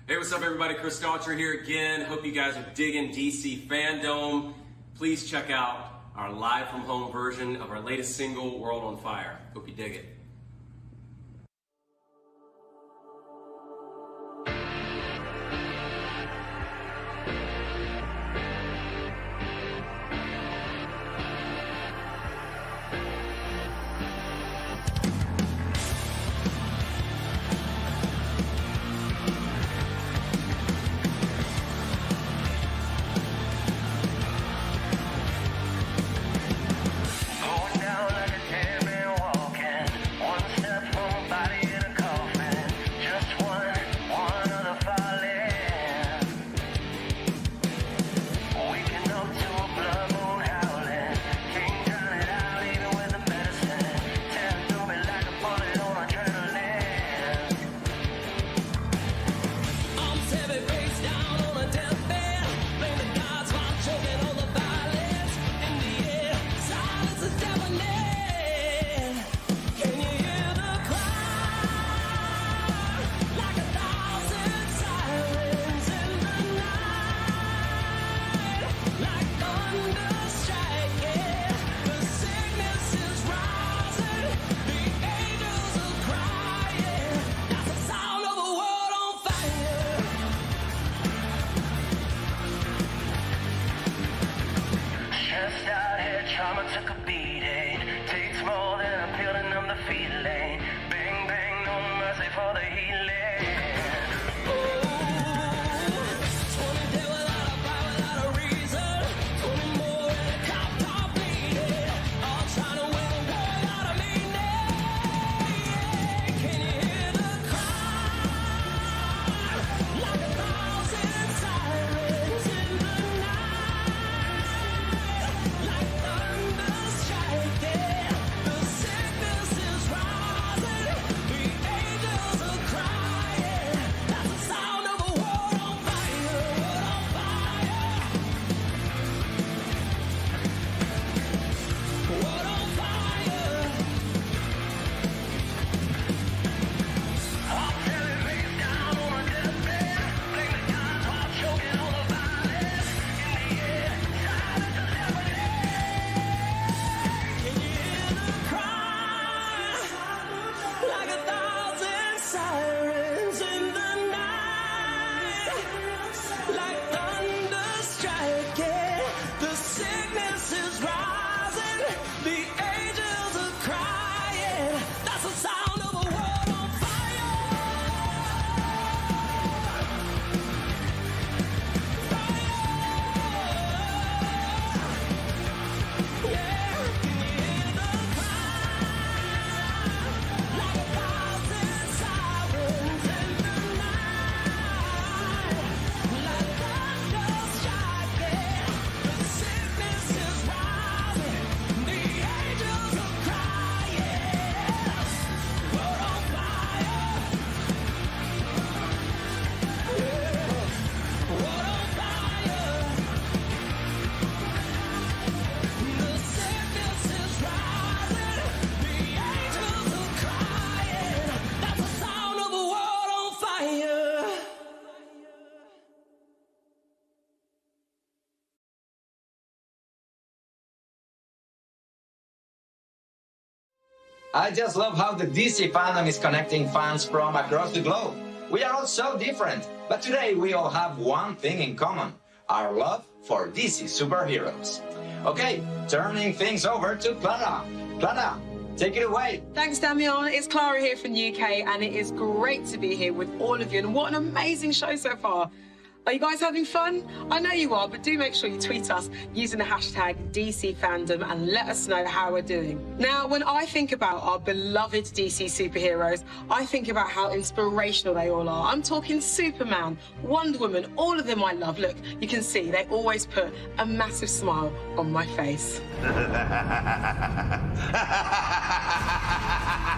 Hey, what's up everybody? Chris Daughtry here again. Hope you guys are digging DC FANDOM. Please check out our live from home version of our latest single, World on Fire. Hope you dig it. Cry. I just love how the DC fandom is connecting fans from across the globe. We are all so different, but today we all have one thing in common, our love for DC superheroes. Okay, turning things over to Clara. Clara, take it away. Thanks, Damian. It's Clara here from the UK, and it is great to be here with all of you. And what an amazing show so far. Are you guys having fun? I know you are, but do make sure you tweet us using the hashtag DCFandom and let us know how we're doing. Now, when I think about our beloved DC superheroes, I think about how inspirational they all are. I'm talking Superman, Wonder Woman, all of them I love. Look, you can see they always put a massive smile on my face.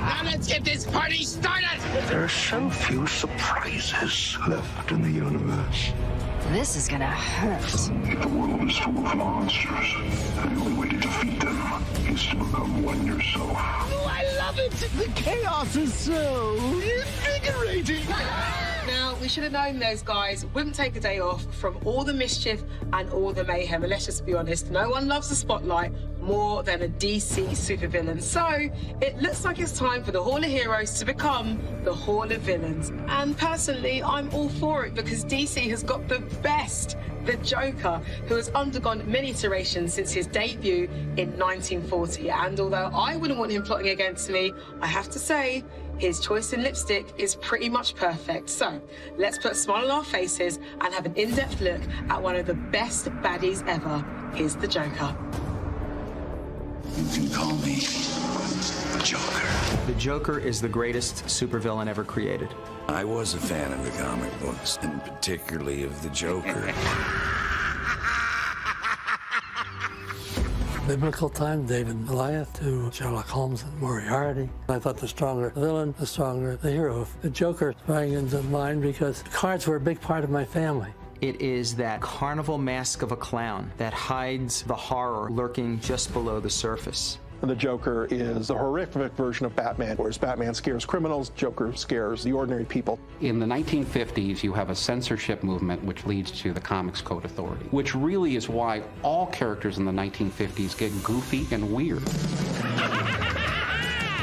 Now let's get this party started! There are so few surprises left in the universe. This is gonna hurt. The world is full of monsters, and the only way to defeat them is to become one yourself. Oh, I love it! The chaos is so invigorating! Now, we should have known those guys wouldn't take a day off from all the mischief and all the mayhem. And let's just be honest, no one loves the spotlight more than a DC supervillain. So it looks like it's time for the Hall of Heroes to become the Hall of Villains. And personally, I'm all for it because DC has got the best, the Joker, who has undergone many iterations since his debut in 1940. And although I wouldn't want him plotting against me, I have to say, his choice in lipstick is pretty much perfect. So let's put a smile on our faces and have an in-depth look at one of the best baddies ever. Here's the Joker. You can call me the Joker. The Joker is the greatest supervillain ever created. I was a fan of the comic books, and particularly of the Joker. Biblical time, David and Goliath to Sherlock Holmes and Moriarty. I thought the stronger the villain, the stronger the hero. The Joker sprang into mind because cards were a big part of my family. It is that carnival mask of a clown that hides the horror lurking just below the surface. The Joker is a horrific version of Batman. Whereas Batman scares criminals, Joker scares the ordinary people. In the 1950s, you have a censorship movement which leads to the Comics Code Authority, which really is why all characters in the 1950s get goofy and weird.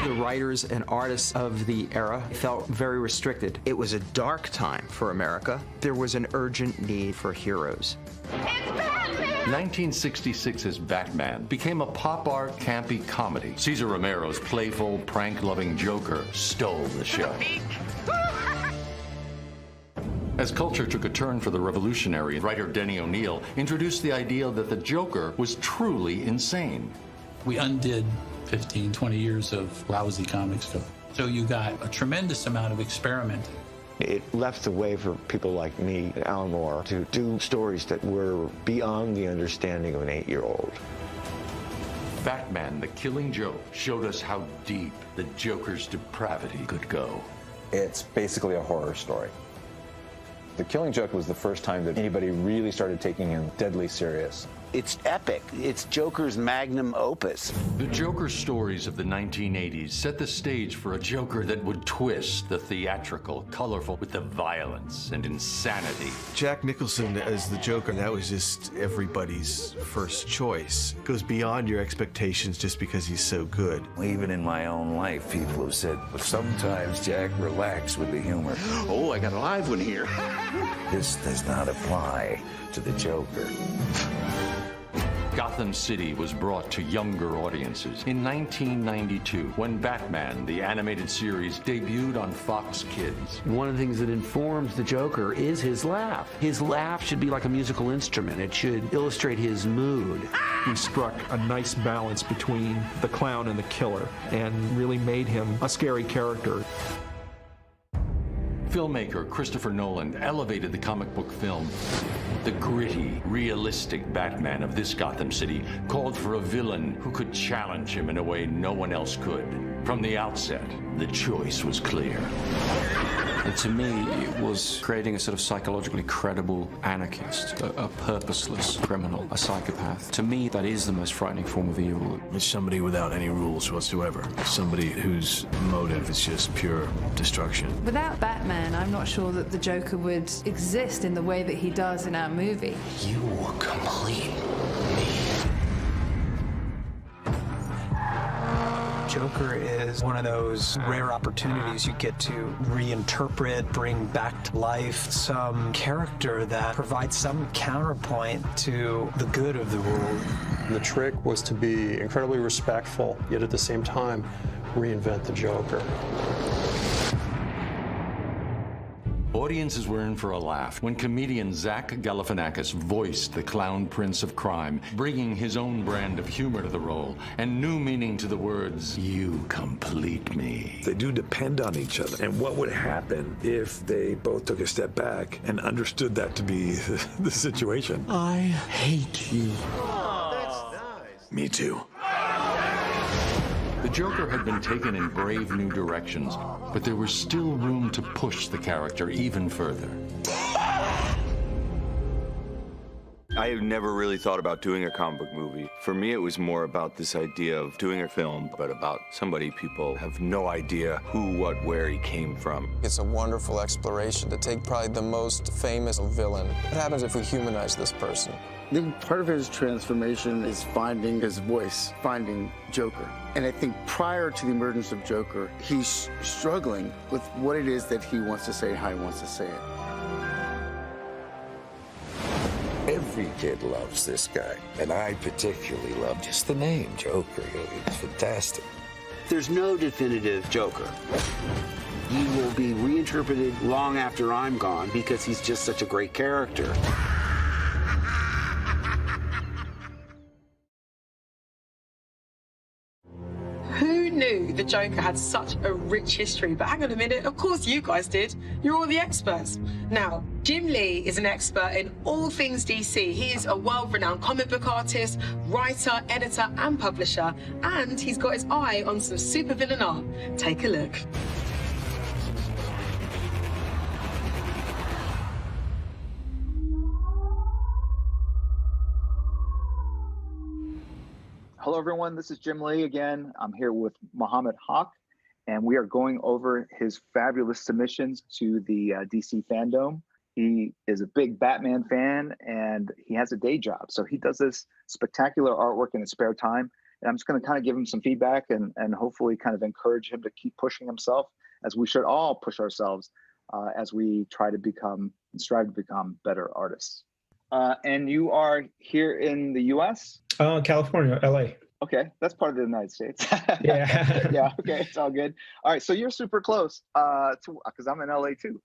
The writers and artists of the era felt very restricted. It was a dark time for America. There was an urgent need for heroes. 1966's Batman became a pop art campy comedy. Cesar Romero's playful, prank-loving Joker stole the show. As culture took a turn for the revolutionary, writer Denny O'Neil introduced the idea that the Joker was truly insane. We undid 15, 20 years of lousy comics code. So you got a tremendous amount of experimenting. It left the way for people like me, Alan Moore, to do stories that were beyond the understanding of an 8-year-old. Batman, the Killing Joke, showed us how deep the Joker's depravity could go. It's basically a horror story. The Killing Joke was the first time that anybody really started taking him deadly serious. It's epic. It's Joker's magnum opus. The Joker stories of the 1980s set the stage for a Joker that would twist the theatrical, colorful with the violence and insanity. Jack Nicholson as the Joker, that was just everybody's first choice. It goes beyond your expectations just because he's so good. Even in my own life, people have said, well, sometimes, Jack, relax with the humor. Oh, I got a live one here. This does not apply to the Joker. Gotham City was brought to younger audiences in 1992 when Batman, the animated series, debuted on Fox Kids. One of the things that informs the Joker is his laugh. His laugh should be like a musical instrument. It should illustrate his mood. We struck a nice balance between the clown and the killer and really made him a scary character. Filmmaker Christopher Nolan elevated the comic book film. The gritty, realistic Batman of this Gotham City called for a villain who could challenge him in a way no one else could. From the outset, the choice was clear. And to me, it was creating a sort of psychologically credible anarchist, a purposeless criminal, a psychopath. To me, that is the most frightening form of evil. It's somebody without any rules whatsoever. Somebody whose motive is just pure destruction. Without Batman, I'm not sure that the Joker would exist in the way that he does in our movie. You complete me. Joker is one of those rare opportunities you get to reinterpret, bring back to life some character that provides some counterpoint to the good of the world. The trick was to be incredibly respectful, yet at the same time, reinvent the Joker. Audiences were in for a laugh when comedian Zach Galifianakis voiced the Clown Prince of Crime, bringing his own brand of humor to the role and new meaning to the words, "You complete me." They do depend on each other. And what would happen if they both took a step back and understood that to be the situation? I hate you. Me too. The Joker had been taken in brave new directions, but there was still room to push the character even further. I have never really thought about doing a comic book movie. For me, it was more about this idea of doing a film, but about somebody people have no idea who, what, where he came from. It's a wonderful exploration to take probably the most famous villain. What happens if we humanize this person? I think part of his transformation is finding his voice, finding Joker. And I think prior to the emergence of Joker, he's struggling with what it is that he wants to say and how he wants to say it. Every kid loves this guy, and I particularly love just the name, Joker. It's fantastic. There's no definitive Joker. He will be reinterpreted long after I'm gone because he's just such a great character. Who knew the Joker had such a rich history? But hang on a minute, of course you guys did. You're all the experts. Now, Jim Lee is an expert in all things DC. He is a world-renowned comic book artist, writer, editor, and publisher, and he's got his eye on some supervillain art. Take a look. Hello, everyone. This is Jim Lee again. I'm here with Mohammed Haq, and we are going over his fabulous submissions to the DC FANDOM. He is a big Batman fan, and he has a day job. So he does this spectacular artwork in his spare time. And I'm just going to kind of give him some feedback and hopefully kind of encourage him to keep pushing himself, as we should all push ourselves as we try to become and strive to become better artists. And you are here in the U.S.? California, LA. Okay, that's part of the United States. Yeah. Yeah, okay, it's all good. All right, so you're super close to, because I'm in LA too.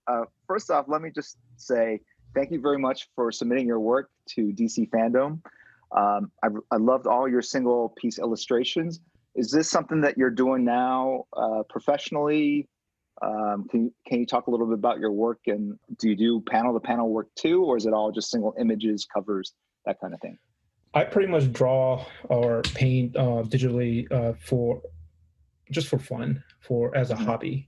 First off, let me just say thank you very much for submitting your work to DC FANDOM. I loved all your single piece illustrations. Is this something that you're doing now professionally? Can you talk a little bit about your work, and do you do panel-to-panel work too, or is it all just single images, covers, that kind of thing? I pretty much draw or paint digitally for fun, as a hobby.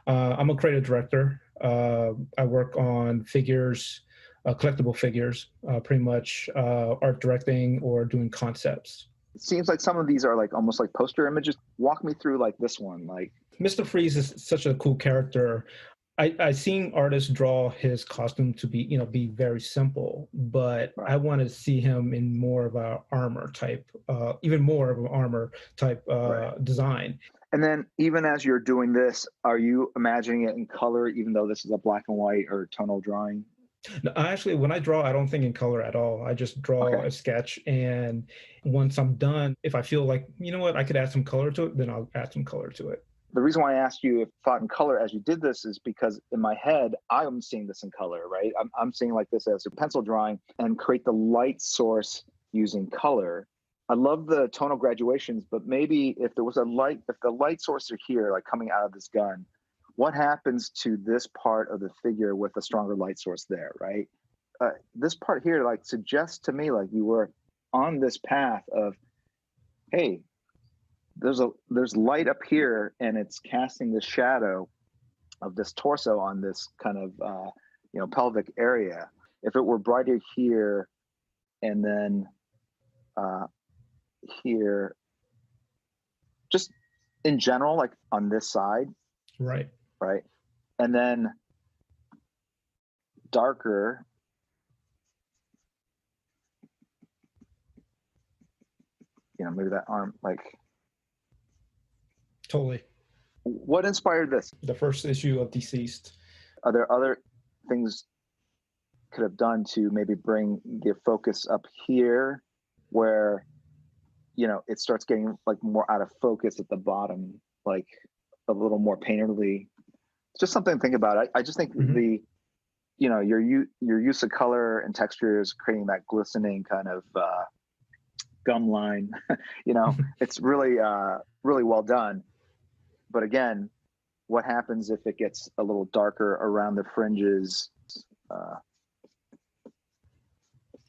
I'm a creative director. I work on figures, collectible figures, pretty much art directing or doing concepts. It seems like some of these are like almost like poster images. Walk me through like this one. Like Mr. Freeze is such a cool character. I've seen artists draw his costume to be very simple, but I want to see him in more of a armor type, even more of an armor type design. And then even as you're doing this, are you imagining it in color, even though this is a black and white or tonal drawing? No, actually, when I draw, I don't think in color at all. I just draw a sketch, and once I'm done, if I feel like, you know what, I could add some color to it, then I'll add some color to it. The reason why I asked you if thought in color as you did this is because in my head, I'm seeing this in color, right? I'm seeing like this as a pencil drawing and create the light source using color. I love the tonal graduations, but maybe if there was if the light source are here, like coming out of this gun, what happens to this part of the figure with a stronger light source there, right? This part here like suggests to me like you were on this path of, hey, there's light up here and it's casting the shadow of this torso on this kind of pelvic area. If it were brighter here and then here, just in general, like on this side, right, and then darker, maybe that arm, like Totally. What inspired this? The first issue of Deceased. Are there other things could have done to maybe bring the focus up here where, you know, it starts getting like more out of focus at the bottom, like a little more painterly? Just something to think about. I just think the, you know, your use of color and textures, creating that glistening kind of gum line, you know, it's really, really well done. But again, what happens if it gets a little darker around the fringes?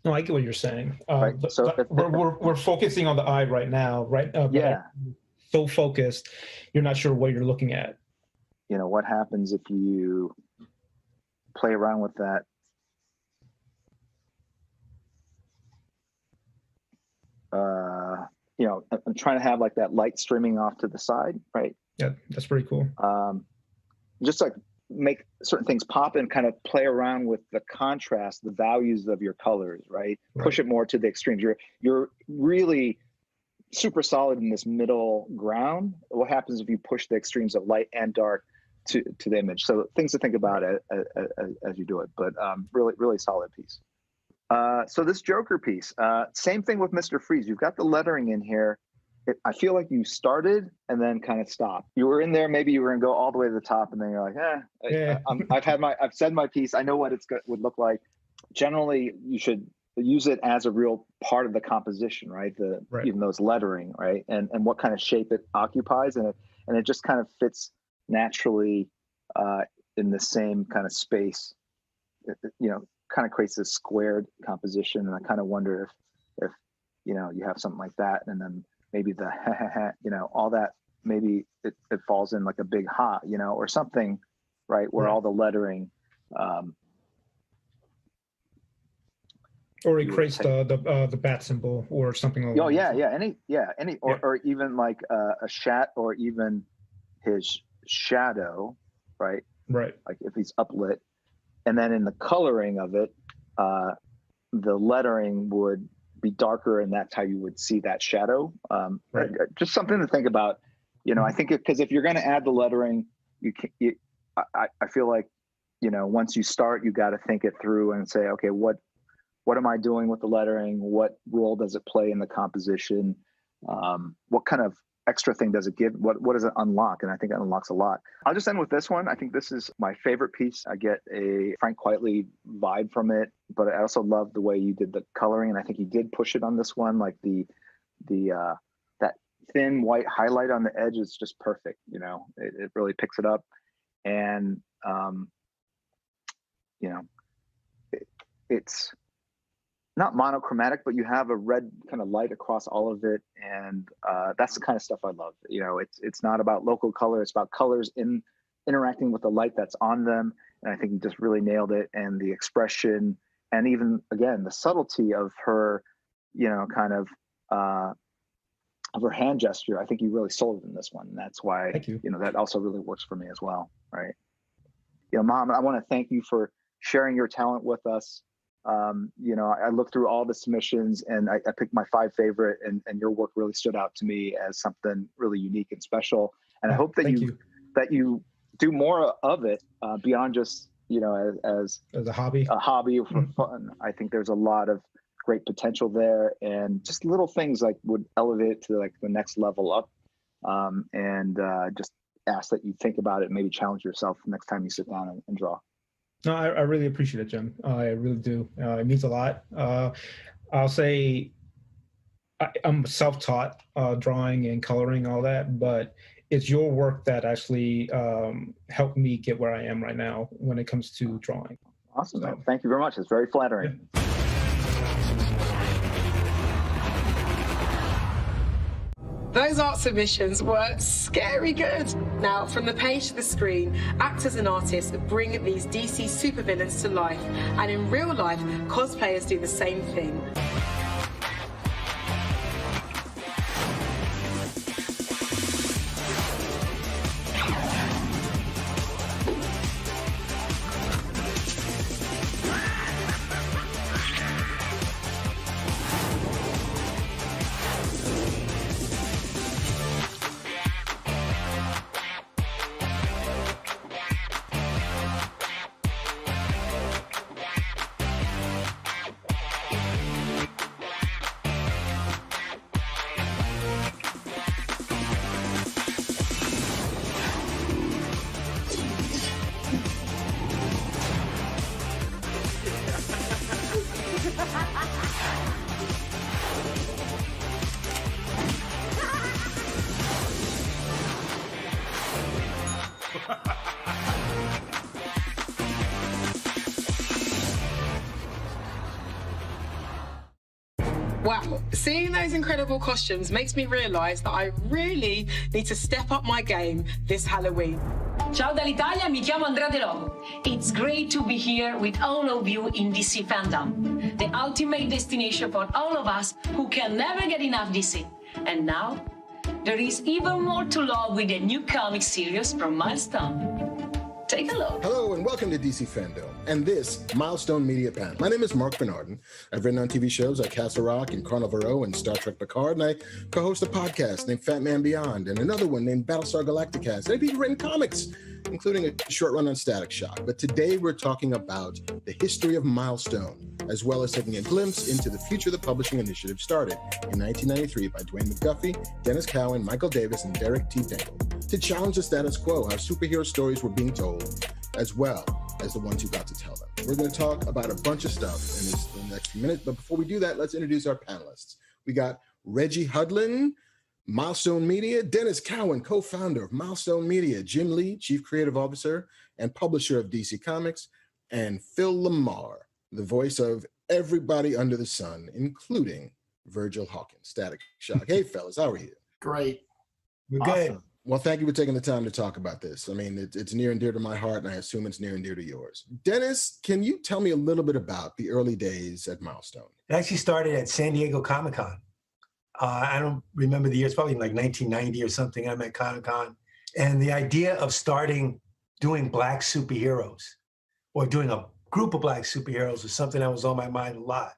No, I get what you're saying. Right. So we're focusing on the eye right now, right? Yeah. So focused, you're not sure what you're looking at. You know, what happens if you play around with that? You know, I'm trying to have like that light streaming off to the side, right? Yeah, that's pretty cool. Just like make certain things pop and kind of play around with the contrast, the values of your colors, right? Push it more to the extremes. You're really super solid in this middle ground. What happens if you push the extremes of light and dark to the image? So things to think about as you do it, but really, really solid piece. So this Joker piece, same thing with Mr. Freeze. You've got the lettering in here. I feel like you started and then kind of stopped. You were in there, maybe you were gonna go all the way to the top, and then you're like, I've said my piece. I know what would look like. Generally, you should use it as a real part of the composition, right? Even those lettering, right? And what kind of shape it occupies, and it just kind of fits naturally in the same kind of space. You know, kind of creates this squared composition, and I kind of wonder if you know, you have something like that, and then maybe the you know, all that, maybe it falls in like a big ha, you know, or something, right? Where all the lettering or it creates the bat symbol or something like that. Or even like a shat, or even his shadow, right? Like if he's uplit, and then in the coloring of it, the lettering would be darker, and that's how you would see that shadow. Just something to think about. You know, I think because if you're going to add the lettering, I feel like, you know, once you start, you got to think it through and say, okay, what am I doing with the lettering? What role does it play in the composition? What kind of extra thing does it give? What does it unlock? And I think it unlocks a lot. I'll just end with this one. I think this is my favorite piece. I get a Frank Quitely vibe from it, but I also love the way you did the coloring, and I think you did push it on this one. Like the that thin white highlight on the edge is just perfect. You know, it really picks it up, and you know, it's not monochromatic, but you have a red kind of light across all of it, and that's the kind of stuff I love. You know, it's not about local color; it's about colors interacting with the light that's on them, and I think you just really nailed it. And the expression, and even again the subtlety of her, you know, kind of her hand gesture. I think you really sold it in this one, and that's why you know, that also really works for me as well, right? You know, Mom, I want to thank you for sharing your talent with us. You know, I looked through all the submissions, and I picked my 5 favorite, and your work really stood out to me as something really unique and special. And I hope that you do more of it beyond just, you know, as a hobby for fun. I think there's a lot of great potential there, and just little things like would elevate it to like the next level up. And just ask that you think about it and maybe challenge yourself next time you sit down and draw. No, I really appreciate it, Jim. I really do. It means a lot. I'll say I'm self-taught drawing and coloring, all that, but it's your work that actually helped me get where I am right now when it comes to drawing. Awesome. So, thank you very much. It's very flattering. Yeah. Those art submissions were scary good. Now, from the page to the screen, actors and artists bring these DC supervillains to life, and in real life, cosplayers do the same thing. Wow, seeing those incredible costumes makes me realise that I really need to step up my game this Halloween. Ciao dall'Italia, mi chiamo Andrea De Logo. It's great to be here with all of you in DC Fandom, the ultimate destination for all of us who can never get enough DC. And now, there is even more to love with the new comic series from Milestone. Take a look. Hello and welcome to DC Fandom and this Milestone Media panel. My name is Mark Bernardin. I've written on TV shows like Castle Rock and Carnival Row and Star Trek Picard, and I co-host a podcast named Fat Man Beyond and another one named Battlestar Galactica. And I've even written comics, including a short run on Static Shock. But today we're talking about the history of Milestone, as well as taking a glimpse into the future the publishing initiative started in 1993 by Dwayne McDuffie, Dennis Cowan, Michael Davis, and Derek T. Dingle to challenge the status quo, how superhero stories were being told, as well as the ones who got to tell them. We're going to talk about a bunch of stuff in the next few minutes, but before we do that, let's introduce our panelists. We got Reggie Hudlin, Milestone Media, Dennis Cowan, co-founder of Milestone Media, Jim Lee, chief creative officer and publisher of DC Comics, and Phil Lamar, the voice of everybody under the sun, including Virgil Hawkins, Static Shock. Hey, fellas, how are you? Great. We're good. Well, thank you for taking the time to talk about this. I mean, it's near and dear to my heart, and I assume it's near and dear to yours. Dennis, can you tell me a little bit about the early days at Milestone? It actually started at San Diego Comic-Con. I don't remember the year. It's probably like 1990 or something. I'm at Comic-Con. And the idea of doing Black superheroes or doing a group of Black superheroes was something that was on my mind a lot.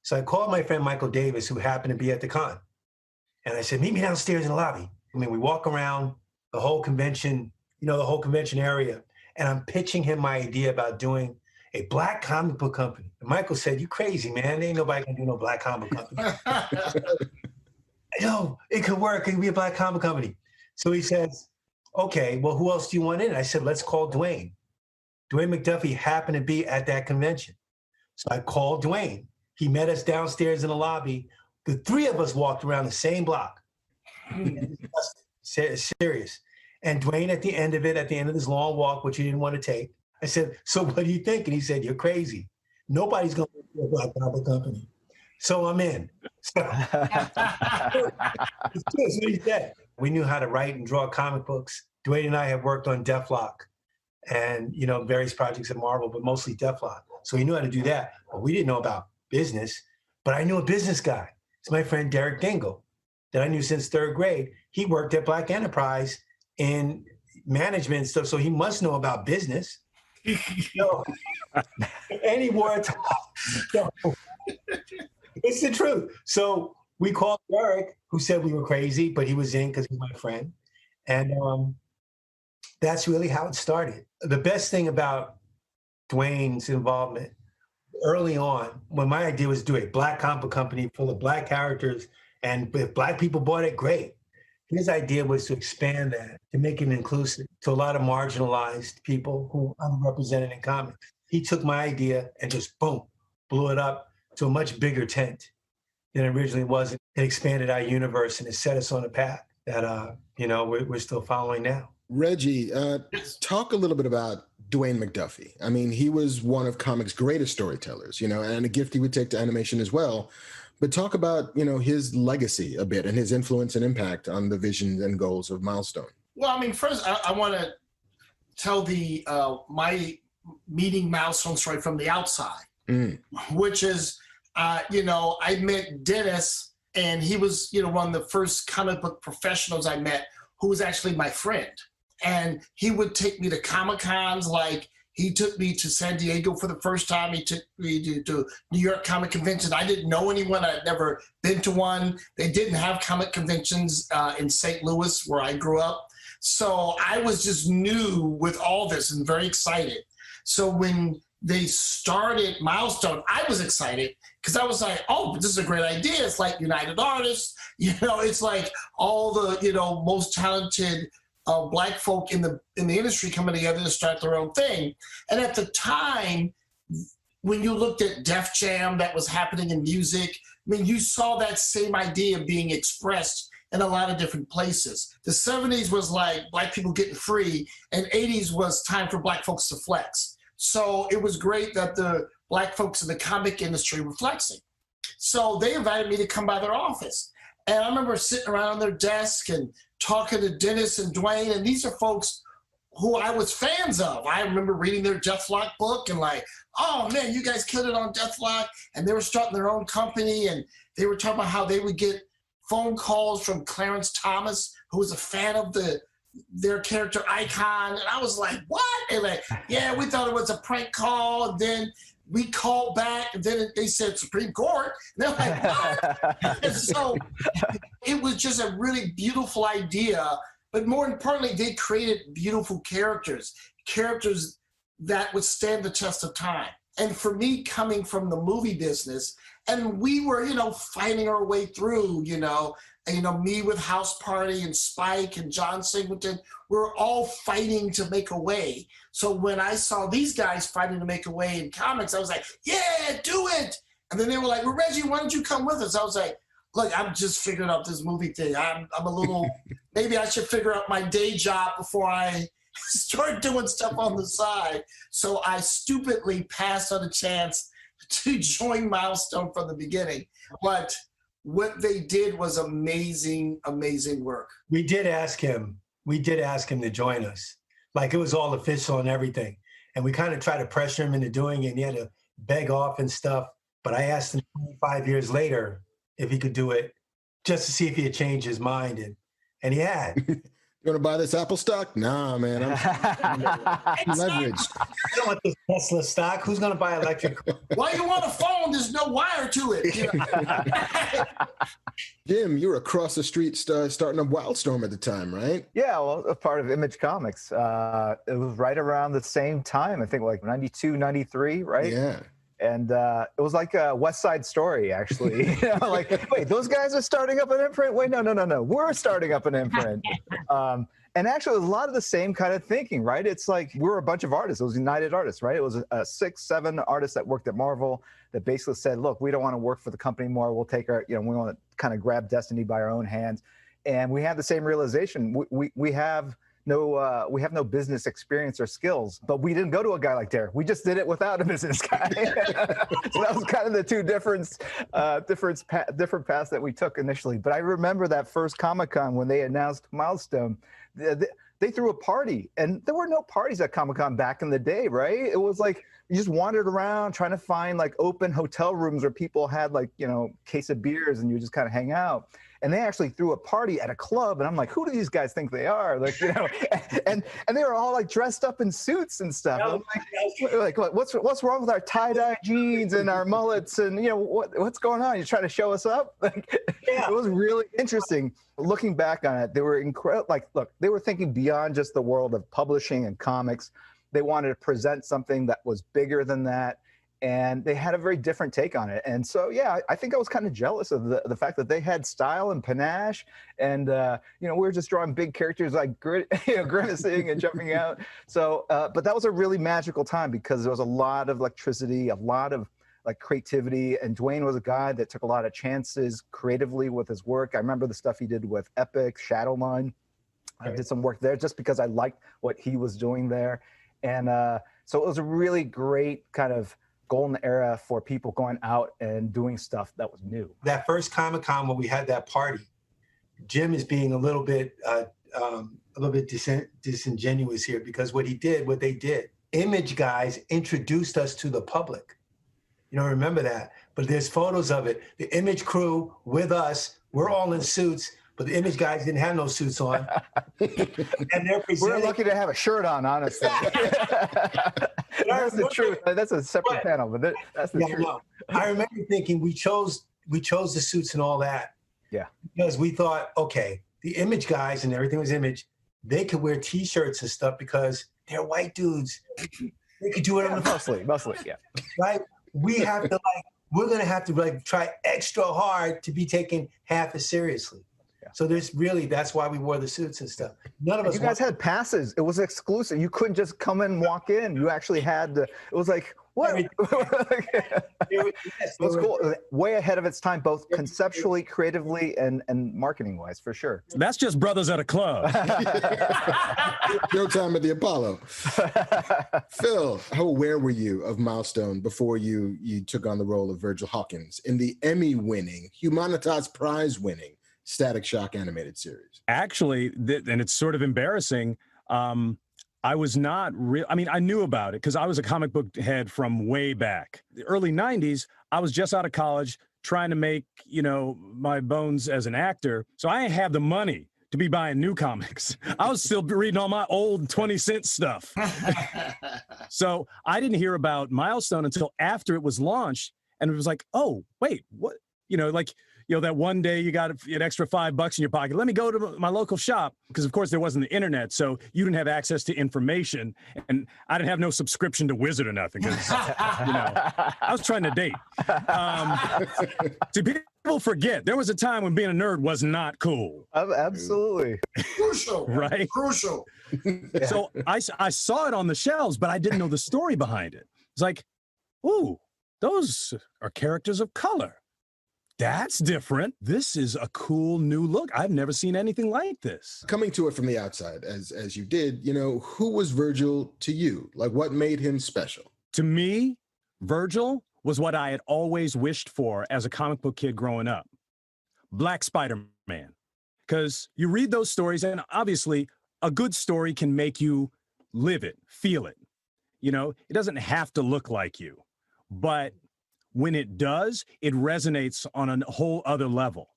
So I called my friend Michael Davis, who happened to be at the con. And I said, meet me downstairs in the lobby. I mean, we walk around the whole convention, the whole convention area, and I'm pitching him my idea about doing a Black comic book company. And Michael said, you crazy, man. Ain't nobody gonna do no Black comic book company. No, it could work. It could be a Black comic company. So he says, okay, well, who else do you want in? I said, let's call Dwayne. Dwayne McDuffie happened to be at that convention. So I called Dwayne. He met us downstairs in the lobby. The three of us walked around the same block. Serious. And Dwayne, at the end of this long walk, which he didn't want to take, I said, so what do you think? And he said, you're crazy. Nobody's going to do a Black comic company. So I'm in. So, that's what he said. We knew how to write and draw comic books. Dwayne and I have worked on Deathlock and, various projects at Marvel, but mostly Deathlock. So he knew how to do that. But we didn't know about business. But I knew a business guy. It's my friend Derek Dingle that I knew since third grade. He worked at Black Enterprise in management and stuff, so he must know about business. And he wore a tie. So, it's the truth. So we called Derek, who said we were crazy, but he was in because he's my friend. And that's really how it started. The best thing about Dwayne's involvement early on, when my idea was to do a Black comic book company full of Black characters, and if Black people bought it, great. His idea was to expand that, to make it inclusive to a lot of marginalized people who are underrepresented in comics. He took my idea and just, boom, blew it up to a much bigger tent than it originally was. It expanded our universe and it set us on a path that, we're still following now. Reggie, talk a little bit about Dwayne McDuffie. I mean, he was one of comics' greatest storytellers, and a gift he would take to animation as well. But talk about, his legacy a bit and his influence and impact on the vision and goals of Milestone. Well, I mean, first, I want to tell my meeting Milestone story from the outside, which is, I met Dennis, and he was, one of the first comic book professionals I met who was actually my friend. And he would take me to Comic-Cons, like he took me to San Diego for the first time. He took me to New York Comic Convention. I didn't know anyone. I'd never been to one. They didn't have comic conventions in St. Louis, where I grew up. So I was just new with all this and very excited. So when they started Milestone, I was excited because I was like, oh, this is a great idea. It's like United Artists. It's like all the, most talented Black folk in the industry coming together to start their own thing. And at the time, when you looked at Def Jam that was happening in music, I mean, you saw that same idea being expressed in a lot of different places. The 70s was like black people getting free, and 80s was time for black folks to flex. So it was great that the black folks in the comic industry were flexing. So they invited me to come by their office. And I remember sitting around their desk and talking to Dennis and Dwayne, and these are folks who I was fans of. I remember reading their Deathlock book and like, oh man, you guys killed it on Deathlock. And they were starting their own company, and they were talking about how they would get phone calls from Clarence Thomas, who was a fan of their character Icon. And I was like, what? And like, yeah, we thought it was a prank call. And then we called back, and then they said Supreme Court. And they're like, what? And so it was just a really beautiful idea. But more importantly, they created beautiful characters that would stand the test of time. And for me, coming from the movie business, and we were, fighting our way through, me with House Party and Spike and John Singleton, we're all fighting to make a way. So when I saw these guys fighting to make a way in comics, I was like, yeah, do it. And then they were like, well, Reggie, why don't you come with us? I was like, look, I'm just figuring out this movie thing. I'm a little, maybe I should figure out my day job before I start doing stuff on the side. So I stupidly passed on a chance to join Milestone from the beginning. But what they did was amazing, amazing work. We did ask him to join us. Like, it was all official and everything. And we kind of tried to pressure him into doing it, and he had to beg off and stuff. But I asked him 25 years later if he could do it, just to see if he had changed his mind. And he had. You want to buy this Apple stock? Nah, man. I'm leveraged. I don't want this Tesla stock. Who's going to buy electric? Why you want a phone? There's no wire to it. Jim, you were across the street starting up Wildstorm at the time, right? Yeah, well, a part of Image Comics. It was right around the same time, I think like 92, 93, right? Yeah. And it was like a West Side Story, actually. Like, wait, those guys are starting up an imprint? Wait, no. We're starting up an imprint. And actually, it was a lot of the same kind of thinking, right? It's like we're a bunch of artists. It was United Artists, right? It was 6-7 artists that worked at Marvel that basically said, look, we don't want to work for the company more. We'll take our, we want to kind of grab destiny by our own hands. And we had the same realization. We have no business experience or skills, but we didn't go to a guy like Derek. We just did it without a business guy. So that was kind of the two different paths that we took initially. But I remember that first Comic-Con when they announced Milestone. They threw a party, and there were no parties at Comic-Con back in the day, right? It was like you just wandered around trying to find like open hotel rooms where people had like, case of beers, and you just kind of hang out. And they actually threw a party at a club, and I'm like, who do these guys think they are? Like, and they were all like dressed up in suits and stuff. I'm like, what's wrong with our tie-dye jeans and our mullets, and what's going on? You're trying to show us up? It was really interesting. Looking back on it, they were incredible. Like, look, they were thinking beyond just the world of publishing and comics. They wanted to present something that was bigger than that. And they had a very different take on it. And so, yeah, I think I was kind of jealous of the fact that they had style and panache. And, we were just drawing big characters like grimacing and jumping out. So, but that was a really magical time because there was a lot of electricity, a lot of like creativity. And Dwayne was a guy that took a lot of chances creatively with his work. I remember the stuff he did with Epic, Shadowline. I did some work there just because I liked what he was doing there. And so it was a really great kind of golden era for people going out and doing stuff that was new. That first Comic-Con when we had that party, Jim is being a little bit disingenuous here because what they did, Image guys introduced us to the public. Remember that. But there's photos of it. The Image crew with us, we're all in suits, but the Image guys didn't have no suits on. And they're presenting. We're lucky to have a shirt on, honestly. That's the truth. That's a separate panel, but that's the truth. No. I remember thinking we chose the suits and all that. Yeah. Because we thought, okay, the Image guys and everything was Image, they could wear T-shirts and stuff because they're white dudes. They could do it on the mostly, yeah. Right? We're gonna have to try extra hard to be taken half as seriously. Yeah. So that's why we wore the suits and stuff. None of us. You guys had passes. It was exclusive. You couldn't just come in and walk in. You actually had to. It was like What? That's cool. Way ahead of its time, both conceptually, creatively, and marketing-wise, for sure. That's just brothers at a club. Showtime at the Apollo. Phil, how aware were you of Milestone before you took on the role of Virgil Hawkins in the Emmy-winning, Humanitas Prize-winning Static Shock animated series? Actually, and it's sort of embarrassing, I was not real. I mean, I knew about it because I was a comic book head from way back. The early 90s, I was just out of college trying to make, my bones as an actor. So I didn't have the money to be buying new comics. I was still reading all my old 20-cent stuff. So I didn't hear about Milestone until after it was launched. And it was like, oh, wait, what? That one day you got an extra $5 in your pocket. Let me go to my local shop. Because, of course, there wasn't the internet. So you didn't have access to information. And I didn't have no subscription to Wizard or nothing. Because, I was trying to date. See, people forget. There was a time when being a nerd was not cool. Absolutely. Crucial. Right? Crucial. So I saw it on the shelves, but I didn't know the story behind it. It's like, ooh, those are characters of color. That's different. This is a cool new look. I've never seen anything like this. Coming to it from the outside, as you did, who was Virgil to you? Like, what made him special? To me, Virgil was what I had always wished for as a comic book kid growing up. Black Spider-Man. Because you read those stories, and obviously, a good story can make you live it, feel it. It doesn't have to look like you. But when it does, it resonates on a whole other level.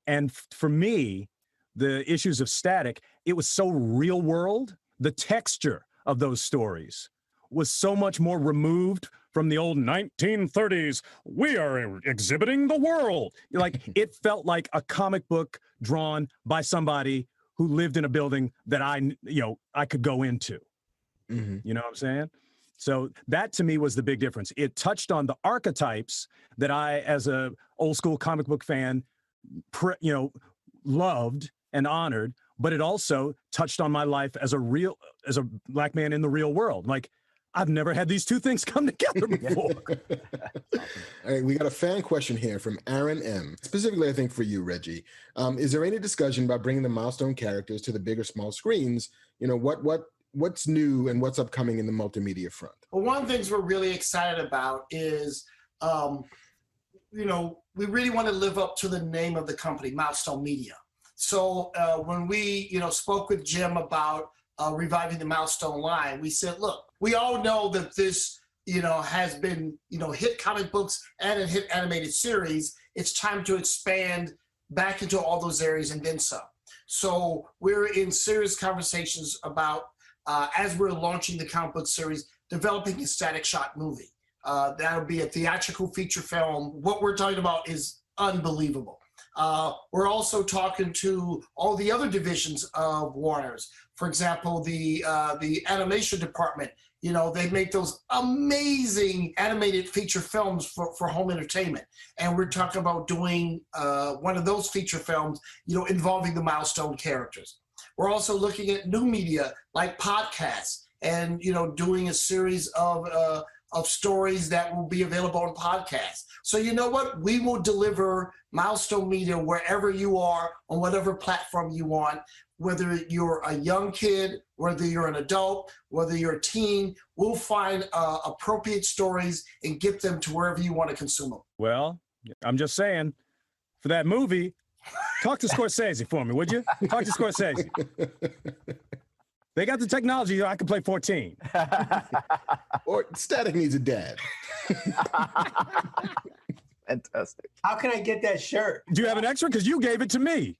And for me, the issues of Static, it was so real world. The texture of those stories was so much more removed from the old 1930s. We are exhibiting the world. It felt like a comic book drawn by somebody who lived in a building that I could go into. Mm-hmm. You know what I'm saying? So that to me was the big difference. It touched on the archetypes that I, as a old school comic book fan, loved and honored, but it also touched on my life as a Black man in the real world. Like, I've never had these two things come together before. All right, we got a fan question here from Aaron M. Specifically, I think for you, Reggie. Is there any discussion about bringing the Milestone characters to the big or small screens? What's new and what's upcoming in the multimedia front? Well, one of the things we're really excited about is, we really want to live up to the name of the company, Milestone Media. So when we, spoke with Jim about reviving the Milestone line, we said, look, we all know that this, has been, hit comic books and a hit animated series. It's time to expand back into all those areas and then some. So we're in serious conversations about, as we're launching the comic book series, developing a Static Shock movie. That'll be a theatrical feature film. What we're talking about is unbelievable. We're also talking to all the other divisions of Warner's. For example, the animation department. They make those amazing animated feature films for home entertainment. And we're talking about doing one of those feature films, involving the Milestone characters. We're also looking at new media like podcasts and, doing a series of stories that will be available on podcasts. So you know what? We will deliver Milestone Media wherever you are, on whatever platform you want, whether you're a young kid, whether you're an adult, whether you're a teen, we'll find appropriate stories and get them to wherever you want to consume them. Well, I'm just saying, for that movie, talk to Scorsese for me, would you? Talk to Scorsese. They got the technology. I can play 14. Or Static needs a dad. Fantastic. How can I get that shirt? Do you have an extra? Because you gave it to me.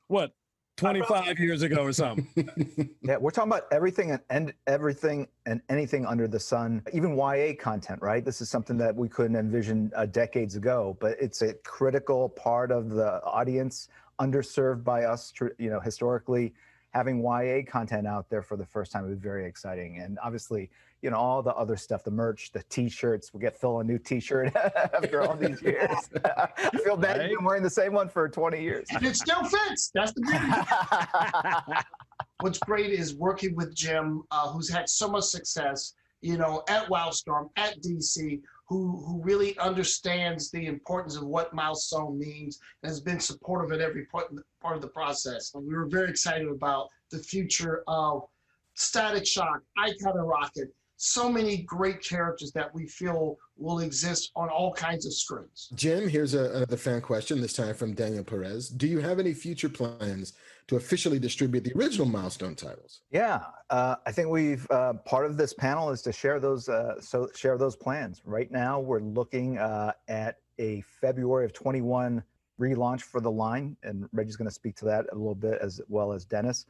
What, 25 years ago or something? Yeah, we're talking about everything and everything and anything under the sun, even YA content, right? This is something that we couldn't envision decades ago, but it's a critical part of the audience, underserved by us, historically. Having YA content out there for the first time would be very exciting. And obviously, all the other stuff, the merch, the T-shirts, we'll get Phil a new T-shirt after all these years. I feel bad you've been wearing the same one for 20 years. And it still fits. That's the beauty. What's great is working with Jim, who's had so much success at Wildstorm, at DC, who really understands the importance of what Milestone means and has been supportive at every part of the process. And we were very excited about the future of Static Shock, Icon and Rocket, so many great characters that we feel will exist on all kinds of screens. Jim, here's another fan question, this time from Daniel Perez. Do you have any future plans to officially distribute the original Milestone titles? Yeah, I think we've part of this panel is to share those share those plans. Right now, we're looking at a February of 21 relaunch for the line, and Reggie's going to speak to that a little bit, as well as Dennis.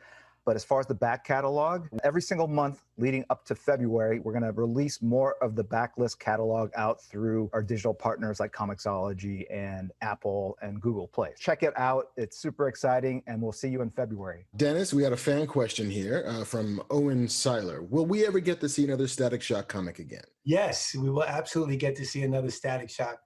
But as far as the back catalog, every single month leading up to February, we're going to release more of the backlist catalog out through our digital partners like Comixology and Apple and Google Play. Check it out. It's super exciting, and we'll see you in February. Dennis, we had a fan question here from Owen Seiler. Will we ever get to see another Static Shock comic again? Yes, we will absolutely get to see another Static Shock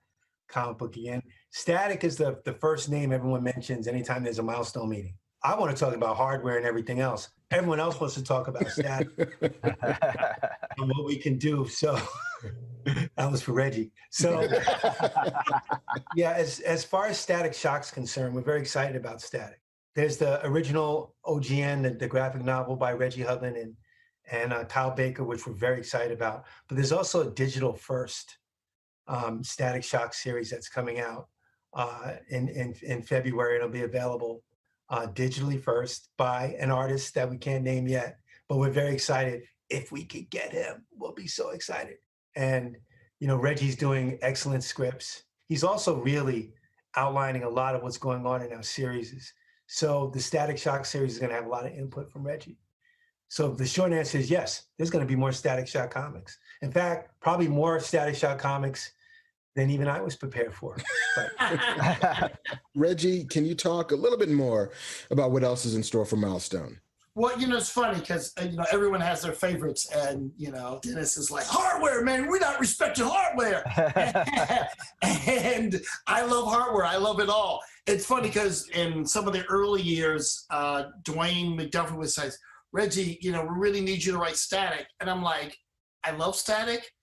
comic book again. Static is the first name everyone mentions anytime there's a Milestone meeting. I want to talk about hardware and everything else. Everyone else wants to talk about Static and what we can do. So that was for Reggie. So yeah, as far as Static Shock's concerned, we're very excited about Static. There's the original OGN, the graphic novel by Reggie Hudlin and Kyle Baker, which we're very excited about. But there's also a digital first Static Shock series that's coming out in February. It'll be available digitally first by an artist that we can't name yet, but we're very excited. If we could get him, we'll be so excited. And, Reggie's doing excellent scripts. He's also really outlining a lot of what's going on in our series. So the Static Shock series is going to have a lot of input from Reggie. So the short answer is yes, there's going to be more Static Shock comics. In fact, probably more Static Shock comics than even I was prepared for. Reggie, can you talk a little bit more about what else is in store for Milestone? Well, it's funny because, everyone has their favorites, and, Dennis is like, hardware, man, we're not respecting hardware. And I love hardware. I love it all. It's funny because in some of the early years, Dwayne McDuffie would say, Reggie, we really need you to write Static. And I'm like, I love Static,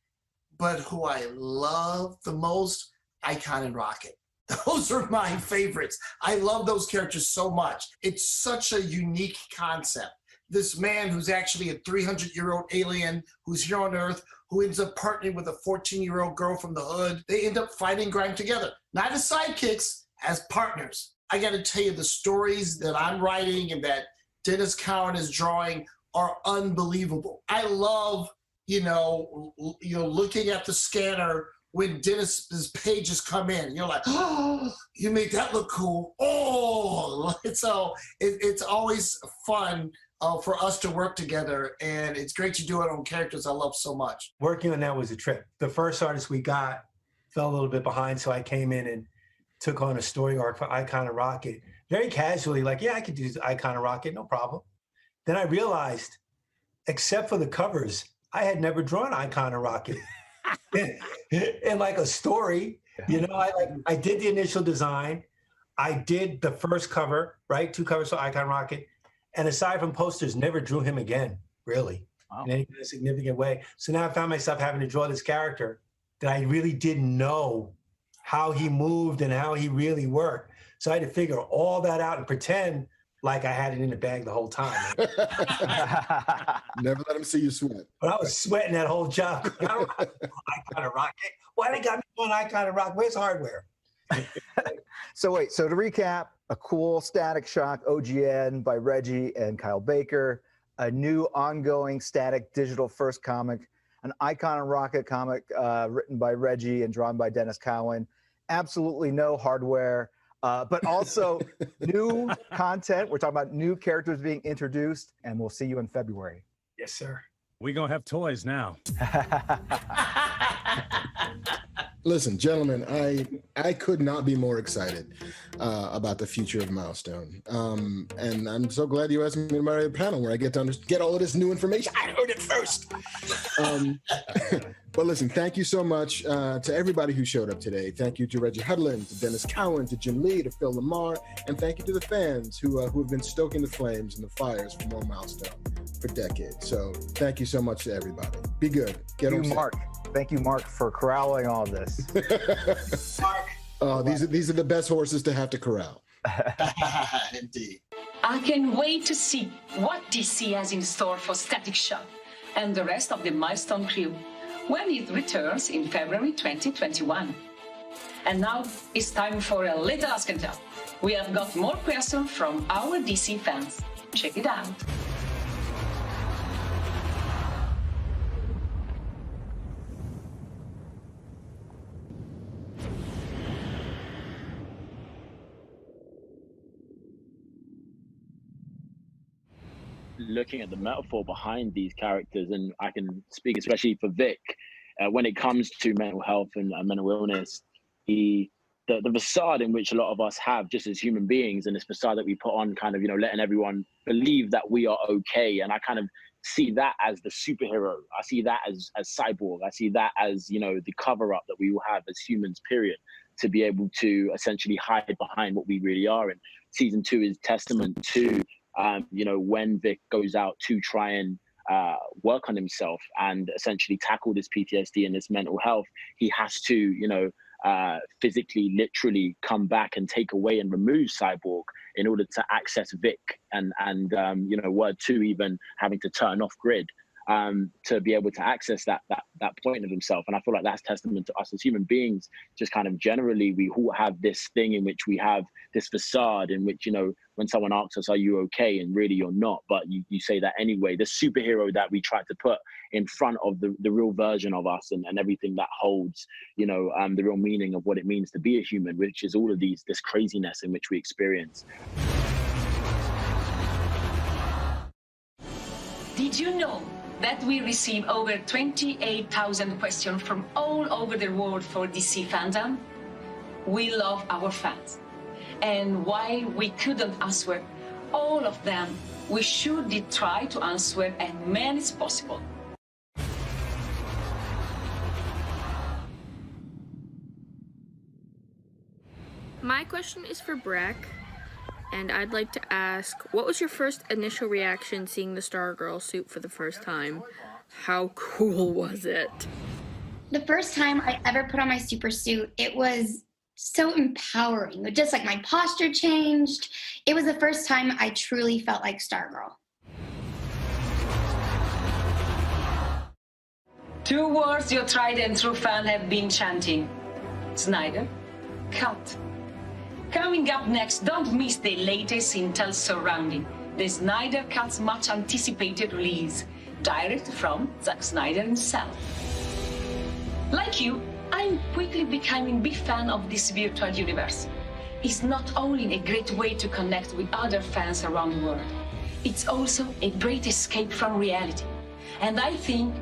but who I love the most, Icon and Rocket. Those are my favorites. I love those characters so much. It's such a unique concept. This man who's actually a 300-year-old alien who's here on Earth, who ends up partnering with a 14-year-old girl from the hood. They end up fighting crime together. Not as sidekicks, as partners. I got to tell you, the stories that I'm writing and that Dennis Cowan is drawing are unbelievable. I love, looking at the scanner when Dennis's pages come in. You're like, oh, you made that look cool. Oh, so it's always fun for us to work together, and it's great to do it on characters I love so much. Working on that was a trip. The first artist we got fell a little bit behind, so I came in and took on a story arc for Icon and Rocket. Very casually, like, yeah, I could do Icon and Rocket, no problem. Then I realized, except for the covers, I had never drawn Icon and Rocket. in like a story, I did the initial design. I did the first cover, right? 2 covers for Icon Rocket. And aside from posters, never drew him again, really, in any kind of significant way. So now I found myself having to draw this character that I really didn't know how he moved and how he really worked. So I had to figure all that out and pretend like I had it in the bag the whole time. Never let him see you sweat. But I was sweating that whole job. Icon and Rocket. Why they got me on Icon and Rocket? Where's hardware? So to recap, a cool Static Shock OGN by Reggie and Kyle Baker, a new ongoing Static digital first comic, an Icon and Rocket comic written by Reggie and drawn by Dennis Cowan. Absolutely no hardware. But also new content. We're talking about new characters being introduced, and we'll see you in February. Yes, sir. We're going to have toys now. Listen, gentlemen, I could not be more excited about the future of Milestone. And I'm so glad you asked me to be on the panel where I get to get all of this new information. I heard it first. But listen, thank you so much to everybody who showed up today. Thank you to Reggie Hudlin, to Dennis Cowan, to Jim Lee, to Phil Lamar, and thank you to the fans who have been stoking the flames and the fires for more Milestone. for decades. So thank you so much to everybody. Be good. Get Thank home you, Mark. Thank you, Mark, for corralling all this. These are the best horses to have to corral. Indeed. I can't wait to see what DC has in store for Static Shock and the rest of the Milestone crew when it returns in February 2021. And now it's time for a little Ask and Tell. We have got more questions from our DC fans. Check it out. Looking at the metaphor behind these characters, and I can speak especially for Vic, when it comes to mental health and mental illness, the facade in which a lot of us have just as human beings, and this facade that we put on, kind of, letting everyone believe that we are okay. And I kind of see that as the superhero. I see that as Cyborg. I see that as, the cover up that we will have as humans, period, to be able to essentially hide behind what we really are. And season 2 is testament to when Vic goes out to try and work on himself and essentially tackle this PTSD and this mental health, he has to, physically, literally come back and take away and remove Cyborg in order to access Vic and word 2, even having to turn off Grid to be able to access that point of himself. And I feel like that's testament to us as human beings. Just kind of generally, we all have this thing in which we have this facade in which, when someone asks us, are you okay? And really you're not, but you say that anyway. The superhero that we try to put in front of the real version of us and everything that holds, the real meaning of what it means to be a human, which is all of this craziness in which we experience. Did you know that we receive over 28,000 questions from all over the world for DC fandom? We love our fans. And while we couldn't answer all of them, we sure did try to answer as many as possible. My question is for Breck, and I'd like to ask, what was your first initial reaction seeing the Stargirl suit for the first time? How cool was it? The first time I ever put on my super suit, it was so empowering. Just like my posture changed. It was the first time I truly felt like Stargirl. 2 words your tried and true fan have been chanting. Snyder, cut. Coming up next, don't miss the latest intel surrounding the Snyder Cut's much anticipated release, direct from Zack Snyder himself. Like you, I'm quickly becoming a big fan of this virtual universe. It's not only a great way to connect with other fans around the world, it's also a great escape from reality. And I think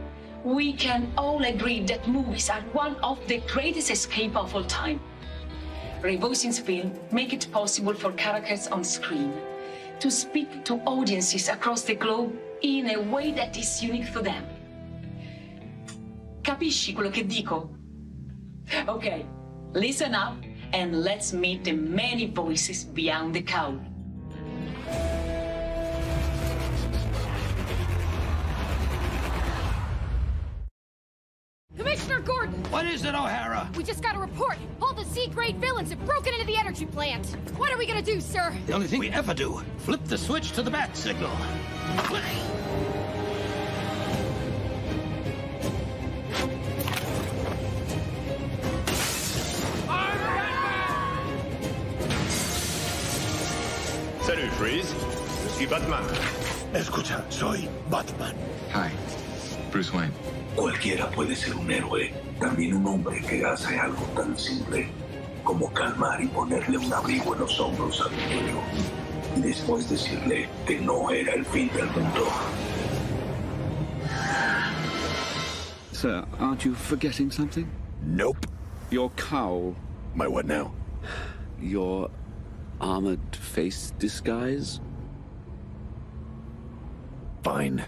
we can all agree that movies are one of the greatest escape of all time. Revoicing's film make it possible for characters on screen to speak to audiences across the globe in a way that is unique to them. Capisci quello che dico? Okay, listen up and let's meet the many voices beyond the cowl. Commissioner Gordon! What is it, O'Hara? We just got a report. All the C-grade villains have broken into the energy plant. What are we gonna do, sir? The only thing we ever do, flip the switch to the bat signal. Salut, Freeze. Je suis Batman. Escucha, soy Batman. Hi, Bruce Wayne. Cualquiera puede ser un héroe, también un hombre que hace algo tan simple como calmar y ponerle un abrigo en los hombros a un niño y después decirle que no era el fin del mundo. Sir, aren't you forgetting something? Nope. Your cowl. My what now? Your armored face disguise? Fine.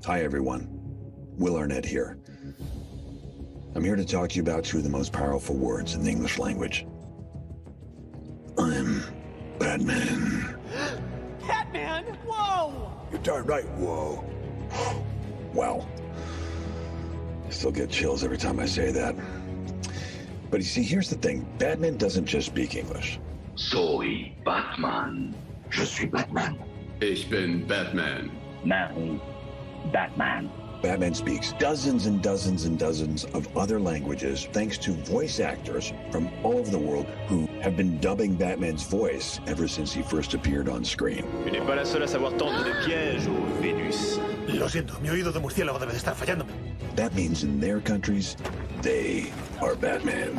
Hi, everyone. Will Arnett here. I'm here to talk to you about two of the most powerful words in the English language. Batman. Batman? Whoa! You're darn right, whoa. Wow. I still get chills every time I say that. But you see, here's the thing. Batman doesn't just speak English. Soy Batman. Je suis Batman. Ich bin Batman. Man, Batman. Batman speaks dozens and dozens and dozens of other languages thanks to voice actors from all over the world who have been dubbing Batman's voice ever since he first appeared on screen. Tu n'es pas la seule à savoir tendre des pièges, ô Vénus. Lo siento, mi oído de murciélago debe de estar fallándome. That means in their countries, they are Batman.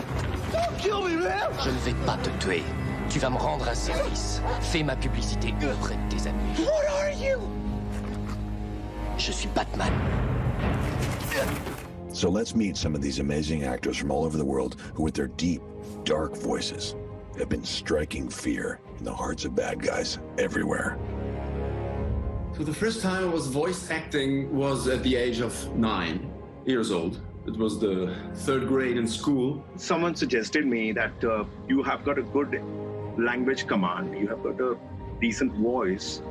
Don't kill me, man! Je ne vais pas te tuer. Tu vas me rendre un service. Fais ma publicité auprès de tes amis. What are you? Je suis Batman. So let's meet some of these amazing actors from all over the world who, with their deep, dark voices, have been striking fear in the hearts of bad guys everywhere. So the first time I was voice acting was at the age of 9 years old. It was the 3rd grade in school. Someone suggested me that you have got a good language command, you have got a decent voice,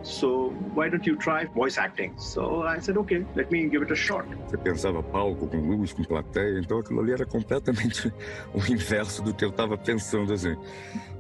so why don't you try voice acting? So I said, okay, let me give it a shot. Você pensava palco, com luz, com plateia, então aquilo ali era completamente o inverso do que eu estava pensando, assim.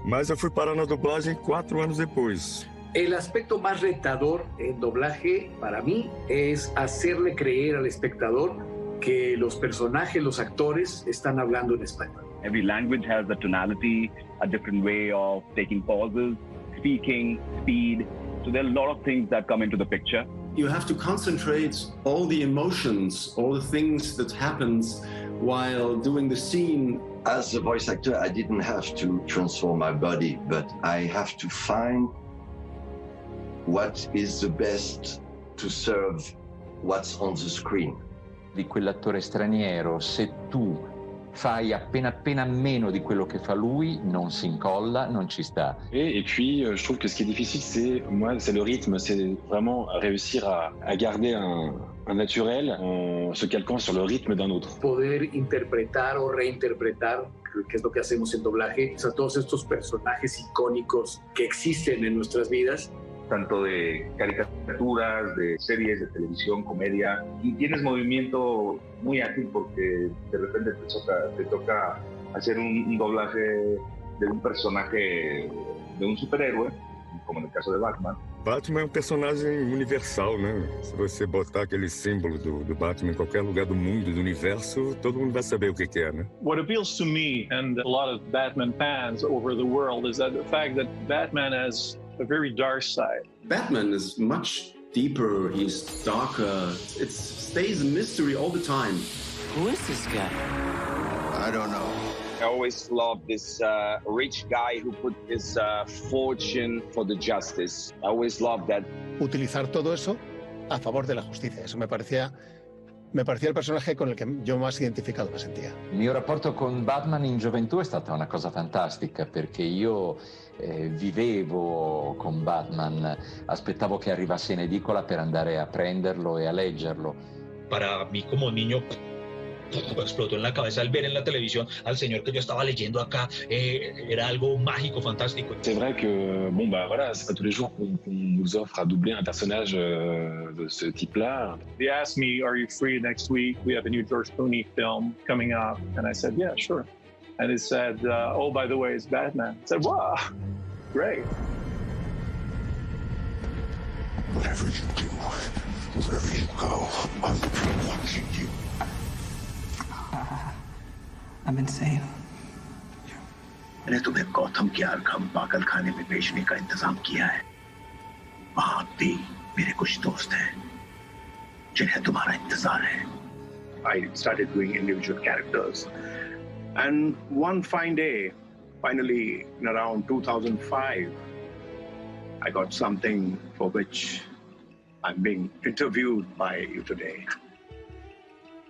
Mas eu fui parar na dublagem 4 anos depois. El aspecto más retador en doblaje para mí es hacerle creer al espectador que los personajes, los actores, están hablando en español. Every language has a tonality, a different way of taking pauses, speaking, speed. So there are a lot of things that come into the picture. You have to concentrate all the emotions, all the things that happens while doing the scene. As a voice actor, I didn't have to transform my body, but I have to find what is the best to serve what's on the screen. Di quell'attore straniero, se tu fai appena meno di quello che fa lui, non si incolla, non ci sta. Et puis, je trouve que ce qui est difficile, c'est le rythme, c'est vraiment réussir à garder un naturel en se calquant sur le rythme d'un autre. Poder interpretar o reinterpretar, que es lo que hacemos en doblaje, a todos estos personajes icónicos que existen en nuestras vidas. Tanto de caricaturas, de series de televisión, comedia, y tienes movimiento muy ágil porque de repente te toca hacer un doblaje de un personaje, de un superhéroe, como en el caso de Batman. Batman é um personagem universal, né? Se você botar aquele símbolo do Batman em qualquer lugar do mundo, do universo, todo mundo vai saber o que é, né? What appeals to me and a lot of Batman fans over the world is that the fact that Batman has a very dark side. Batman is much deeper, he's darker. It stays a mystery all the time. Who is this guy? I don't know. I always loved this rich guy who put his fortune for the justice. I always loved that. Utilizar todo eso a favor de la justicia. Eso me parecía el personaje con el che io más identificato mi sentía. Il mio rapporto con Batman in gioventù è stata una cosa fantastica perché io vivevo con Batman, aspettavo che arrivasse in edicola per andare a prenderlo e a leggerlo. Para mí como niño explotó en la cabeza al ver en la televisión al señor que yo estaba leyendo acá, era algo mágico, fantástico. C'est vrai que, bon bah voilà, c'est pas tous les jours qu'on nous offre à doubler un personnage de ce type-là. They asked me, are you free next week? We have a new George Clooney film coming up. And I said, yeah, sure. And it said, oh, by the way, it's Batman. I said, wow, great. Whatever you do, wherever you go, I'm watching you. I'm insane. मैंने तुम्हें गौतम के आर्खम पागल खाने में भेजने का इंतजाम किया है। वहां भी मेरे कुछ दोस्त हैं जिन्हें तुम्हारा इंतजार है। I started doing individual characters, and one fine day, finally in around 2005, I got something for which I'm being interviewed by you today.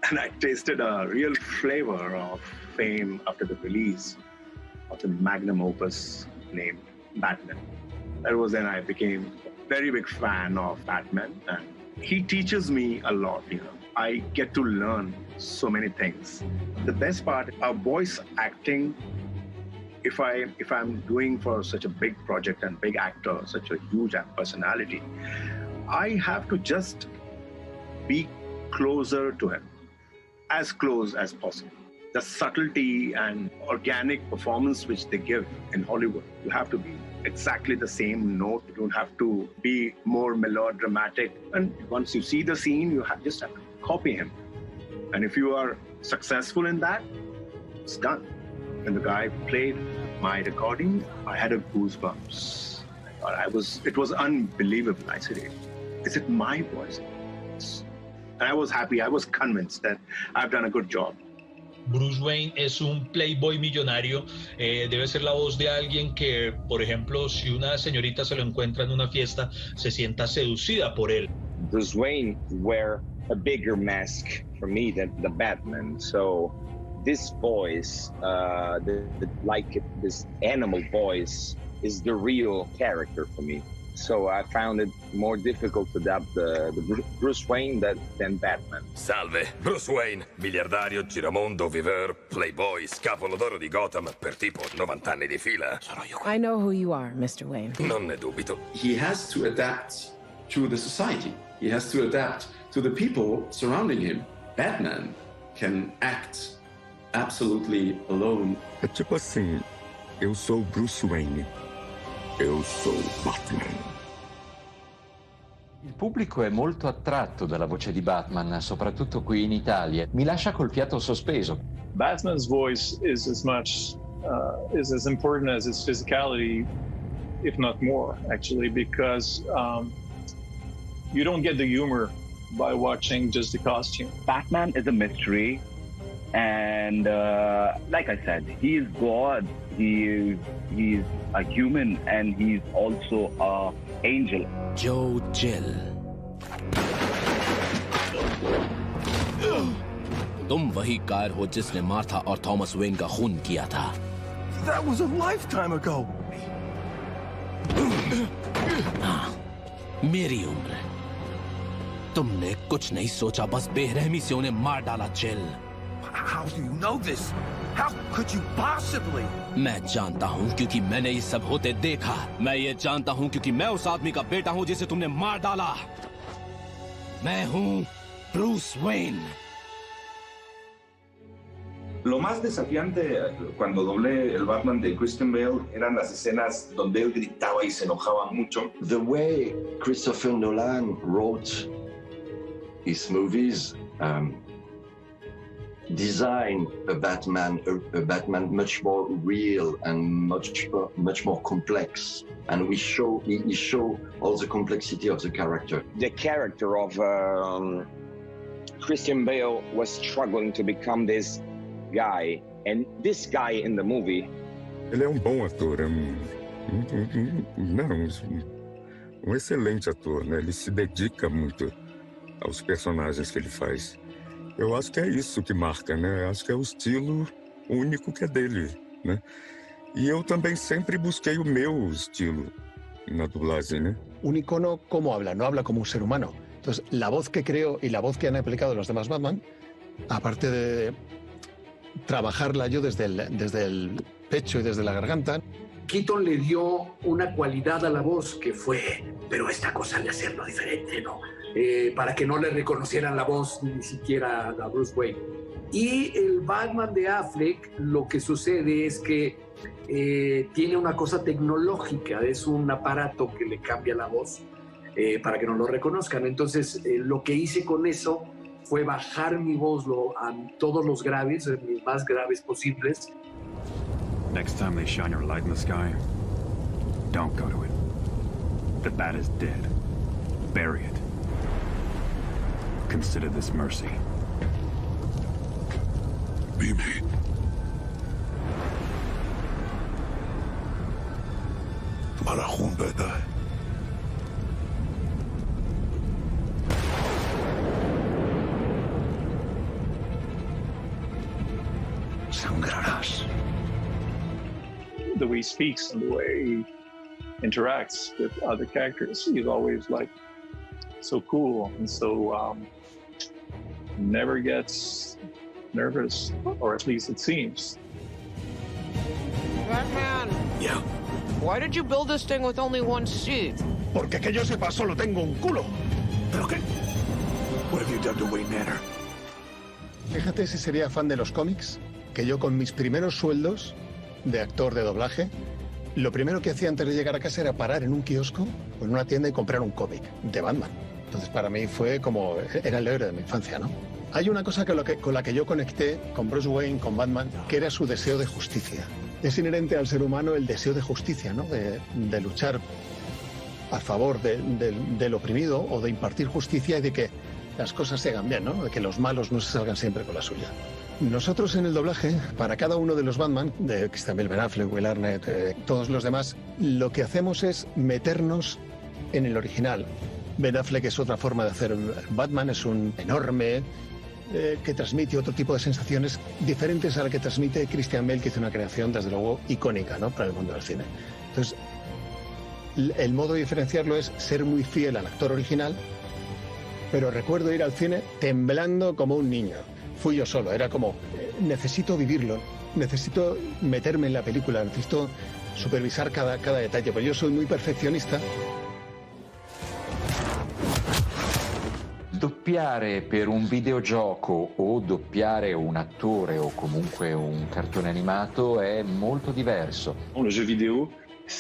And I tasted a real flavor of fame after the release of the magnum opus named Batman. That was when I became a very big fan of Batman, and he teaches me a lot, I get to learn so many things. The best part, our voice acting if I'm doing for such a big project and big actor, such a huge personality, I have to just be closer to him, as close as possible. The subtlety and organic performance which they give in Hollywood, you have to be exactly the same note. You don't have to be more melodramatic. And once you see the scene, you just have to copy him. And if you are successful in that, it's done. When the guy played my recording, I had a goosebumps. It was unbelievable. I said, is it my voice? And I was happy. I was convinced that I've done a good job. Bruce Wayne es un playboy millonario, debe ser la voz de alguien que, por ejemplo, si una señorita se lo encuentra en una fiesta, se sienta seducida por él. Bruce Wayne wear a bigger mask for me than the Batman. So this voice, like this animal voice, is the real character for me. So I found it more difficult to adapt the Bruce Wayne than Batman. Salve, Bruce Wayne, miliardario, giramondo, viveur, playboy, scapolo d'oro di Gotham per tipo 90 anni di fila. I know who you are, Mr. Wayne. Non ne dubito. He has to adapt to the society. He has to adapt to the people surrounding him. Batman can act absolutely alone. É tipo assim, eu sou Bruce Wayne. Eu sou Batman. Il pubblico è molto attratto dalla voce di Batman, soprattutto qui in Italia. Mi lascia col fiato sospeso. Batman's voice is as important as his physicality, if not more, actually, because you don't get the humor by watching just the costume. Batman is a mystery, and like I said, he is God. He's a human, and he's also an angel. Joe Chill. तुम वही कायर हो जिसने Martha और Thomas when का खून किया था. That was a lifetime ago. हाँ, मेरी उम्र. तुमने कुछ नहीं सोचा, बस बेरहमी से उन्हें मार डाला. Chill. How do you know this? How could you possibly? मैं जानता हूँ क्योंकि मैंने ये सब होते देखा. मैं ये जानता हूँ क्योंकि मैं उस आदमी का बेटा हूँ जिसे तुमने मार डाला. मैं हूँ Bruce Wayne. Lo más desafiante cuando doblé el Batman de Christian Bale eran las escenas donde él gritaba y se enojaba mucho. The way Christopher Nolan wrote his movies, design a Batman much more real and much more complex, and he show all the complexity of the character. The character of Christian Bale was struggling to become this guy, and this guy in the movie. Ele é bom ator, um excelente ator, né? Ele se dedica muito aos personagens que ele faz. Eu acho que é isso que marca, né? Eu acho que é o estilo único que é dele, né? E eu também sempre busquei o meu estilo na dublagem, né? Un icono, ¿cómo habla? No habla como un ser humano. Entonces, la voz que creo y la voz que han aplicado los demás Batman, aparte de trabajarla yo desde el pecho y desde la garganta. Keaton le dio una cualidad a la voz que fue, pero esta cosa de hacerlo diferente, ¿no? Para que no le reconocieran la voz ni siquiera a Bruce Wayne. Y el Batman de Affleck, lo que sucede es que tiene una cosa tecnológica, es un aparato que le cambia la voz para que no lo reconozcan. Entonces, lo que hice con eso fue bajar mi voz a todos los graves, mis más graves posibles. Next time they shine your light in the sky, don't go to it. The bat is dead. Bury it. Consider this mercy. Mimi. तुम्हारा खून बहता है. Sangrarás. The way he speaks and the way he interacts with other characters, he's always like so cool and so never gets nervous, or at least it seems. Batman. Yeah. Why did you build this thing with only one seat? Porque que yo sepa, solo tengo un culo. ¿Pero qué? What have you done to Wayne Manor? Fíjate si sería fan de los cómics, que yo con mis primeros sueldos de actor de doblaje, lo primero que hacía antes de llegar a casa era parar en un kiosco o en una tienda y comprar un cómic de Batman. Entonces para mí fue como, era el héroe de mi infancia, ¿no? Hay una cosa con la que yo conecté con Bruce Wayne, con Batman, que era su deseo de justicia. Es inherente al ser humano el deseo de justicia, ¿no? De luchar a favor del oprimido o de impartir justicia y de que las cosas se hagan bien, ¿no? De que los malos no se salgan siempre con la suya. Nosotros en el doblaje, para cada uno de los Batman, de Christian Bale, Ben Affleck, Will Arnett, todos los demás, lo que hacemos es meternos en el original. Ben Affleck es otra forma de hacer Batman, es un enorme que transmite otro tipo de sensaciones diferentes a la que transmite Christian Bale, que hizo una creación, desde luego, icónica, ¿no? Para el mundo del cine. Entonces, el modo de diferenciarlo es ser muy fiel al actor original, pero recuerdo ir al cine temblando como un niño. Fui yo solo, era como, necesito vivirlo, necesito meterme en la película, necesito supervisar cada detalle, porque yo soy muy perfeccionista. Doppiare per un videogioco o doppiare un attore o comunque un cartone animato è molto diverso. Le jeu vidéo,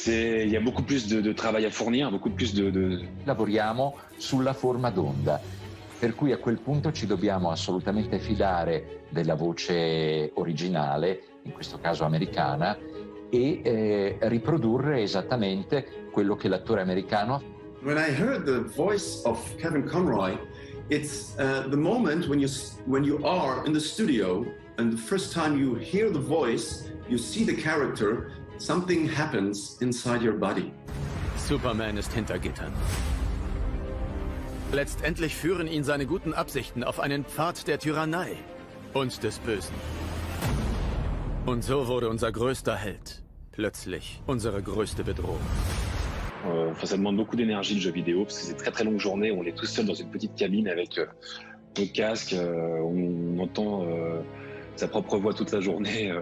il y a beaucoup plus de travail à fournir, beaucoup plus de... Lavoriamo sulla forma d'onda, per cui a quel punto ci dobbiamo assolutamente fidare della voce originale, in questo caso americana, e riprodurre esattamente quello che l'attore americano. When I heard the voice of Kevin Conroy, it's the moment when you are in the studio and the first time you hear the voice, you see the character, something happens inside your body. Superman ist hinter Gittern. Letztendlich führen ihn seine guten Absichten auf einen Pfad der Tyrannei und des Bösen. Und so wurde unser größter Held plötzlich unsere größte Bedrohung. Ça demande beaucoup d'énergie le jeu vidéo parce que c'est très très longue journée. On est tout seul dans une petite cabine avec nos casques. On entend sa propre voix toute la journée.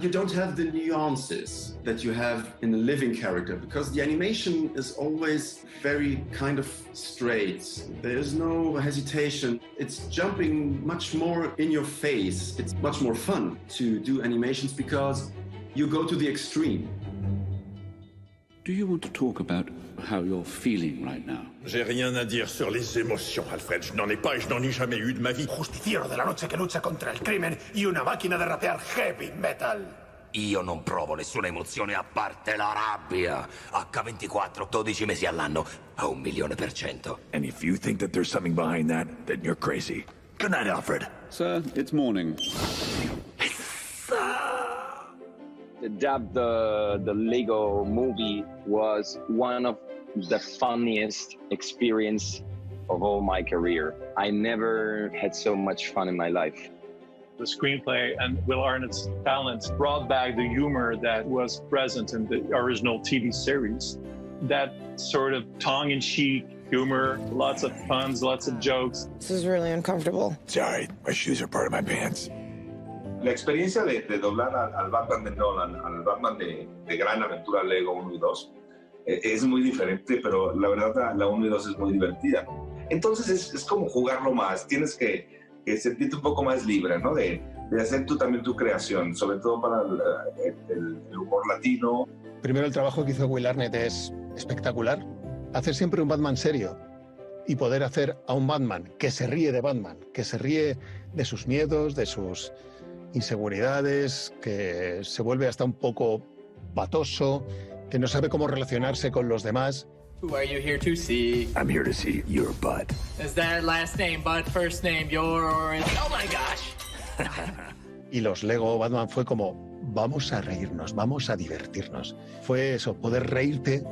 You don't have the nuances that you have in a living character because the animation is always very kind of straight. There is no hesitation. It's jumping much more in your face. It's much more fun to do animations because you go to the extreme. Do you want to talk about how you're feeling right now? J'ai rien à dire sur les émotions, Alfred. Je n'en ai pas et je n'en ai jamais eu de ma vie. Justiciero de la noche que lucha contra il crimen y una macchina de rapear heavy metal. Io non provo nessuna emozione a parte la rabbia. H24, 12 mesi all'anno, a 1.000.000%. And if you think that there's something behind that, then you're crazy. Good night, Alfred. Sir, it's morning. The Lego movie was one of the funniest experience of all my career. I never had so much fun in my life. The screenplay and Will Arnett's talents brought back the humor that was present in the original TV series. That sort of tongue-in-cheek humor, lots of puns, lots of jokes. This is really uncomfortable. Sorry, my shoes are part of my pants. La experiencia de doblar al Batman de Nolan, al Batman de Gran Aventura Lego 1 y 2, es muy diferente, pero la verdad la 1 y 2 es muy divertida. Entonces es como jugarlo más, tienes que sentirte un poco más libre, ¿no? De hacer tú también tu creación, sobre todo para el humor latino. Primero, el trabajo que hizo Will Arnett es espectacular. Hacer siempre un Batman serio y poder hacer a un Batman que se ríe de Batman, que se ríe de sus miedos, de sus inseguridades, que se vuelve hasta un poco patoso, que no sabe cómo relacionarse con los demás. Who are you here to see? I'm here to see your butt. Is that last name Bud, first name yours? Oh my gosh! Y los Lego Batman fue como, vamos a reírnos, vamos a divertirnos. Fue eso, poder reírte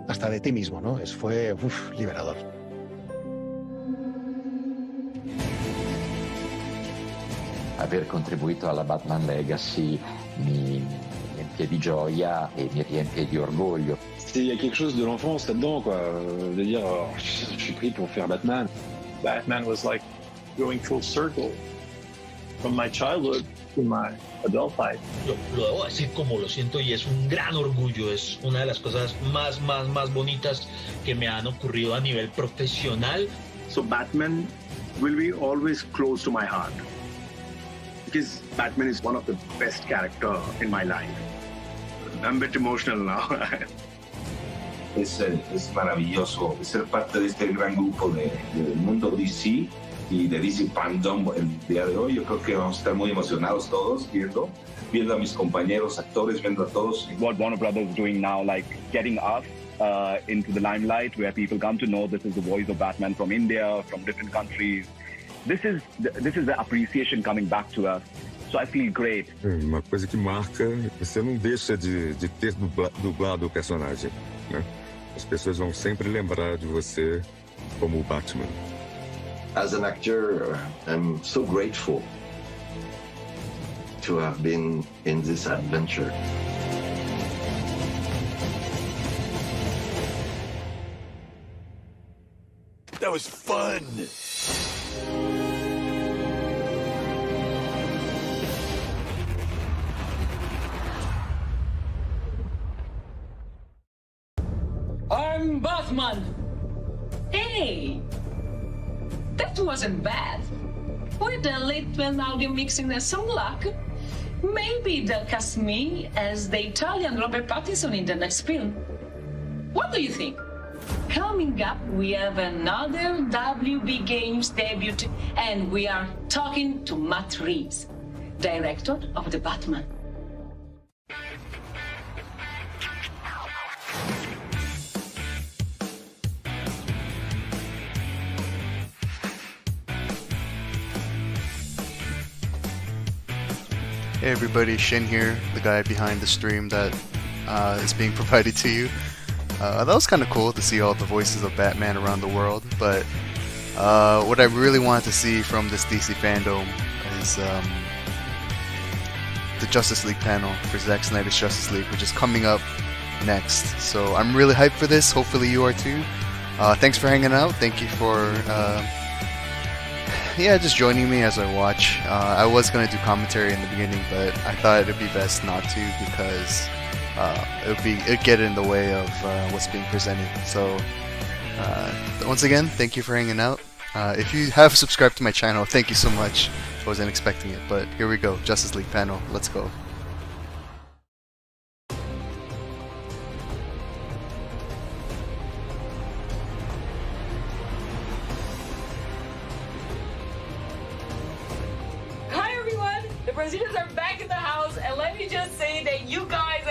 hasta de ti mismo, ¿no? Fue liberador. Aver contribuito alla Batman Legacy mi riempie di gioia e mi riempie di orgoglio. Il y a quelque chose de l'enfance là-dedans, quoi. De dire, je suis pris pour faire Batman. Batman was like going full circle. from my childhood to my adult life. Lo debo decir como lo siento y es un gran orgullo, es una de las cosas más bonitas que me han ocurrido a nivel profesional. So Batman will be always close to my heart because Batman is one of the best characters in my life. I'm a bit emotional now. Es maravilloso ser parte de este gran grupo del mundo DC y de DC Fandom el día de hoy. Yo creo que vamos a estar muy emocionados todos viendo a mis compañeros actores, viendo a todos. What Warner Brothers is doing now, like getting us into the limelight where people come to know this is the voice of Batman from India, from different countries. This is the appreciation coming back to us. So I feel great. Uma coisa que marca, você não deixa de ter dublado o personagem, né? As pessoas vão sempre lembrar de você como o Batman. As an actor, I'm so grateful to have been in this adventure. That was fun! I'm Batman! Hey! That wasn't bad. With the late-man audio mixing and some luck, maybe they'll cast me as the Italian Robert Pattinson in the next film. What do you think? Coming up, we have another WB Games debut, and we are talking to Matt Reeves, director of The Batman. Hey everybody, Shin here, the guy behind the stream that is being provided to you. That was kind of cool to see all the voices of Batman around the world, but what I really wanted to see from this DC fandom is the Justice League panel for Zack Snyder's Justice League, which is coming up next. So I'm really hyped for this, hopefully you are too. Thanks for hanging out, thank you for just joining me as I watch. I was going to do commentary in the beginning, but I thought it'd be best not to because it'd get in the way of what's being presented. So once again, thank you for hanging out. If you have subscribed to my channel, thank you so much. I wasn't expecting it, but here we go. Justice League panel. Let's go. Brazilians are back in the house, and let me just say that you guys,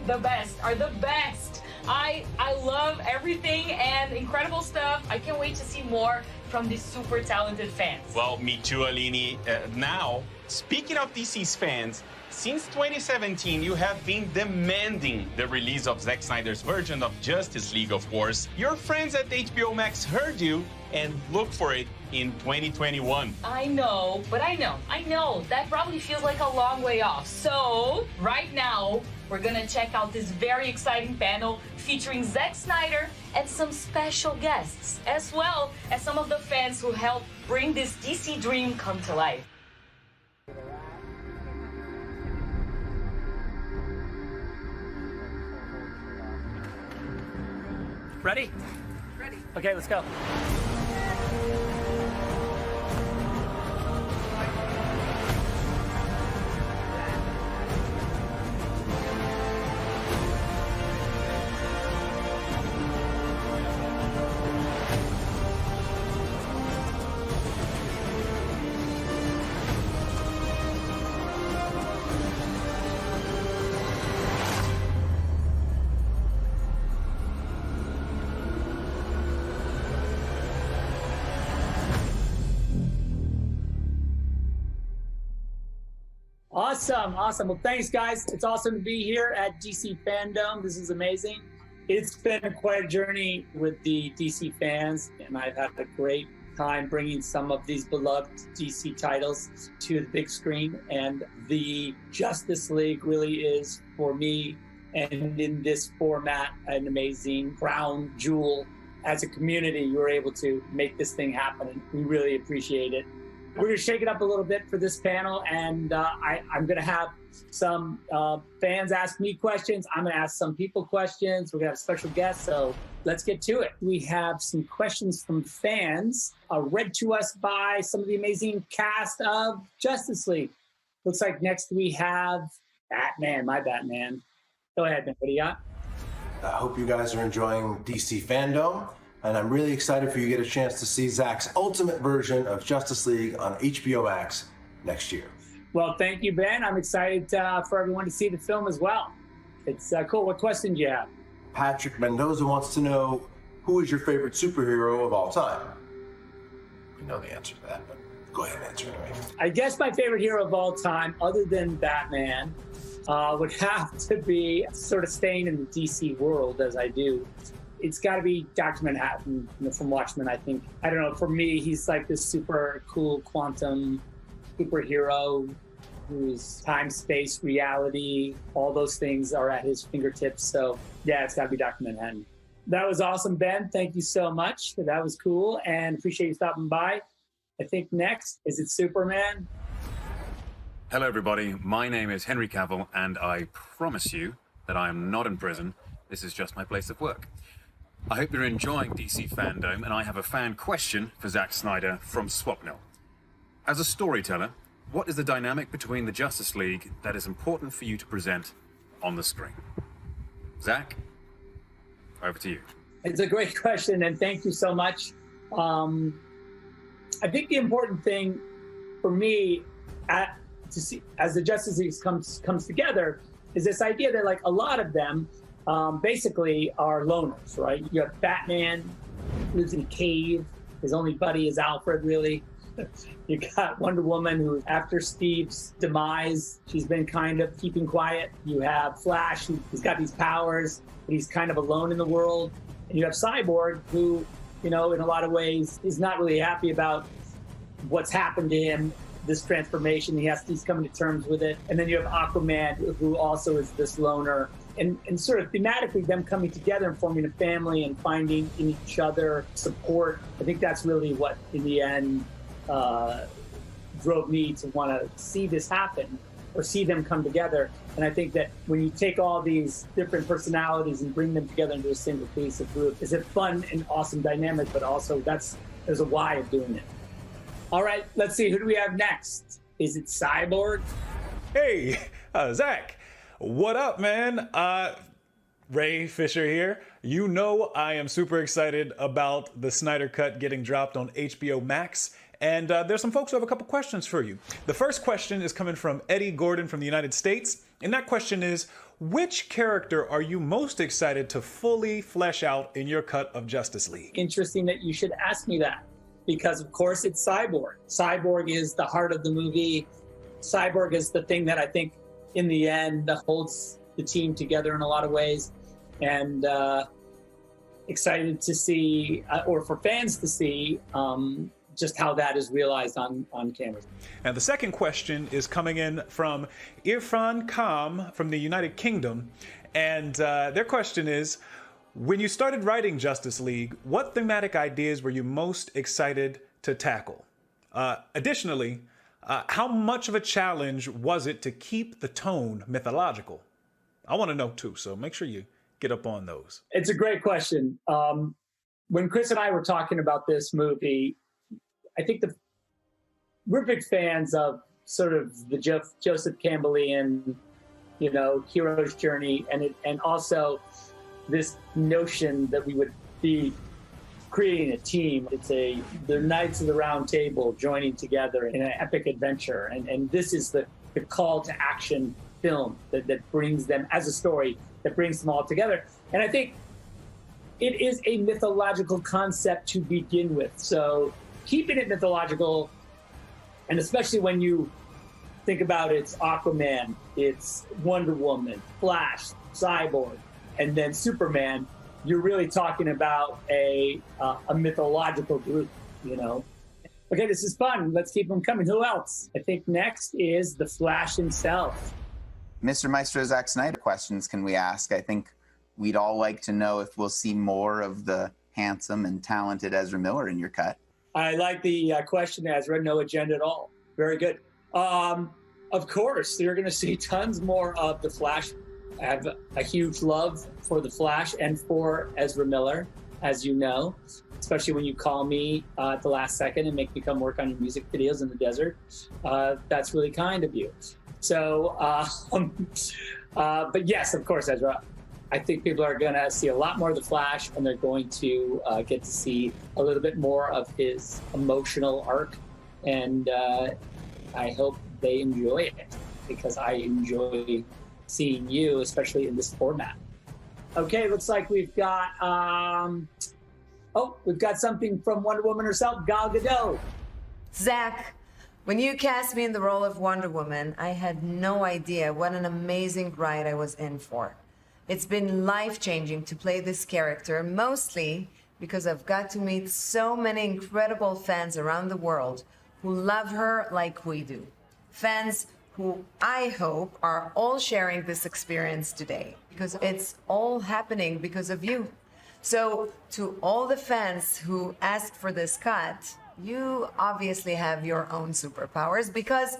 the best, are the best. I love everything and incredible stuff. I can't wait to see more from these super talented fans. Well, me too, Aline. Now, speaking of DC's fans, since 2017, you have been demanding the release of Zack Snyder's version of Justice League, of course. Your friends at HBO Max heard you and look for it in 2021. I know, but I know. That probably feels like a long way off. So, right now, we're gonna check out this very exciting panel featuring Zack Snyder and some special guests, as well as some of the fans who helped bring this DC dream come to life. Ready? Ready. Okay, let's go. Awesome. Well, thanks, guys. It's awesome to be here at DC Fandom. This is amazing. It's been quite a journey with the DC fans, and I've had a great time bringing some of these beloved DC titles to the big screen. And the Justice League really is, for me, and in this format, an amazing crown jewel. As a community, you were able to make this thing happen, and we really appreciate it. We're going to shake it up a little bit for this panel, and I'm going to have some fans ask me questions. I'm going to ask some people questions. We're going to have special guests, so let's get to it. We have some questions from fans read to us by some of the amazing cast of Justice League. Looks like next we have Batman, my Batman. Go ahead, man. What do you got? I hope you guys are enjoying DC Fandom, and I'm really excited for you to get a chance to see Zach's ultimate version of Justice League on HBO Max next year. Well, thank you, Ben. I'm excited for everyone to see the film as well. It's cool. What question do you have? Patrick Mendoza wants to know, who is your favorite superhero of all time? You know the answer to that, but go ahead and answer anyway. I guess my favorite hero of all time, other than Batman, would have to be, sort of staying in the DC world as I do. It's got to be Dr. Manhattan, from Watchmen, I think. I don't know, for me, he's like this super cool quantum superhero whose time, space, reality, all those things are at his fingertips. So yeah, it's got to be Dr. Manhattan. That was awesome, Ben. Thank you so much. That was cool, and appreciate you stopping by. I think next, is it Superman? Hello, everybody. My name is Henry Cavill, and I promise you that I am not in prison. This is just my place of work. I hope you're enjoying DC Fandom, and I have a fan question for Zack Snyder from Swapnil. As a storyteller, what is the dynamic between the Justice League that is important for you to present on the screen? Zach, over to you. It's a great question, and thank you so much. I think the important thing for me to see as the Justice League comes together is this idea that, like, a lot of them basically are loners, right? You have Batman, who lives in a cave. His only buddy is Alfred, really. You got Wonder Woman, who, after Steve's demise, she's been kind of keeping quiet. You have Flash, who's got these powers, but he's kind of alone in the world. And you have Cyborg, who, in a lot of ways, is not really happy about what's happened to him, this transformation. He's coming to terms with it. And then you have Aquaman, who also is this loner. And sort of thematically, them coming together and forming a family and finding in each other support. I think that's really what, in the end, drove me to want to see this happen, or see them come together. And I think that when you take all these different personalities and bring them together into a single cohesive group, it's a fun and awesome dynamic, but also there's a why of doing it. All right, let's see, who do we have next? Is it Cyborg? Hey, Zach, what up, man? Ray Fisher here. You know I am super excited about the Snyder Cut getting dropped on HBO Max. And there's some folks who have a couple questions for you. The first question is coming from Eddie Gordon from the United States. And that question is, which character are you most excited to fully flesh out in your cut of Justice League? Interesting that you should ask me that, because of course it's Cyborg. Cyborg is the heart of the movie. Cyborg is the thing that I think in the end holds the team together in a lot of ways. And excited to see, or for fans to see, just how that is realized on camera. And the second question is coming in from Irfan Kam from the United Kingdom. And their question is, when you started writing Justice League, what thematic ideas were you most excited to tackle? Additionally, how much of a challenge was it to keep the tone mythological? I want to know too, so make sure you get up on those. It's a great question. When Chris and I were talking about this movie, I think we're big fans of sort of the Joseph Campbellian, hero's journey, and also this notion that we would be creating a team. It's the Knights of the Round Table joining together in an epic adventure, and this is the call to action film that brings them, as a story, that brings them all together. And I think it is a mythological concept to begin with. So keeping it mythological, and especially when you think about it's Aquaman, it's Wonder Woman, Flash, Cyborg, and then Superman, you're really talking about a mythological group, Okay, this is fun. Let's keep them coming. Who else? I think next is the Flash himself. Mr. Maestro Zack Snyder, questions can we ask? I think we'd all like to know if we'll see more of the handsome and talented Ezra Miller in your cut. I like the question, Ezra. No agenda at all. Very good. Of course, you're going to see tons more of The Flash. I have a huge love for The Flash and for Ezra Miller, as you know, especially when you call me at the last second and make me come work on your music videos in the desert. That's really kind of you. So, but yes, of course, Ezra. I think people are going to see a lot more of The Flash, and they're going to get to see a little bit more of his emotional arc. And I hope they enjoy it, because I enjoy seeing you, especially in this format. Okay, looks like we've got, we've got something from Wonder Woman herself, Gal Gadot. Zach, when you cast me in the role of Wonder Woman, I had no idea what an amazing ride I was in for. It's been life-changing to play this character, mostly because I've got to meet so many incredible fans around the world who love her like we do. Fans who I hope are all sharing this experience today, because it's all happening because of you. So to all the fans who asked for this cut, you obviously have your own superpowers, because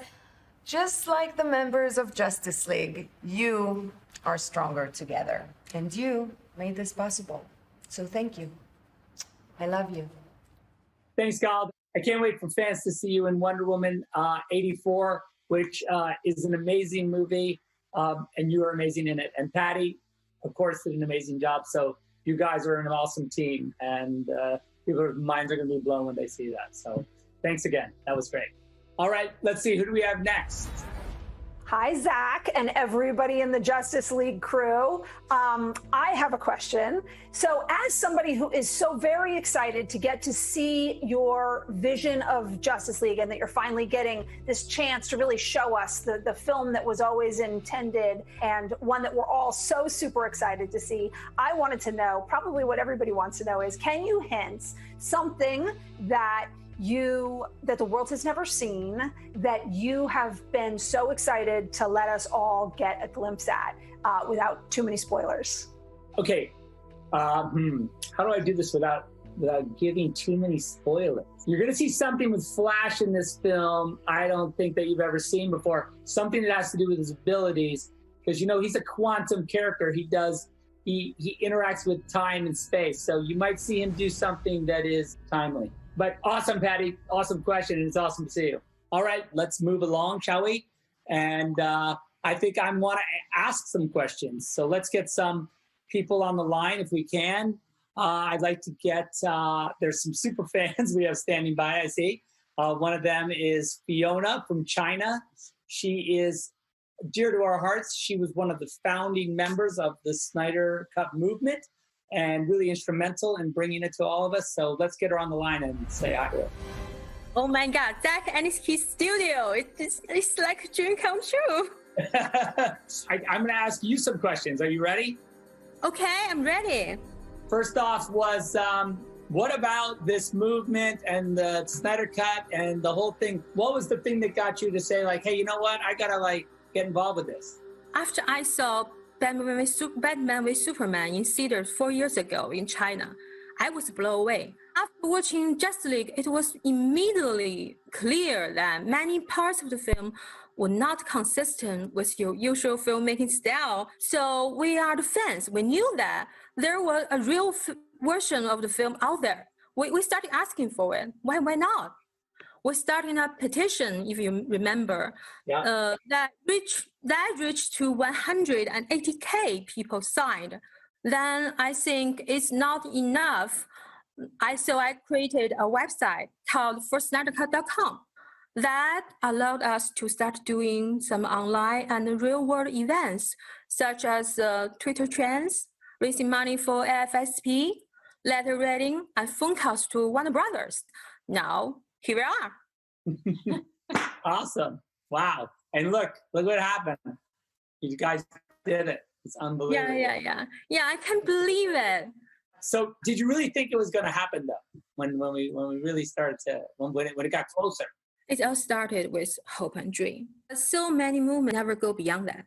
just like the members of Justice League, you are stronger together. And you made this possible. So thank you. I love you. Thanks, Gal. I can't wait for fans to see you in Wonder Woman 84, which is an amazing movie, and you are amazing in it. And Patty, of course, did an amazing job. So you guys are an awesome team, and people's minds are going to be blown when they see that. So thanks again. That was great. All right, let's see. Who do we have next? Hi, Zach, and everybody in the Justice League crew. I have a question. So as somebody who is so very excited to get to see your vision of Justice League, and that you're finally getting this chance to really show us the film that was always intended, and one that we're all so super excited to see, I wanted to know, probably what everybody wants to know is, can you hint something that the world has never seen, that you have been so excited to let us all get a glimpse at without too many spoilers? Okay, how do I do this without giving too many spoilers? You're going to see something with Flash in this film I don't think that you've ever seen before. Something that has to do with his abilities, because, you know, he's a quantum character. He interacts with time and space, so you might see him do something that is timely. But awesome, Patty. Awesome question, and it's awesome to see you. All right, let's move along, shall we? And I think I want to ask some questions. So let's get some people on the line if we can. I'd like to get, there's some super fans we have standing by, I see. One of them is Fiona from China. She is dear to our hearts. She was one of the founding members of the Snyder Cut movement, and really instrumental in bringing it to all of us. So let's get her on the line and say hi to her. Oh my God, Zach and his studio. It's like a dream come true. I'm going to ask you some questions. Are you ready? Okay, I'm ready. First off was, what about this movement and the Snyder Cut and the whole thing? What was the thing that got you to say, like, hey, you know what? I got to get involved with this. After I saw Batman with Superman in theaters 4 years ago in China, I was blown away. After watching Justice League, it was immediately clear that many parts of the film were not consistent with your usual filmmaking style. So we are the fans. We knew that there was a real version of the film out there. We started asking for it. Why not? We started a petition, if you remember, that reached to 180K people signed. Then I think it's not enough. So I created a website called forsnydercut.com that allowed us to start doing some online and real-world events, such as Twitter trends, raising money for AFSP, letter writing, and phone calls to Warner Brothers. Now, here we are. Awesome. Wow. And look what happened. You guys did it. It's unbelievable. Yeah, I can't believe it. So did you really think it was going to happen, though, when we really started when it got closer? It all started with hope and dream. So many movements never go beyond that.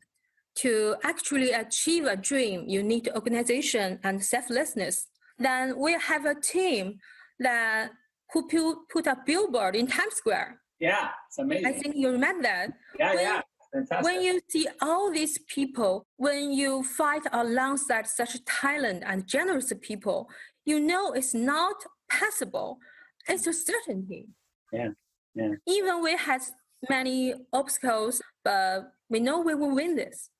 To actually achieve a dream, you need organization and selflessness. Then we have a team that who put a billboard in Times Square. Yeah, it's amazing. I think you remember that. Yeah, fantastic. When you see all these people, when you fight alongside such talented and generous people, you know it's not possible. It's a certainty. Yeah. Even we had many obstacles, but we know we will win this.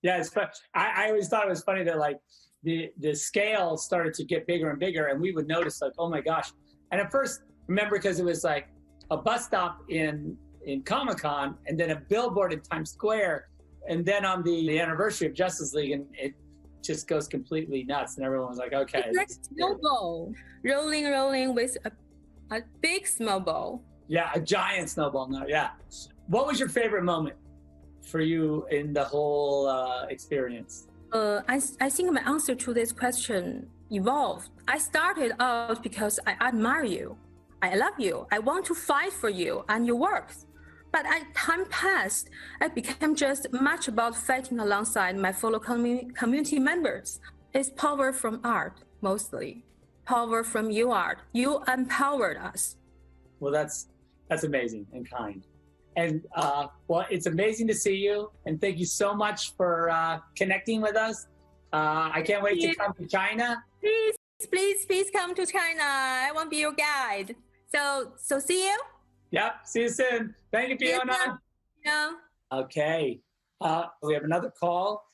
Yeah, it's fun. I always thought it was funny that like the scale started to get bigger and bigger, and we would notice like, oh my gosh. And at first, remember, because it was like a bus stop in Comic-Con, and then a billboard in Times Square, and then on the anniversary of Justice League, and it just goes completely nuts, and everyone was like, okay. It's like snowball, rolling with a big snowball. Yeah, a giant snowball. No, yeah. What was your favorite moment for you in the whole experience? I think my answer to this question evolved. I started out because I admire you. I love you. I want to fight for you and your work. But as time passed, I became just much about fighting alongside my fellow community members. It's power from art, mostly. Power from your art. You empowered us. Well, that's amazing and kind. And well, it's amazing to see you. And thank you so much for connecting with us. I can't wait to come to China. Please come to China. I want to be your guide. So see you. Yep. See you soon. Thank you, Fiona. Yeah. Okay. We have another call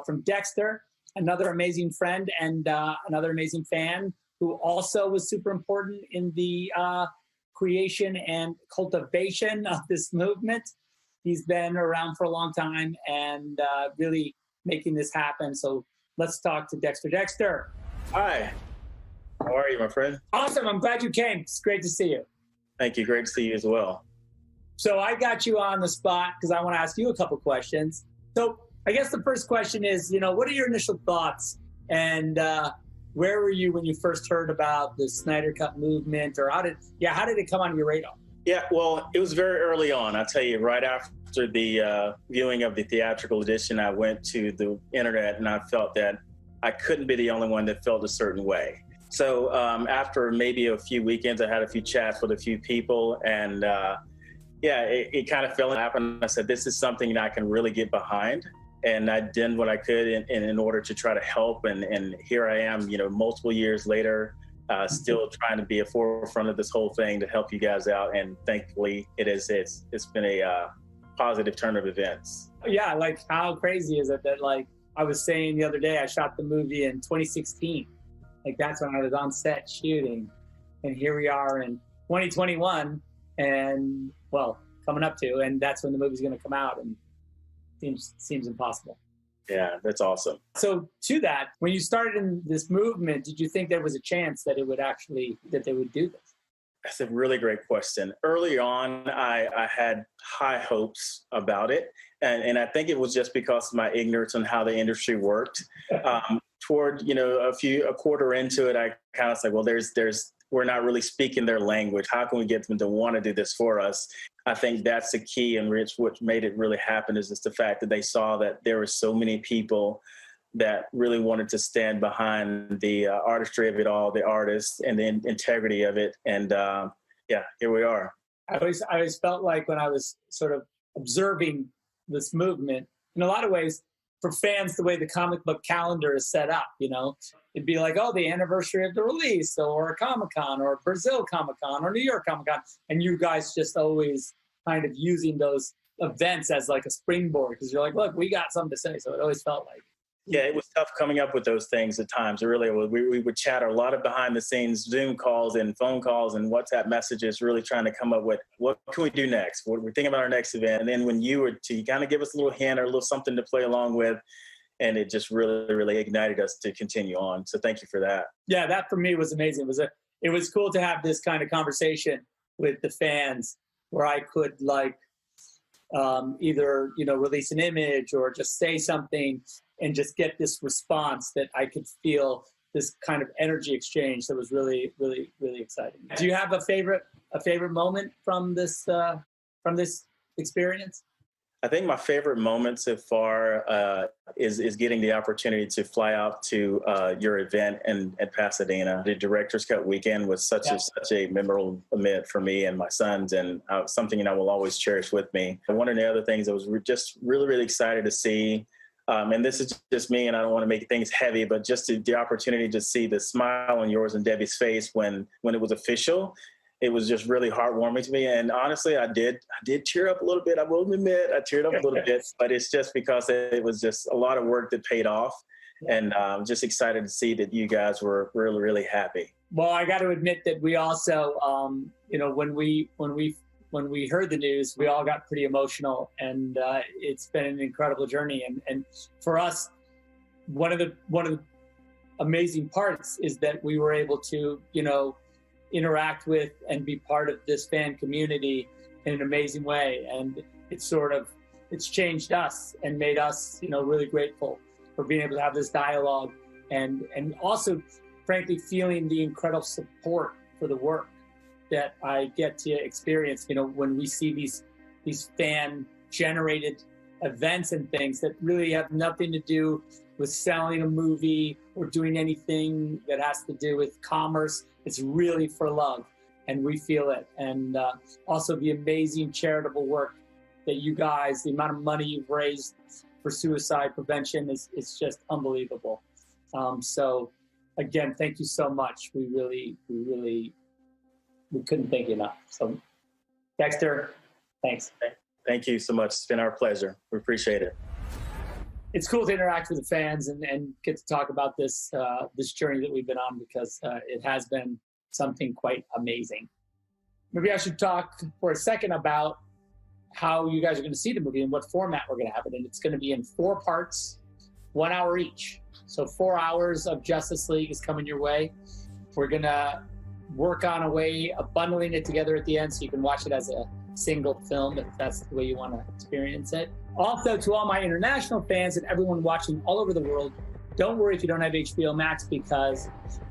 from Dexter, another amazing friend and another amazing fan who also was super important in the creation and cultivation of this movement. He's been around for a long time and really making this happen. So let's talk to Dexter. Dexter. Hi. How are you, my friend? Awesome. I'm glad you came. It's great to see you. Thank you. Great to see you as well. So I got you on the spot because I want to ask you a couple questions. So I guess the first question is, what are your initial thoughts? And where were you when you first heard about the Snyder Cut movement, or how did it come on your radar? Yeah, well, it was very early on. I'll tell you, right after the viewing of the theatrical edition, I went to the internet and I felt that I couldn't be the only one that felt a certain way. So after maybe a few weekends, I had a few chats with a few people, and it kind of fell in lap, and I said, this is something that I can really get behind. And I did what I could in order to try to help. And here I am, multiple years later, still trying to be a forefront of this whole thing to help you guys out. And thankfully, it's been a positive turn of events. Yeah, like how crazy is it that, like I was saying the other day, I shot the movie in 2016. Like that's when I was on set shooting. And here we are in 2021 and, well, coming up to, and that's when the movie's going to come out. And seems impossible. Yeah, that's awesome. So to that, when you started in this movement, did you think there was a chance that that they would do this? That's a really great question. Early on, I had high hopes about it. And I think it was just because of my ignorance on how the industry worked. Toward, a quarter into it, I kind of said, well, we're not really speaking their language. How can we get them to want to do this for us? I think that's the key, and what made it really happen is just the fact that they saw that there were so many people that really wanted to stand behind the artistry of it all, the artists, and the integrity of it. And here we are. I always felt like when I was sort of observing this movement, in a lot of ways, for fans, the way the comic book calendar is set up, it'd be like, oh, the anniversary of the release, or a Comic-Con, or Brazil Comic-Con, or New York Comic-Con. And you guys just always kind of using those events as like a springboard, because you're like, look, we got something to say. So it always felt like. Yeah, it was tough coming up with those things at times. It really was. We would chat a lot of behind the scenes Zoom calls and phone calls and WhatsApp messages, really trying to come up with what can we do next? What we're thinking about our next event. And then when you were to kind of give us a little hint or a little something to play along with, and it just really, really ignited us to continue on. So thank you for that. Yeah, that for me was amazing. It was cool to have this kind of conversation with the fans where I could either, release an image or just say something and just get this response that I could feel, this kind of energy exchange that was really, really, really exciting. Do you have a favorite moment from this experience? I think my favorite moment so far is getting the opportunity to fly out to your event in Pasadena. The Director's Cut weekend was such a memorable event for me and my sons, and something I will always cherish with me. And one of the other things I was just really excited to see, and this is just me, and I don't want to make things heavy, but just the opportunity to see the smile on yours and Debbie's face when it was official. It was just really heartwarming to me. And honestly, I did tear up a little bit. I will admit, I teared up a little bit, but it's just because it was just a lot of work that paid off. And I'm just excited to see that you guys were really happy. Well, I got to admit that we also, when we heard the news, we all got pretty emotional, and it's been an incredible journey. And for us, one of the amazing parts is that we were able to, interact with and be part of this fan community in an amazing way. And it's changed us and made us, really grateful for being able to have this dialogue and also, frankly, feeling the incredible support for the work that I get to experience, when we see these fan generated events and things that really have nothing to do with selling a movie or doing anything that has to do with commerce. It's really for love, and we feel it. And also the amazing charitable work that you guys, the amount of money you've raised for suicide prevention is just unbelievable. So again, thank you so much. We couldn't thank you enough. So Dexter, thanks. Thank you so much. It's been our pleasure. We appreciate it. It's cool to interact with the fans and get to talk about this journey that we've been on, because it has been something quite amazing. Maybe I should talk for a second about how you guys are going to see the movie and what format we're going to have it in. It's going to be in 4 parts, 1 hour each. So 4 hours of Justice League is coming your way. We're going to work on a way of bundling it together at the end so you can watch it as a single film if that's the way you want to experience it. Also, to all my international fans and everyone watching all over the world, don't worry if you don't have HBO Max, because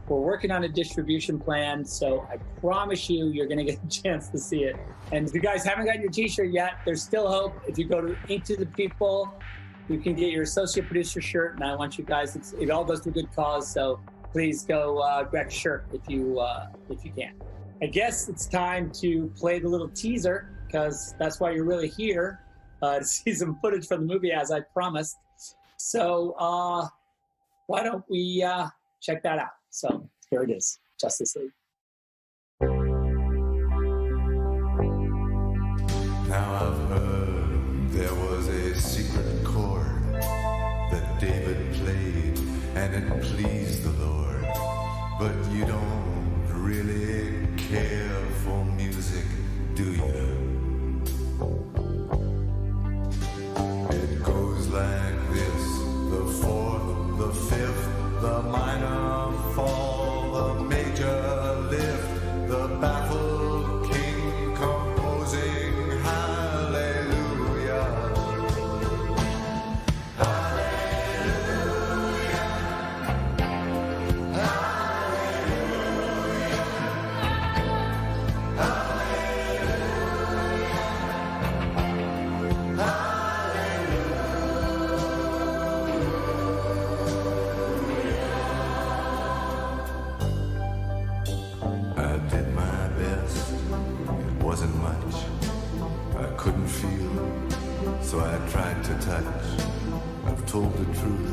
we're working on a distribution plan, so I promise you're going to get a chance to see it. And if you guys haven't gotten your t-shirt yet, there's still hope. If you go to Ink to the People, you can get your associate producer shirt, and I want you guys, it all goes to a good cause, so please go grab a shirt if you can. I guess it's time to play the little teaser, because that's why you're really here, to see some footage from the movie, as I promised. So why don't we check that out? So here it is, Justice League. Now I've heard there was a secret chord that David played, and it pleased the Lord. But you don't really care for music, do you? It goes like this: the fourth, the fifth, the minor fall, the major lift, the baffled king composing hallelujah. Hallelujah. I did my best, it wasn't much. I couldn't feel, so I tried to touch. I've told the truth,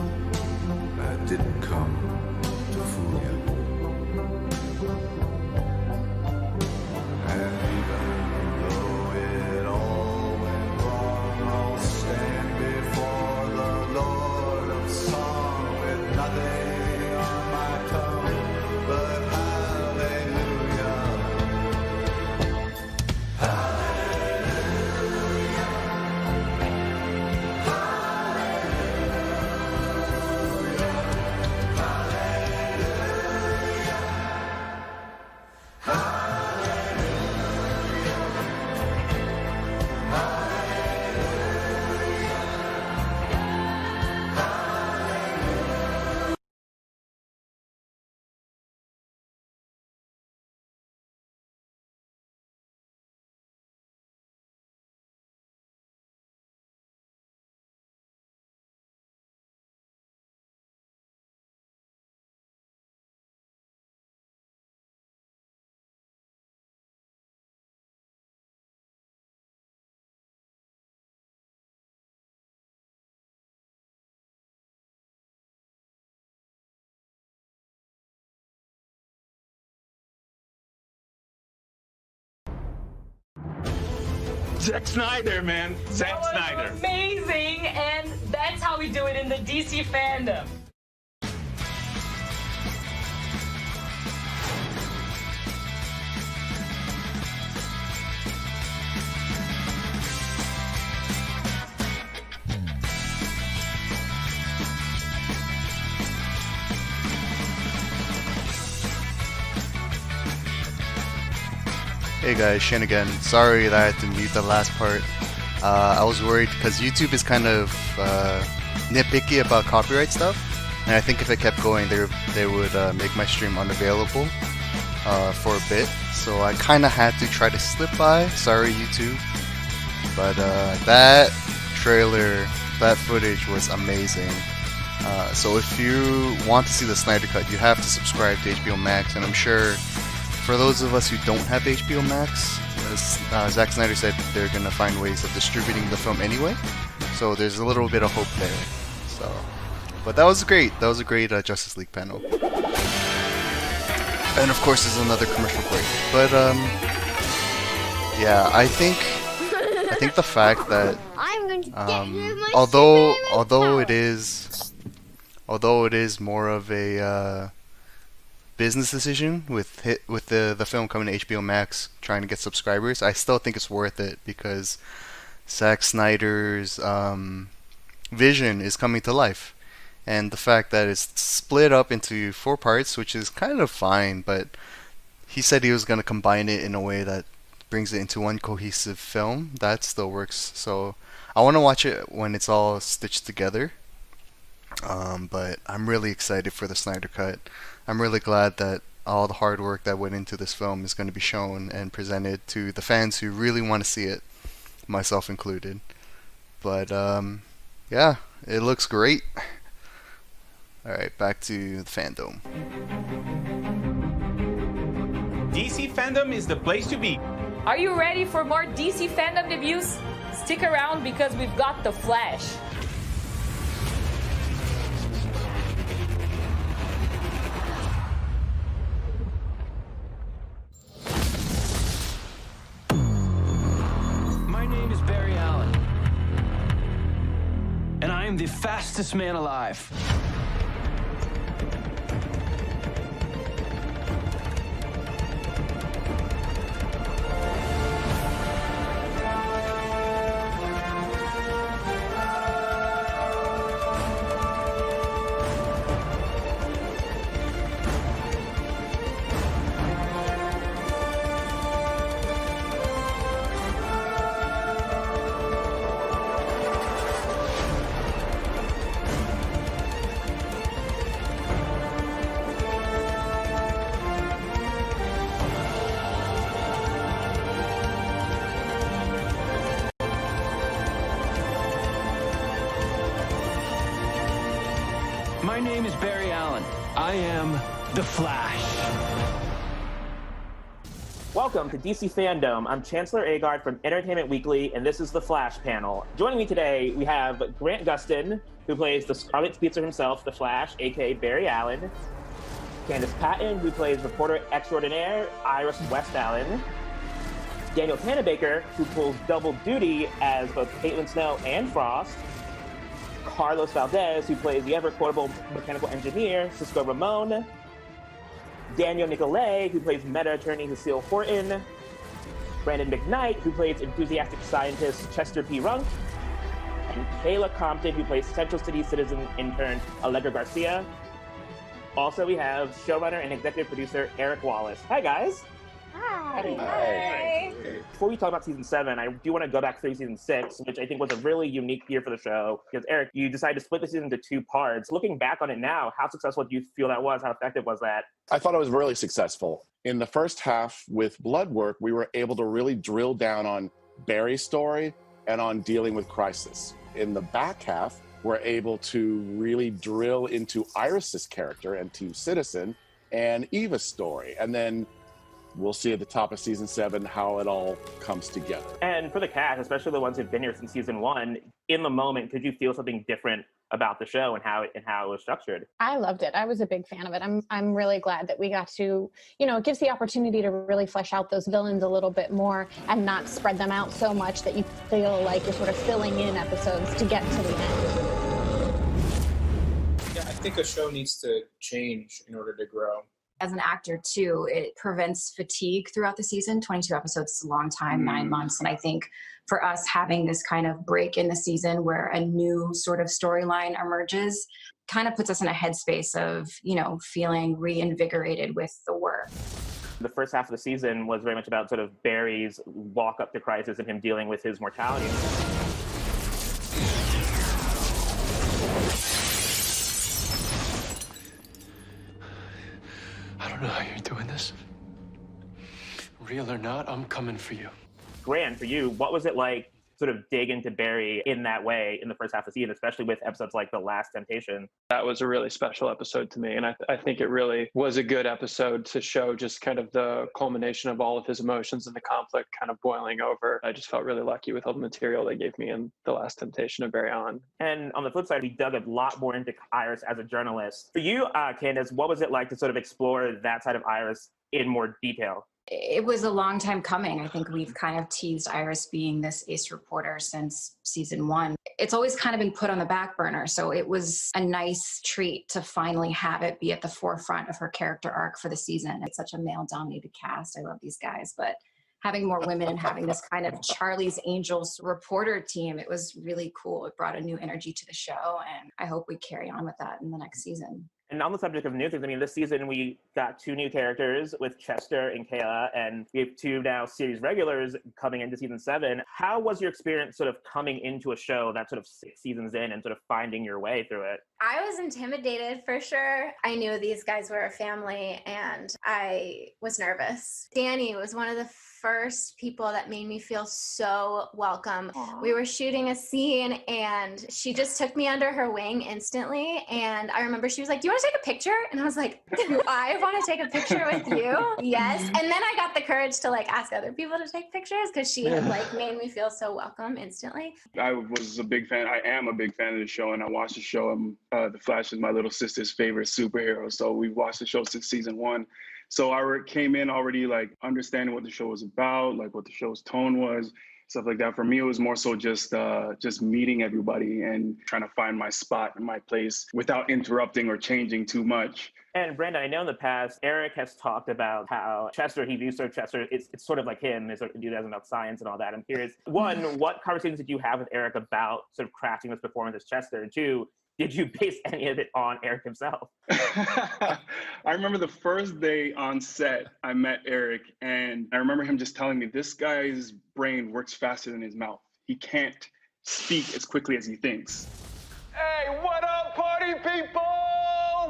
I didn't come to fool you. And even though it all went wrong, I'll stand before the Lord of Song with nothing on my tongue but hallelujah. Hallelujah. Zack Snyder, man. Zack Snyder. Amazing, and that's how we do it in the DC fandom. Hey guys, Shin again. Sorry that I had to mute the last part. I was worried because YouTube is kind of nitpicky about copyright stuff, and I think if it kept going, they would make my stream unavailable for a bit. So I kind of had to try to slip by. Sorry, YouTube. But that trailer, that footage was amazing. So if you want to see the Snyder Cut, you have to subscribe to HBO Max, and I'm sure for those of us who don't have HBO Max, Zack Snyder said they're going to find ways of distributing the film anyway, so there's a little bit of hope there. So, but that was great. That was a great Justice League panel. And of course there's another commercial break. But yeah, I think the fact that although it is more of a business decision with the film coming to HBO Max, trying to get subscribers, I still think it's worth it because Zack Snyder's vision is coming to life, and the fact that it's split up into 4 parts, which is kind of fine, but he said he was going to combine it in a way that brings it into one cohesive film. That still works, so I want to watch it when it's all stitched together. But I'm really excited for the Snyder Cut. I'm really glad that all the hard work that went into this film is going to be shown and presented to the fans who really want to see it, myself included. But yeah, it looks great. Alright, back to the fandom. DC Fandom is the place to be. Are you ready for more DC fandom debuts? Stick around because we've got The Flash. My name is Barry Allen, and I am the fastest man alive. My name is Barry Allen. I am The Flash. Welcome to DC Fandom. I'm Chancellor Agard from Entertainment Weekly, and this is the Flash panel. Joining me today, we have Grant Gustin, who plays the Scarlet Speedster himself, the Flash, aka Barry Allen. Candace Patton, who plays reporter extraordinaire Iris West Allen. Daniel Tannenbaker, who pulls double duty as both Caitlin Snow and Frost. Carlos Valdez, who plays the ever-quotable mechanical engineer Cisco Ramon. Daniel Nicolay, who plays meta attorney Cecile Horton. Brandon McKnight, who plays enthusiastic scientist Chester P. Runk. And Kayla Compton, who plays Central City citizen intern Allegra Garcia. Also, we have showrunner and executive producer Eric Wallace. Hi, guys. Hi. Before we talk about season 7, I do want to go back through season 6, which I think was a really unique year for the show. Because Eric, you decided to split the season into 2 parts. Looking back on it now, how successful do you feel that was? How effective was that? I thought it was really successful. In the first half with Bloodwork, we were able to really drill down on Barry's story and on dealing with crisis. In the back half, we're able to really drill into Iris's character and Team Citizen and Eva's story. And then we'll see at the top of season 7 how it all comes together. And for the cast, especially the ones who've been here since season 1, in the moment, could you feel something different about the show and how it was structured. I loved it. I was a big fan of it. I'm really glad that we got to, it gives the opportunity to really flesh out those villains a little bit more and not spread them out so much that you feel like you're sort of filling in episodes to get to the end. Yeah, I think a show needs to change in order to grow. As an actor too, it prevents fatigue throughout the season. 22 episodes is a long time, 9 months. And I think for us having this kind of break in the season where a new sort of storyline emerges kind of puts us in a headspace of, feeling reinvigorated with the work. The first half of the season was very much about sort of Barry's walk up to crisis and him dealing with his mortality. I don't know how you're doing this. Real or not, I'm coming for you. Grant, for you, what was it like sort of dig into Barry in that way in the first half of the season, especially with episodes like The Last Temptation? That was a really special episode to me. And I think it really was a good episode to show just kind of the culmination of all of his emotions and the conflict kind of boiling over. I just felt really lucky with all the material they gave me in The Last Temptation of Barry Allen. And on the flip side, we dug a lot more into Iris as a journalist. For you, Candace, what was it like to sort of explore that side of Iris in more detail? It was a long time coming. I think we've kind of teased Iris being this ace reporter since season 1. It's always kind of been put on the back burner. So it was a nice treat to finally have it be at the forefront of her character arc for the season. It's such a male-dominated cast. I love these guys, but having more women and having this kind of Charlie's Angels reporter team, it was really cool. It brought a new energy to the show, and I hope we carry on with that in the next season. And on the subject of new things, I mean, this season we got 2 new characters with Chester and Kayla, and we have 2 now series regulars coming into season 7. How was your experience sort of coming into a show that's sort of 6 seasons in and sort of finding your way through it? I was intimidated for sure. I knew these guys were a family and I was nervous. Danny was one of the first people that made me feel so welcome. Aww. We were shooting a scene and she just took me under her wing instantly. And I remember she was like, "Do you want to take a picture?" And I was like, "Do I want to take a picture with you?" Yes. And then I got the courage to ask other people to take pictures because she had made me feel so welcome instantly. I was a big fan. I am a big fan of the show, and I watched the show. The Flash is my little sister's favorite superhero, so we watched the show since season 1. So I came in already understanding what the show was about, what the show's tone was, stuff like that. For me, it was more so just meeting everybody and trying to find my spot and my place without interrupting or changing too much. And Brandon, I know in the past, Eric has talked about how Chester, he views Chester, it's sort of like him, it's sort of enthusiasm about science and all that. I'm curious, 1, what conversations did you have with Eric about sort of crafting this performance as Chester? And 2, did you base any of it on Eric himself? I remember the first day on set, I met Eric, and I remember him just telling me, this guy's brain works faster than his mouth. He can't speak as quickly as he thinks. Hey, what up, party people?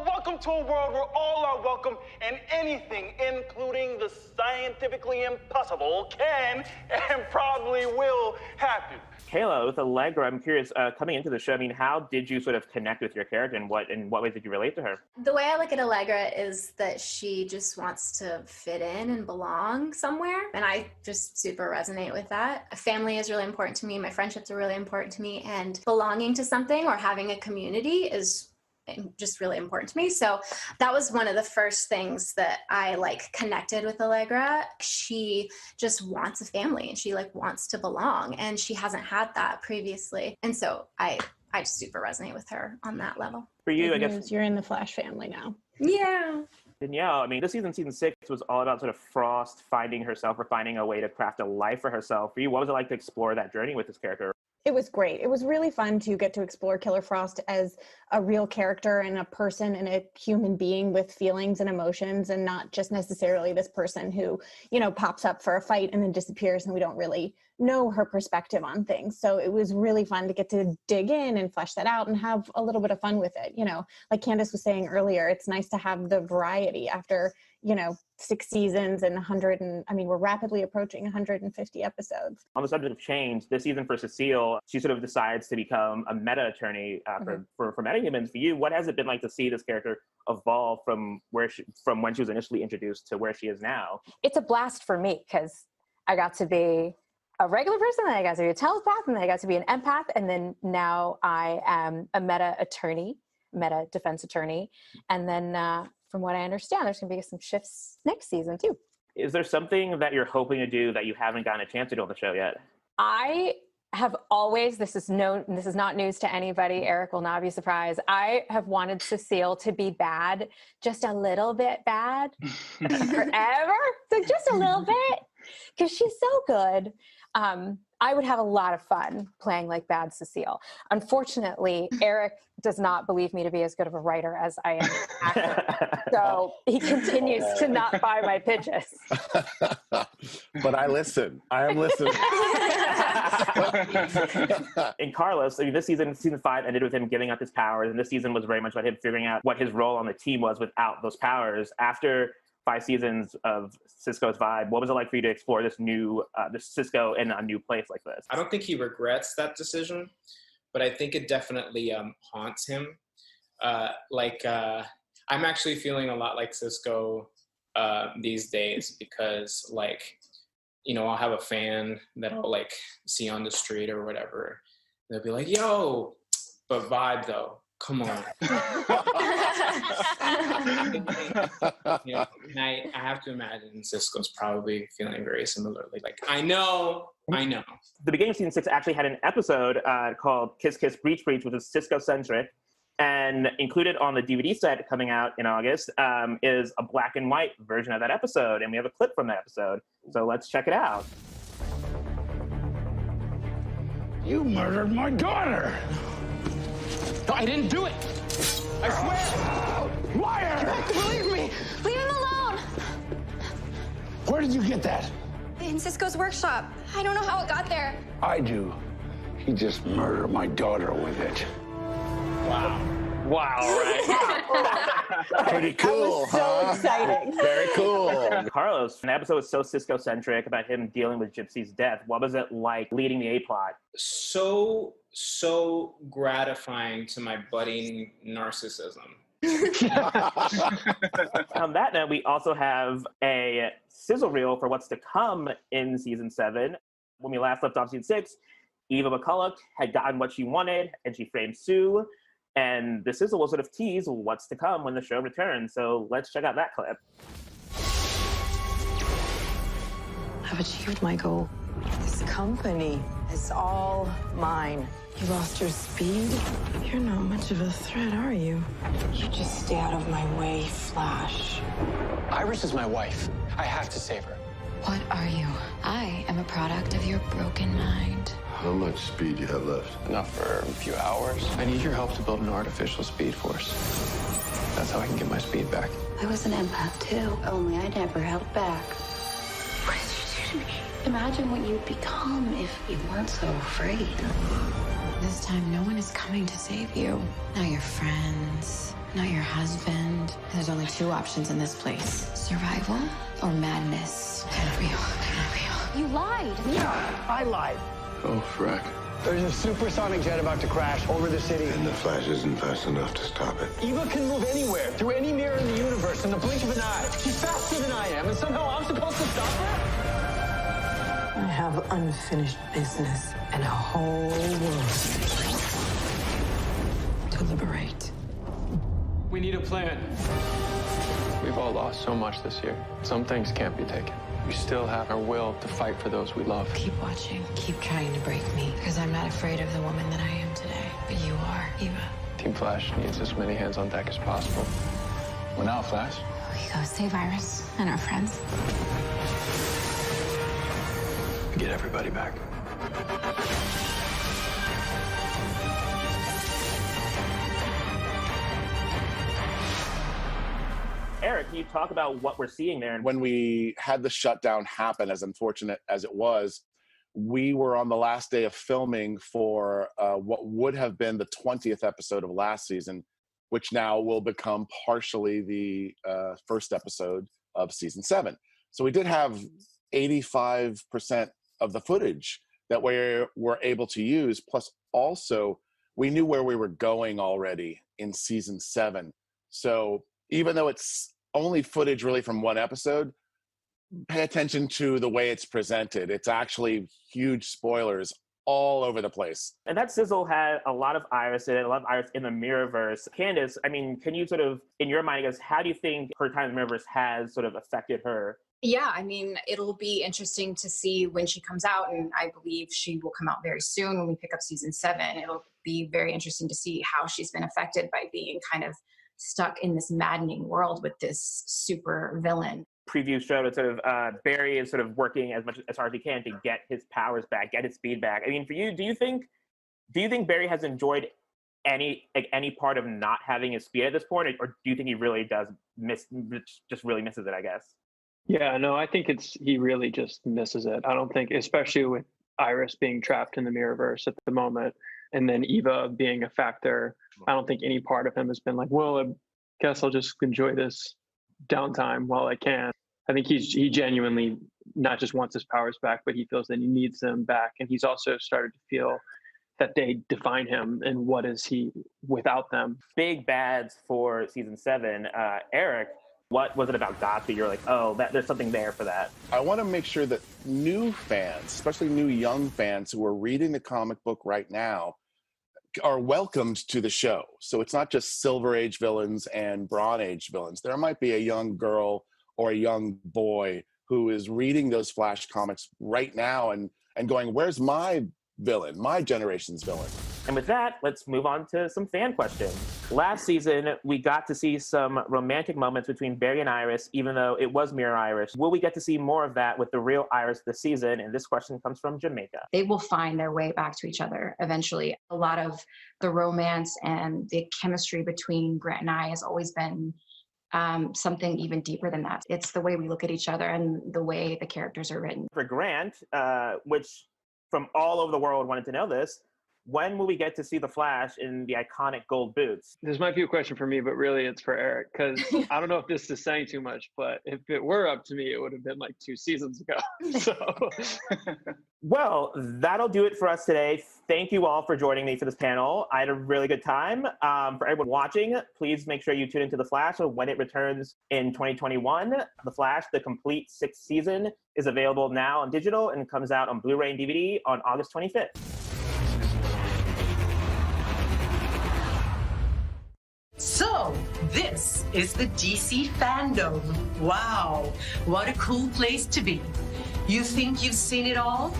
Welcome to a world where all are welcome and anything, including the scientifically impossible, can and probably will happen. Kayla, with Allegra, I'm curious, coming into the show, I mean, how did you sort of connect with your character and in what ways did you relate to her? The way I look at Allegra is that she just wants to fit in and belong somewhere. And I just super resonate with that. Family is really important to me. My friendships are really important to me. And belonging to something or having a community is just really important to me. So that was one of the first things that I connected with Allegra. She just wants a family and she wants to belong, and she hasn't had that previously. And so I super resonate with her on that level. For you, I guess you're in the Flash family now. Yeah. Danielle, I mean, this season 6 was all about sort of Frost finding herself or finding a way to craft a life for herself. For you, what was it like to explore that journey with this character? It was great. It was really fun to get to explore Killer Frost as a real character and a person and a human being with feelings and emotions, and not just necessarily this person who, pops up for a fight and then disappears and we don't really know her perspective on things. So it was really fun to get to dig in and flesh that out and have a little bit of fun with it. Like Candace was saying earlier, it's nice to have the variety after, 6 seasons and we're rapidly approaching 150 episodes. On the subject of change, this season for Cecile, she sort of decides to become a meta attorney for metahumans. For you, what has it been like to see this character evolve from when she was initially introduced to where she is now? It's a blast for me because I got to be a regular person, then I got to be a telepath, and then I got to be an empath, and then now I am a meta defense attorney. And then from what I understand, there's going to be some shifts next season too. Is there something that you're hoping to do that you haven't gotten a chance to do on the show yet? I have always, this is not news to anybody, Eric will not be surprised, I have wanted Cecile to be bad, just a little bit bad, forever, so just a little bit, because she's so good. I would have a lot of fun playing like bad Cecile. Unfortunately, Eric does not believe me to be as good of a writer as I am an actor. So he continues to not buy my pitches. But I listen. I am listening. And Carlos, I mean, this season 5 ended with him giving up his powers, and this season was very much about him figuring out what his role on the team was without those powers. After 5 seasons of Cisco's vibe, what was it like for you to explore this new, this Cisco in a new place like this? I don't think he regrets that decision, but I think it definitely haunts him. I'm actually feeling a lot like Cisco these days because, like, you know, I'll have a fan that I'll like see on the street or whatever. They'll be like, "Yo, but vibe though. Come on." You know, and I have to imagine Cisco's probably feeling very similarly. Like, I know. The beginning of season 6 actually had an episode called Kiss Kiss Breach Breach, which is Cisco-centric. And included on the DVD set coming out in August is a black and white version of that episode. And we have a clip from that episode. So let's check it out. You murdered my daughter! No, I didn't do it! I swear! Liar! Believe me! Leave him alone! Where did you get that? In Cisco's workshop. I don't know how it got there. I do. He just murdered my daughter with it. Wow, right? Pretty cool, so exciting. Very cool. Carlos, an episode was so Cisco-centric about him dealing with Gypsy's death. What was it like leading the A-plot? So gratifying to my budding narcissism. On that note, we also have a sizzle reel for what's to come in season 7. When we last left off season 6, Eva McCulloch had gotten what she wanted, and she framed Sue. And the sizzle will sort of tease what's to come when the show returns. So let's check out that clip. I've achieved my goal. This company is all mine. You lost your speed? You're not much of a threat, are you? You just stay out of my way, Flash. Iris is my wife. I have to save her. What are you? I am a product of your broken mind. How much speed do you have left? Enough for a few hours. I need your help to build an artificial speed force. That's how I can get my speed back. I was an empath too, only I never held back. What did you do to me? Imagine what you'd become if you weren't so afraid. This time, no one is coming to save you. Not your friends, not your husband. There's only 2 options in this place. Survival or madness. Kind of real, kind of real. You lied. Yeah, I lied. Oh, frack. There's a supersonic jet about to crash over the city. And the Flash isn't fast enough to stop it. Eva can move anywhere, through any mirror in the universe in the blink of an eye. She's faster than I am, and somehow I'm supposed to stop her? I have unfinished business and a whole world to liberate. We need a plan. We've all lost so much this year. Some things can't be taken. We still have our will to fight for those we love. Keep watching. Keep trying to break me. Because I'm not afraid of the woman that I am today. But you are, Eva. Team Flash needs as many hands on deck as possible. We're now Flash. We go save Iris and our friends. Get everybody back. Eric, can you talk about what we're seeing there? When we had the shutdown happen, as unfortunate as it was, we were on the last day of filming for what would have been the 20th episode of last season, which now will become partially the first episode of season 7. So we did have 85% of the footage that we were able to use. Plus, also, we knew where we were going already in season 7. So even though it's only footage really from one episode, pay attention to the way it's presented. It's actually huge spoilers all over the place. And that sizzle had a lot of Iris in it, a lot of Iris in the Mirrorverse. Candace, I mean, can you sort of, in your mind, I guess, how do you think her time in the Mirrorverse has sort of affected her? Yeah, I mean, it'll be interesting to see when she comes out, and I believe she will come out very soon when we pick up season 7. It'll be very interesting to see how she's been affected by being kind of stuck in this maddening world with this super villain. Preview showed that sort of Barry is sort of working as hard as he can to get his powers back, get his speed back. I mean, for you, do you think Barry has enjoyed any part of not having his speed at this point, or do you think he really does really misses it, I guess? Yeah, no, I think he really just misses it. I don't think, especially with Iris being trapped in the Mirrorverse at the moment, and then Eva being a factor, I don't think any part of him has been like, well, I guess I'll just enjoy this downtime while I can. I think he genuinely not just wants his powers back, but he feels that he needs them back. And he's also started to feel that they define him, and what is he without them. Big bads for season 7. Eric, what was it about Goth that you're like, oh, there's something there for that? I want to make sure that new fans, especially new young fans who are reading the comic book right now, are welcomed to the show. So it's not just Silver Age villains and Bronze Age villains. There might be a young girl or a young boy who is reading those Flash comics right now and going, where's my villain, my generation's villain? And with that, let's move on to some fan questions. Last season, we got to see some romantic moments between Barry and Iris, even though it was Mirror Iris. Will we get to see more of that with the real Iris this season? And this question comes from Jamaica. They will find their way back to each other eventually. A lot of the romance and the chemistry between Grant and I has always been something even deeper than that. It's the way we look at each other and the way the characters are written. For Grant, which from all over the world wanted to know this, when will we get to see the Flash in the iconic gold boots? This might be a question for me, but really it's for Eric, because I don't know if this is saying too much, but if it were up to me, it would have been like 2 seasons ago. So, well, that'll do it for us today. Thank you all for joining me for this panel. I had a really good time. For everyone watching, please make sure you tune into The Flash when it returns in 2021. The Flash, the complete 6th season, is available now on digital and comes out on Blu-ray and DVD on August 25th. So, this is the DC Fandom. Wow, what a cool place to be. You think you've seen it all?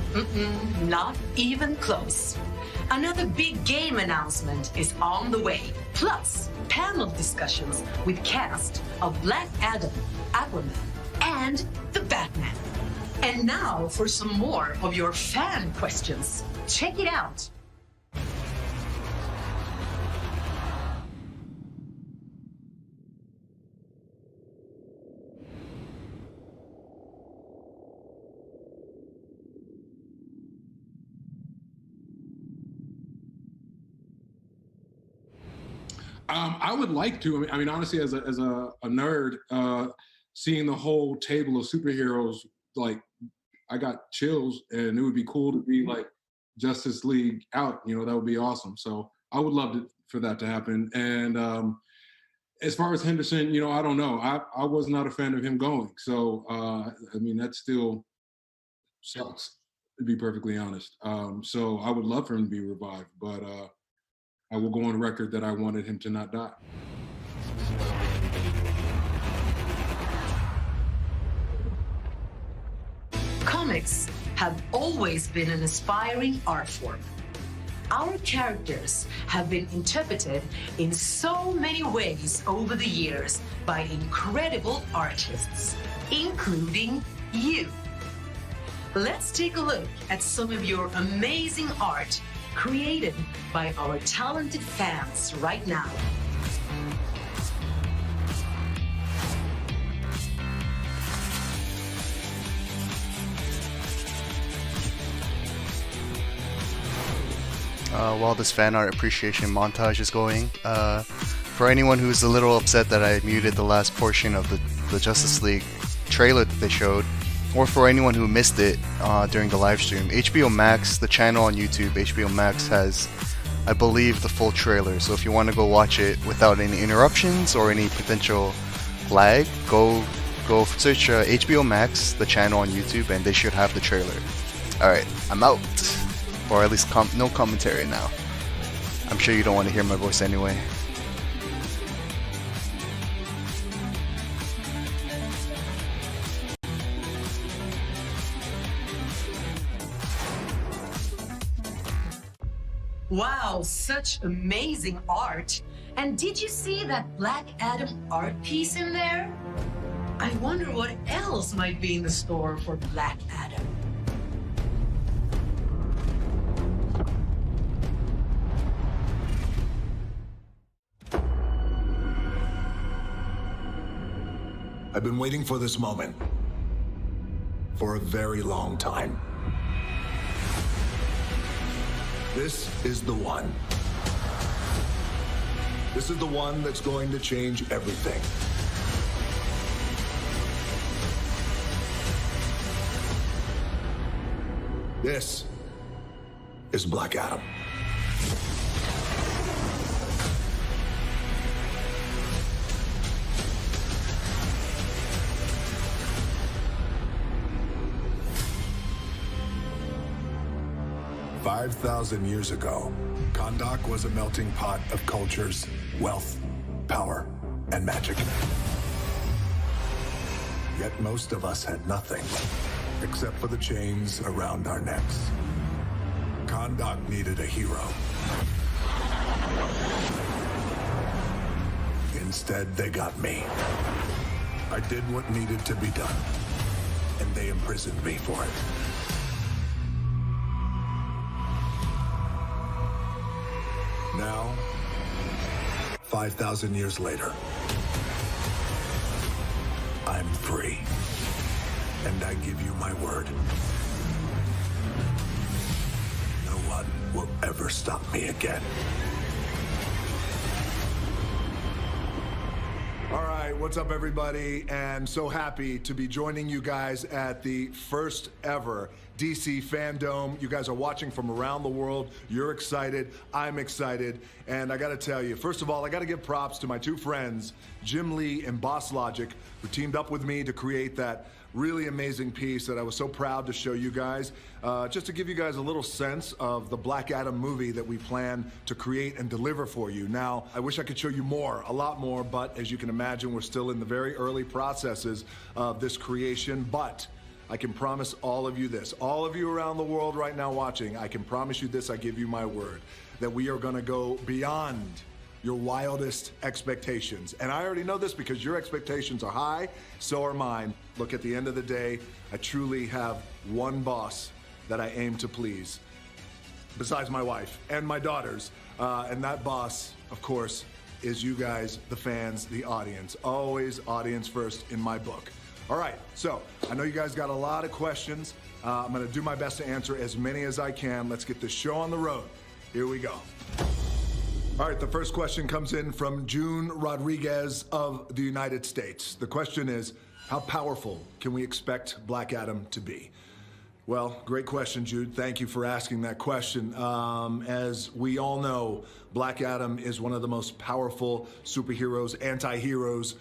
Not even close. Another big game announcement is on the way. Plus, panel discussions with cast of Black Adam, Aquaman, and the Batman. And now for some more of your fan questions. Check it out. I would like to. I mean, honestly, as a nerd, seeing the whole table of superheroes, like, I got chills, and it would be cool to be like Justice League out. You know, that would be awesome. So I would love for that to happen. And as far as Henderson, you know, I don't know. I was not a fan of him going. So I mean, that still sucks, to be perfectly honest. So I would love for him to be revived, but I will go on record that I wanted him to not die. Comics have always been an aspiring art form. Our characters have been interpreted in so many ways over the years by incredible artists, including you. Let's take a look at some of your amazing art created by our talented fans right now. While this fan art appreciation montage is going, for anyone who's a little upset that I muted the last portion of the Justice League trailer that they showed, or for anyone who missed it during the live stream, HBO Max, the channel on YouTube, HBO Max has, I believe, the full trailer. So if you want to go watch it without any interruptions or any potential lag, go Go search HBO Max, the channel on YouTube, and they should have the trailer. Alright, I'm out. Or at least no commentary now. I'm sure you don't want to hear my voice anyway. Wow, such amazing art. And did you see that Black Adam art piece in there? I wonder what else might be in the store for Black Adam. I've been waiting for this moment for a very long time. This is the one. This is the one that's going to change everything. This is Black Adam. "5,000 years ago, Kahndaq was a melting pot of cultures, wealth, power, and magic. Yet most of us had nothing, except for the chains around our necks. Kahndaq needed a hero. Instead, they got me. I did what needed to be done, and they imprisoned me for it. Now, 5,000 years later, I'm free. And I give you my word. No one will ever stop me again." All right, what's up, everybody? And so happy to be joining you guys at the first ever DC FANDOM. You guys are watching from around the world. You're excited. I'm excited. And I got to tell you, first of all, I got to give props to my two friends, Jim Lee and Boss Logic, who teamed up with me to create that really amazing piece that I was so proud to show you guys. Just to give you guys a little sense of the Black Adam movie that we plan to create and deliver for you. Now, I wish I could show you more, a lot more, but as you can imagine, we're still in the very early processes of this creation. But I can promise all of you this, all of you around the world right now watching, I can promise you this, I give you my word, that we are gonna go beyond your wildest expectations. And I already know this because your expectations are high, so are mine. Look, at the end of the day, I truly have one boss that I aim to please, besides my wife and my daughters. And that boss, of course, is you guys, the fans, the audience. Always audience first in my book. All right, so I know you guys got a lot of questions. I'm gonna do my best to answer as many as I can. Let's get this show on the road. Here we go. All right, the first question comes in from June Rodriguez of the United States. The question is, how powerful can we expect Black Adam to be? Well, great question, Jude. Thank you for asking that question. As we all know, Black Adam is one of the most powerful superheroes, anti-heroes,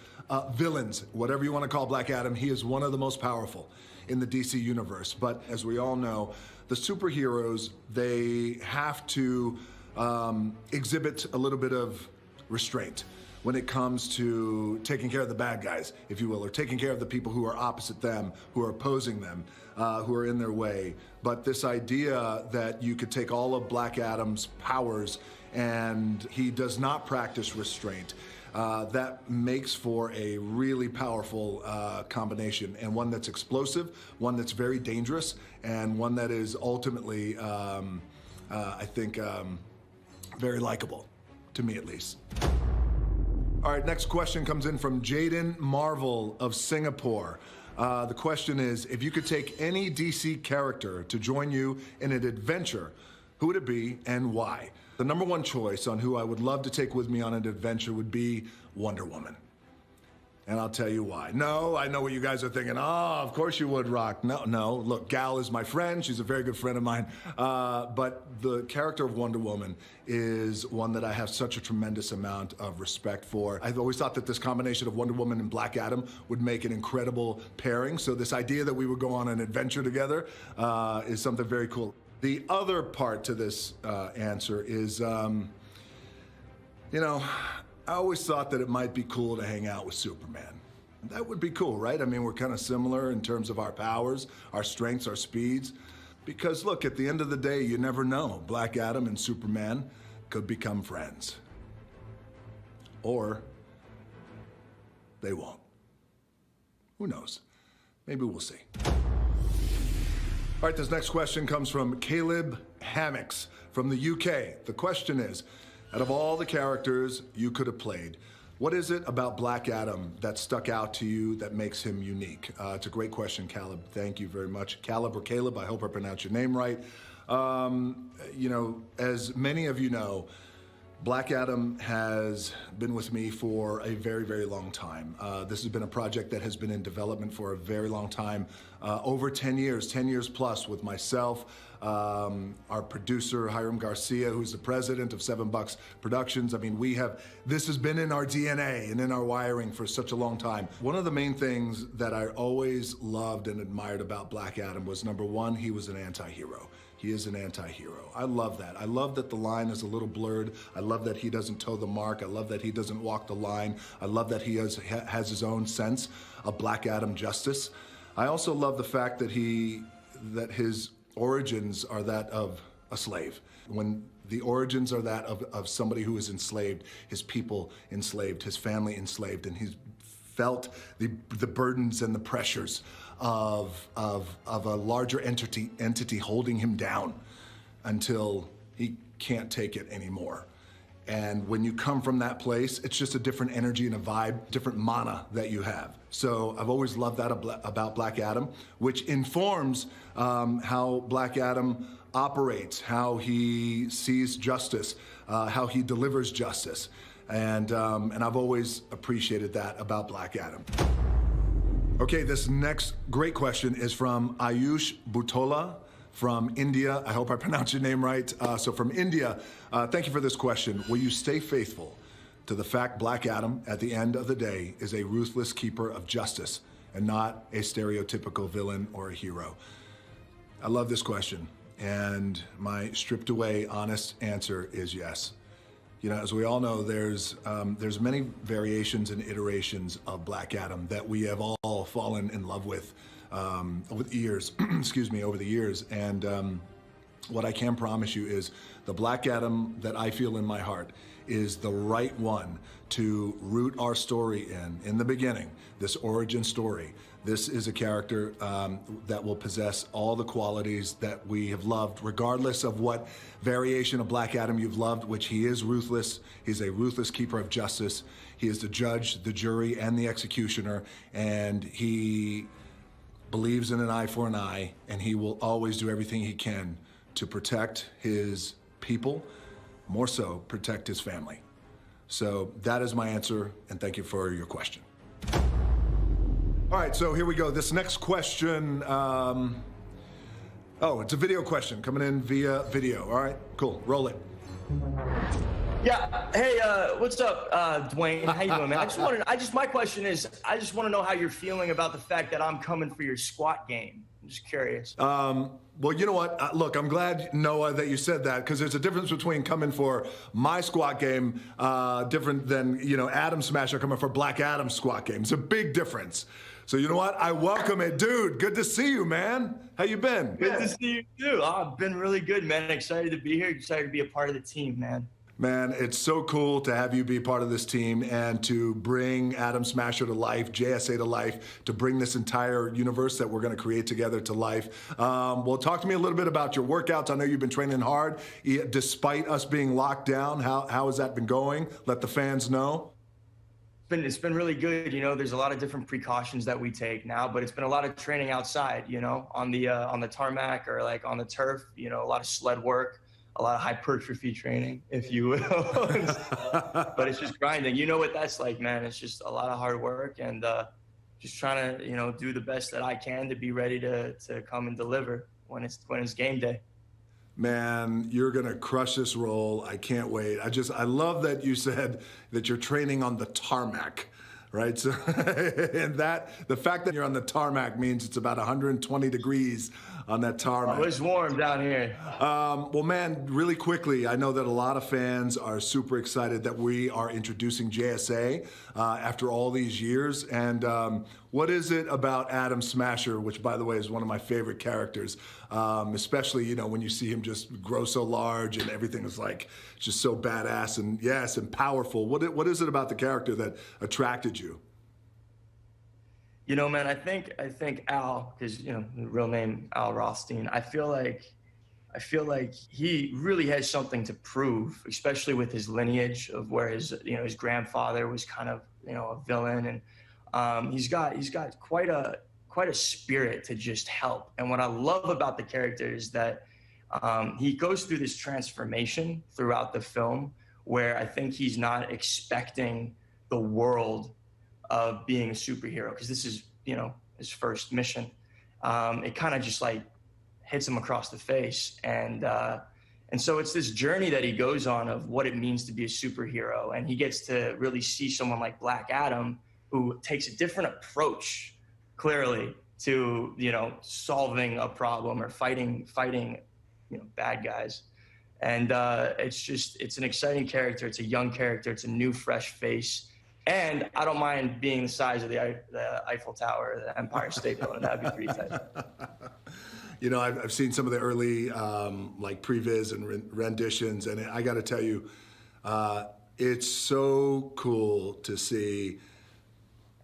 villains, whatever you want to call Black Adam. He is one of the most powerful in the DC universe. But as we all know, the superheroes, they have to exhibit a little bit of restraint when it comes to taking care of the bad guys, if you will, or taking care of the people who are opposite them, who are opposing them, who are in their way. But this idea that you could take all of Black Adam's powers and he does not practice restraint, that makes for a really powerful combination, and one that's explosive, one that's very dangerous, and one that is ultimately, I think, very likable, to me at least. All right, next question comes in from Jaden Marvel of Singapore. The question is, if you could take any DC character to join you in an adventure, who would it be and why? The number one choice on who I would love to take with me on an adventure would be Wonder Woman. And I'll tell you why. No, I know what you guys are thinking. Oh, of course you would, Rock. No. Look, Gal is my friend. She's a very good friend of mine. But the character of Wonder Woman is one that I have such a tremendous amount of respect for. I've always thought that this combination of Wonder Woman and Black Adam would make an incredible pairing. So this idea that we would go on an adventure together is something very cool. The other part to this answer is, I always thought that it might be cool to hang out with Superman. That would be cool, right? I mean, we're kind of similar in terms of our powers, our strengths, our speeds. Because look, at the end of the day, you never know. Black Adam and Superman could become friends. Or they won't. Who knows? Maybe we'll see. All right, this next question comes from Caleb Hammocks from the UK. The question is, out of all the characters you could have played, what is it about Black Adam that stuck out to you that makes him unique? It's a great question, Caleb. Thank you very much. Caleb or Caleb, I hope I pronounced your name right. As many of you know, Black Adam has been with me for a very, very long time. This has been a project that has been in development for a very long time, over 10 years plus with myself, our producer, Hiram Garcia, who's the president of $7 Productions. I mean, this has been in our DNA and in our wiring for such a long time. One of the main things that I always loved and admired about Black Adam was, number one, he was an anti-hero. He is an anti-hero. I love that. I love that the line is a little blurred. I love that he doesn't toe the mark. I love that he doesn't walk the line. I love that he has his own sense of Black Adam justice. I also love the fact that his origins are that of a slave. When the origins are that of somebody who is enslaved, his people enslaved, his family enslaved, and he's felt the burdens and the pressures of a larger entity holding him down until he can't take it anymore. And when you come from that place, it's just a different energy and a vibe, different mana that you have. So I've always loved that about Black Adam, which informs how Black Adam operates, how he sees justice, how he delivers justice. And I've always appreciated that about Black Adam. Okay, this next great question is from Ayush Butola from India. I hope I pronounced your name right. So from India, thank you for this question. Will you stay faithful to the fact Black Adam, at the end of the day, is a ruthless keeper of justice and not a stereotypical villain or a hero? I love this question, and my stripped away, honest answer is yes. As we all know, there's many variations and iterations of Black Adam that we have all fallen in love with over the years. Over the years. And what I can promise you is the Black Adam that I feel in my heart is the right one to root our story in the beginning, this origin story. This is a character that will possess all the qualities that we have loved, regardless of what variation of Black Adam you've loved, which he is ruthless. He's a ruthless keeper of justice. He is the judge, the jury, and the executioner, and he believes in an eye for an eye, and he will always do everything he can to protect his people, more so protect his family. So that is my answer, and thank you for your question. All right, so here we go. This next question, it's a video question coming in via video. All right, cool, roll it. Yeah, hey, what's up, Dwayne? How you doing, man? My question is, I just want to know how you're feeling about the fact that I'm coming for your squat game. I'm just curious. Well, you know what? Look, I'm glad, Noah, that you said that, because there's a difference between coming for my squat game, different than, Adam Smasher coming for Black Adam's squat game. It's a big difference. So you know what? I welcome it. Dude, good to see you, man. How you been? Good to see you, too. I've been really good, man. Excited to be here. Excited to be a part of the team, man. Man, it's so cool to have you be part of this team and to bring Adam Smasher to life, JSA to life, to bring this entire universe that we're going to create together to life. Well, talk to me a little bit about your workouts. I know you've been training hard despite us being locked down. How has that been going? Let the fans know. It's been really good. There's a lot of different precautions that we take now, but it's been a lot of training outside, on the tarmac or like on the turf, a lot of sled work. a lot of hypertrophy training, if you will. But it's just grinding. You know what that's like, man. It's just a lot of hard work and just trying to, you know, do the best that I can to be ready to come and deliver when it's game day. Man, you're gonna crush this role. I can't wait. I love that you said that you're training on the tarmac, right? So, and the fact that you're on the tarmac means it's about 120 degrees on that tarmac. Oh, it's warm down here. Well, man, really quickly, I know that a lot of fans are super excited that we are introducing JSA after all these years. And what is it about Adam Smasher, which, by the way, is one of my favorite characters, especially, you know, when you see him just grow so large and everything is like just so badass and, yes, and powerful. What is it about the character that attracted you? You know, man, I think Al, because, you know, the real name Al Rothstein, I feel like he really has something to prove, especially with his lineage of where his grandfather was kind of, you know, a villain, and he's got quite a spirit to just help. And what I love about the character is that he goes through this transformation throughout the film where I think he's not expecting the world of being a superhero, because this is, you know, his first mission. It kind of just like hits him across the face, and so it's this journey that he goes on of what it means to be a superhero, and he gets to really see someone like Black Adam who takes a different approach, clearly, to, you know, solving a problem or fighting, you know, bad guys. And it's an exciting character. It's a young character. It's a new, fresh face. And I don't mind being the size of the Eiffel Tower or the Empire State Building. That'd be pretty tight. You know, I've seen some of the early like previs and renditions, and I got to tell you, it's so cool to see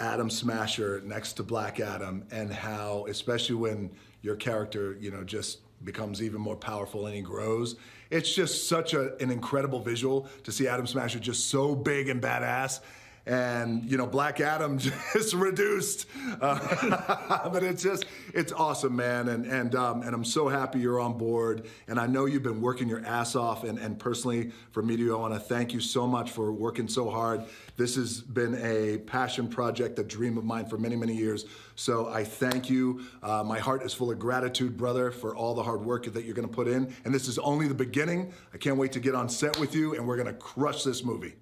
Adam Smasher next to Black Adam, and how, especially when your character, you know, just becomes even more powerful and he grows. It's just such an incredible visual to see Adam Smasher just so big and badass. And, you know, Black Adam just reduced. But it's awesome, man. And I'm so happy you're on board. And I know you've been working your ass off. And personally, for Meteor, I want to thank you so much for working so hard. This has been a passion project, a dream of mine for many, many years. So I thank you. My heart is full of gratitude, brother, for all the hard work that you're going to put in. And this is only the beginning. I can't wait to get on set with you, and we're going to crush this movie.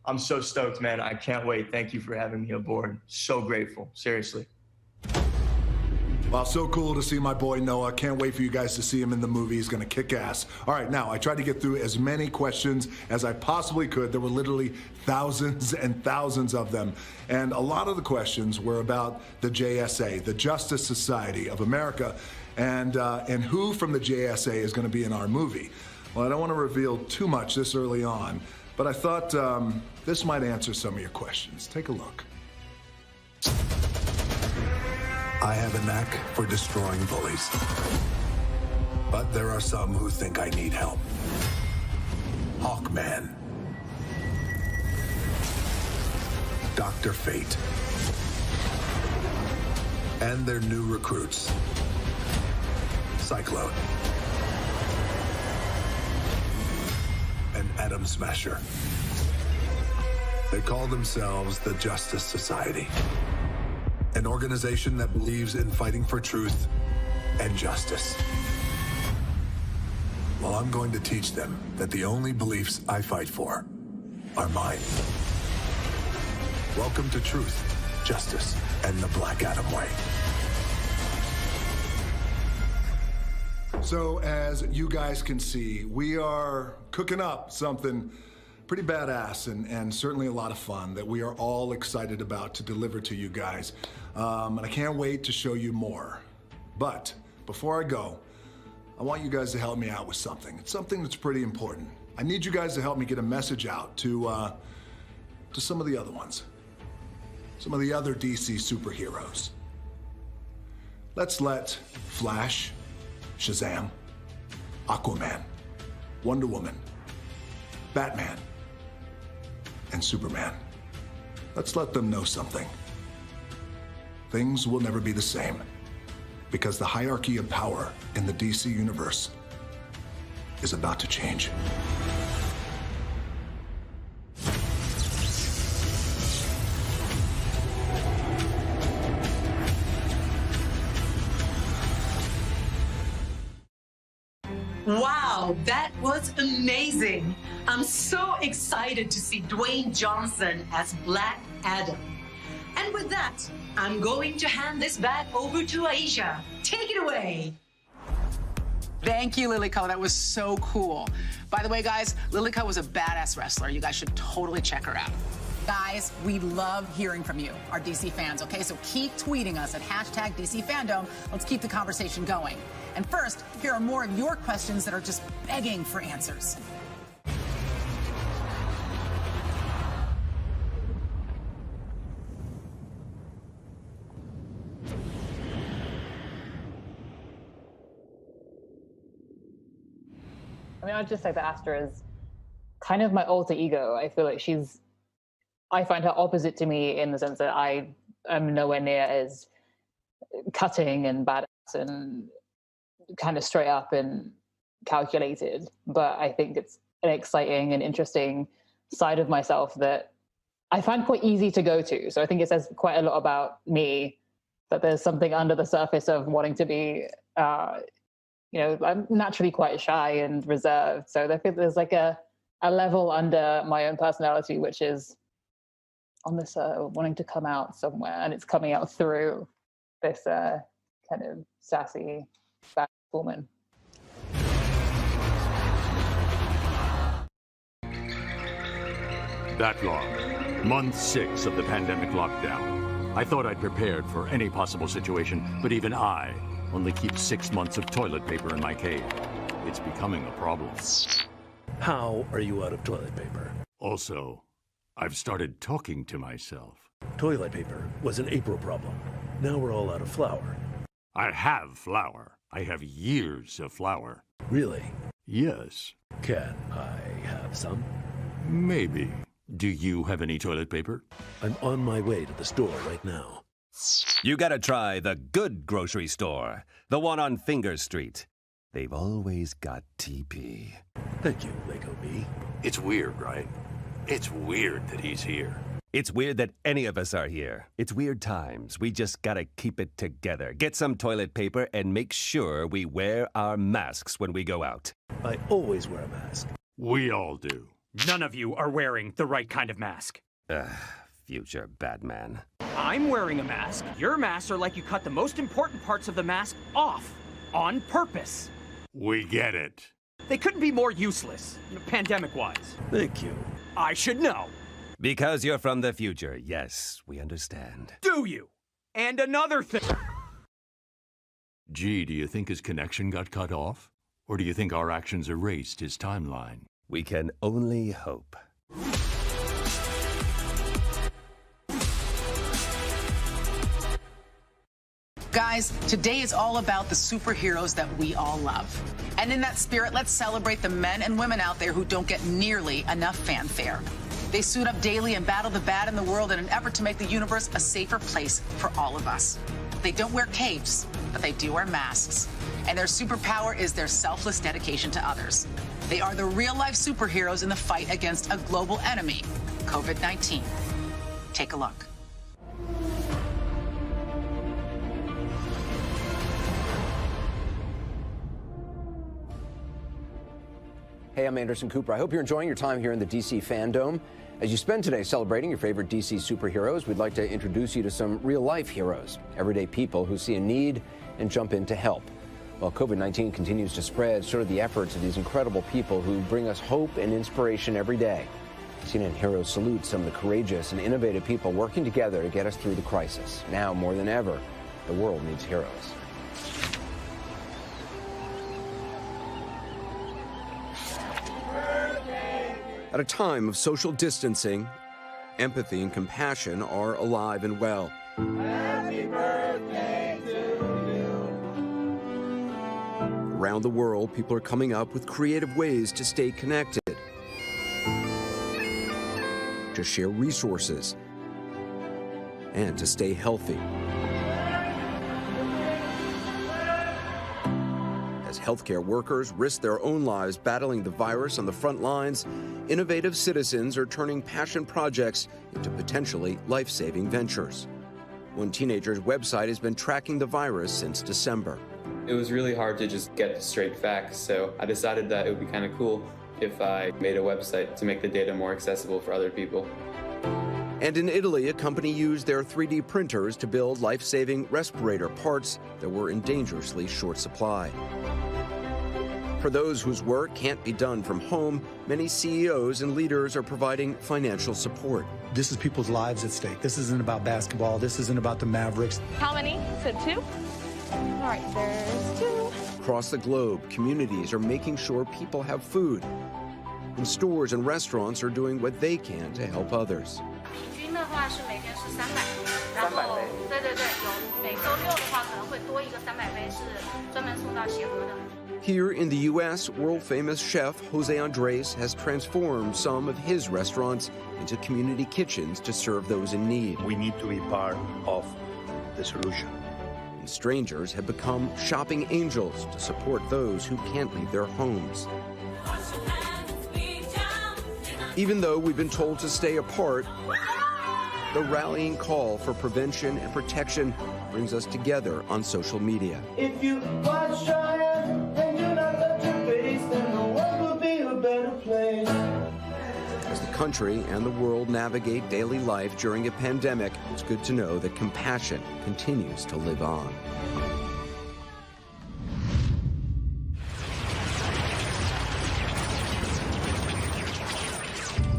I'm so stoked, man. I can't wait. Thank you for having me aboard. So grateful, seriously. Well, so cool to see my boy Noah. Can't wait for you guys to see him in the movie. He's gonna kick ass. All right, now, I tried to get through as many questions as I possibly could. There were literally thousands and thousands of them. And a lot of the questions were about the JSA, the Justice Society of America, and who from the JSA is gonna be in our movie. Well, I don't wanna reveal too much this early on, but I thought this might answer some of your questions. Take a look. I have a knack for destroying bullies. But there are some who think I need help. Hawkman. Dr. Fate. And their new recruits. Cyclone. And Adam Smasher. They call themselves the Justice Society, an organization that believes in fighting for truth and justice. Well, I'm going to teach them that the only beliefs I fight for are mine. Welcome to Truth, Justice, and the Black Adam Way. So as you guys can see, we are cooking up something pretty badass and certainly a lot of fun that we are all excited about to deliver to you guys. And I can't wait to show you more. But before I go, I want you guys to help me out with something. It's something that's pretty important. I need you guys to help me get a message out to some of the other ones. Some of the other DC superheroes. Let's let Flash, Shazam, Aquaman, Wonder Woman, Batman, and Superman. Let's let them know something. Things will never be the same, because the hierarchy of power in the DC universe is about to change. Wow, that was amazing. I'm so excited to see Dwayne Johnson as Black Adam. And with that, I'm going to hand this back over to Aisha. Take it away. Thank you, Lilyco. That was so cool. By the way, guys, Lilyco was a badass wrestler. You guys should totally check her out. Guys, we love hearing from you, our DC fans, okay? So keep tweeting us at hashtag DC Fandom. Let's keep the conversation going. And first, here are more of your questions that are just begging for answers. I mean, I'd just say that Astra is kind of my alter ego. I feel like I find her opposite to me in the sense that I am nowhere near as cutting and badass and kind of straight up and calculated. But I think it's an exciting and interesting side of myself that I find quite easy to go to. So I think it says quite a lot about me that there's something under the surface of wanting to be, I'm naturally quite shy and reserved. So I feel there's like a level under my own personality, which is on this wanting to come out somewhere, and it's coming out through this kind of sassy bad woman. Backlog. Month 6 of the pandemic lockdown. I thought I'd prepared for any possible situation, but even I only keep 6 months of toilet paper in my cave. It's becoming a problem. How are you out of toilet paper? Also, I've started talking to myself. Toilet paper was an April problem. Now we're all out of flour. I have flour. I have years of flour. Really? Yes. Can I have some? Maybe. Do you have any toilet paper? I'm on my way to the store right now. You gotta try the good grocery store, the one on Finger Street. They've always got TP. Thank you, Lego B. It's weird, right? It's weird that he's here. It's weird that any of us are here. It's weird times. We just gotta keep it together. Get some toilet paper and make sure we wear our masks when we go out. I always wear a mask. We all do. None of you are wearing the right kind of mask. Future Batman. I'm wearing a mask. Your masks are like you cut the most important parts of the mask off on purpose. We get it. They couldn't be more useless, pandemic-wise. Thank you. I should know. Because you're from the future. Yes, we understand. Do you? And another thing. Gee, do you think his connection got cut off? Or do you think our actions erased his timeline? We can only hope. Guys, today is all about the superheroes that we all love. And in that spirit, let's celebrate the men and women out there who don't get nearly enough fanfare. They suit up daily and battle the bad in the world in an effort to make the universe a safer place for all of us. They don't wear capes, but they do wear masks. And their superpower is their selfless dedication to others. They are the real-life superheroes in the fight against a global enemy, COVID-19. Take a look. Hey, I'm Anderson Cooper. I hope you're enjoying your time here in the DC Fandom. As you spend today celebrating your favorite DC superheroes, we'd like to introduce you to some real-life heroes, everyday people who see a need and jump in to help. While COVID-19 continues to spread, so do the efforts of these incredible people who bring us hope and inspiration every day. CNN Heroes salute some of the courageous and innovative people working together to get us through the crisis. Now, more than ever, the world needs heroes. At a time of social distancing, empathy and compassion are alive and well. Happy birthday to you. Around the world, people are coming up with creative ways to stay connected, to share resources, and to stay healthy. As As healthcare workers risk their own lives battling the virus on the front lines, innovative citizens are turning passion projects into potentially life-saving ventures. One teenager's website has been tracking the virus since December. It was really hard to just get the straight facts, so I decided that it would be kind of cool if I made a website to make the data more accessible for other people. And in Italy, a company used their 3D printers to build life-saving respirator parts that were in dangerously short supply. For those whose work can't be done from home, many CEOs and leaders are providing financial support. This is people's lives at stake. This isn't about basketball. This isn't about the Mavericks. How many? So 2? All right, there's 2. Across the globe, communities are making sure people have food. And stores and restaurants are doing what they can to help others. Here in the U.S., world-famous chef Jose Andres has transformed some of his restaurants into community kitchens to serve those in need. We need to be part of the solution. And strangers have become shopping angels to support those who can't leave their homes. Even though we've been told to stay apart, the rallying call for prevention and protection brings us together on social media. If you wash your hands and do not touch your face, then the world will be a better place. As the country and the world navigate daily life during a pandemic, it's good to know that compassion continues to live on.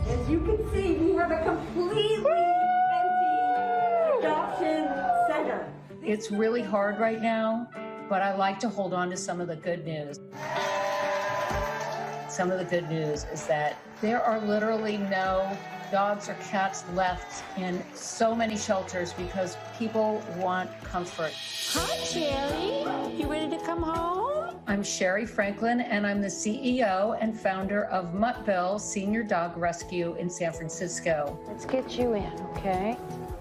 As you can see, we have a completely empty adoption center. It's really hard right now, but I like to hold on to some of the good news. Some of the good news is that there are literally no dogs or cats left in so many shelters because people want comfort. Hi, Sherry. You ready to come home? I'm Sherry Franklin, and I'm the CEO and founder of Muttville Senior Dog Rescue in San Francisco. Let's get you in, okay?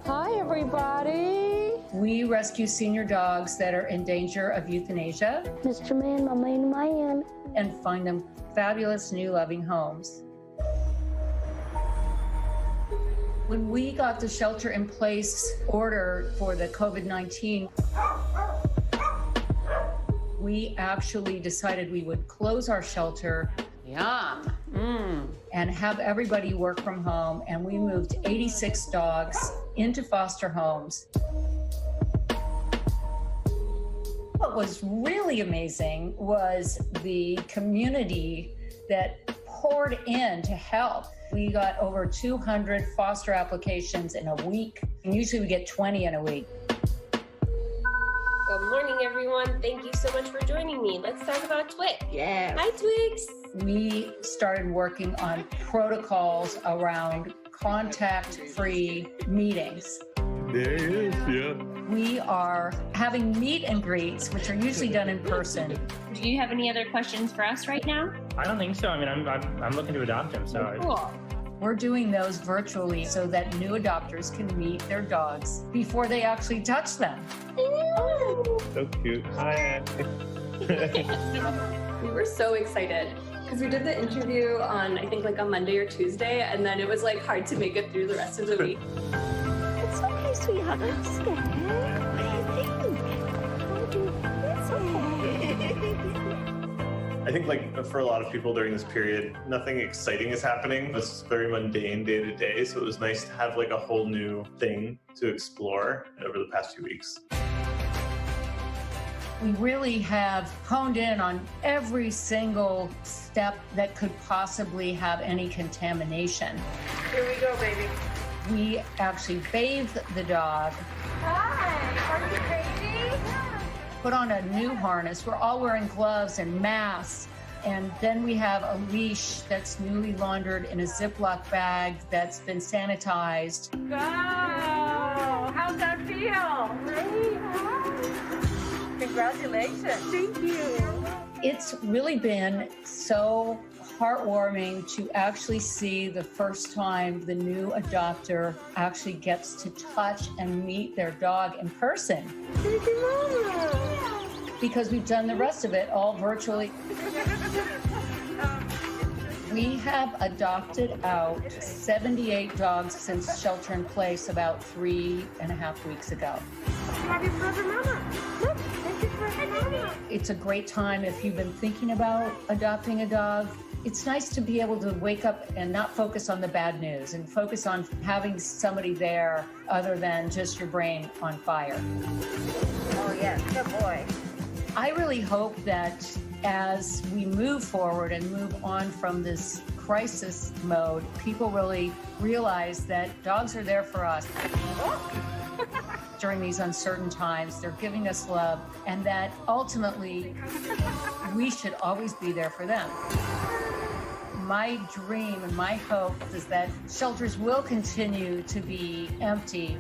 Hi, everybody. We rescue senior dogs that are in danger of euthanasia. Mr. Man, my man. And find them fabulous new loving homes. When we got the shelter in place order for the COVID-19, we actually decided we would close our shelter. Yum. And have everybody work from home. And we moved 86 dogs into foster homes. What was really amazing was the community that poured in to help. We got over 200 foster applications in a week. And usually we get 20 in a week. Good morning, everyone. Thank you so much for joining me. Let's talk about Twix. Yeah. Hi, Twix. We started working on protocols around contact-free meetings. There he is, yeah. We are having meet and greets, which are usually done in person. Do you have any other questions for us right now? I don't think so. I mean, I'm looking to adopt him, so. Cool. We're doing those virtually so that new adopters can meet their dogs before they actually touch them. So cute. Hi. We were so excited because we did the interview on, I think, like on Monday or Tuesday, and then it was like hard to make it through the rest of the week. It's okay, sweetheart. I'm scared. I think like for a lot of people during this period, nothing exciting is happening. It's very mundane day to day. So it was nice to have like a whole new thing to explore over the past few weeks. We really have honed in on every single step that could possibly have any contamination. Here we go, baby. We actually bathe the dog. Hi, are you crazy? Put on a new harness. We're all wearing gloves and masks. And then we have a leash that's newly laundered in a Ziploc bag that's been sanitized. Wow, how's that feel? Great. Congratulations. Thank you. It's really been so heartwarming to actually see the first time the new adopter actually gets to touch and meet their dog in person. Thank you, Mama. because we've done the rest of it all virtually. We have adopted out 78 dogs since shelter in place about 3.5 weeks ago. Happy birthday, Mama. Look, happy birthday, Mama. It's a great time if you've been thinking about adopting a dog. It's nice to be able to wake up and not focus on the bad news and focus on having somebody there other than just your brain on fire. Oh, yes, good boy. I really hope that as we move forward and move on from this crisis mode, people really realize that dogs are there for us. During these uncertain times, they're giving us love, and that ultimately we should always be there for them. My dream and my hope is that shelters will continue to be empty.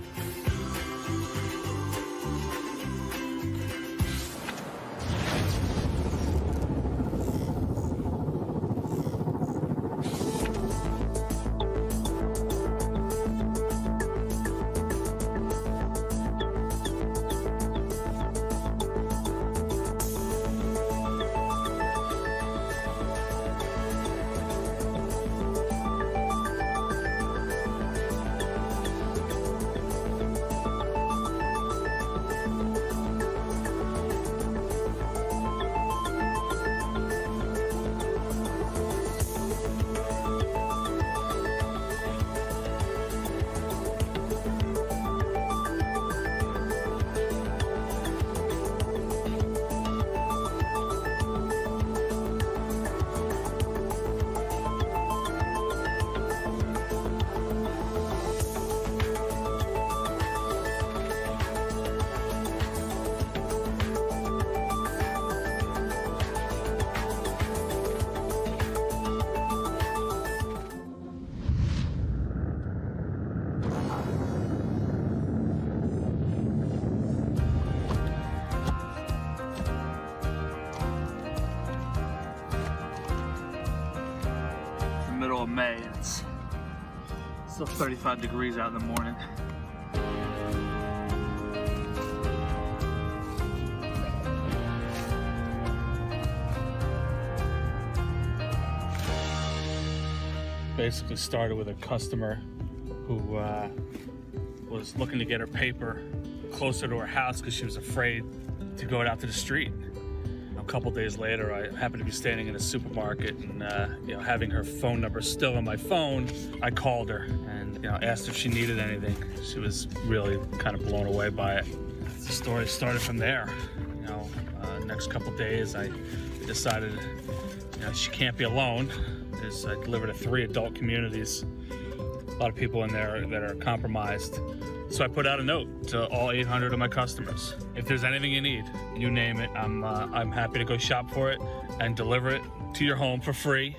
Middle of May. It's still 35 degrees out in the morning. Basically started with a customer who was looking to get her paper closer to her house because she was afraid to go out to the street. A couple days later, I happened to be standing in a supermarket and, having her phone number still on my phone, I called her and, asked if she needed anything. She was really kind of blown away by it. The story started from there. Next couple days, I decided, she can't be alone. I delivered to 3 adult communities. A lot of people in there that are compromised. So I put out a note to all 800 of my customers. If there's anything you need, you name it, I'm happy to go shop for it and deliver it to your home for free.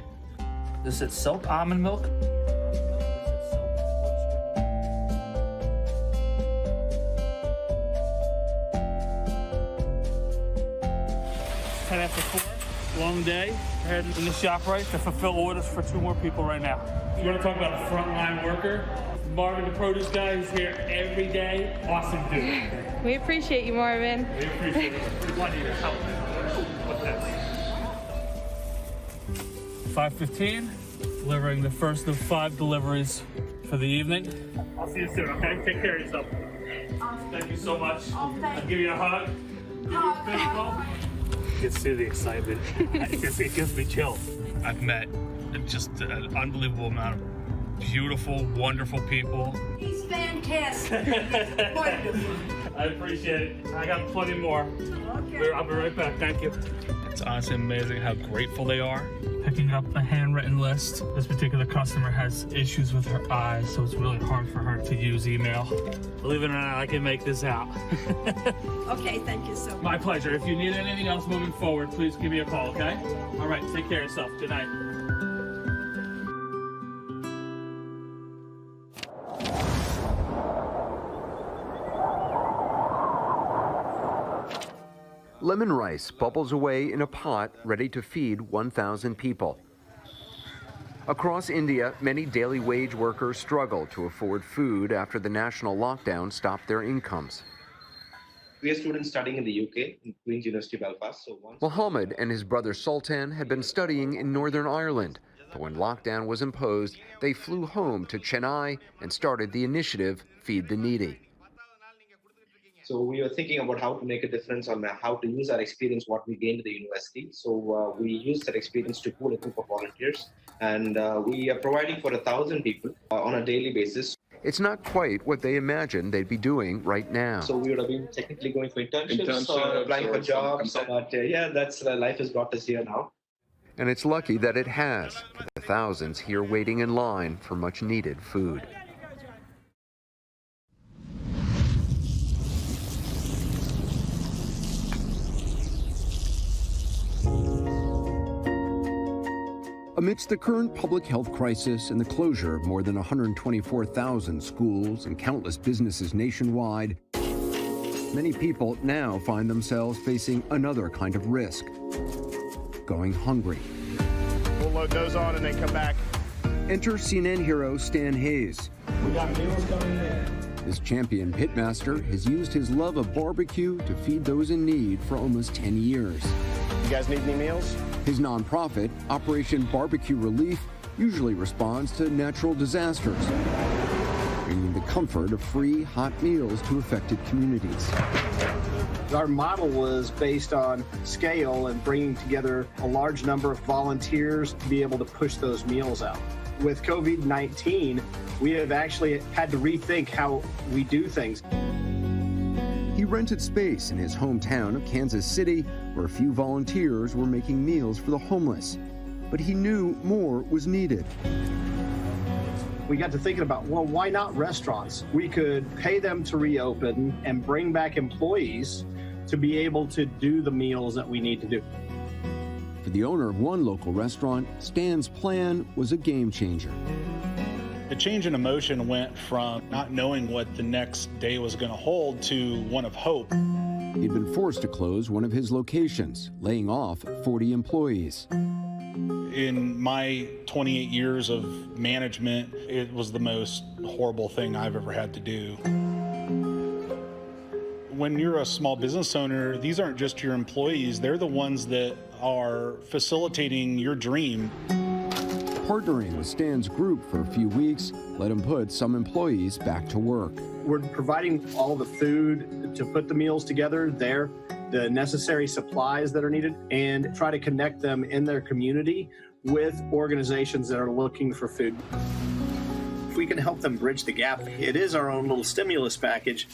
This is soap almond milk. 10 after 4, long day. We're heading in the shop right to fulfill orders for 2 more people right now. You want to talk about a frontline worker? Marvin, the produce guy, who's here every day. Awesome dude. We appreciate you, Marvin. We appreciate it. We want you to help. What's that? 5:15, delivering the first of 5 deliveries for the evening. I'll see you soon, okay? Take care of yourself. Thank you so much. I'll give you a hug. Give you a fist bump. You can see the excitement. It gives me chills. I've met just an unbelievable amount of beautiful, wonderful people. He's fantastic. Wonderful. I appreciate it. I got plenty more. Okay. I'll be right back. Thank you. It's honestly amazing how grateful they are. Picking up a handwritten list. This particular customer has issues with her eyes, so it's really hard for her to use email. Believe it or not, I can make this out. Okay, thank you so much. My pleasure. If you need anything else moving forward, please give me a call, okay? All right, take care of yourself. Good night. Lemon rice bubbles away in a pot ready to feed 1,000 people. Across India, many daily wage workers struggle to afford food after the national lockdown stopped their incomes. We are students studying in the UK, in Queen's University, Belfast. So Mohammed and his brother Sultan had been studying in Northern Ireland, but when lockdown was imposed, they flew home to Chennai and started the initiative Feed the Needy. So we were thinking about how to make a difference on how to use our experience, what we gained at the university. So we used that experience to pool a group of volunteers, and we are providing for 1,000 people on a daily basis. It's not quite what they imagined they'd be doing right now. So we would have been technically going for internships or applying for jobs, but yeah, that's life has brought us here now. And it's lucky that it has, for the thousands here waiting in line for much needed food. Amidst the current public health crisis and the closure of more than 124,000 schools and countless businesses nationwide, many people now find themselves facing another kind of risk: going hungry. We'll load those on and then come back. Enter CNN hero Stan Hayes. We got meals coming in. This champion pitmaster has used his love of barbecue to feed those in need for almost 10 years. You guys need any meals? His nonprofit, Operation Barbecue Relief, usually responds to natural disasters, bringing the comfort of free, hot meals to affected communities. Our model was based on scale and bringing together a large number of volunteers to be able to push those meals out. With COVID-19, we have actually had to rethink how we do things. He rented space in his hometown of Kansas City, where a few volunteers were making meals for the homeless. But he knew more was needed. We got to thinking about, well, why not restaurants? We could pay them to reopen and bring back employees to be able to do the meals that we need to do. For the owner of one local restaurant, Stan's plan was a game changer. The change in emotion went from not knowing what the next day was going to hold to one of hope. He'd been forced to close one of his locations, laying off 40 employees. In my 28 years of management, it was the most horrible thing I've ever had to do. When you're a small business owner, these aren't just your employees, they're the ones that are facilitating your dream. Partnering with Stan's group for a few weeks let him put some employees back to work. We're providing all the food to put the meals together there, the necessary supplies that are needed, and try to connect them in their community with organizations that are looking for food. If we can help them bridge the gap, it is our own little stimulus package.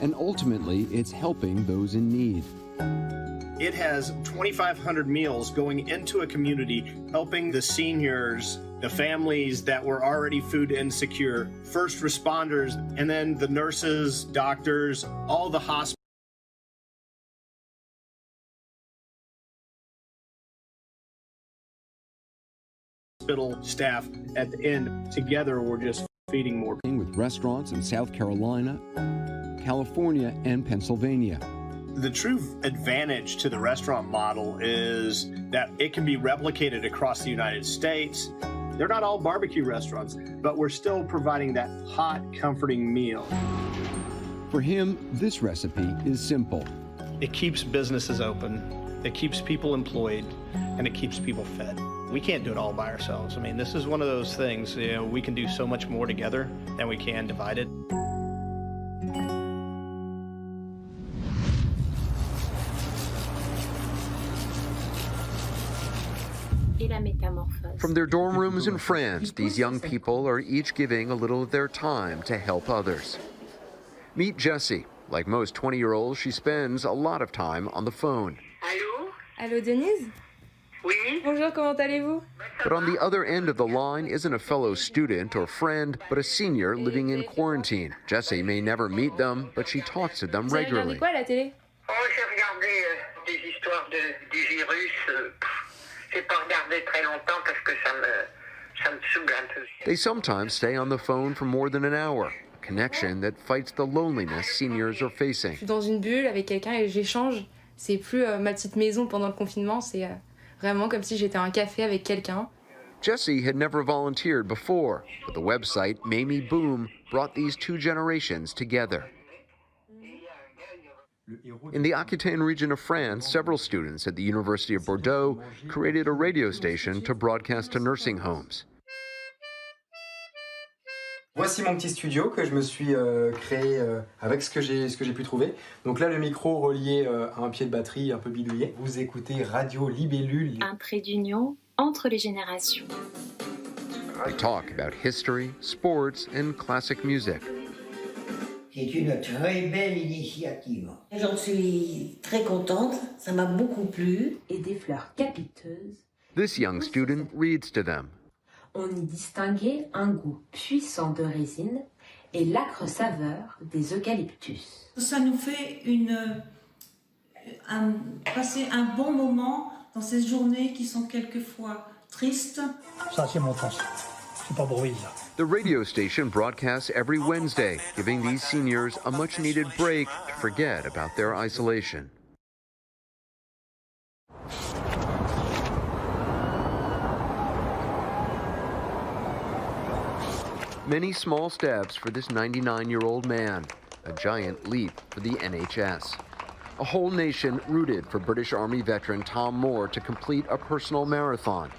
And ultimately, it's helping those in need. It has 2,500 meals going into a community, helping the seniors, the families that were already food insecure, first responders, and then the nurses, doctors, all the hospitals. Hospital staff at the end. Together, we're just feeding more. With restaurants in South Carolina, California, and Pennsylvania. The true advantage to the restaurant model is that it can be replicated across the United States. They're not all barbecue restaurants, but we're still providing that hot, comforting meal. For him, this recipe is simple. It keeps businesses open, it keeps people employed, and it keeps people fed. We can't do it all by ourselves. I mean, this is one of those things, we can do so much more together than we can divided. From their dorm rooms in France, these young people are each giving a little of their time to help others. Meet Jessie. Like most 20-year-olds, she spends a lot of time on the phone. Allô? Allô, Denise? Oui? Bonjour, comment allez-vous? But on the other end of the line isn't a fellow student or friend, but a senior living in quarantine. Jessie may never meet them, but she talks to them regularly. Vous avez regardé quoi à la télé? Oh, j'ai regardé des histoires du virus. J'ai pas regardé très longtemps parce que ça me saoule un peu. They sometimes stay on the phone for more than an hour, a connection that fights the loneliness seniors are facing. Je suis dans une bulle avec quelqu'un et j'échange. C'est plus ma petite maison pendant le confinement, c'est vraiment comme si j'étais à un café avec quelqu'un. Jessie had never volunteered before, but the website Mamie Boom brought these two generations together. In the Aquitaine region of France, several students at the University of Bordeaux created a radio station to broadcast to nursing homes. Voici mon petit studio que je me suis créé avec ce que j'ai pu trouver. Donc là, le micro relié à un pied de batterie un peu bidouillé. Vous écoutez Radio Libellule. Un trait d'union entre les générations. They talk about history, sports, and classic music. C'est une très belle initiative. J'en suis très contente, ça m'a beaucoup plu. Et des fleurs capiteuses. This young student reads to them. On y distinguait un goût puissant de résine et l'âcre saveur des eucalyptus. Ça nous fait passer un bon moment dans ces journées qui sont quelquefois tristes. Ça, c'est mon temps. C'est pas bruit, là. The radio station broadcasts every Wednesday, giving these seniors a much-needed break to forget about their isolation. Many small steps for this 99-year-old man, a giant leap for the NHS. A whole nation rooted for British Army veteran Tom Moore to complete a personal marathon,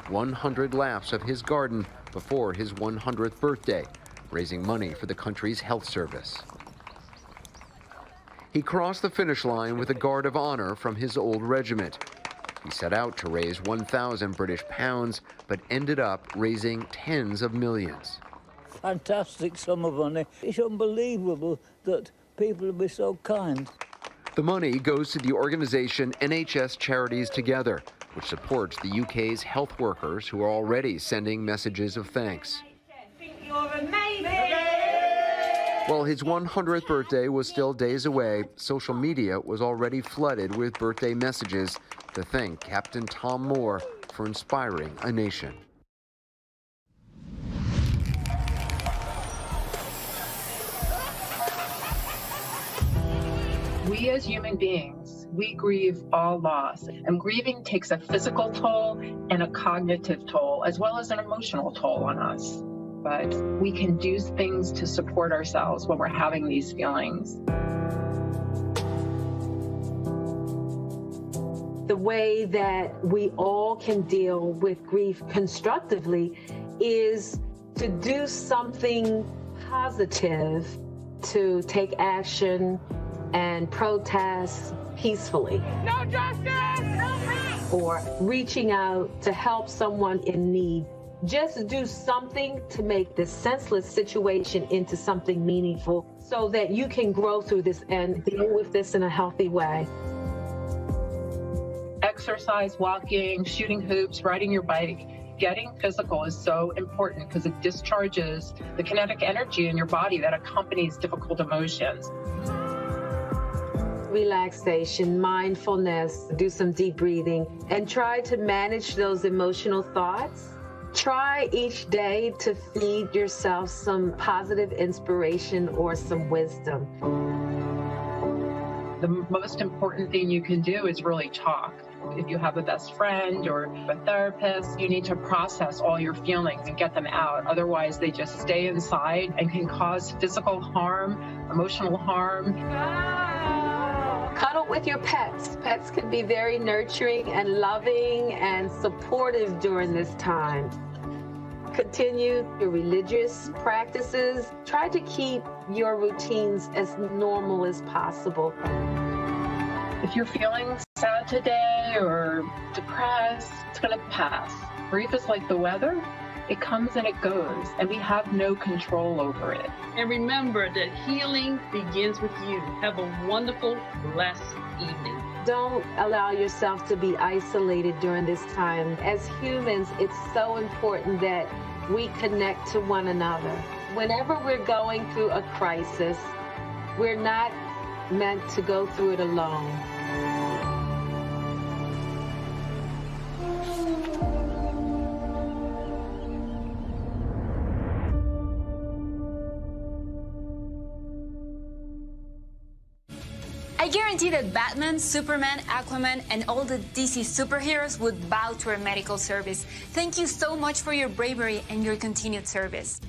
100 laps of his garden before his 100th birthday, raising money for the country's health service. He crossed the finish line with a guard of honor from his old regiment. He set out to raise 1,000 British pounds, but ended up raising tens of millions. Fantastic sum of money. It's unbelievable that people will be so kind. The money goes to the organization NHS Charities Together, which supports the UK's health workers who are already sending messages of thanks. While his 100th birthday was still days away, social media was already flooded with birthday messages to thank Captain Tom Moore for inspiring a nation. We as human beings, we grieve all loss, and grieving takes a physical toll and a cognitive toll, as well as an emotional toll on us. But we can do things to support ourselves when we're having these feelings. The way that we all can deal with grief constructively is to do something positive, to take action and protest peacefully. No justice! No or reaching out to help someone in need. Just do something to make this senseless situation into something meaningful so that you can grow through this and deal with this in a healthy way. Exercise, walking, shooting hoops, riding your bike. Getting physical is so important because it discharges the kinetic energy in your body that accompanies difficult emotions. Relaxation, mindfulness, do some deep breathing, and try to manage those emotional thoughts. Try each day to feed yourself some positive inspiration or some wisdom. The most important thing you can do is really talk. If you have a best friend or a therapist, you need to process all your feelings and get them out. Otherwise, they just stay inside and can cause physical harm, emotional harm. Cuddle with your pets. Pets can be very nurturing and loving and supportive during this time. Continue your religious practices. Try to keep your routines as normal as possible. If you're feeling sad today or depressed, it's going to pass. Grief is like the weather. It comes and it goes, and we have no control over it. And remember that healing begins with you. Have a wonderful, blessed evening. Don't allow yourself to be isolated during this time. As humans, it's so important that we connect to one another. Whenever we're going through a crisis, we're not meant to go through it alone. I guarantee that Batman, Superman, Aquaman, and all the DC superheroes would bow to our medical service. Thank you so much for your bravery and your continued service.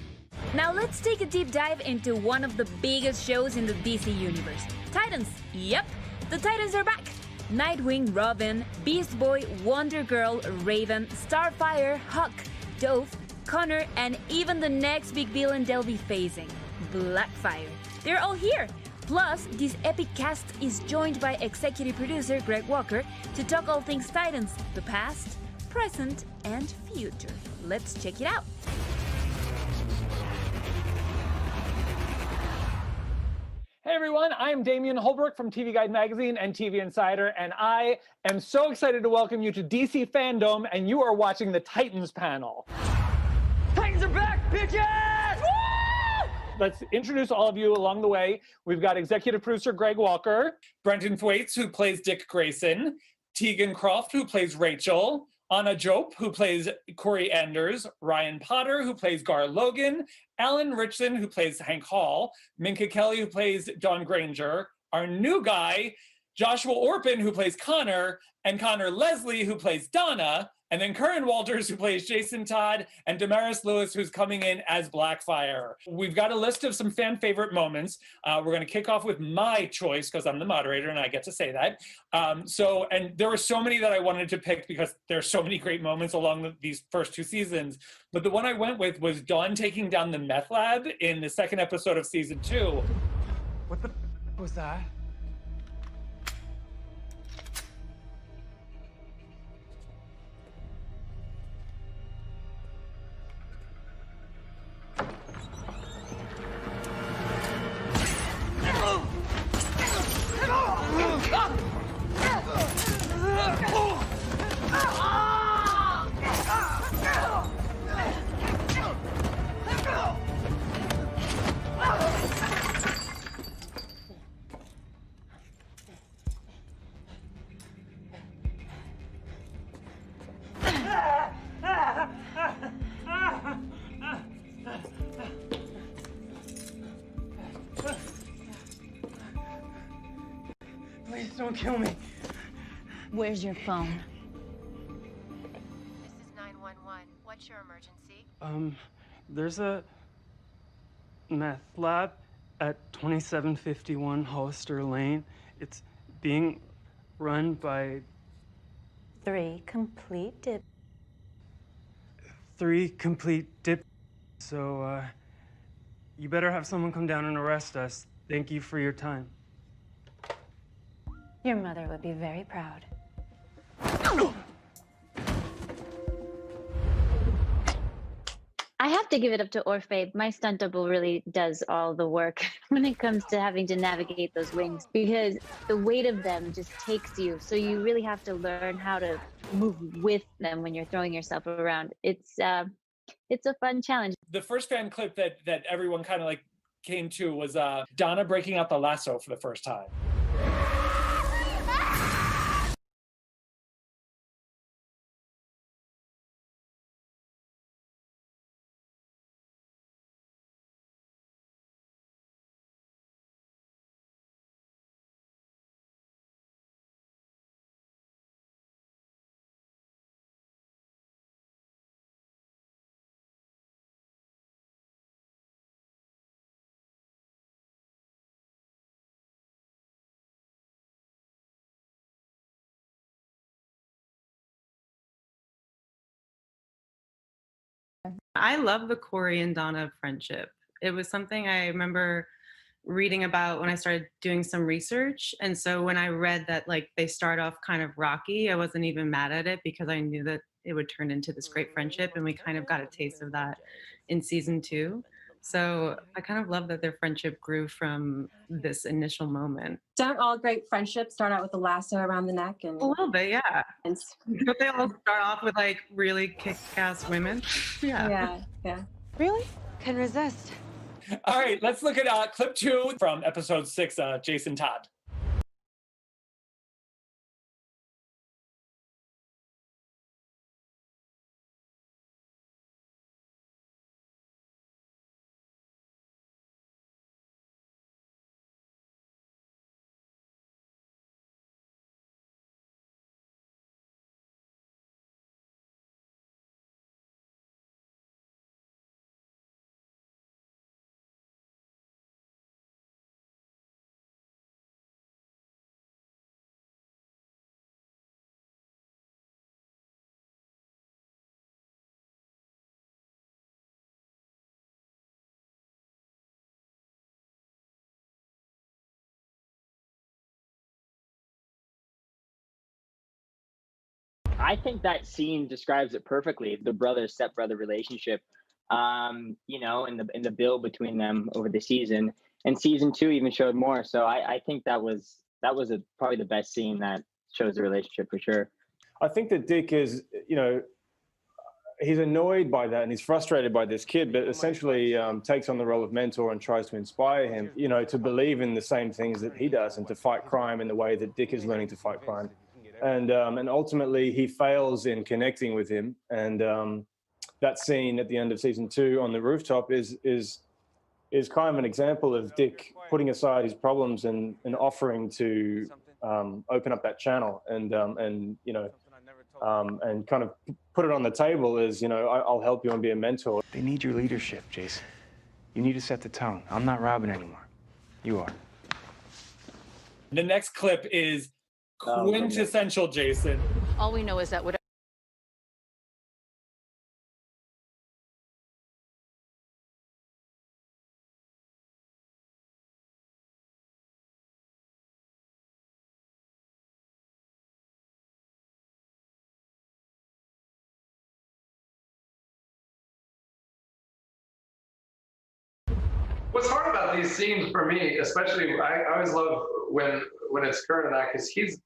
Now let's take a deep dive into one of the biggest shows in the DC universe. Titans. Yep, the Titans are back. Nightwing, Robin, Beast Boy, Wonder Girl, Raven, Starfire, Hawk, Dove, Connor, and even the next big villain they'll be facing, Blackfire. They're all here. Plus, this epic cast is joined by executive producer Greg Walker to talk all things Titans, the past, present, and future. Let's check it out. Hey everyone, I'm Damian Holbrook from TV Guide Magazine and TV Insider, and I am so excited to welcome you to DC Fandom, and you are watching the Titans panel. Titans are back, bitches! Woo! Let's introduce all of you along the way. We've got executive producer Greg Walker, Brenton Thwaites, who plays Dick Grayson, Tegan Croft, who plays Rachel, Anna Jope, who plays Corey Anders, Ryan Potter, who plays Gar Logan, Alan Richson, who plays Hank Hall, Minka Kelly, who plays Dawn Granger, our new guy, Joshua Orpin, who plays Connor, and Connor Leslie, who plays Donna, and then Curran Walters, who plays Jason Todd, and Damaris Lewis, who's coming in as Blackfire. We've got a list of some fan favorite moments. We're going to kick off with my choice, because I'm the moderator and I get to say that. And there were so many that I wanted to pick because there's so many great moments along these first two seasons. But the one I went with was Dawn taking down the meth lab in the second episode of season 2. What the was that? Please don't kill me. Where's your phone? This is 911. What's your emergency? There's a meth lab at 2751 Hollister Lane. It's being run by 3 complete dip. 3 complete dip. So, you better have someone come down and arrest us. Thank you for your time. Your mother would be very proud. I have to give it up to Orphe. My stunt double really does all the work when it comes to having to navigate those wings, because the weight of them just takes you. So you really have to learn how to move with them when you're throwing yourself around. It's a fun challenge. The first fan clip that everyone kind of like came to was Donna breaking out the lasso for the first time. I love the Corey and Donna friendship. It was something I remember reading about when I started doing some research. And so when I read that like they start off kind of rocky, I wasn't even mad at it because I knew that it would turn into this great friendship. And we kind of got a taste of that in season 2. So I kind of love that their friendship grew from this initial moment. Don't all great friendships start out with a lasso around the neck? And a little bit, yeah. But they all start off with like really kick-ass women. Yeah. Really? Can resist. All right, let's look at clip 2 from episode 6, Jason Todd. I think that scene describes it perfectly. The brother stepbrother relationship, you know, in the build between them over the season, and season 2 even showed more. So I think that was probably the best scene that shows the relationship for sure. I think that Dick is, you know, he's annoyed by that and he's frustrated by this kid, but essentially takes on the role of mentor and tries to inspire him, you know, to believe in the same things that he does and to fight crime in the way that Dick is learning to fight crime. And ultimately he fails in connecting with him. And that scene at the end of season 2 on the rooftop is kind of an example of Dick putting aside his problems and offering to open up that channel and you know, and kind of put it on the table as, you know, I'll help you and be a mentor. They need your leadership, Jason. You need to set the tone. I'm not Robin anymore. You are. The next clip is quintessential Jason. All we know is that whatever. What's hard about these scenes for me, especially, I always love when it's Kurt and I, because he's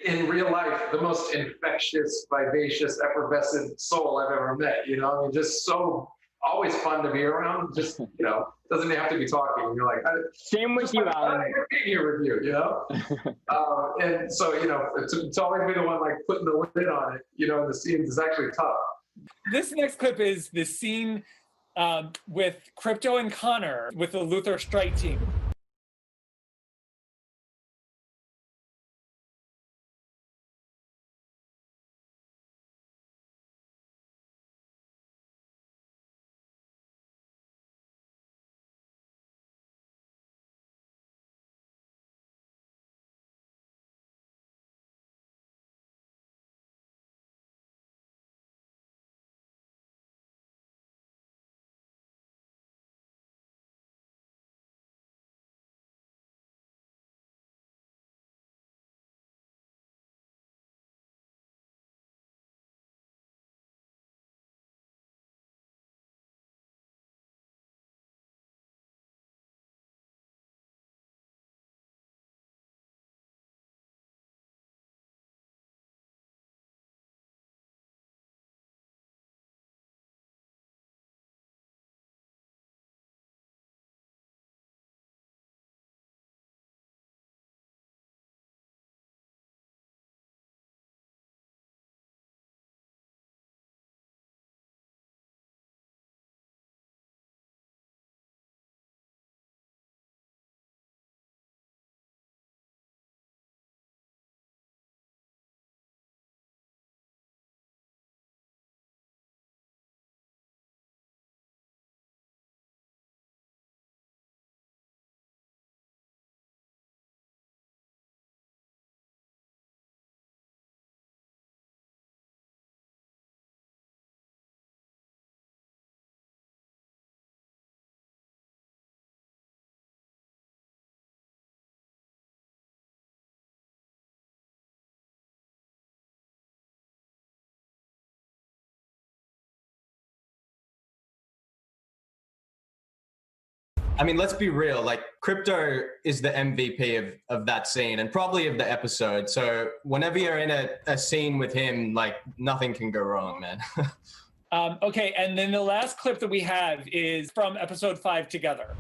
in real life the most infectious, vivacious, effervescent soul I've ever met. You know, I mean, just so always fun to be around. Just, you know, doesn't have to be talking. You're like, same with you, Alan. Being here with you, you know. And so, you know, to always be the one like putting the lid on it, you know, in the scenes is actually tough. This next clip is the scene with Crypto and Connor with the Luther strike team. I mean, let's be real, like Crypto is the MVP of that scene and probably of the episode. So whenever you're in a scene with him, like nothing can go wrong, man. Okay, and then the last clip that we have is from episode 5 Together.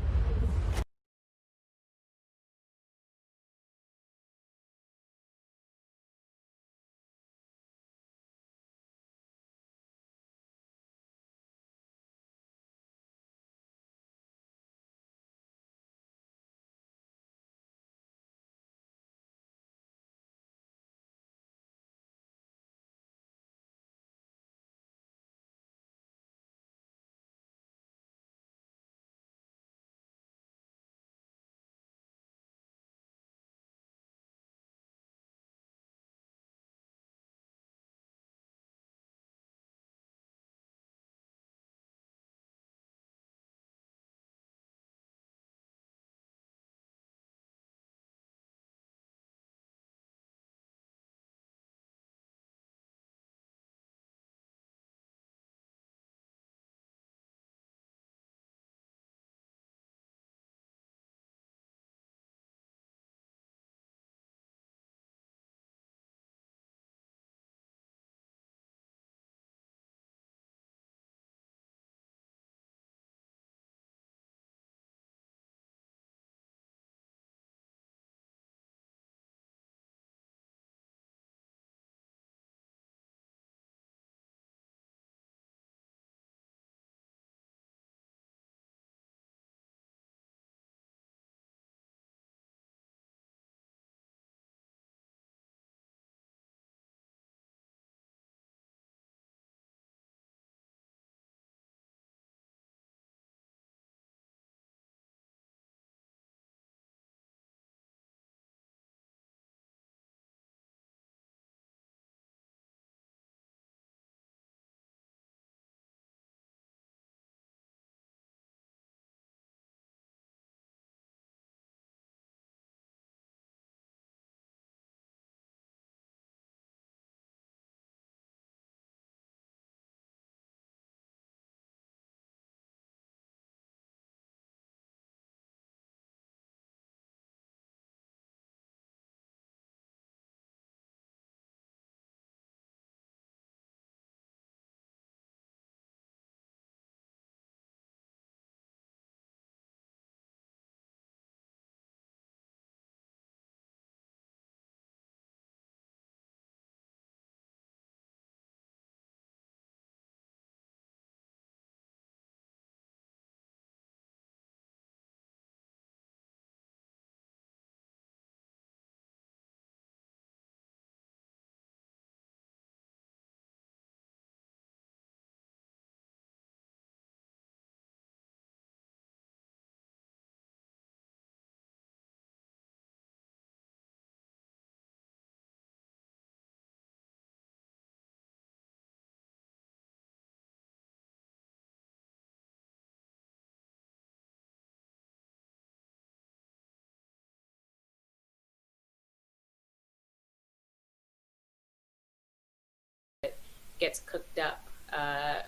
gets cooked up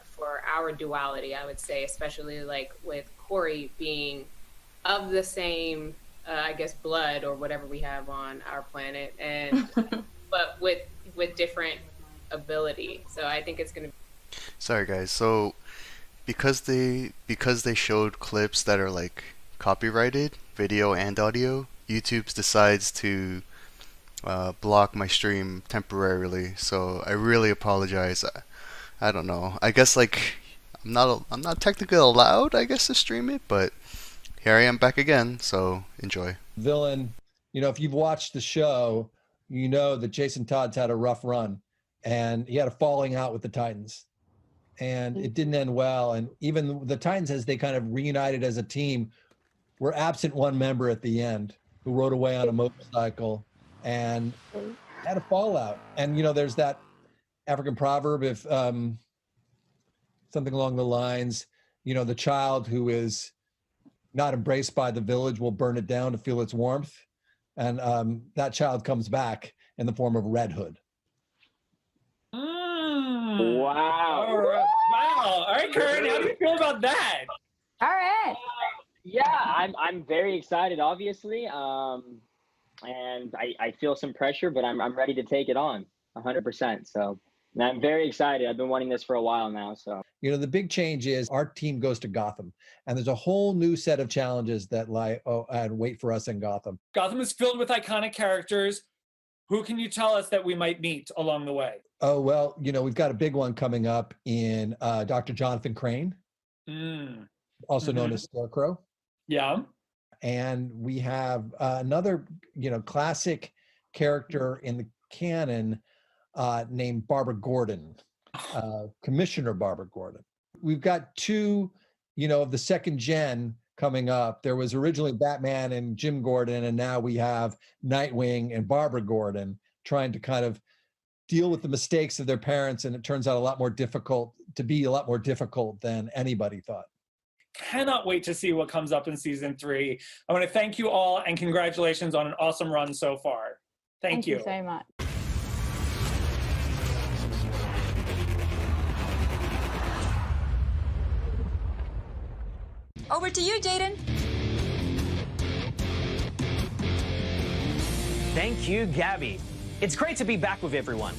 for our duality, I would say, especially like with Corey being of the same, I guess, blood or whatever we have on our planet, and but with different ability. So I think it's going to. Sorry guys, so because they showed clips that are like copyrighted, video and audio, YouTube decides to block my stream temporarily. So I really apologize. I don't know. I guess like I'm not technically allowed, I guess, to stream it, but here I am back again. So enjoy. Villain, you know, if you've watched the show, you know that Jason Todd's had a rough run, and he had a falling out with the Titans, and it didn't end well. And even the Titans, as they kind of reunited as a team, were absent one member at the end who rode away on a motorcycle and had a fallout. And, you know, there's that African proverb, if something along the lines, you know, the child who is not embraced by the village will burn it down to feel its warmth. And that child comes back in the form of Red Hood. Wow. Wow. All right, Karen, how do you feel about that? All right. Yeah, I'm very excited, obviously. And I feel some pressure, but I'm ready to take it on 100%. So and I'm very excited. I've been wanting this for a while now. So, you know, the big change is our team goes to Gotham, and there's a whole new set of challenges that lie and wait for us in Gotham. Gotham is filled with iconic characters. Who can you tell us that we might meet along the way? Oh, well, you know, we've got a big one coming up in Dr. Jonathan Crane, also known as Scarecrow. Yeah. And we have another, you know, classic character in the canon named Barbara Gordon, Commissioner Barbara Gordon. We've got two, you know, of the second gen coming up. There was originally Batman and Jim Gordon, and now we have Nightwing and Barbara Gordon trying to kind of deal with the mistakes of their parents, and it turns out a lot more difficult than anybody thought. Cannot wait to see what comes up in season 3. I want to thank you all and congratulations on an awesome run so far. Thank you so much. Over to you, Jaden. Thank you, Gabby. It's great to be back with everyone.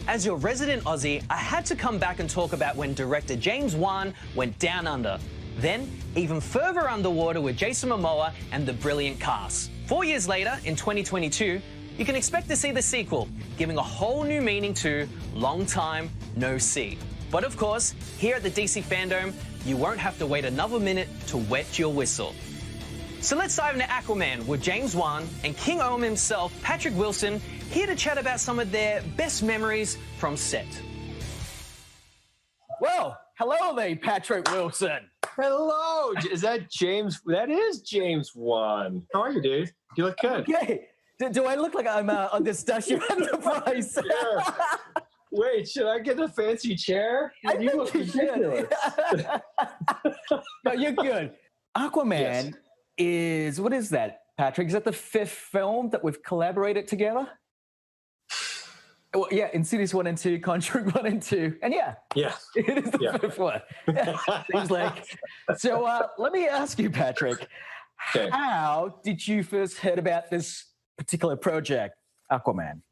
As your resident Aussie, I had to come back and talk about when director James Wan went down under. Then, even further underwater with Jason Momoa and the brilliant cast. 4 years later, in 2022, you can expect to see the sequel, giving a whole new meaning to Long Time No See. But of course, here at the DC Fandom, you won't have to wait another minute to wet your whistle. So let's dive into Aquaman with James Wan and King Ohm himself, Patrick Wilson, here to chat about some of their best memories from set. Well, hello there, Patrick Wilson. Hello. Is that James? That is James Wan. How are you, dude? You look good. Okay. Do I look like I'm on the Starship Enterprise? Yeah. Wait, should I get a fancy chair? You look ridiculous. No, you're good. Aquaman is, what is that, Patrick? Is that the 5th film that we've collaborated together? Well, yeah, Insidious 1 and 2, Conjuring 1 and 2. And yeah, it is the 5th one. Seems like. So let me ask you, Patrick, how did you first heard about this particular project, Aquaman?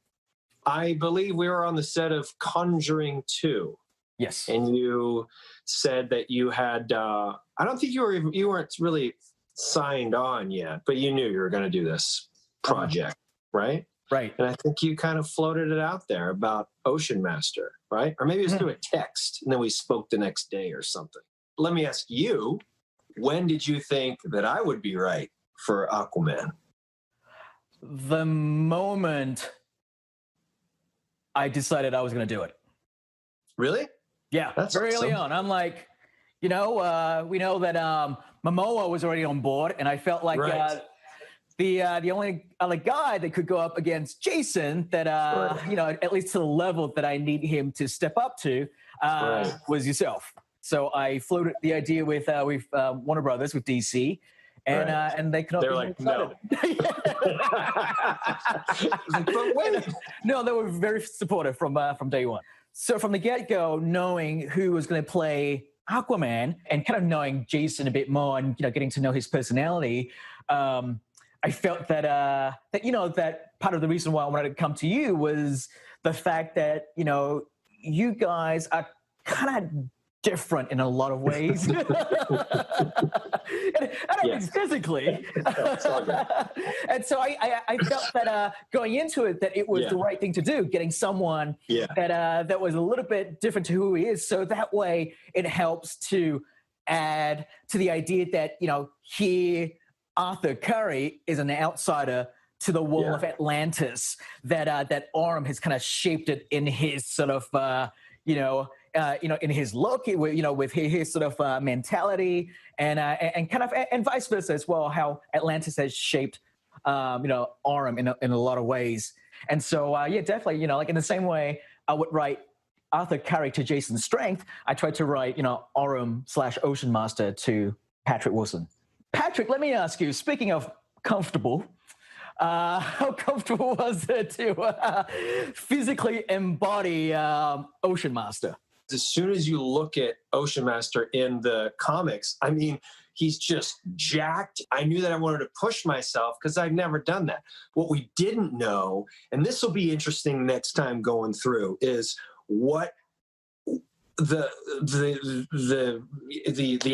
I believe we were on the set of Conjuring 2. Yes. And you said that you had, I don't think you weren't really signed on yet, but you knew you were going to do this project, right? Right. And I think you kind of floated it out there about Ocean Master, right? Or maybe it was through a text, and then we spoke the next day or something. Let me ask you, when did you think that I would be right for Aquaman? The moment I decided I was going to do it. Really? Yeah, that's very early awesome. on. I'm like, you know, we know that Momoa was already on board, and I felt like the only other guy that could go up against Jason that, you know, at least to the level that I need him to step up to was yourself. So I floated the idea with Warner Brothers, with DC, and they could not. They're like, no. But wait. No, they were very supportive from day one. So from the get-go, knowing who was going to play Aquaman and kind of knowing Jason a bit more and, getting to know his personality, I felt that, that part of the reason why I wanted to come to you was the fact that, you guys are kind of different in a lot of ways. and I mean physically. And so I felt that going into it, that it was the right thing to do, getting someone that was a little bit different to who he is. So that way it helps to add to the idea that, here Arthur Curry is an outsider to the world of Atlantis, that Orm has kind of shaped it in his sort of, in his look, with his sort of mentality, and kind of, and vice versa as well, how Atlantis has shaped, Orm in a lot of ways. And so, definitely, like in the same way I would write Arthur Curry to Jason's strength, I tried to write, Orm/Ocean Master to Patrick Wilson. Patrick, let me ask you, speaking of comfortable, how comfortable was it to physically embody Ocean Master? As soon as you look at Ocean Master in the comics, I mean, he's just jacked. I knew that I wanted to push myself because I'd never done that. What we didn't know, and this will be interesting next time going through, is what the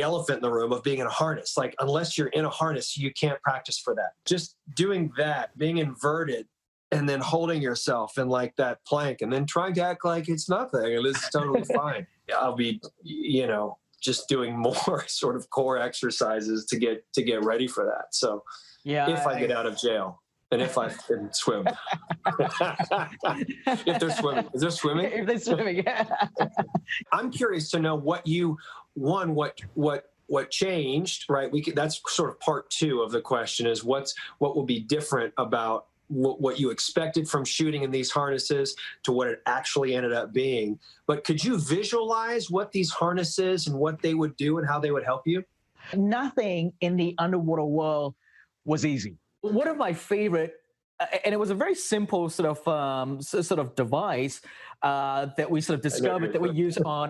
elephant in the room of being in a harness. Like, unless you're in a harness, you can't practice for that. Just doing that, being inverted, and then holding yourself in like that plank, and then trying to act like it's nothing and it's totally fine. I'll be, just doing more sort of core exercises to get ready for that. So if I get out of jail. And if I can swim. If they're swimming. Is there swimming? If they're swimming, yeah. I'm curious to know what changed, right? That's sort of part two of the question, is what will be different about what you expected from shooting in these harnesses to what it actually ended up being. But could you visualize what these harnesses and what they would do and how they would help you? Nothing in the underwater world was easy. One of my favorite, and it was a very simple sort of device that we sort of discovered that we use on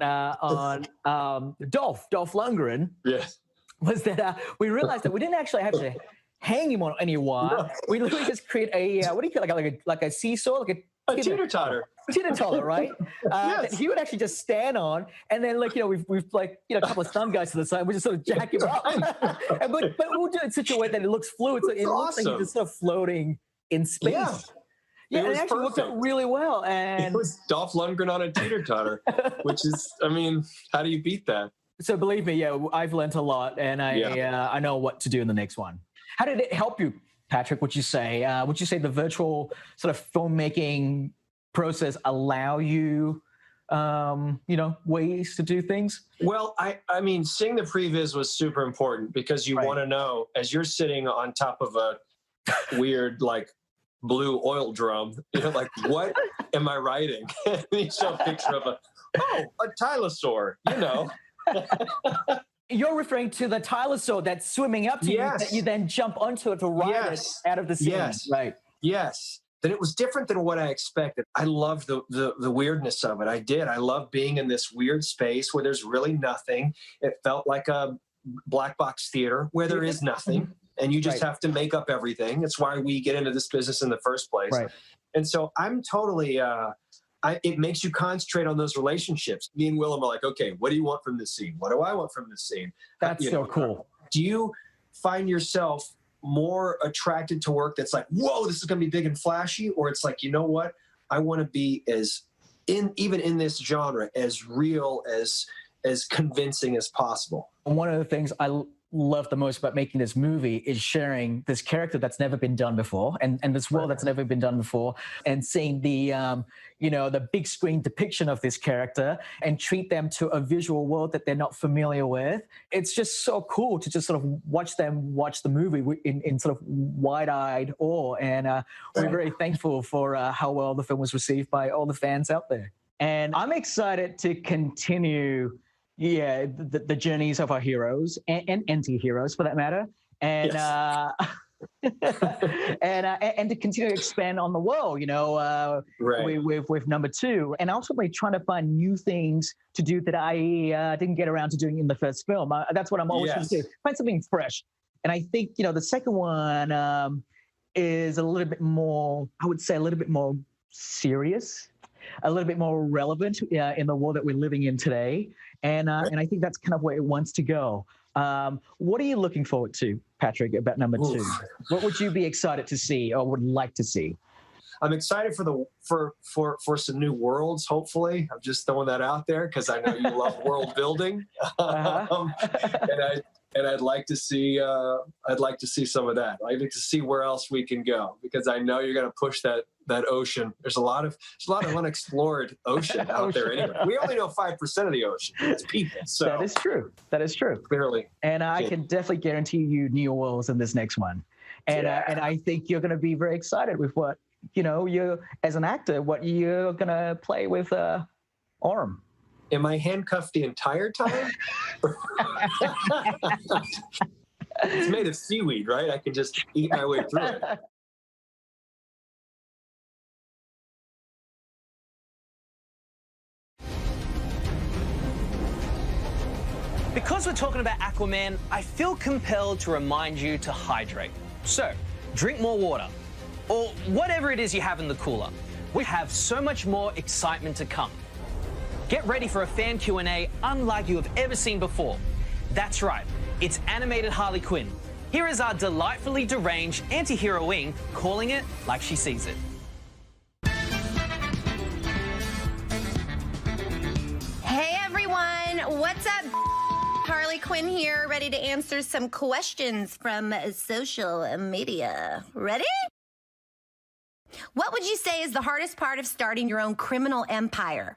Dolph Lundgren. Yes, was that we realized that we didn't actually have to hang him on anyone. No. We literally just create a what do you call it, like a seesaw, like a teeter-totter. Teeter-totter, right? Yes. That he would actually just stand on, and then we've a couple of stun guys to the side. We just sort of jack him up, but we'll do it in such a way that it looks fluid, so it looks like he's just sort of floating in space. Yeah, it actually worked out really well. And it was Dolph Lundgren on a teeter-totter, which is, I mean, how do you beat that? So believe me, I've learned a lot, and I know what to do in the next one. How did it help you, Patrick? Would you say the virtual sort of filmmaking process allow you, ways to do things? Well, I mean, seeing the previs was super important because you want to know, as you're sitting on top of a weird, like, blue oil drum, like, what am I writing? And you show a picture of a tylosaur, You're referring to the tylosaur that's swimming up to you, that you then jump onto it to ride it out of the scene. Yes. Right. Yes. Then it was different than what I expected. I loved the weirdness of it. I did. I love being in this weird space where there's really nothing. It felt like a black box theater where there is nothing, and you just have to make up everything. It's why we get into this business in the first place. Right. And so I'm totally... it makes you concentrate on those relationships. Me and Willem are like, okay, what do you want from this scene? What do I want from this scene? That's so cool. Do you find yourself more attracted to work that's like, whoa, this is going to be big and flashy? Or it's like, you know what? I want to be even in this genre, as real, as convincing as possible. One of the things I love the most about making this movie is sharing this character that's never been done before, and this world that's never been done before, and seeing the the big screen depiction of this character and treat them to a visual world that they're not familiar with. It's just so cool to just sort of watch them watch the movie in sort of wide-eyed awe, and we're very thankful for how well the film was received by all the fans out there. And I'm excited to continue the journeys of our heroes and anti-heroes, for that matter. And and to continue to expand on the world, with number 2, and ultimately trying to find new things to do that I didn't get around to doing in the first film. That's what I'm always trying to do, find something fresh. And I think, the second one is a little bit more, I would say a little bit more serious, a little bit more relevant in the world that we're living in today. And I think that's kind of where it wants to go. What are you looking forward to, Patrick, about number 2? What would you be excited to see or would like to see? I'm excited for some new worlds. Hopefully, I'm just throwing that out there because I know you love world building, and I'd like to see some of that. I'd like to see where else we can go because I know you're going to push that ocean. There's a lot of unexplored ocean out there. Anyway, we only know 5% of the ocean. It's people. So that is true. That is true. Clearly, and I can definitely guarantee you new worlds in this next one. And and I think you're going to be very excited with what you as an actor, what you're going to play with Orm. Am I handcuffed the entire time? It's made of seaweed, right? I can just eat my way through it. Because we're talking about Aquaman, I feel compelled to remind you to hydrate. So, drink more water, or whatever it is you have in the cooler. We have so much more excitement to come. Get ready for a fan Q&A unlike you have ever seen before. That's right, it's animated Harley Quinn. Here is our delightfully deranged anti-hero wing calling it like she sees it. Hey everyone, what's up? Harley Quinn here, ready to answer some questions from social media. Ready? What would you say is the hardest part of starting your own criminal empire?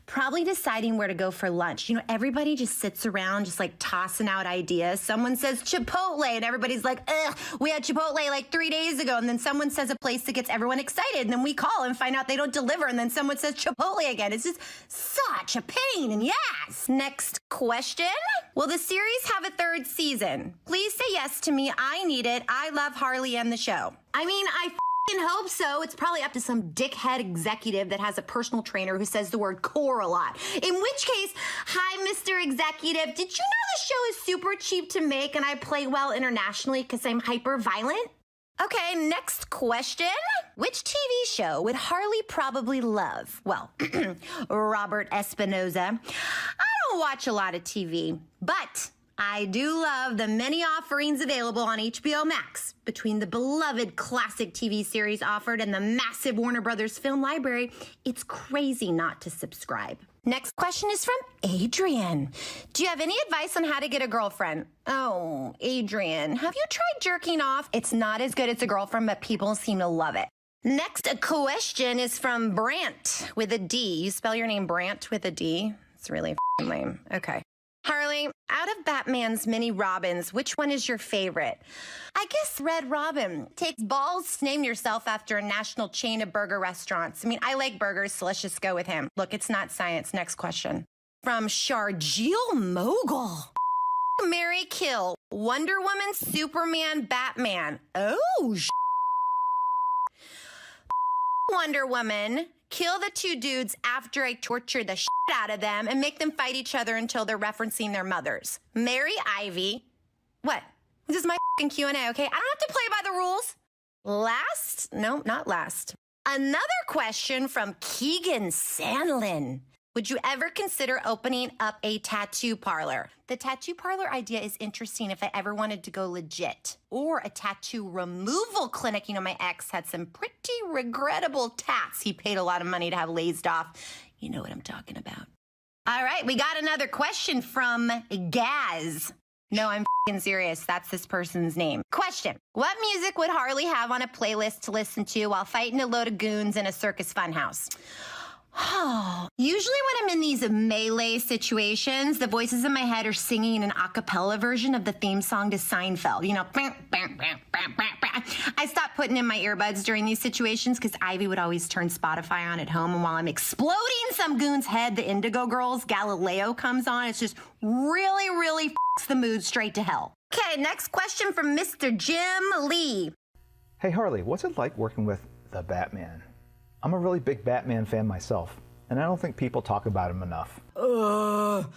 Probably deciding where to go for lunch. Everybody just sits around just like tossing out ideas. Someone says Chipotle and everybody's like, ugh, we had Chipotle like 3 days ago. And then someone says a place that gets everyone excited. And then we call and find out they don't deliver. And then someone says Chipotle again. It's just such a pain in the ass. Next question. Will the series have a 3rd season? Please say yes to me. I need it. I love Harley and the show. I mean, I hope so. It's probably up to some dickhead executive that has a personal trainer who says the word core a lot. In which case, hi, Mr. Executive. Did you know the show is super cheap to make and I play well internationally because I'm hyper violent? Okay, next question. Which TV show would Harley probably love? Well, Robert Espinoza. I don't watch a lot of TV, but I do love the many offerings available on HBO Max. Between the beloved classic TV series offered and the massive Warner Brothers film library, it's crazy not to subscribe. Next question is from Adrian. Do you have any advice on how to get a girlfriend? Oh, Adrian, have you tried jerking off? It's not as good as a girlfriend, but people seem to love it. Next question is from Brant with a D. You spell your name Brant with a D? It's really lame. Okay. Harley, out of Batman's many Robins, which one is your favorite? I guess Red Robin. Takes balls to name yourself after a national chain of burger restaurants. I mean, I like burgers, so let's just go with him. Look, it's not science. Next question. From Sharjeel Mogul. Marry, kill. Wonder Woman, Superman, Batman. Oh, Wonder Woman. Kill the 2 dudes after I torture the shit out of them and make them fight each other until they're referencing their mothers. Marry Ivy. What? This is my fucking Q&A, okay? I don't have to play by the rules. Last? No, not last. Another question from Keegan Sandlin. Would you ever consider opening up a tattoo parlor? The tattoo parlor idea is interesting if I ever wanted to go legit. Or a tattoo removal clinic. My ex had some pretty regrettable tats he paid a lot of money to have lased off. You know what I'm talking about. All right, we got another question from Gaz. No, I'm f***ing serious. That's this person's name. Question. What music would Harley have on a playlist to listen to while fighting a load of goons in a circus funhouse? Usually when I'm in these melee situations, the voices in my head are singing an a cappella version of the theme song to Seinfeld. I stopped putting in my earbuds during these situations because Ivy would always turn Spotify on at home, and while I'm exploding some goon's head, the Indigo Girls, Galileo comes on. It's just really f***s the mood straight to hell. Okay, next question from Mr. Jim Lee. Hey Harley, what's it like working with the Batman? I'm a really big Batman fan myself, and I don't think people talk about him enough.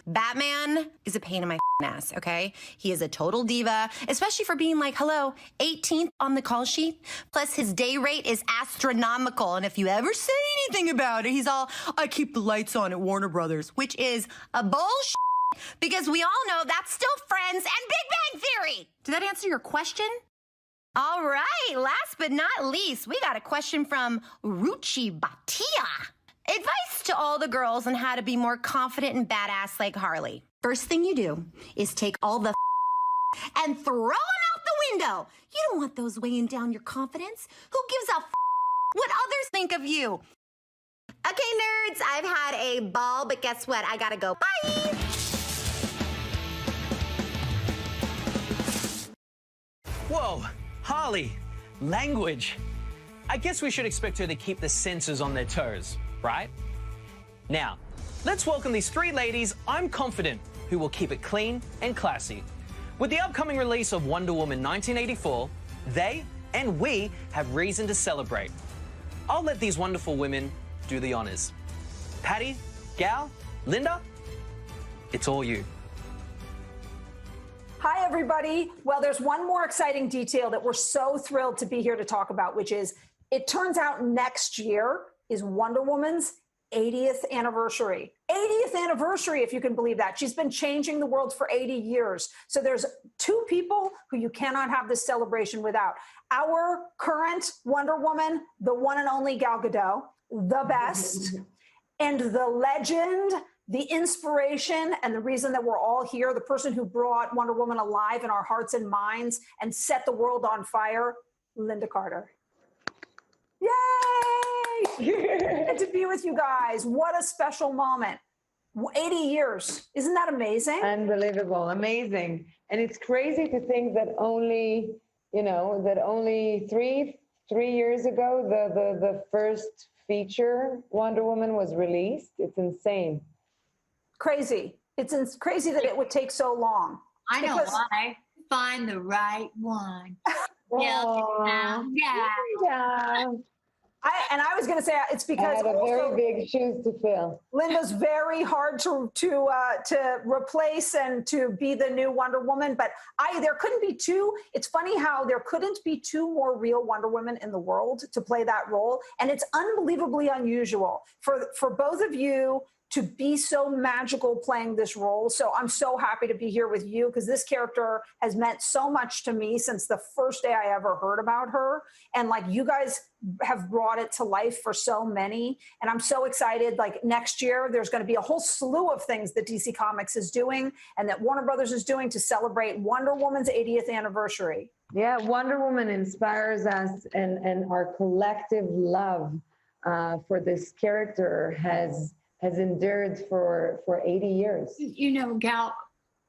Batman is a pain in my ass, okay? He is a total diva, especially for being like, hello, 18th on the call sheet. Plus his day rate is astronomical. And if you ever say anything about it, he's all, I keep the lights on at Warner Brothers, which is a bullshit because we all know that's still Friends and Big Bang Theory. Did that answer your question? All right, last but not least, we got a question from Ruchi Bhatia. Advice to all the girls on how to be more confident and badass like Harley. First thing you do is take all the and throw them out the window. You don't want those weighing down your confidence. Who gives a what others think of you? Okay, nerds, I've had a ball, but guess what? I gotta go. Bye! Whoa, Harley, language. I guess we should expect her to keep the censors on their toes, right? Now, let's welcome these three ladies I'm confident who will keep it clean and classy. With the upcoming release of Wonder Woman 1984, they and we have reason to celebrate. I'll let these wonderful women do the honors. Patty, Gal, Linda, it's all you. Hi, everybody. Well, there's one more exciting detail that we're so thrilled to be here to talk about, which is it turns out next year is Wonder Woman's 80th anniversary. 80th anniversary, if you can believe that. She's been changing the world for 80 years. So there's two people who you cannot have this celebration without. Our current Wonder Woman, the one and only Gal Gadot, the best, and the legend, the inspiration, and the reason that we're all here, the person who brought Wonder Woman alive in our hearts and minds and set the world on fire, Linda Carter. Yay! And to be with you guys, what a special moment. 80 years. Isn't that amazing? Unbelievable, amazing. And it's crazy to think that only, three years ago, the first feature Wonder Woman was released. It's insane. Crazy. It's crazy that it would take so long. I know why. Find the right one. Yeah. I was going to say it's because I had very big shoes to fill. Linda's very hard to replace and to be the new Wonder Woman. But there couldn't be two. It's funny how there couldn't be two more real Wonder Women in the world to play that role, and it's unbelievably unusual for both of you to be so magical playing this role. So I'm so happy to be here with you because this character has meant so much to me since the first day I ever heard about her. And like you guys have brought it to life for so many. And I'm so excited. Like next year, there's going to be a whole slew of things that DC Comics is doing and that Warner Brothers is doing to celebrate Wonder Woman's 80th anniversary. Yeah, Wonder Woman inspires us, and our collective love for this character has endured for 80 years. Gal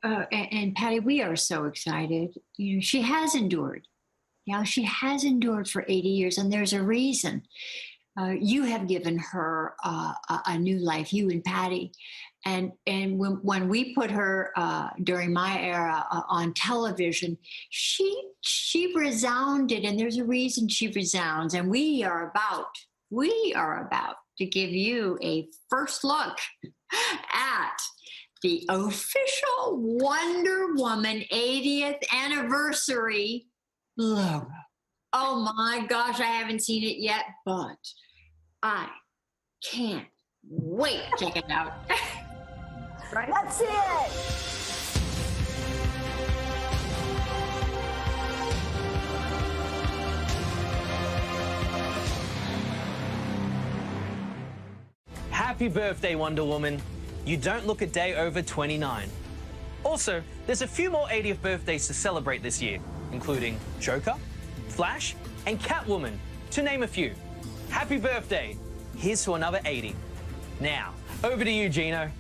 and Patty, we are so excited. She has endured. She has endured for 80 years, and there's a reason. You have given her a new life, you and Patty. And when we put her during my era on television, she resounded, and there's a reason she resounds. And we are about to give you a first look at the official Wonder Woman 80th anniversary logo. Oh my gosh, I haven't seen it yet, but I can't wait to check it out. Right? Let's see it. Happy birthday, Wonder Woman. You don't look a day over 29. Also, there's a few more 80th birthdays to celebrate this year, including Joker, Flash, and Catwoman, to name a few. Happy birthday. Here's to another 80. Now, over to you, Gino.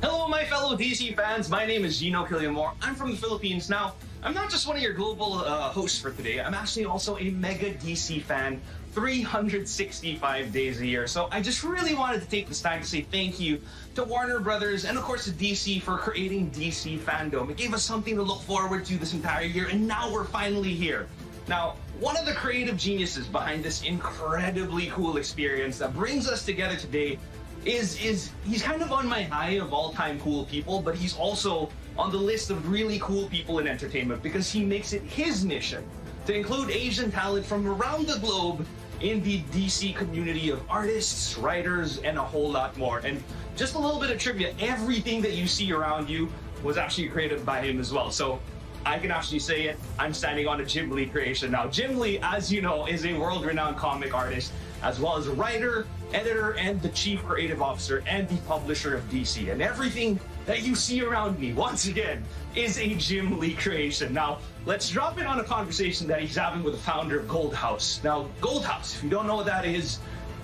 Hello, my fellow DC fans. My name is Gino Killiamore. I'm from the Philippines. Now, I'm not just one of your global hosts for today. I'm actually also a mega DC fan 365 days a year. So I just really wanted to take this time to say thank you to Warner Brothers and of course to DC for creating DC Fandom. It gave us something to look forward to this entire year, and now we're finally here. Now, one of the creative geniuses behind this incredibly cool experience that brings us together today is he's kind of on my high of all-time cool people, but he's also on the list of really cool people in entertainment because he makes it his mission to include Asian talent from around the globe in the DC community of artists, writers, and a whole lot more. And just a little bit of trivia, everything that you see around you was actually created by him as well. So I can actually say it, I'm standing on a Jim Lee creation. Now, Jim Lee, as you know, is a world-renowned comic artist, as well as a writer, editor, and the chief creative officer and the publisher of DC. And everything that you see around me, once again, is a Jim Lee creation. Now, let's drop in on a conversation that he's having with the founder of Gold House. Now, Gold House, if you don't know what that is,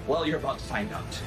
well, you're about to find out.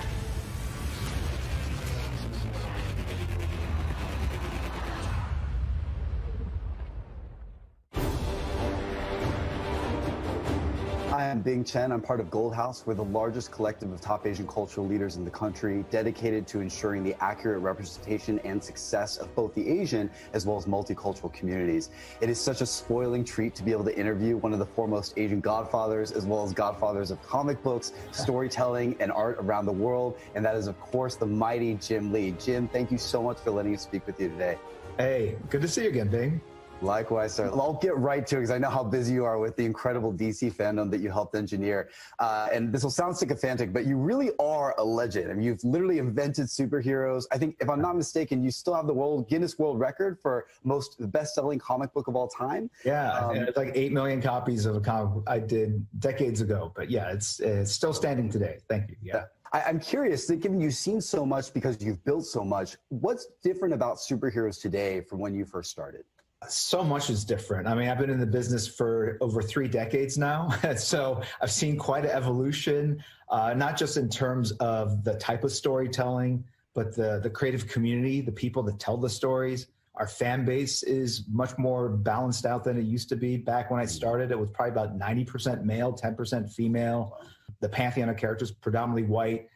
Hi, I'm Bing Chen. I'm part of Gold House. We're the largest collective of top Asian cultural leaders in the country, dedicated to ensuring the accurate representation and success of both the Asian as well as multicultural communities. It is such a spoiling treat to be able to interview one of the foremost Asian godfathers, as well as godfathers of comic books, storytelling, and art around the world. And that is, of course, the mighty Jim Lee. Jim, thank you so much for letting us speak with you today. Hey, good to see you again, Bing. Likewise, sir. I'll get right to it because I know how busy you are with the incredible DC fandom that you helped engineer. And this will sound sycophantic, but you really are a legend. I mean, you've literally invented superheroes. I think, if I'm not mistaken, you still have the Guinness World Record for the best-selling comic book of all time. Yeah, and it's like 8 million copies of a comic book I did decades ago. But yeah, it's still standing today. Thank you. Yeah. I'm curious, given you've seen so much because you've built so much, what's different about superheroes today from when you first started? So much is different. I mean, I've been in the business for over 3 decades now. So I've seen quite an evolution, not just in terms of the type of storytelling, but the creative community, the people that tell the stories. Our fan base is much more balanced out than it used to be. Back when I started, it was probably about 90% male, 10% female. The pantheon of characters, predominantly white,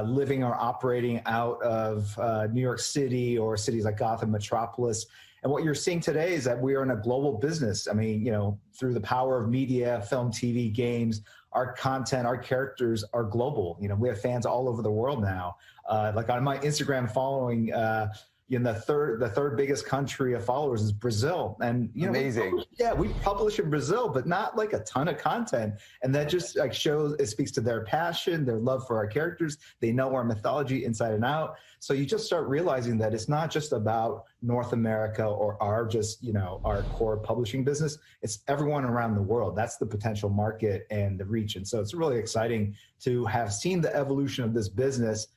living or operating out of New York City or cities like Gotham, Metropolis. And what you're seeing today is that we are in a global business. I mean, through the power of media, film, TV, games, our content, our characters are global. We have fans all over the world now. Like on my Instagram following, the third biggest country of followers is Brazil. And amazing. We publish in Brazil, but not like a ton of content. And that just like it speaks to their passion, their love for our characters. They know our mythology inside and out. So you just start realizing that it's not just about North America or our core publishing business. It's everyone around the world. That's the potential market and the reach. And so it's really exciting to have seen the evolution of this business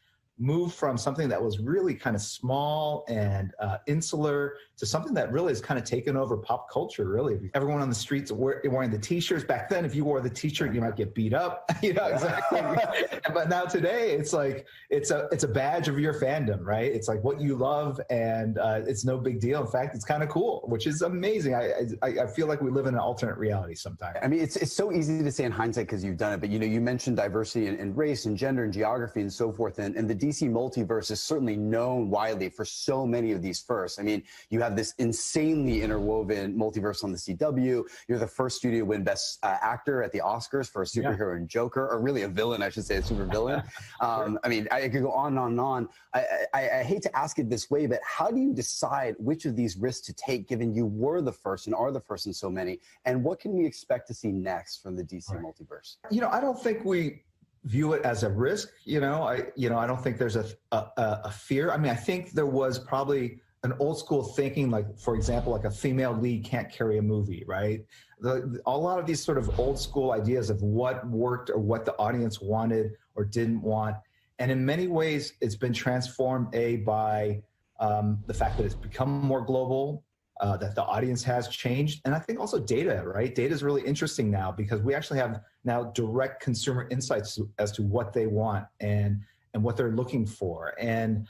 move from something that was really kind of small and insular to something that really has kind of taken over pop culture, really. Everyone on the streets wearing the T-shirts. Back then, if you wore the T-shirt, you might get beat up. Exactly. But now today, it's like, it's a badge of your fandom, right? It's like what you love, and it's no big deal. In fact, it's kind of cool, which is amazing. I feel like we live in an alternate reality sometimes. I mean, it's so easy to say in hindsight because you've done it, but you mentioned diversity and race and gender and geography and so forth, and the DC multiverse is certainly known widely for so many of these firsts. I mean, you have this insanely interwoven multiverse on the CW. You're the first studio to win Best Actor at the Oscars for a superhero and Joker, or really a villain, I should say, a super villain. I mean, I could go on and on and on. I hate to ask it this way, but how do you decide which of these risks to take, given you were the first and are the first in so many? And what can we expect to see next from the DC multiverse? I don't think we view it as a risk. I don't think there's a fear. I mean, I think there was probably an old school thinking, like, for example, like a female lead can't carry a movie, right? A lot of these sort of old school ideas of what worked or what the audience wanted or didn't want. And in many ways, it's been transformed, by the fact that it's become more global, that the audience has changed. And I think also data, right? Data is really interesting now because we actually have now direct consumer insights as to what they want and what they're looking for. And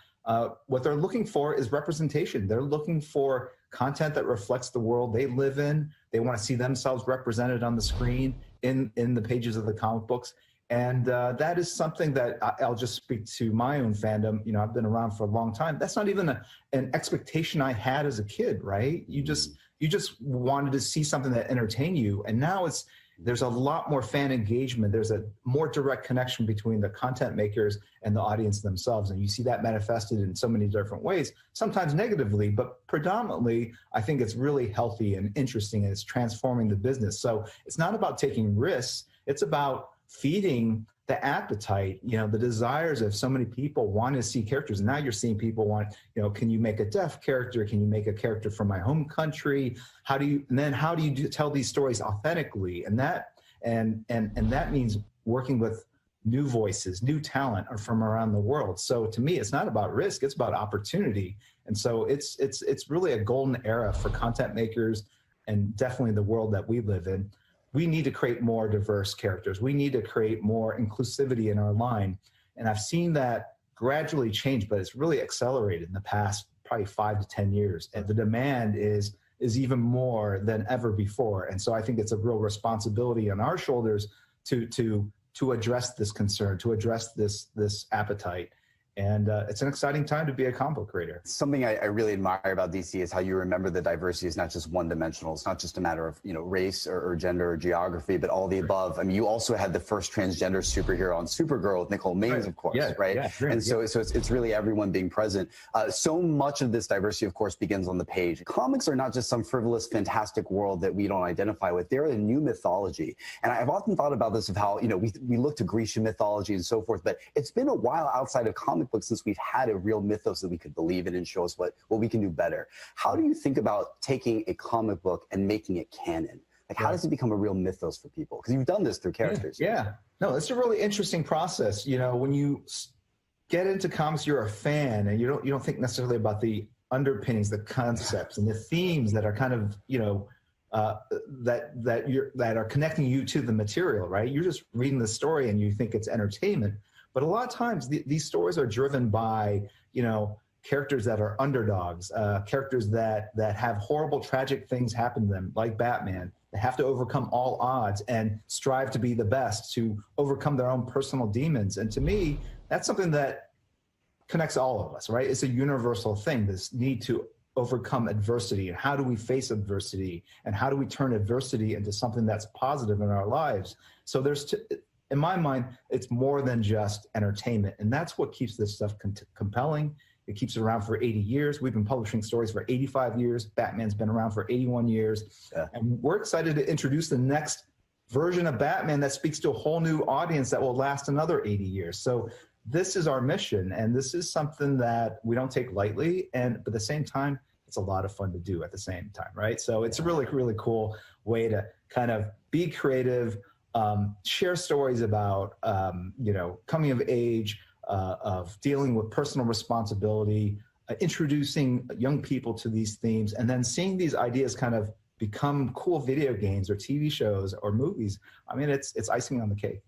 what they're looking for is representation. They're looking for content that reflects the world they live in. They want to see themselves represented on the screen. in the pages of the comic books. And that is something that I'll just speak to my own fandom. You know, I've been around for a long time. That's not even an expectation I had as a kid, right? You just wanted to see something that entertained you. And now there's a lot more fan engagement. There's a more direct connection between the content makers and the audience themselves. And you see that manifested in so many different ways, sometimes negatively, but predominantly, I think it's really healthy and interesting, and it's transforming the business. So it's not about taking risks. It's about feeding the appetite, you know, the desires of so many people want to see characters. And now you're seeing people want, you know, can you make a deaf character? Can you make a character from my home country? How do you tell these stories authentically? And that means working with new voices, new talent are from around the world. So to me, it's not about risk, it's about opportunity. And so it's really a golden era for content makers, and definitely the world that we live in. We need to create more diverse characters. We need to create more inclusivity in our line. And I've seen that gradually change, but it's really accelerated in the past probably 5 to 10 years. And the demand is even more than ever before. And so I think it's a real responsibility on our shoulders to address this concern, to address this appetite. And it's an exciting time to be a comic book creator. Something I really admire about DC is how you remember the diversity is not just one-dimensional. It's not just a matter of, you know, race or gender or geography, but all the above. I mean, you also had the first transgender superhero on Supergirl with Nicole Maines, of course, right? Yeah, and so it's really everyone being present. So much of this diversity, of course, begins on the page. Comics are not just some frivolous, fantastic world that we don't identify with. They're a new mythology. And I've often thought about this of how, you know, we look to Grecian mythology and so forth, but it's been a while outside of comic books since we've had a real mythos that we could believe in and show us what we can do better. How do you think about taking a comic book and making it canon? Like, how does it become a real mythos for people? Because you've done this through characters. Yeah. No, it's a really interesting process. You know, when you get into comics, you're a fan, and you don't think necessarily about the underpinnings, the concepts, and the themes that are kind of, you know, that are connecting you to the material, right? You're just reading the story and you think it's entertainment. But a lot of times these stories are driven by, you know, characters that are underdogs, characters that have horrible, tragic things happen to them, like Batman. They have to overcome all odds and strive to be the best, to overcome their own personal demons. And to me, that's something that connects all of us, right? It's a universal thing, this need to overcome adversity. And how do we face adversity? And how do we turn adversity into something that's positive in our lives? So in my mind, it's more than just entertainment. And that's what keeps this stuff compelling. It keeps it around for 80 years. We've been publishing stories for 85 years. Batman's been around for 81 years. Yeah. And we're excited to introduce the next version of Batman that speaks to a whole new audience that will last another 80 years. So this is our mission. And this is something that we don't take lightly. But at the same time, it's a lot of fun to do at the same time, right? So it's a really, really cool way to kind of be creative, share stories about, you know, coming of age, of dealing with personal responsibility, introducing young people to these themes, and then seeing these ideas kind of become cool video games or TV shows or movies. I mean, it's icing on the cake.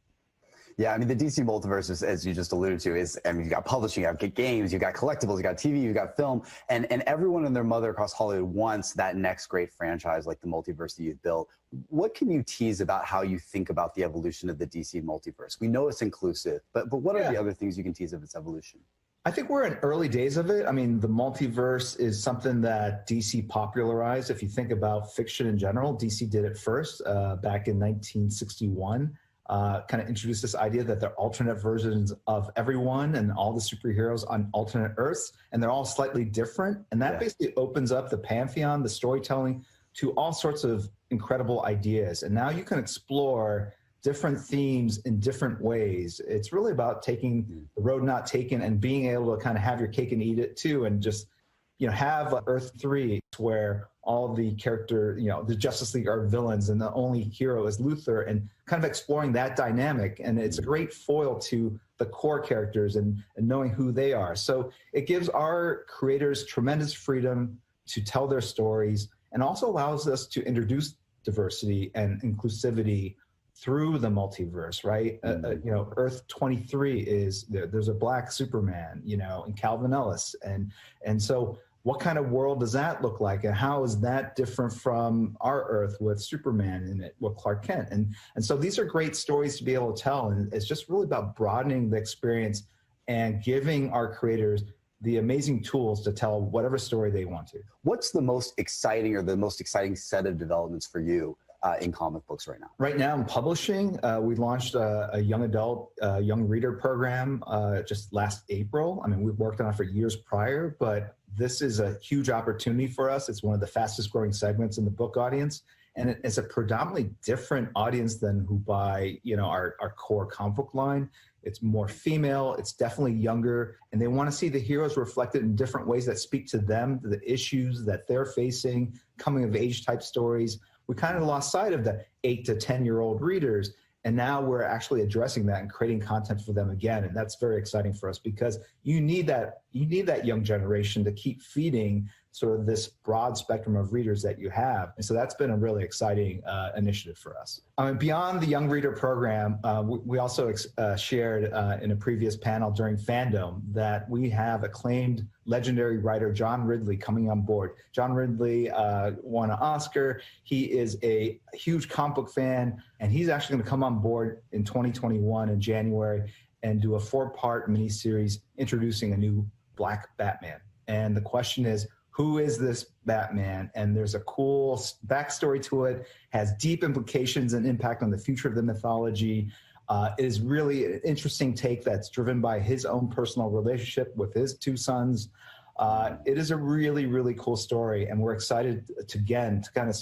Yeah, I mean, the DC multiverse, as you just alluded to, is, I mean, you got publishing, you got games, you got collectibles, you got TV, you got film, and everyone and their mother across Hollywood wants that next great franchise like the multiverse that you've built. What can you tease about how you think about the evolution of the DC multiverse? We know it's inclusive, but what are the other things you can tease of its evolution? I think we're in early days of it. I mean, the multiverse is something that DC popularized. If you think about fiction in general, DC did it first back in 1961. Kind of introduced this idea that there are alternate versions of everyone and all the superheroes on alternate Earths, and they're all slightly different. And that basically opens up the pantheon, the storytelling, to all sorts of incredible ideas. And now you can explore different themes in different ways. It's really about taking the road not taken and being able to kind of have your cake and eat it too, and just, you know, have Earth 3 where all the character, you know, the Justice League are villains and the only hero is Luthor, and kind of exploring that dynamic. And it's a great foil to the core characters and knowing who they are. So it gives our creators tremendous freedom to tell their stories, and also allows us to introduce diversity and inclusivity through the multiverse, right? You know, Earth 23 is there's a black Superman, you know, and Calvin Ellis, and so what kind of world does that look like? And how is that different from our Earth with Superman in it, with Clark Kent? And so these are great stories to be able to tell. And it's just really about broadening the experience and giving our creators the amazing tools to tell whatever story they want to. What's the most exciting or the most exciting set of developments for you in comic books right now? Right now in publishing, we launched a young adult, young reader program just last April. I mean, we've worked on it for years prior, but this is a huge opportunity for us. It's one of the fastest growing segments in the book audience. And it's a predominantly different audience than who buy, our core comic book line. It's more female, it's definitely younger, and they want to see the heroes reflected in different ways that speak to them, the issues that they're facing, coming of age type stories. We kind of lost sight of the 8 to 10-year-old readers, and now we're actually addressing that and creating content for them again. And that's very exciting for us because you need that young generation to keep feeding sort of this broad spectrum of readers that you have. And so that's been a really exciting initiative for us. Beyond the Young Reader program, we also shared in a previous panel during FANDOM that we have acclaimed legendary writer John Ridley coming on board. John Ridley won an Oscar. He is a huge comic book fan, and he's actually going to come on board in 2021 in January and do a 4-part miniseries introducing a new Black Batman. And the question is, who is this Batman? And there's a cool backstory to it, has deep implications and impact on the future of the mythology. It is really an interesting take that's driven by his own personal relationship with his 2 sons. It is a really, really cool story. And we're excited to kind of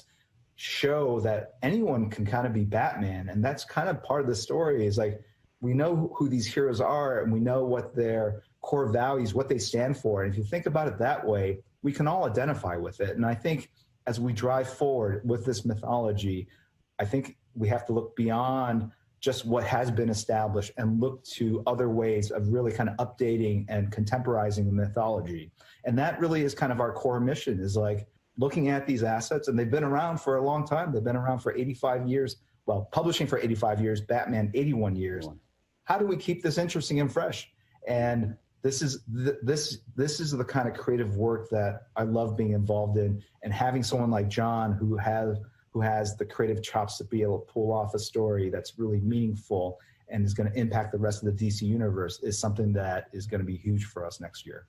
show that anyone can kind of be Batman. And that's kind of part of the story is like, we know who these heroes are and we know what their core values, what they stand for. And if you think about it that way, we can all identify with it. And I think as we drive forward with this mythology, I think we have to look beyond just what has been established and look to other ways of really kind of updating and contemporizing the mythology. And that really is kind of our core mission, is like looking at these assets, and they've been around for a long time. They've been around for 85 years. Well, publishing for 85 years, Batman 81 years. How do we keep this interesting and fresh? And this is the kind of creative work that I love being involved in, and having someone like John who has the creative chops to be able to pull off a story that's really meaningful and is going to impact the rest of the DC universe is something that is going to be huge for us next year.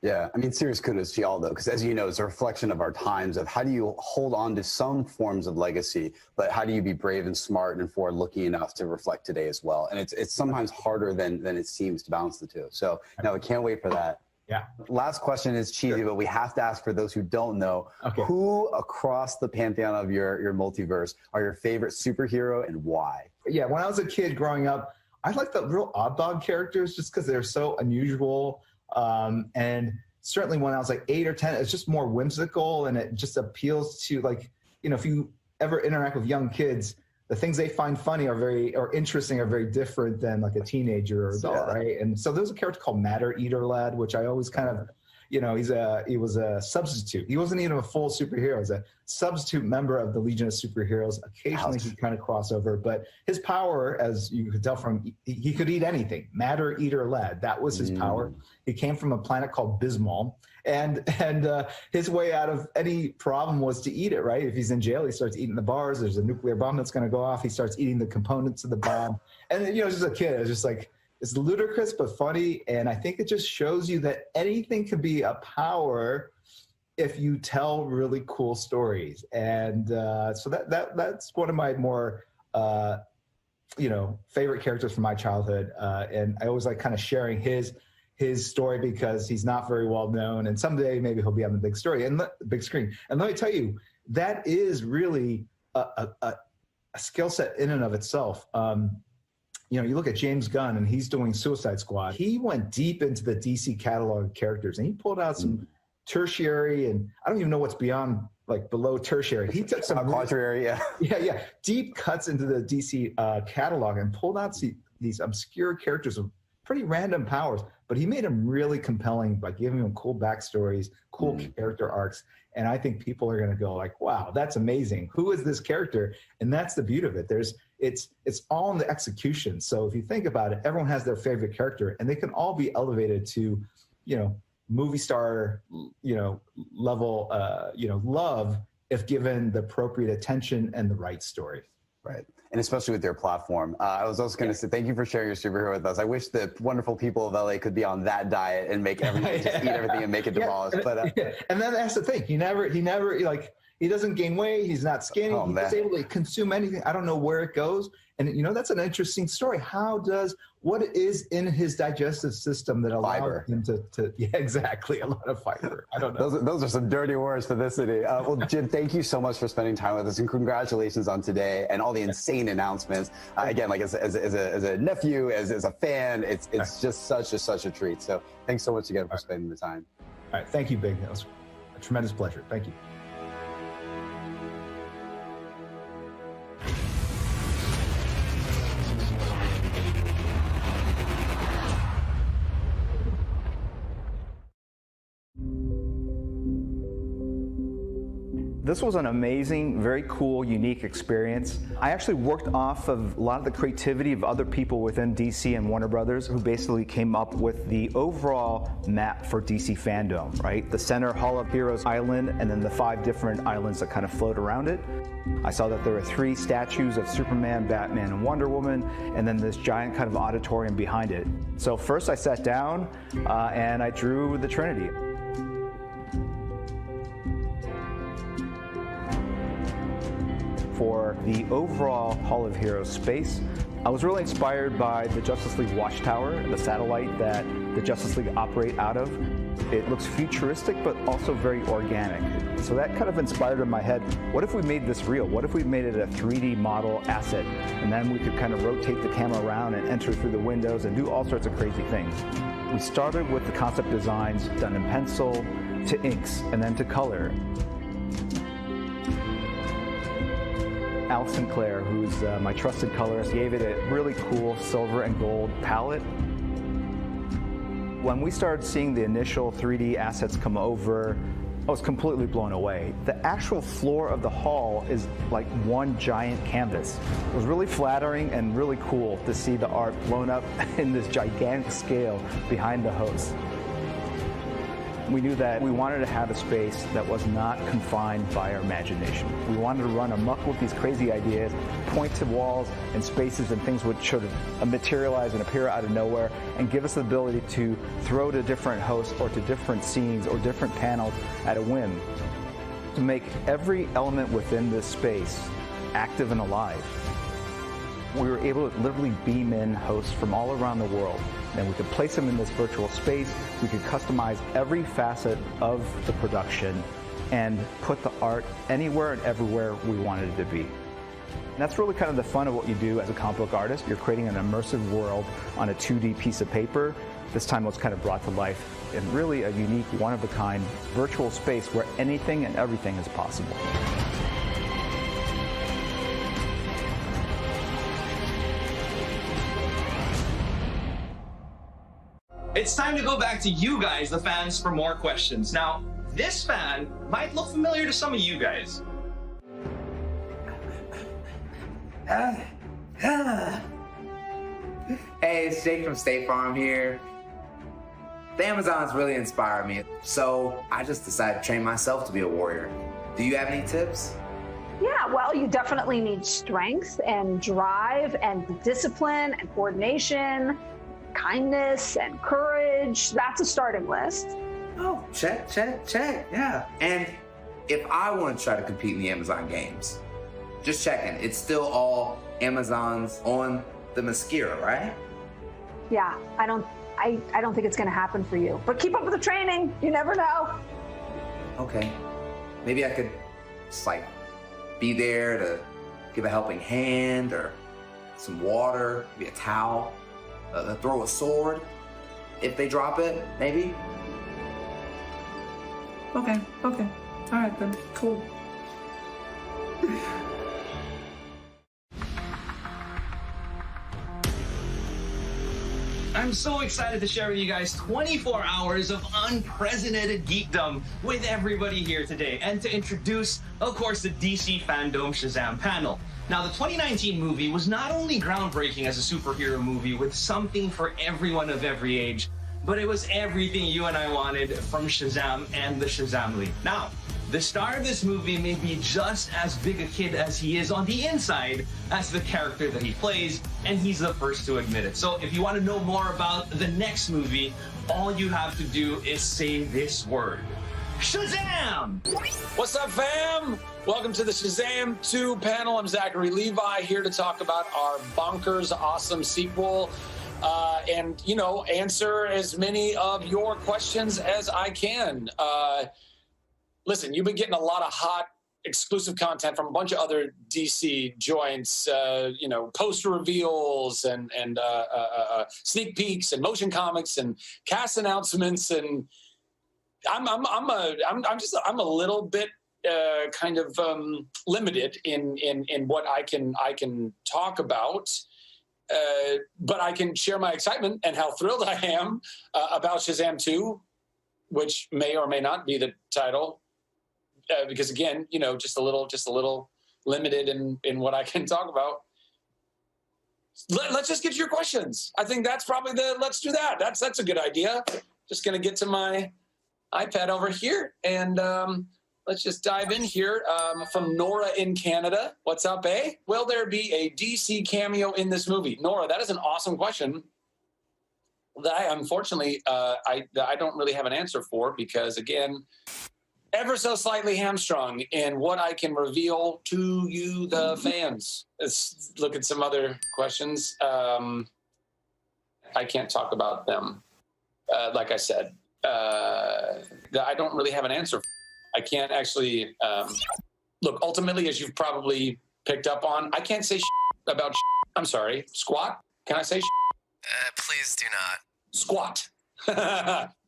Yeah, I mean, serious kudos to y'all, though, because as you know, it's a reflection of our times of how do you hold on to some forms of legacy, but how do you be brave and smart and forward-looking enough to reflect today as well? And it's sometimes harder than it seems to balance the two. So, no, I can't wait for that. Yeah. Last question is cheesy, but we have to ask for those who don't know, who across the pantheon of your multiverse are your favorite superhero and why? Yeah, when I was a kid growing up, I liked the real oddball characters just because they're so unusual. And certainly when I was like 8 or 10, it's just more whimsical, and it just appeals to, like, if you ever interact with young kids, the things they find funny or interesting are very different than like a teenager or adult, right? And so there's a character called Matter Eater Lad, which I always kind of, he was a substitute. He wasn't even a full superhero. He was a substitute member of the Legion of Superheroes. Occasionally he'd kind of cross over, but his power, as you could tell from, he could eat anything. Matter Eater Lad, that was his power. He came from a planet called Bismol, and his way out of any problem was to eat it, right? If he's in jail, he starts eating the bars. There's a nuclear bomb that's going to go off. He starts eating the components of the bomb. And, just a kid, it's just like, it's ludicrous but funny, and I think it just shows you that anything can be a power if you tell really cool stories. And so that's one of my more favorite characters from my childhood, and I always like kind of sharing his story because he's not very well known, and someday maybe he'll be on the big screen. And let me tell you, that is really a skill set in and of itself. You look at James Gunn, and he's doing Suicide Squad. He went deep into the DC catalog of characters, and he pulled out some tertiary, and I don't even know what's beyond, like, below tertiary. He took some quaternary, deep cuts into the DC catalog and pulled out these obscure characters with pretty random powers, but he made them really compelling by giving them cool backstories, cool character arcs. And I think people are going to go like, wow, that's amazing. Who is this character? And that's the beauty of it. It's all in the execution. So if you think about it, everyone has their favorite character, and they can all be elevated to, movie star, level, love if given the appropriate attention and the right story. Right. And especially with their platform. I was also going to say thank you for sharing your superhero with us. I wish the wonderful people of LA could be on that diet and make everything, just eat everything and make it demolished. But and then that's the thing. He never like, he doesn't gain weight. He's not skinny. He's able to consume anything. I don't know where it goes. And, that's an interesting story. What is in his digestive system that allows him to yeah, exactly. A lot of fiber. I don't know. Those are some dirty words for this city. Well, Jim, thank you so much for spending time with us, and congratulations on today and all the insane announcements. Again, like as a nephew, as a fan, it's just such a treat. So thanks so much again for spending the time. All right. Thank you, Big. That was a tremendous pleasure. Thank you. This was an amazing, very cool, unique experience. I actually worked off of a lot of the creativity of other people within DC and Warner Brothers who basically came up with the overall map for DC Fandom, right? The center Hall of Heroes Island, and then the 5 different islands that kind of float around it. I saw that there were 3 statues of Superman, Batman, and Wonder Woman, and then this giant kind of auditorium behind it. So first I sat down and I drew the Trinity. For the overall Hall of Heroes space, I was really inspired by the Justice League Watchtower, the satellite that the Justice League operate out of. It looks futuristic, but also very organic. So that kind of inspired in my head, what if we made this real? What if we made it a 3D model asset? And then we could kind of rotate the camera around and enter through the windows and do all sorts of crazy things. We started with the concept designs done in pencil, to inks, and then to color. Al Sinclair, who's my trusted colorist, gave it a really cool silver and gold palette. When we started seeing the initial 3D assets come over, I was completely blown away. The actual floor of the hall is like one giant canvas. It was really flattering and really cool to see the art blown up in this gigantic scale behind the host. We knew that we wanted to have a space that was not confined by our imagination. We wanted to run amok with these crazy ideas, point to walls and spaces and things which should materialize and appear out of nowhere, and give us the ability to throw to different hosts or to different scenes or different panels at a whim. To make every element within this space active and alive. We were able to literally beam in hosts from all around the world. And we could place them in this virtual space. We could customize every facet of the production and put the art anywhere and everywhere we wanted it to be. And that's really kind of the fun of what you do as a comic book artist. You're creating an immersive world on a 2D piece of paper. This time it was kind of brought to life in really a unique, one-of-a-kind virtual space where anything and everything is possible. It's time to go back to you guys, the fans, for more questions. Now, this fan might look familiar to some of you guys. Hey, it's Jake from State Farm here. The Amazons really inspire me, so I just decided to train myself to be a warrior. Do you have any tips? Yeah, well, you definitely need strength and drive and discipline and coordination, kindness and courage. That's a starting list. Oh, check. Yeah. And if I want to try to compete in the Amazon games, just checking, it's still all Amazons on the Mascara, right? Yeah, I don't think it's going to happen for you. But keep up with the training. You never know. Okay. Maybe I could just be there to give a helping hand or some water, maybe a towel. Throw a sword if they drop it, maybe. Okay. All right then, cool. I'm so excited to share with you guys 24 hours of unprecedented geekdom with everybody here today, and to introduce, of course, the DC Fandom Shazam panel. Now, the 2019 movie was not only groundbreaking as a superhero movie with something for everyone of every age, but it was everything you and I wanted from Shazam and the Shazam League. Now, the star of this movie may be just as big a kid as he is on the inside as the character that he plays, and he's the first to admit it. So if you want to know more about the next movie, all you have to do is say this word: Shazam! What's up, fam? Welcome to the Shazam 2 panel. I'm Zachary Levi, here to talk about our bonkers awesome sequel and, you know, answer as many of your questions as I can. Listen, you've been getting a lot of hot exclusive content from a bunch of other DC joints, you know, poster reveals and sneak peeks and motion comics and cast announcements, and I'm a little bit kind of limited in what I can talk about, but I can share my excitement and how thrilled I am about Shazam 2, which may or may not be the title. Because again, you know, just a little limited in what I can talk about. Let's just get to your questions. I think that's probably let's do that. That's a good idea. Just gonna get to my iPad over here and let's just dive in here. From Nora in Canada. What's up, eh? Will there be a DC cameo in this movie? Nora, that is an awesome question that I unfortunately I don't really have an answer for, because again, ever so slightly hamstrung in what I can reveal to you, the fans. Let's look at some other questions. I can't talk about them. Like I said, I don't really have an answer. I can't actually look. Ultimately, as you've probably picked up on, I can't say about. I'm sorry, squat. Can I say? Please do not. Squat.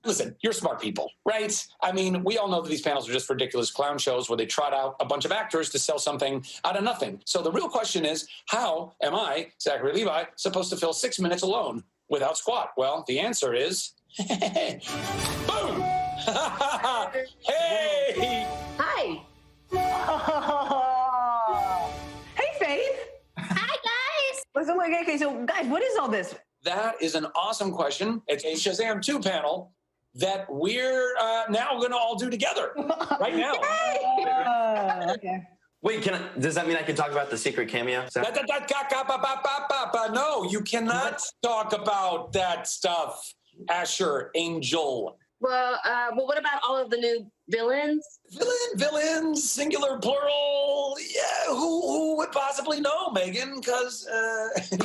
Listen, you're smart people, right? I mean, we all know that these panels are just ridiculous clown shows where they trot out a bunch of actors to sell something out of nothing. So the real question is, how am I, Zachary Levi, supposed to fill 6 minutes alone without squat? Well, the answer is, boom! Hey! Hi. Hey, Faith. Hi, guys. Listen, okay, so guys, what is all this? That is an awesome question. It's a Shazam 2 panel that we're now going to all do together right now. Okay. Wait, does that mean I can talk about the secret cameo? No, you cannot talk about that stuff, Asher Angel. Well, what about all of the new villains? Villains, singular, plural. Yeah, who would possibly know, Megan? Because,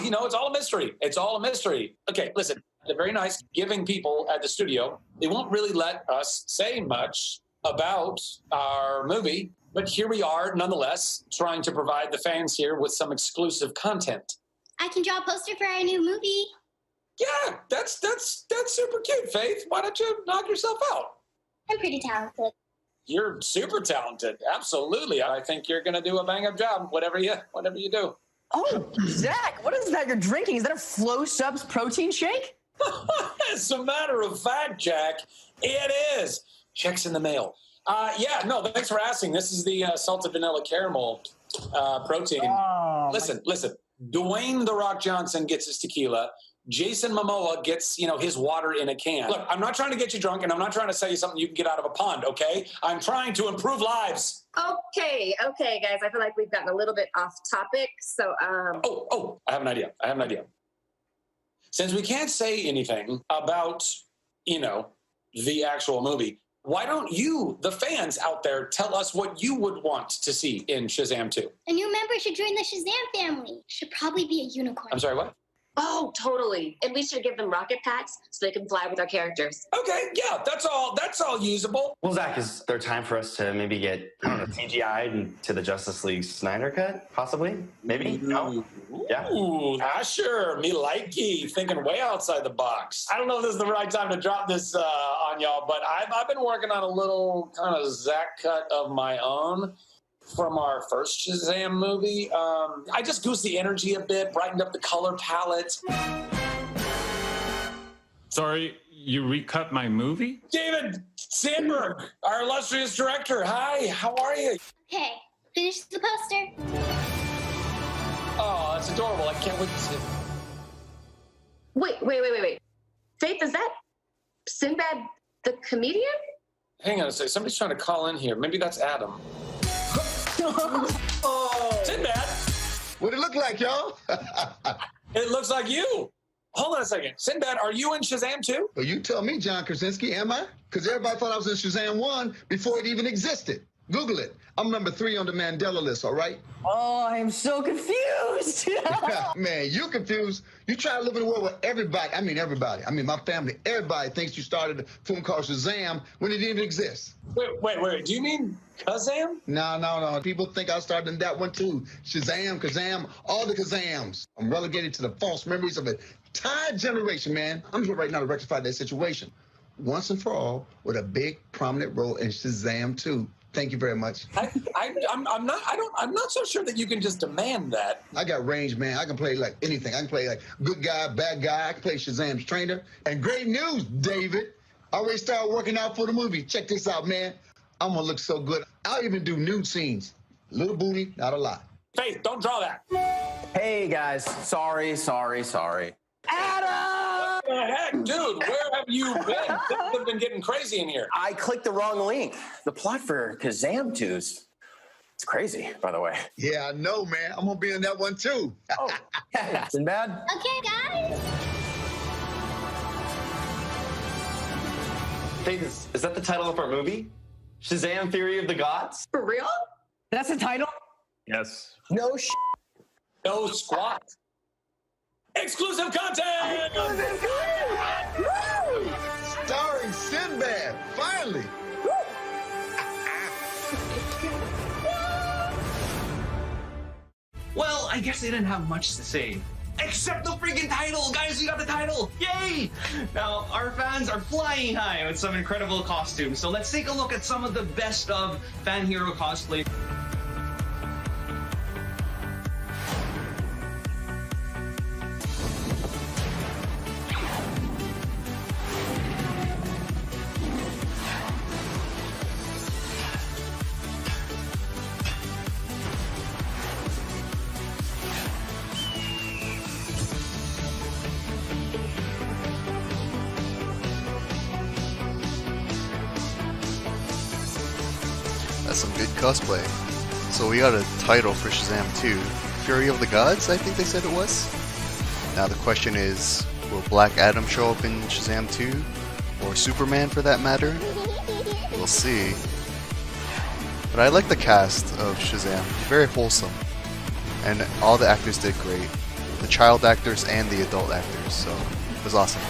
you know, it's all a mystery. It's all a mystery. Okay, listen, they're very nice giving people at the studio. They won't really let us say much about our movie, but here we are, nonetheless, trying to provide the fans here with some exclusive content. I can draw a poster for our new movie. Yeah, that's super cute, Faith. Why don't you knock yourself out? I'm pretty talented. You're super talented. Absolutely. I think you're going to do a bang-up job, whatever you do. Oh, Zach, what is that you're drinking? Is that a Flow Subs protein shake? As a matter of fact, Jack, it is. Check's in the mail. Yeah, no, thanks for asking. This is the salted vanilla caramel protein. Oh, listen. Dwayne "The Rock" Johnson gets his tequila. Jason Momoa gets, his water in a can. Look, I'm not trying to get you drunk, and I'm not trying to sell you something you can get out of a pond, okay? I'm trying to improve lives. Okay, guys. I feel like we've gotten a little bit off topic. So, Oh, I have an idea. Since we can't say anything about, the actual movie, why don't you, the fans out there, tell us what you would want to see in Shazam 2? A new member should join the Shazam family. Should probably be a unicorn. I'm sorry, what? Oh, totally. And we should give them rocket packs so they can fly with our characters. Okay, yeah, that's all usable. Well, Zach, is there time for us to maybe get, CGI'd to the Justice League Snyder cut, possibly? Maybe? No? Yeah? Ooh, sure. Me likey. Thinking way outside the box. I don't know if this is the right time to drop this on y'all, but I've been working on a little kind of Zach cut of my own from our first Shazam movie. I just goosed the energy a bit, brightened up the color palette. Sorry, you recut my movie? David Sandberg, our illustrious director. Hi, how are you? Okay, finish the poster. Oh, that's adorable. I can't wait to see it. Wait. Faith, is that Sinbad the comedian? Hang on a second. Somebody's trying to call in here. Maybe that's Adam. Sinbad! What it look like, y'all? It looks like you. Hold on a second. Sinbad, are you in Shazam 2? Well, you tell me, John Krasinski, am I? Because everybody thought I was in Shazam 1 before it even existed. Google it. I'm number 3 on the Mandela list, all right? Oh, I am so confused. Man, you confused. You try to live in a world where everybody, I mean my family, everybody thinks you started a film called Shazam when it didn't even exist. Wait. Do you mean Kazam? No. People think I started in that one too. Shazam, Kazam, all the Kazams. I'm relegated to the false memories of a entire generation, man. I'm here right now to rectify that situation. Once and for all, with a big, prominent role in Shazam 2. Thank you very much. I'm not so sure that you can just demand that. I got range, man. I can play like anything. I can play like good guy, bad guy. I can play Shazam's trainer. And great news, David. I already started working out for the movie. Check this out, man. I'm gonna look so good. I'll even do nude scenes. Little booty, not a lot. Faith, don't draw that. Hey guys, sorry. Adam! What the heck, dude? Where have you been? Things have been getting crazy in here. I clicked the wrong link. The plot for Kazam 2's, it's crazy, by the way. Yeah, I know, man. I'm gonna be in that one too. Sinbad? Okay, guys. Hey, is that the title of our movie? Shazam! Theory of the Gods? For real? That's the title? Yes. No No squat. Exclusive content! Starring Sinbad, finally. Well, I guess they didn't have much to say. Except the freaking title! Guys, we got the title! Yay! Now, our fans are flying high with some incredible costumes, so let's take a look at some of the best of fan hero cosplay. That's some good cosplay. So we got a title for Shazam 2. Fury of the Gods, I think they said it was. Now the question is, will Black Adam show up in Shazam 2? Or Superman for that matter? We'll see. But I like the cast of Shazam. Very wholesome. And all the actors did great. The child actors and the adult actors. So it was awesome.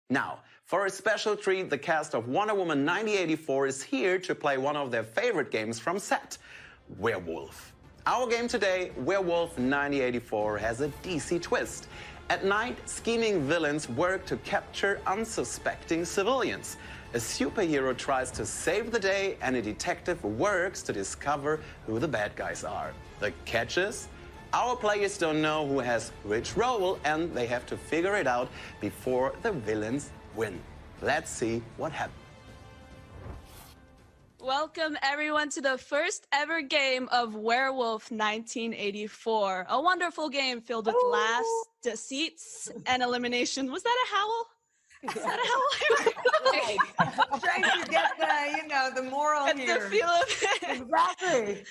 Now, for a special treat, the cast of Wonder Woman 9084 is here to play one of their favorite games from set, Werewolf. Our game today, Werewolf 9084, has a DC twist. At night, scheming villains work to capture unsuspecting civilians. A superhero tries to save the day, and a detective works to discover who the bad guys are. The catch is, our players don't know who has which role, and they have to figure it out before the villains win. Let's see what happens. Welcome everyone to the first ever game of Werewolf 1984. A wonderful game filled with laughs, deceits, and elimination. Was that a howl? Is that a howl? I'm trying to get the moral Get here. the feel of it. Exactly.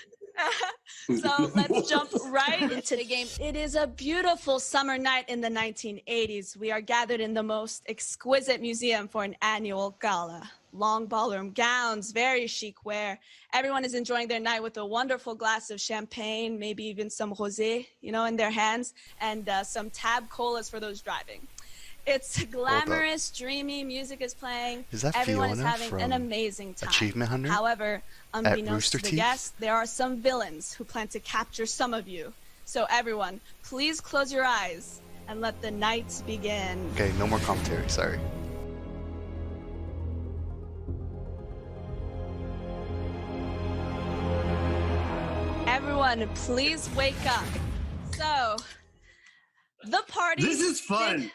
So let's jump right into the game. It is a beautiful summer night in the 1980s. We are gathered in the most exquisite museum for an annual gala. Long ballroom gowns, very chic wear. Everyone is enjoying their night with a wonderful glass of champagne, maybe even some rosé, in their hands, and some tab colas for those driving. It's glamorous, dreamy, music is playing. Is that Everyone Fiona is having from an amazing time. Achievement Hunter? However, At unbeknownst Rooster to the Teeth? guests, there are some villains who plan to capture some of you. So everyone, please close your eyes and let the night begin. Okay, no more commentary, sorry. Everyone, please wake up. So, the party. This is fun.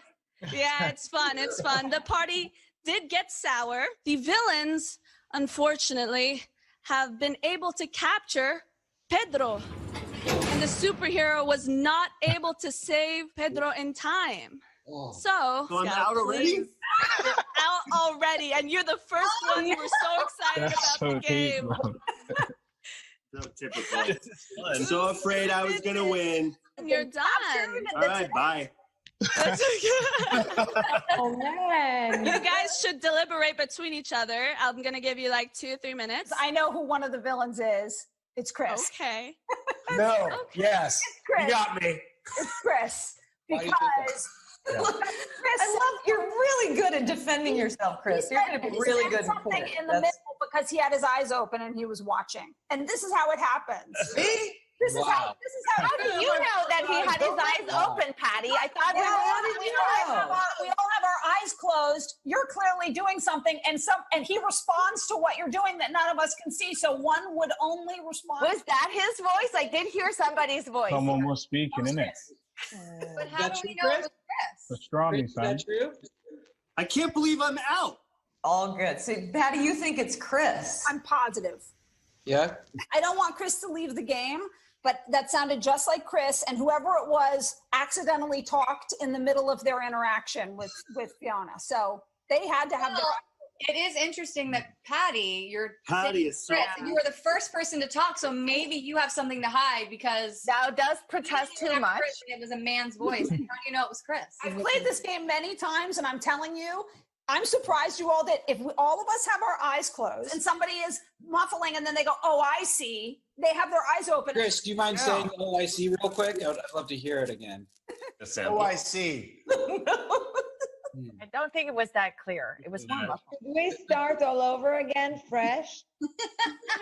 Yeah, it's fun. It's fun. The party did get sour. The villains, unfortunately, have been able to capture Pedro. And the superhero was not able to save Pedro in time. So I'm out already? You're out already, and you're the first one. You were so excited about the game. So typical. I'm so afraid I was going to win. You're done. All right, bye. Oh man. You guys should deliberate between each other. I'm gonna give you like 2-3 minutes. I know who one of the villains is. It's Chris. Okay. No. Yes. It's Chris. You got me. It's Chris. Why do you Because Yeah. Chris, I love you're really good at defending yourself, Chris. You're going to be really good in something court. in the middle because he had his eyes open and he was watching. And this is how it happens. Me? This is how. How do you know that he had his eyes open, Patty? I thought we all have our eyes closed. You're clearly doing something, and he responds to what you're doing that none of us can see. So one would only respond. Was that his voice? I did hear somebody's voice. Someone was speaking, isn't it? But how do we know it was Chris? Pastrami, son. I can't believe I'm out. All good. So, Patty, you think it's Chris? I'm positive. Yeah. I don't want Chris to leave the game, but that sounded just like Chris, and whoever it was accidentally talked in the middle of their interaction with Fiona. So they had to have their. It is interesting that Patty, Patty is so Chris, and you were the first person to talk, so maybe you have something to hide because Thou does protest too much. Chris, it was a man's voice. And how do you know it was Chris? I've played this game many times, and I'm telling you, I'm surprised you all that if all of us have our eyes closed and somebody is muffling and then they go, "Oh, I see," they have their eyes open. Chris, do you mind saying "Oh, I see" real quick? I'd love to hear it again. Oh, I see. I don't think it was that clear. It was more muffled. Should we start all over again, fresh?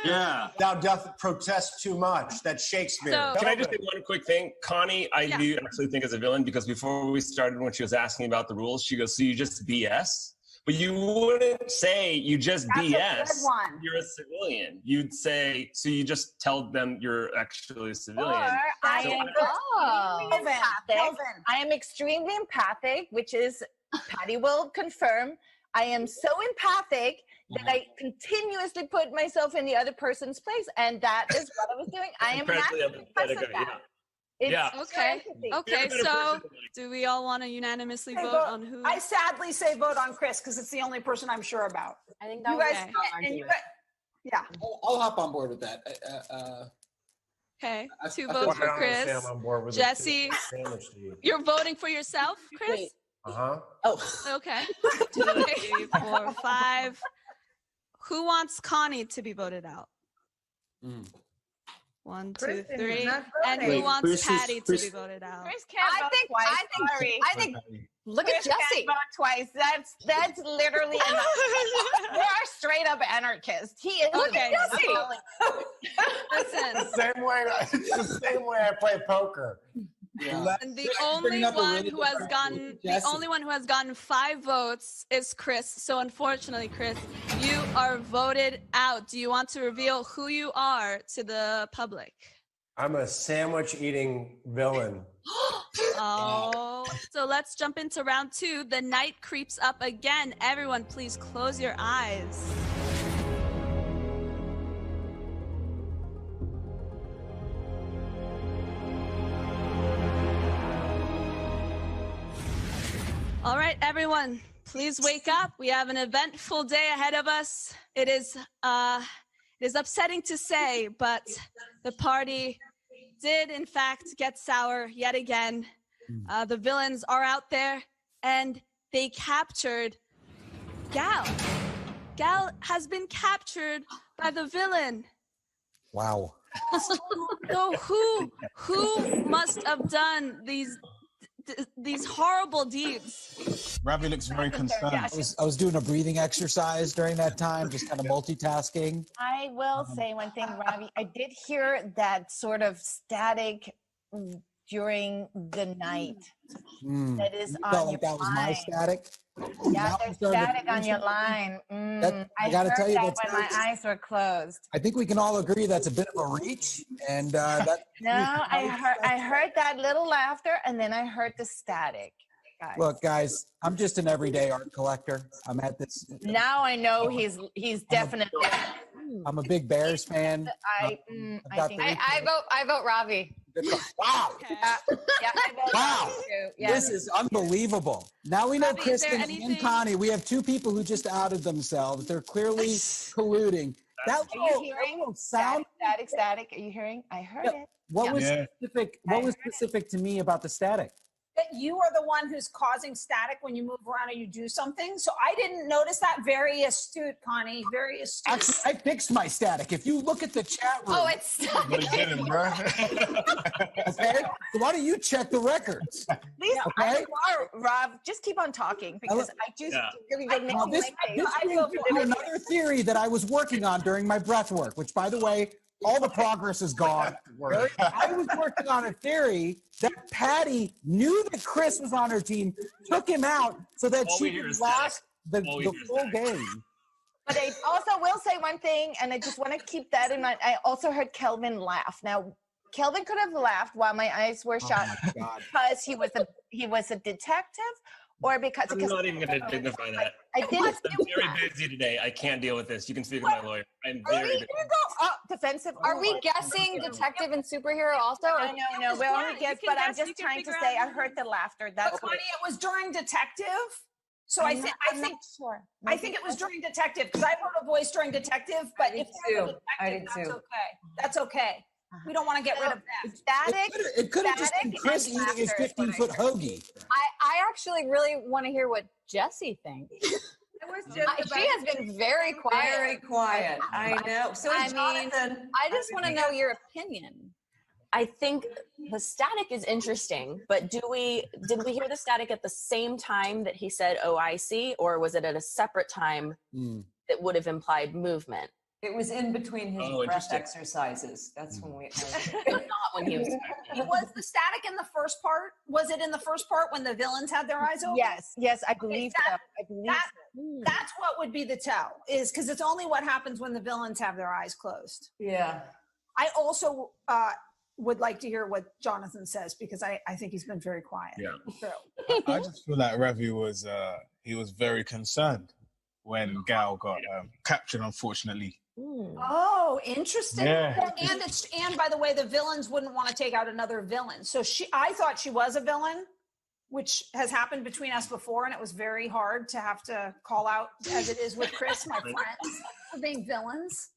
Yeah. Thou doth protest too much. That's Shakespeare. Can I just say one quick thing? Connie, I do actually think is a villain because before we started, when she was asking about the rules, she goes, "So you just BS?" But you wouldn't say you just That's a BS. good one. You're a civilian. You'd say, so you just tell them you're actually a civilian. Or I So am Kelvin, empathic. I am extremely empathic, which is, Patty will confirm, I am so empathic that I continuously put myself in the other person's place. And that is what I was doing. I am Incredibly acting because of empathetic, that. yeah. It's Okay. empathy. Okay. So, do we all want to unanimously vote on who? I sadly say vote on Chris because it's the only person I'm sure about. I think you that guys, was and you guys, yeah. I'll hop on board with that. Okay. I 2 feel votes for like Chris. I'm on board with it, Jesse, too. you're voting for yourself, Chris? Uh-huh. Oh. Okay. 2, 3, 4, 5. Who wants Connie to be voted out? 1, 2, Kristen is 3. not And voting. who wants Chris is- Patty Chris- to be voted out? Chris can't vote twice. I think look at Chris can't Jesse. Vote twice. That's literally enough. They are straight up anarchists. He is. Look Okay. at Jesse. Listen. Same way. It's the same way I play poker. Yeah. And the only one who has gotten 5 votes is Chris. So unfortunately, Chris, you are voted out. Do you want to reveal who you are to the public? I'm a sandwich-eating villain. Oh, so let's jump into round 2. The night creeps up again. Everyone, please close your eyes. All right, everyone, please wake up. We have an eventful day ahead of us. It is upsetting to say, but the party did, in fact, get sour yet again. The villains are out there, and they captured Gal. Gal has been captured by the villain. Wow. So who must have done these horrible deeds? Ravi looks very concerned. I was doing a breathing exercise during that time, just kind of multitasking. I will say one thing, Ravi. I did hear that sort of static during the night. That is You on felt your like that was my line. static? Yeah, That there's was starting to static on your mention- line. I gotta heard tell you, that that's when my very- eyes were closed. I think we can all agree that's a bit of a reach, and that. No, I heard that little laughter, and then I heard the static. Guys. Look, guys, I'm just an everyday art collector. I'm at this. Now I know he's definitely. I'm a big Bears fan. I got think the- I vote Ravi. Wow. Yeah, I vote Wow. Ravi too. Yeah. This is unbelievable. Now we know Robbie, is there Kristen anything- and Connie. We have two people who just outed themselves. They're clearly colluding. That Are you little, hearing? that little sound. Static. Are you hearing? I heard it. What was Yeah. specific? What was specific to me about the static? That you are the one who's causing static when you move around or you do something. So I didn't notice that. Very astute, Connie. Very astute. Actually, I fixed my static. If you look at the chat room. Oh, it's But it didn't, bro. Okay. So why don't you check the records? Please, Okay. Rob, just keep on talking because I just really don't Now, know. this brings me to another theory that I was working on during my breath work, which, by the way, all the progress is gone. I was working on a theory that Patty knew that Chris was on her team, took him out so that All we she hear could is last the All we hear is full game. But I also will say one thing, and I just want to keep that in mind. I also heard Kelvin laugh. Now, Kelvin could have laughed while my eyes were shut because he was a detective, or because I'm not even going to dignify that. I didn't. I'm very busy today. I can't deal with this. You can speak with my lawyer. I'm very busy. Defensive. Are we guessing detective and superhero also? No, we only guess, but I'm just trying to say I heard the laughter. That's But Connie, it was during detective. So I think it was during detective because I heard a voice during detective. But if too. I detective, did that's too. okay. That's okay. We don't want to get rid of that. Static. It could have just been Chris and eating his laughter is what 15-foot hoagie. I actually really want to hear what Jessie thinks. She has been very quiet. Very quiet. I know. So I is mean, Jonathan. I just want to know your opinion. I think the static is interesting, but did we hear the static at the same time that he said OIC, or was it at a separate time that would have implied movement? It was in between his breath exercises. That's when we. Not when he was. Was the static in the first part? Was it in the first part when the villains had their eyes open? Yes, I believe so. I believe That's what would be the tell, is because it's only what happens when the villains have their eyes closed. Yeah. I also would like to hear what Jonathan says because I think he's been very quiet. Yeah. So. I just feel like Ravi was he was very concerned when Gal got captured, unfortunately. Oh, interesting. Yeah. And by the way, the villains wouldn't want to take out another villain. So I thought she was a villain, which has happened between us before, and it was very hard to have to call out, as it is with Chris, my friends, for being villains.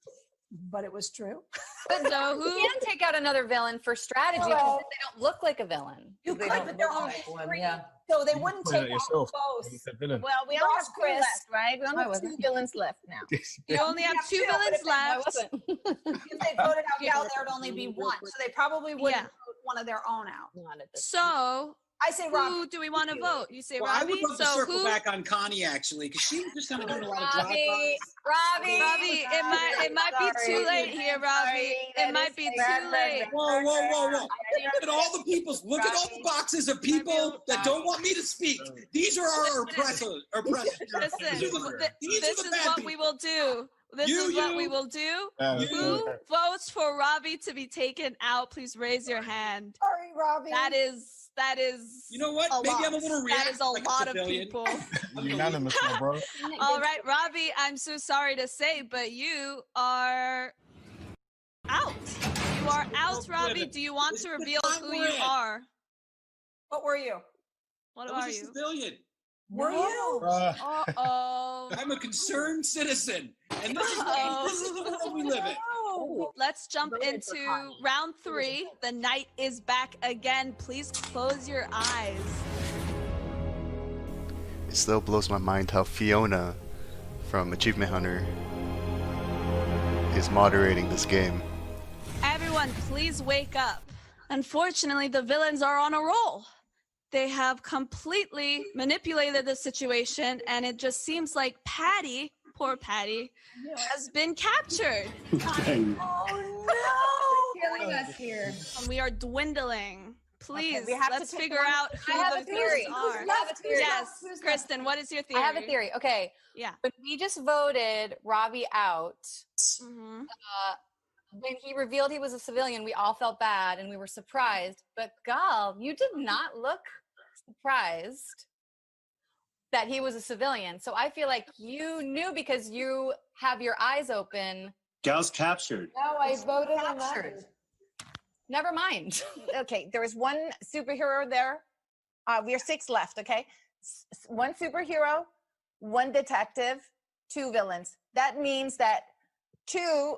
But it was true. But so who can take out another villain for strategy because they don't look like a villain? You could, but they're only three, yeah. so they wouldn't Put it take out yourself. both. He's a villain. Well, we only have Lost two Chris. left, right? We only have two villains left now. You only have two villains left. If they voted out Gal, there would only be one. So they probably wouldn't vote one of their own out. So I say Robbie. who do we want to vote? You say Well, I Robbie? would love to So circle who? back on Connie actually, because she was just kind of doing a lot of drive-bys. Robbie, it might be too late here, Robbie. It might be too late. Whoa! Look at all the people. Look at all the boxes of people that don't want me to speak. These are our oppressors. Listen, These this are the is bad what people. we will do. This is what we will do. Who votes for Robbie to be taken out? Please raise your hand. Sorry, Robbie. That is. You know what? Maybe I'm a little That is a like lot of civilian. people. Unanimous, my bro. All right, Robbie, I'm so sorry to say, but you are out. You are out, Robbie. Do you want to reveal who you are? What were you? What I was are a you? civilian. Were you? Uh-oh. I'm a concerned citizen, and this is the world we live in. Let's jump into round 3. The night is back again. Please close your eyes. It still blows my mind how Fiona from Achievement Hunter is moderating this game. Everyone, please wake up. Unfortunately, the villains are on a roll. They have completely manipulated the situation, and it just seems like Patty, poor Patty, has been captured. Killing us here. And we are dwindling. Please, we have to let's take figure one- out I who have the a theory. villains are. I have a theory. Yes, Kristen, what is your theory? I have a theory. Okay. Yeah. When we just voted Robbie out, Mm-hmm. when he revealed he was a civilian, we all felt bad and we were surprised. But Gal, you did not look surprised that he was a civilian. So I feel like you knew because you have your eyes open Gal's captured. No, I voted on that. Never mind. Okay, there was one superhero there. We are 6 left, okay? One superhero, one detective, 2 villains. That means that 2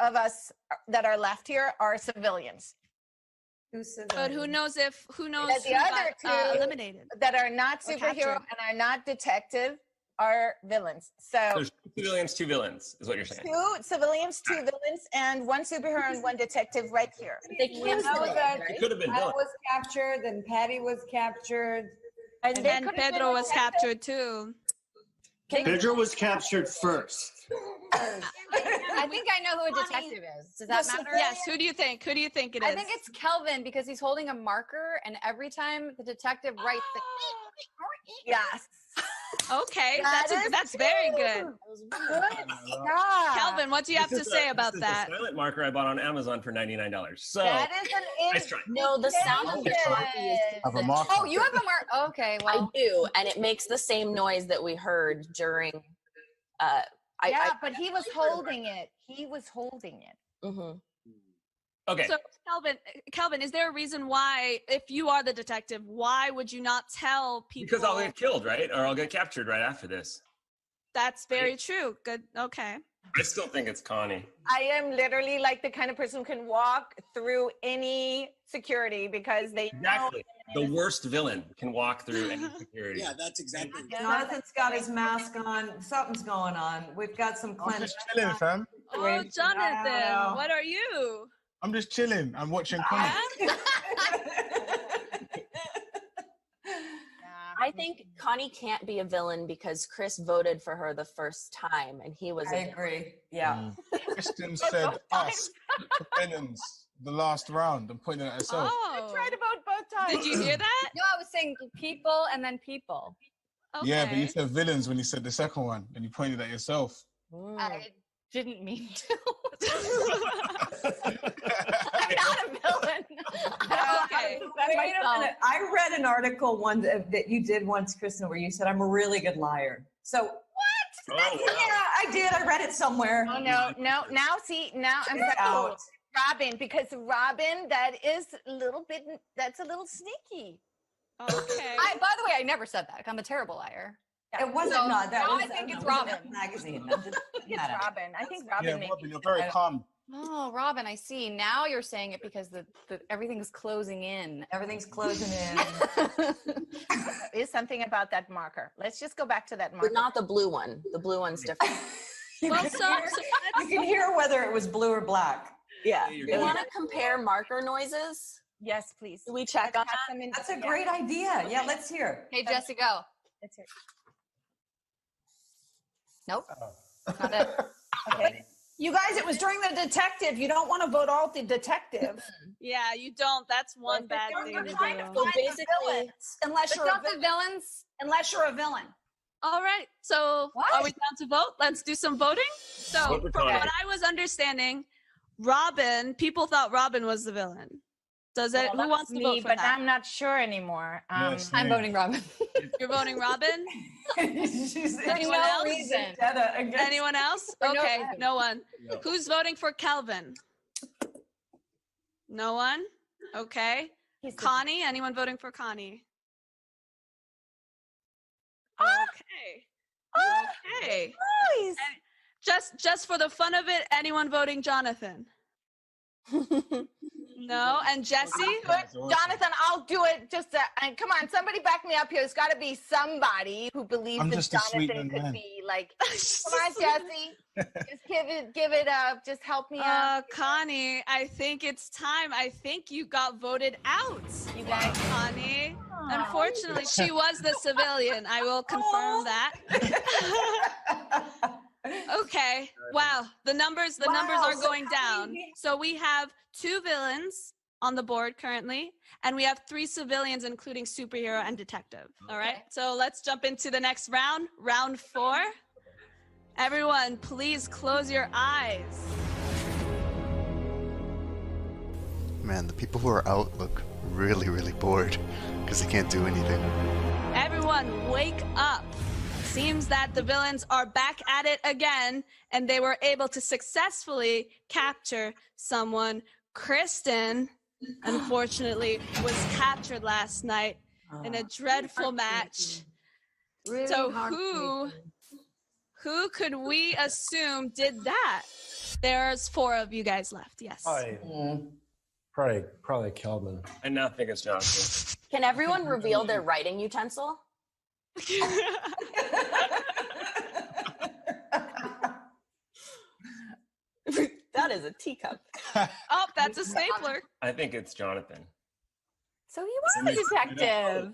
of us that are left here are civilians. But who knows if Because the who other got, 2 eliminated that are not or superhero captured. and are not detective are villains. So There's 2 civilians, 2 villains, is what you're saying. 2 civilians, 2 villains, and 1 superhero and 1 detective right here. They can't know be that It could have been I villains. was captured and Patty was captured. And And they then could have Pedro been was detective. captured too. Pedro was captured first. I think I know who a detective is. Does that matter? Yes. Who do you think? Who do you think it is? I think it's Kelvin because he's holding a marker, and every time the detective writes the Yes. Okay, That that's is very true. good. Good job. Calvin, what do you have to say about that? The silent marker I bought on Amazon for $99. So That is an nice try. No, the sound of the Sharpie is Have a marker. Oh, you have a mark. Okay, I well, do, and it makes the same noise that we heard during. Yeah, but he was holding it. He was holding it. Mm-hmm. Okay. So, Calvin, is there a reason why, if you are the detective, why would you not tell people? Because I'll get killed, right? Or I'll get captured right after this. That's very true. Good. Okay. I still think it's Connie. I am literally like the kind of person who can walk through any security because they Exactly. The worst villain can walk through any security. Yeah, that's exactly. Jonathan's got his mask on. Something's going on. We've got some I'm clenched. just chilling, fam. Oh, Jonathan, know. what are you? I'm just chilling. I'm watching comics. I think Connie can't be a villain because Chris voted for her the first time, and he was. I agree. Yeah. Kristen said us, the villains, the last round, and pointing at herself. Oh, I tried to vote both times. did you hear that? no, I was saying people and then people. Okay. Yeah, but you said villains when you said the second one, and you pointed at yourself. I didn't mean to. I'm not a villain. Okay. Wait a minute. I read an article one that you did once, Kristen, where you said I'm a really good liar. So what? Oh, wow. Yeah, I did. I read it somewhere. Oh no. Now I'm out. Robin, because Robin, that's a little sneaky. Okay. By the way, I never said that. I'm a terrible liar. It wasn't So not that. now Was, I think it's it was Robin. a magazine. I think it's Robin. I think Robin Yeah, made Robin, me you're very calm. Oh, Robin, I see. Now you're saying it because the everything's closing in. Everything's closing in. There is something about that marker. Let's just go back to that marker. But not the blue one. The blue one's different. Well, You can hear whether it was blue or black. Yeah. Do you want to compare marker noises? Yes, please. Do we check on that? That's a great idea. Yeah, let's hear. Hey, Jesse, go. Let's hear. Nope. Not it. Okay. You guys, it was during the detective. You don't want to vote out the detective. Yeah, you don't. That's one bad thing to do. So basically, unless But you're don't the villains? unless you're a villain. All right. So are we down to vote? Let's do some voting. So Vote for from Connie. what I was understanding, Robin, people thought Robin was the villain. Does it? Who wants to vote for but that? I'm not sure anymore. Yes, I'm me. voting Robin. You're voting Robin? Anyone no else? reason. Anyone else? For no Okay, reason. no one. No. Who's voting for Calvin? No one? Okay. Connie? Anyone voting for Connie? Okay. Okay. Nice. Just for the fun of it, anyone voting Jonathan? No, and Jesse? Jonathan, I'll do it. And come on, somebody back me up here. There's got to be somebody who believes I'm that just a sweet Jonathan young could man. be like. Come on, Jesse. Just give it up. Just help me out. Connie, I think it's time. I think you got voted out. You guys, Connie. Unfortunately, she was the civilian. I will confirm that. Okay. Wow. The numbers are going down. So we have 2 villains on the board currently, and we have 3 civilians, including superhero and detective. All right. So let's jump into the next round, round 4. Everyone, please close your eyes. Man, the people who are out look really, really bored because they can't do anything. Everyone, wake up. seems that the villains are back at it again, and they were able to successfully capture someone. Kristen, unfortunately, was captured last night in a dreadful match. Really So heartbreaking. who could we assume did that? There's 4 of you guys left. Yes. Probably Kelvin. I now think it's Jonathan. Can everyone reveal their writing utensil? That is a teacup. Oh, that's a stapler. I think it's Jonathan. So you are a detective.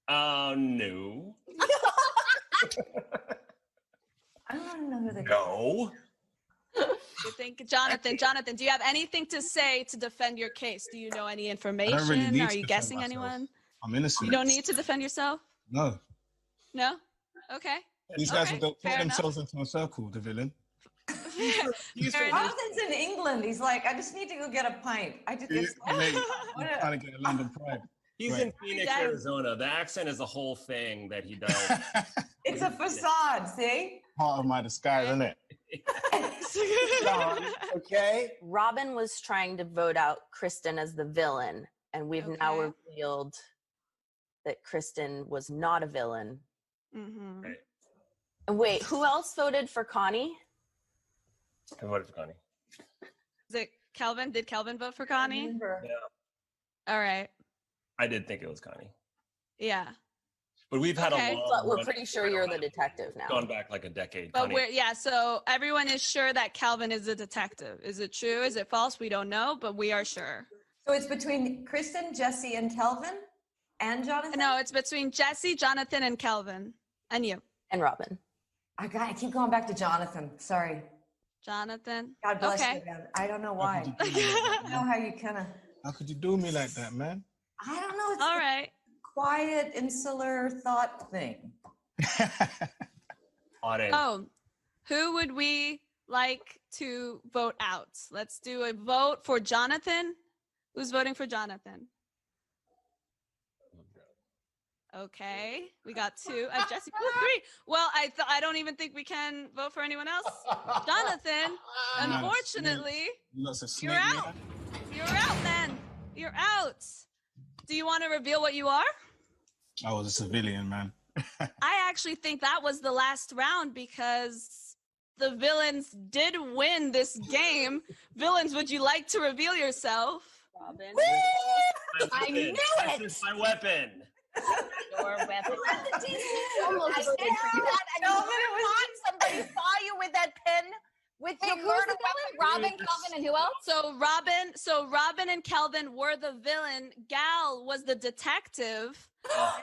No. I don't want to know who the No. You think, Jonathan, do you have anything to say to defend your case? Do you know any information? really need Are to you defend guessing myself. anyone? I'm innocent. You don't need to defend yourself? No. No? Okay. These guys Okay, will put fair enough. themselves into a circle, the villain. Jonathan's in England. He's like, I just need to go get a pint. I just. He's trying to get a London pride. He's Right. in Phoenix, Arizona. The accent is a whole thing that he does. It's a facade. See. Part of my disguise, isn't it? Okay. Robin was trying to vote out Kristen as the villain, and we've now revealed that Kristen was not a villain. Mm-hmm. Right. And wait, who else voted for Connie? I voted for Connie. Is it Calvin? Did Calvin vote for Connie? Yeah. All right. I did think it was Connie. Yeah. But we've had Okay. a long But we're run. pretty sure you're the detective now. Gone back like a decade. But Connie. so everyone is sure that Calvin is a detective. Is it true? Is it false? We don't know, but we are sure. So it's between Kristen, Jesse, and Kelvin, and Jonathan. No, it's between Jesse, Jonathan, and Calvin, and you. And Robin. I keep going back to Jonathan. Sorry. Jonathan. God bless Okay. you, man. I don't know why. I don't know how you kind of. How could you do me like that, man? I don't know. It's All the right. quiet, insular thought thing. Oh, who would we like to vote out? Let's do a vote for Jonathan. Who's voting for Jonathan? Okay, we got 2. Jesse, 3. Well, I don't even think we can vote for anyone else. Jonathan, unfortunately, you're out. You're out, man. You're out. Do you want to reveal what you are? I was a civilian, man. I actually think that was the last round because the villains did win this game. Villains, would you like to reveal yourself? Robin. I knew it! This is my weapon. Your weapon. Almost I said that, and No, you but it was somebody saw you with that pen. With Wait, your who's murder the villain? Robin, Calvin, and who else? So Robin and Kelvin were the villain. Gal was the detective.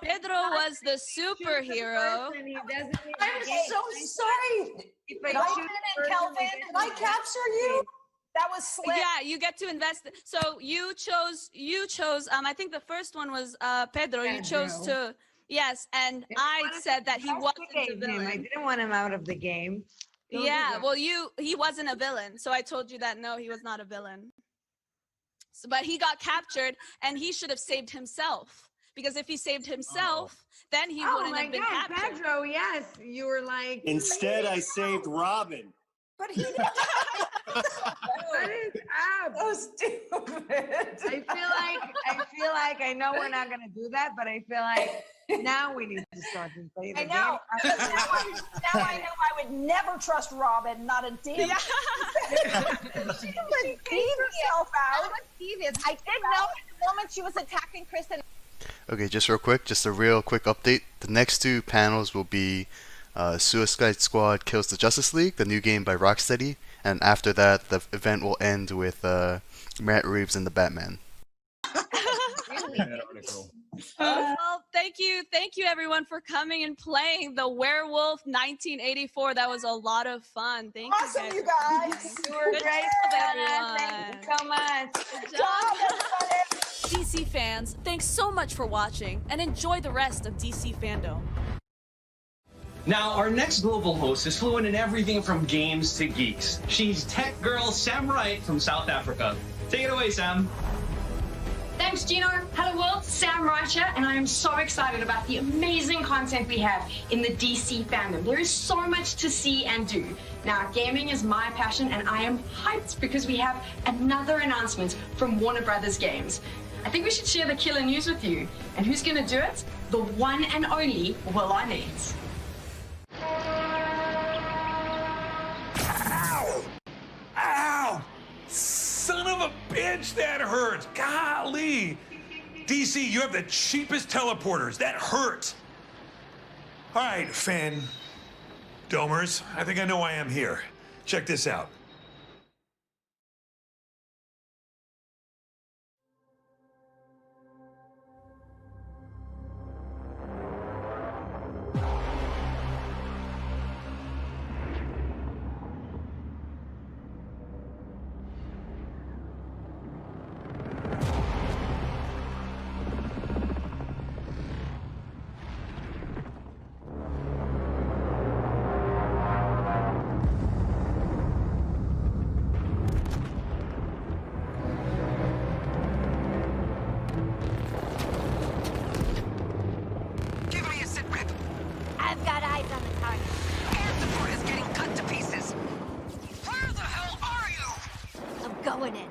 Pedro was the superhero. I'm so sorry. Robin and Kelvin, did I capture you? That was slick. Yeah, you get to invest. So you chose. I think the first one was Pedro. You chose to. Yes, and I said that he wasn't a villain. I didn't want him out of the game. Don't do Yeah, that. well, he wasn't a villain, so I told you that no, he was not a villain. So, but he got captured, and he should have saved himself because if he saved himself, then he wouldn't have been captured. Pedro, yes, you were like. Instead, I saved Robin. But he didn't. What is up? So stupid. I feel like I know we're not gonna do that, but I feel like now we need to start and play the I know. game. Now I know I would never trust Robin, not a damn. Yeah. She would leave herself out. Devious. I did know at the moment she was attacking Kristen. Okay, just real quick, just a real quick update. The next 2 panels will be Suicide Squad Kills the Justice League, the new game by Rocksteady, and after that, the event will end with Matt Reeves and the Batman. Well, thank you everyone for coming and playing the Werewolf 1984. That was a lot of fun. Thank Awesome, you you guys. guys. You were Good great, job, Savannah. everyone. Thank you so much. Good job. DC fans, thanks so much for watching and enjoy the rest of DC Fandom. Now, our next global host is fluent in everything from games to geeks. She's tech girl Sam Wright from South Africa. Take it away, Sam. The Thanks, Gino. Hello, world. Sam Reicher, and I am so excited about the amazing content we have in the DC fandom. There is so much to see and do. Now, gaming is my passion, and I am hyped because we have another announcement from Warner Brothers Games. I think we should share the killer news with you. And who's going to do it? The one and only Will Arnett. Ow! Ow! Son of a bitch, that hurts. Golly. DC, you have the cheapest teleporters. That hurt. All right, Fandomers, I think I know why I'm here. Check this out. I've got eyes on the target. Air support is getting cut to pieces. Where the hell are you? I'm going in.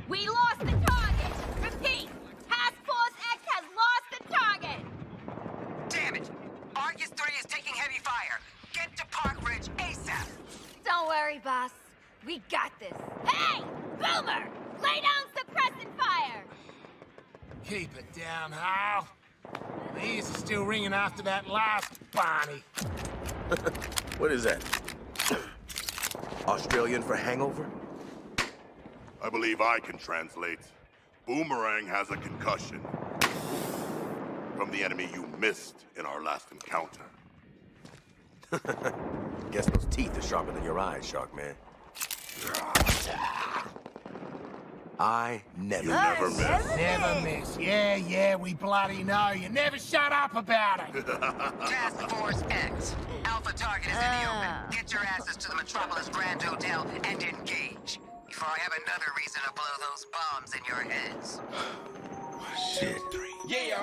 We lost the target. Repeat. Task Force X has lost the target. Damn it. Argus 3 is taking heavy fire. Get to Park Ridge ASAP. Don't worry, boss. We got this. Hey! Boomer! Lay down suppressant fire! Keep it down, Hal. The ears are still ringing after that last Barney. What is that? Australian for hangover? I believe I can translate. Boomerang has a concussion from the enemy you missed in our last encounter. Guess those teeth are sharper than your eyes, Shark Man. I never You never miss. Never miss. Yeah, we bloody know. You never shut up about it. Task Force X. Alpha target is in the open. Get your asses to the Metropolis Grand Hotel and engage. Before I have another reason to blow those bombs in your heads. Shit. Yeah,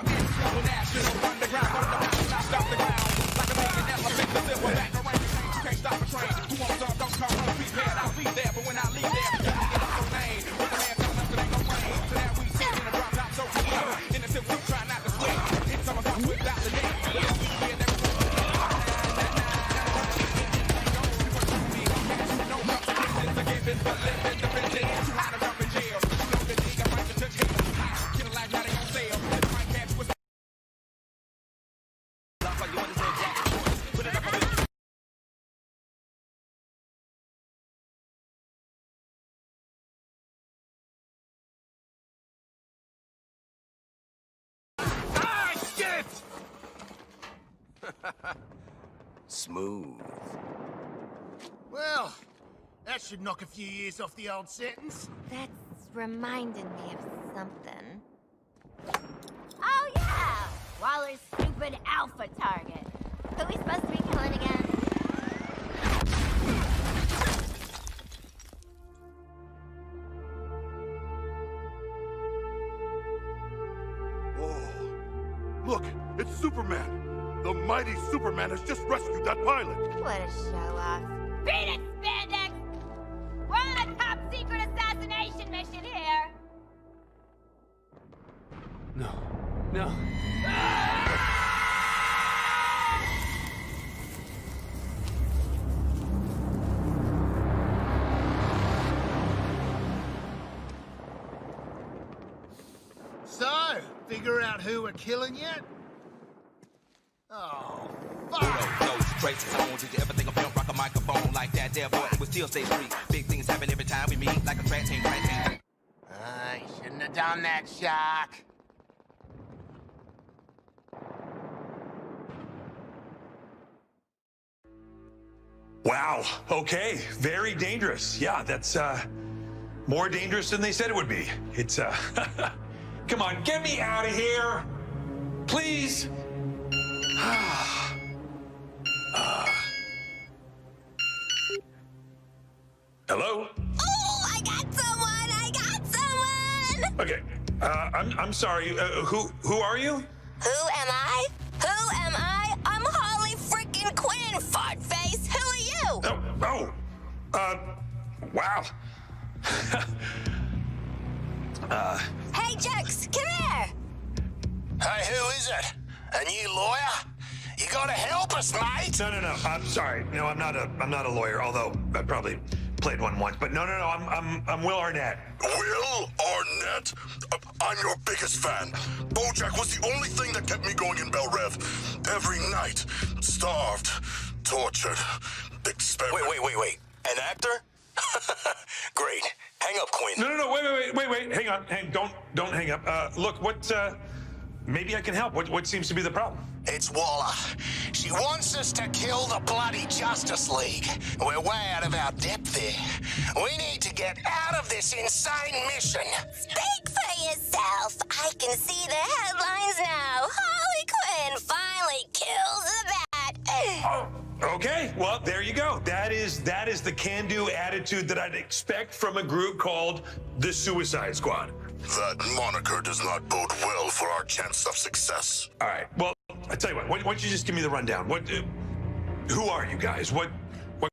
national underground. Stop the ground. Like a man, that's my big silver back around. You can't stop a train. Who wants some, don't come home prepared. I'll be there, but when I leave there, you get up so lame. When the man comes up, there ain't no rain. So now we sit in the drop top, so we in the silk suit, try not to sleep. Hit some of us without the name. Smooth. Well, that should knock a few years off the old sentence. That's reminding me of something. Oh, yeah! Waller's stupid alpha target. Who we supposed to be killing again? Whoa. Look, it's Superman. The mighty Superman has just rescued that pilot. What a show-off. Beat it, Spandex! We're on a top-secret assassination mission here! No. So, figure out who we're killing yet? Oh, fuck! Those traces on did you ever think of rock a microphone like that there boy it would still stay free. Big things happen every time we meet like a track team, right team. I shouldn't have done that, Shark. Wow. Okay. Very dangerous. Yeah, that's more dangerous than they said it would be. It's come on, get me out of here. Please. Hello? Oh, I got someone! I got someone! Okay. I'm sorry. Who are you? Who am I? Who am I? I'm Holly freaking Quinn, fartface. Who are you? Wow. Hey, Jux, come here. Hey, who is it? A new lawyer? You gotta help us, mate. No. I'm sorry. No, I'm not a lawyer. Although I probably played one once. But no. I'm Will Arnett. Will Arnett? I'm your biggest fan. BoJack was the only thing that kept me going in Bel Rev. Every night. Starved. Tortured. Wait. An actor? Great. Hang up, Quinn. No. Wait. Hang on. Don't hang up. Look, what? Maybe I can help. What seems to be the problem? It's Waller. She wants us to kill the bloody Justice League. We're way out of our depth here. We need to get out of this insane mission. Speak for yourself. I can see the headlines now. Harley Quinn finally kills the bat. Oh, okay. Well, there you go. That is the can-do attitude that I'd expect from a group called the Suicide Squad. That moniker does not bode well for our chance of success. All right. Well, I tell you what. Why don't you just give me the rundown? Who are you guys? What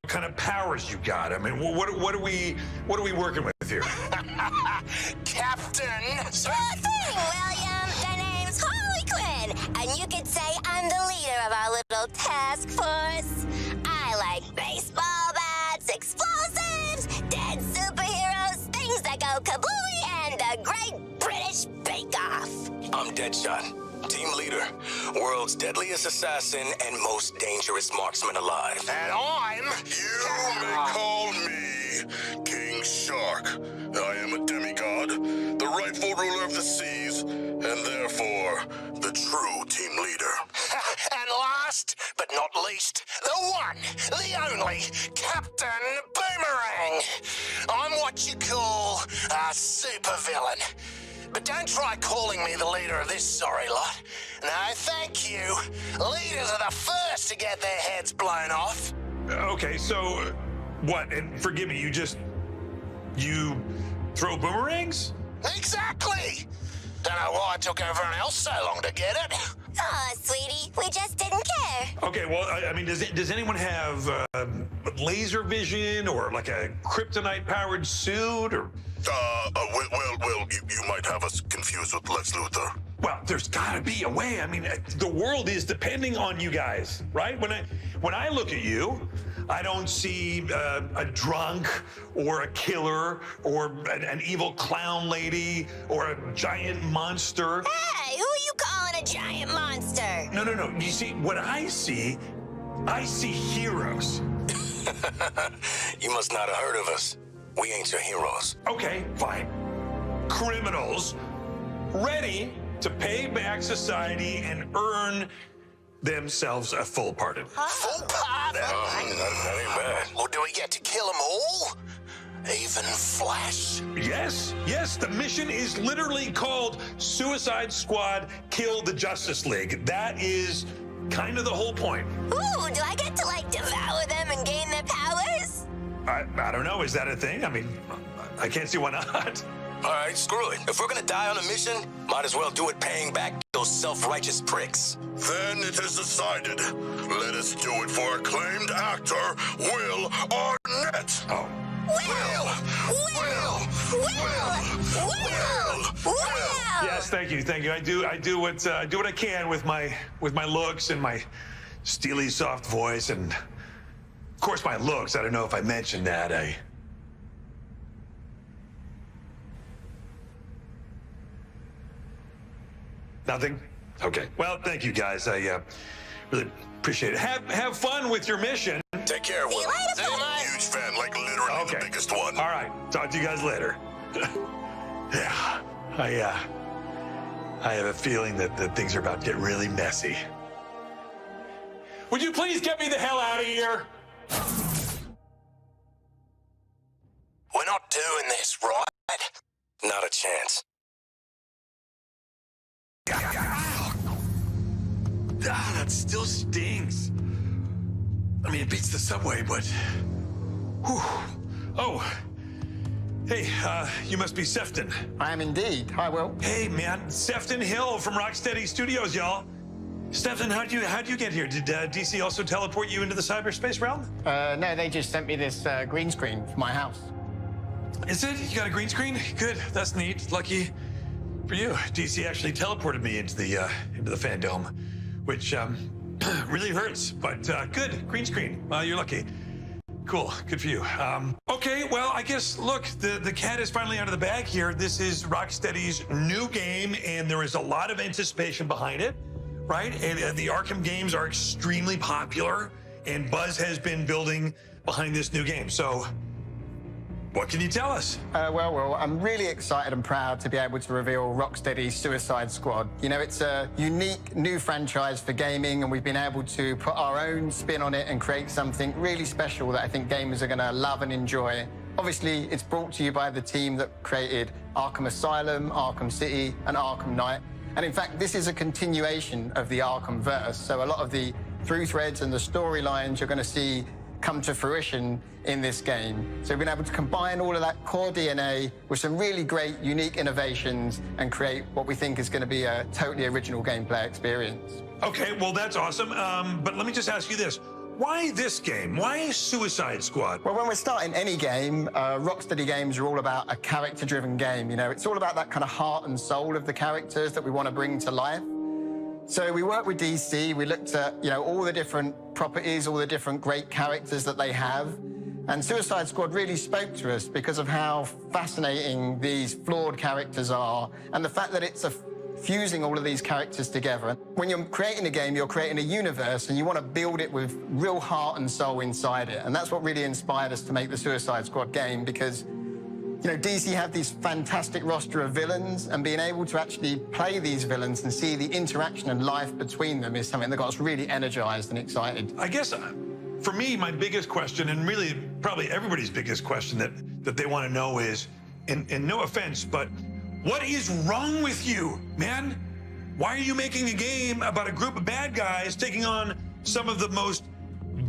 kind of powers you got? I mean, what are we working with here? Captain. Sure thing, William. The name's Harley Quinn, and you could say I'm the leader of our little task force. I like baseball bats, explosives, dead superheroes, things that go kablooey, and the Great British Bake Off. I'm Deadshot. Team leader, world's deadliest assassin and most dangerous marksman alive. And I'm... You may call me King Shark. I am a demigod, the rightful ruler of the seas, and therefore the true team leader. And last but not least, the one, the only, Captain Boomerang. I'm what you call a supervillain. But don't try calling me the leader of this sorry lot. No, thank you. Leaders are the first to get their heads blown off. Okay, so what? And forgive me, you throw boomerangs? Exactly. Don't know why it took everyone else so long to get it. Aw, sweetie, we just didn't care. Okay, well, I mean, does anyone have laser vision or like a kryptonite-powered suit or? Well, you might have us confused with Lex Luthor. Well, there's got to be a way. I mean, the world is depending on you guys, right? When I look at you, I don't see a drunk or a killer or an evil clown lady or a giant monster. Hey, who are you calling a giant monster? No. You see, what I see heroes. You must not have heard of us. We ain't your heroes. Okay, fine. Criminals ready to pay back society and earn themselves a full pardon. Full pardon? That ain't bad. Well, do we get to kill them all? Even Flash? Yes. The mission is literally called Suicide Squad Kill the Justice League. That is kind of the whole point. Ooh, do I get to, devour them and gain their powers? I don't know. Is that a thing? I mean, I can't see why not. All right, screw it. If we're gonna die on a mission, might as well do it paying back those self-righteous pricks. Then it is decided. Let us do it for acclaimed actor Will Arnett. Oh. Will! Yes, thank you. I do what I can with my looks and my steely soft voice and of course my looks. I don't know if I mentioned that. Nothing? Okay. Well, thank you guys. I really appreciate it. Have fun with your mission. Take care, Will. Huge fan, literally the biggest one. All right. Talk to you guys later. Yeah. I have a feeling that things are about to get really messy. Would you please get me the hell out of here? We're not doing this, right? Not a chance. That still stings. I mean, it beats the subway, but whew, Oh. Hey, you must be Sefton. I am indeed. Hi, Will. Hey, man. Sefton Hill from Rocksteady Studios, y'all. Sefton, how'd you get here? Did DC also teleport you into the cyberspace realm? No, they just sent me this green screen for my house. Is it? You got a green screen? Good. That's neat. Lucky for you. DC actually teleported me into the fandom, which really hurts. But good. Green screen. Well, you're lucky. Cool. Good for you. Okay, well, I guess, look, the cat is finally out of the bag here. This is Rocksteady's new game, and there is a lot of anticipation behind it, right? And the Arkham games are extremely popular, and buzz has been building behind this new game. So, what can you tell us? Well, I'm really excited and proud to be able to reveal Rocksteady's Suicide Squad. You know, it's a unique new franchise for gaming, and we've been able to put our own spin on it and create something really special that I think gamers are going to love and enjoy. Obviously, it's brought to you by the team that created Arkham Asylum, Arkham City, and Arkham Knight. And in fact, this is a continuation of the Arkham-verse, so a lot of the through threads and the storylines you're going to see come to fruition in this game. So we've been able to combine all of that core DNA with some really great, unique innovations and create what we think is going to be a totally original gameplay experience. Okay, well, that's awesome. But let me just ask you this. Why this game? Why Suicide Squad? Well, when we're starting any game, Rocksteady games are all about a character-driven game. You know, it's all about that kind of heart and soul of the characters that we want to bring to life. So we worked with DC, we looked at, you know, all the different properties, all the different great characters that they have. And Suicide Squad really spoke to us because of how fascinating these flawed characters are and the fact that it's fusing all of these characters together. When you're creating a game, you're creating a universe and you want to build it with real heart and soul inside it. And that's what really inspired us to make the Suicide Squad game because, you know, DC have this fantastic roster of villains, and being able to actually play these villains and see the interaction and life between them is something that got us really energized and excited. I guess for me, my biggest question, and really probably everybody's biggest question that they want to know is, and no offense, but what is wrong with you, man? Why are you making a game about a group of bad guys taking on some of the most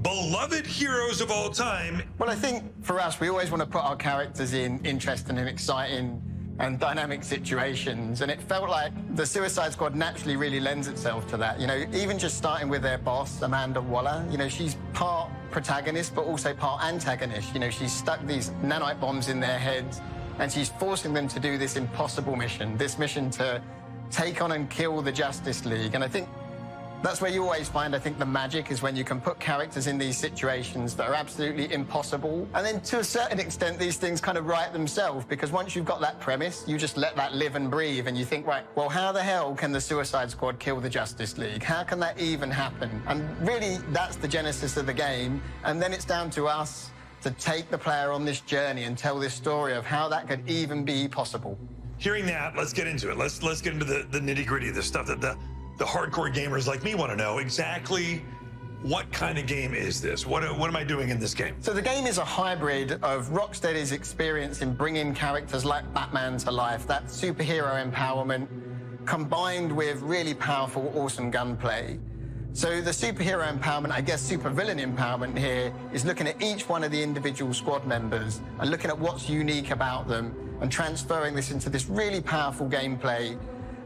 beloved heroes of all time? Well, I think for us, we always want to put our characters in interesting and exciting and dynamic situations, and it felt like the Suicide Squad naturally really lends itself to that. You know, even just starting with their boss, Amanda Waller, you know, she's part protagonist but also part antagonist. You know, she's stuck these nanite bombs in their heads and she's forcing them to do this impossible mission, this mission to take on and kill the Justice League. And I think that's where you always find, I think, the magic is when you can put characters in these situations that are absolutely impossible. And then to a certain extent, these things kind of write themselves, because once you've got that premise, you just let that live and breathe and you think, right, well, how the hell can the Suicide Squad kill the Justice League? How can that even happen? And really, that's the genesis of the game. And then it's down to us to take the player on this journey and tell this story of how that could even be possible. Hearing that, let's get into it. Let's get into the nitty-gritty, the stuff that the hardcore gamers like me want to know. Exactly what kind of game is this? What am I doing in this game? So the game is a hybrid of Rocksteady's experience in bringing characters like Batman to life, that superhero empowerment, combined with really powerful, awesome gunplay. So the superhero empowerment, I guess supervillain empowerment here, is looking at each one of the individual squad members and looking at what's unique about them and transferring this into this really powerful gameplay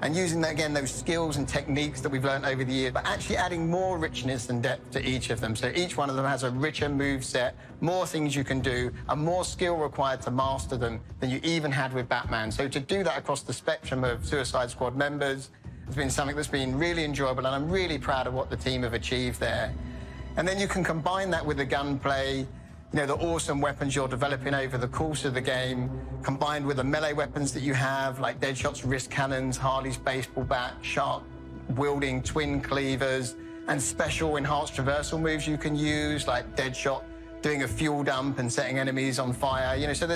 and using, again, those skills and techniques that we've learned over the years, but actually adding more richness and depth to each of them. So each one of them has a richer move set, more things you can do, and more skill required to master them than you even had with Batman. So to do that across the spectrum of Suicide Squad members has been something that's been really enjoyable, and I'm really proud of what the team have achieved there. And then you can combine that with the gunplay, you know, the awesome weapons you're developing over the course of the game, combined with the melee weapons that you have, like Deadshot's wrist cannons, Harley's baseball bat, sharp-wielding twin cleavers, and special enhanced traversal moves you can use, like Deadshot doing a fuel dump and setting enemies on fire. You know, so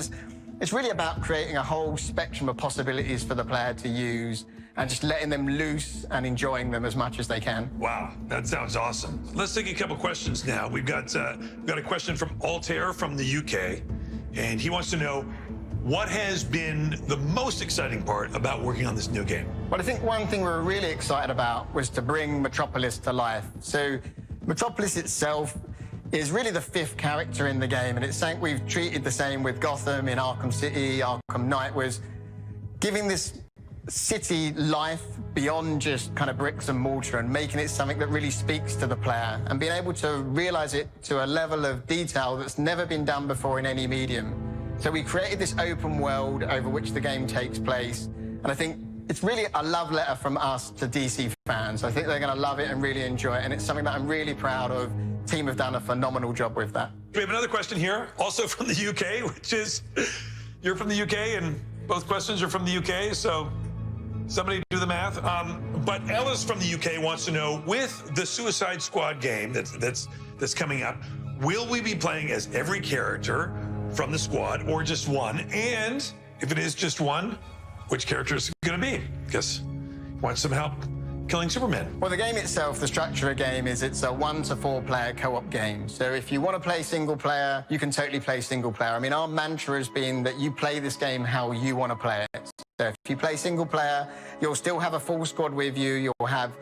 it's really about creating a whole spectrum of possibilities for the player to use and just letting them loose and enjoying them as much as they can. Wow, that sounds awesome. Let's take a couple questions now. We've got a question from Altair from the UK, and he wants to know, what has been the most exciting part about working on this new game? Well, I think one thing we were really excited about was to bring Metropolis to life. So Metropolis itself is really the 5th character in the game, and it's something we've treated the same with Gotham in Arkham City, Arkham Knight, was giving this city life beyond just kind of bricks and mortar and making it something that really speaks to the player and being able to realize it to a level of detail that's never been done before in any medium. So we created this open world over which the game takes place, and I think it's really a love letter from us to DC fans. I think they're going to love it and really enjoy it, and it's something that I'm really proud of. The team have done a phenomenal job with that. We have another question here, also from the UK, which is, you're from the UK, and both questions are from the UK, so somebody do the math. But Ellis from the UK wants to know, with the Suicide Squad game that's coming up, will we be playing as every character from the squad or just one? And if it is just one, which character is it going to be? Because you want some help killing Superman. Well, the game itself, the structure of the game is it's a 1 to 4 player co-op game. So if you want to play single player, you can totally play single player. I mean, our mantra has been that you play this game how you want to play it. So if you play single player, you'll still have a full squad with you. You'll have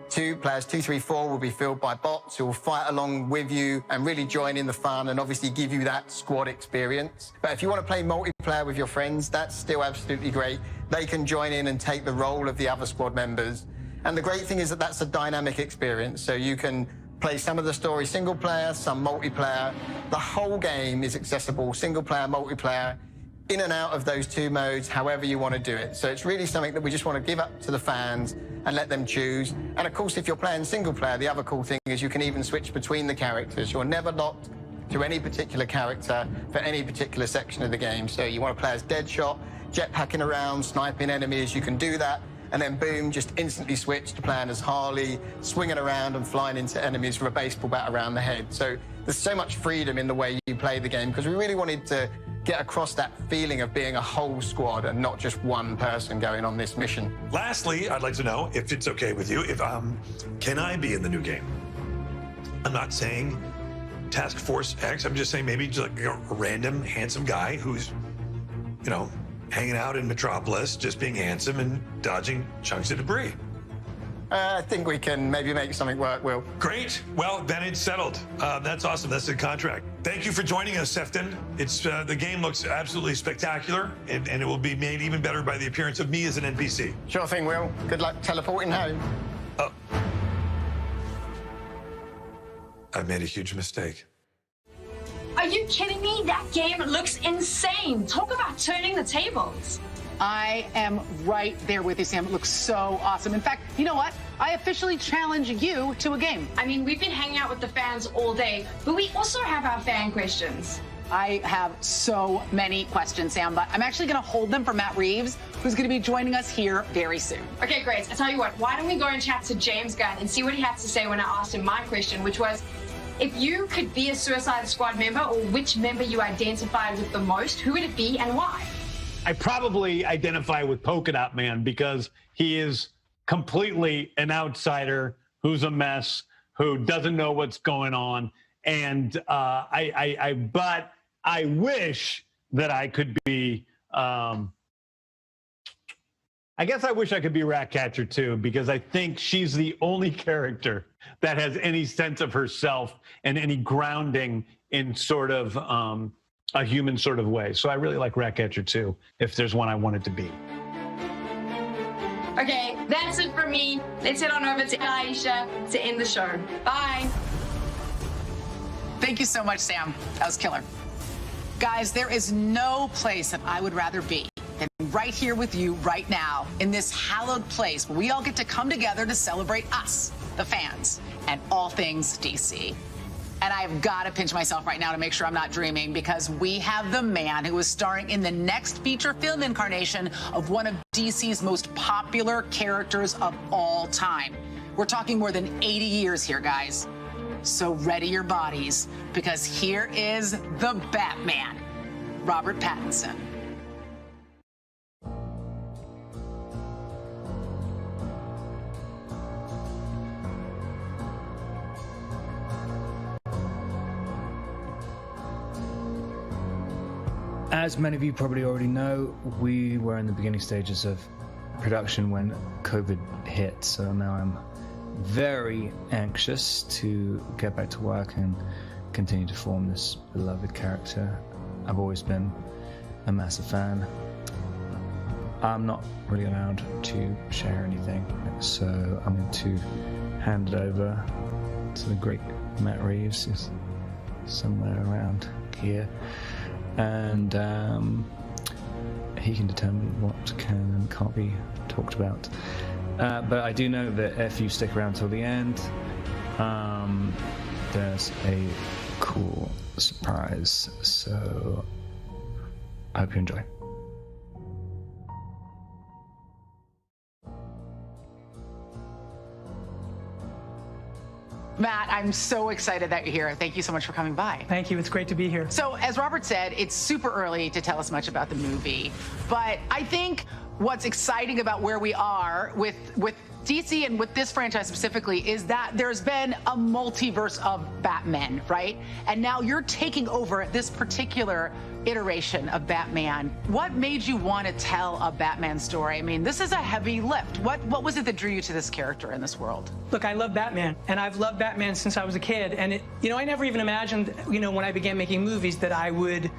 2 players, 2, 3, 4 will be filled by bots who will fight along with you and really join in the fun and obviously give you that squad experience. But if you want to play multiplayer with your friends, that's still absolutely great. They can join in and take the role of the other squad members. And the great thing is that that's a dynamic experience. So you can play some of the story single player, some multiplayer. The whole game is accessible, single player, multiplayer, in and out of those 2 modes, however you want to do it. So it's really something that we just want to give up to the fans and let them choose. And of course, if you're playing single player, the other cool thing is you can even switch between the characters. You're never locked to any particular character for any particular section of the game. So you want to play as Deadshot, jetpacking around, sniping enemies, you can do that. And then boom, just instantly switch to playing as Harley, swinging around and flying into enemies with a baseball bat around the head. So there's so much freedom in the way you play the game, because we really wanted to get across that feeling of being a whole squad and not just one person going on this mission. Lastly, I'd like to know, if it's okay with you, if can I be in the new game? I'm not saying Task Force X, I'm just saying maybe just like a random handsome guy who's, you know, hanging out in Metropolis, just being handsome and dodging chunks of debris. I think we can maybe make something work, Will. Great. Well, then it's settled. That's awesome. That's the contract. Thank you for joining us, Sefton. It's the game looks absolutely spectacular, and it will be made even better by the appearance of me as an NPC. Sure thing, Will. Good luck teleporting home. Oh. I've made a huge mistake. Are you kidding me? That game looks insane. Talk about turning the tables. I am right there with you, Sam. It looks so awesome. In fact, you know what? I officially challenge you to a game. I mean, we've been hanging out with the fans all day, but we also have our fan questions. I have so many questions, Sam, but I'm actually going to hold them for Matt Reeves, who's going to be joining us here very soon. Okay, great. I tell you what, why don't we go and chat to James Gunn and see what he had to say when I asked him my question, which was, if you could be a Suicide Squad member, or which member you identified with the most, who would it be and why? I probably identify with Polka Dot Man because he is completely an outsider who's a mess, who doesn't know what's going on. And but I wish that I could be, I guess I wish I could be Ratcatcher too, because I think she's the only character that has any sense of herself and any grounding in sort of a human sort of way. So I really like Ratcatcher too, if there's one I wanted to be. Okay, that's it for me. Let's head on over to Aisha to end the show. Bye. Thank you so much, Sam. That was killer. Guys, there is no place that I would rather be than right here with you right now in this hallowed place where we all get to come together to celebrate us, the fans, and all things DC. And I've got to pinch myself right now to make sure I'm not dreaming, because we have the man who is starring in the next feature film incarnation of one of DC's most popular characters of all time. We're talking more than 80 years here, guys. So ready your bodies, because here is the Batman, Robert Pattinson. As many of you probably already know, we were in the beginning stages of production when COVID hit, so now I'm very anxious to get back to work and continue to form this beloved character. I've always been a massive fan. I'm not really allowed to share anything, so I'm going to hand it over to the great Matt Reeves, who's somewhere around here, and he can determine what can and can't be talked about. But I do know that if you stick around till the end, there's a cool surprise, so I hope you enjoy. Matt, I'm so excited that you're here. Thank you so much for coming by. Thank you. It's great to be here. So, as Robert said, it's super early to tell us much about the movie, but I think what's exciting about where we are with DC and with this franchise specifically is that there's been a multiverse of Batman, right? And now you're taking over this particular iteration of Batman. What made you want to tell a Batman story? I mean, this is a heavy lift. What was it that drew you to this character in this world? Look, I love Batman, and I've loved Batman since I was a kid. And I never even imagined, when I began making movies, that I would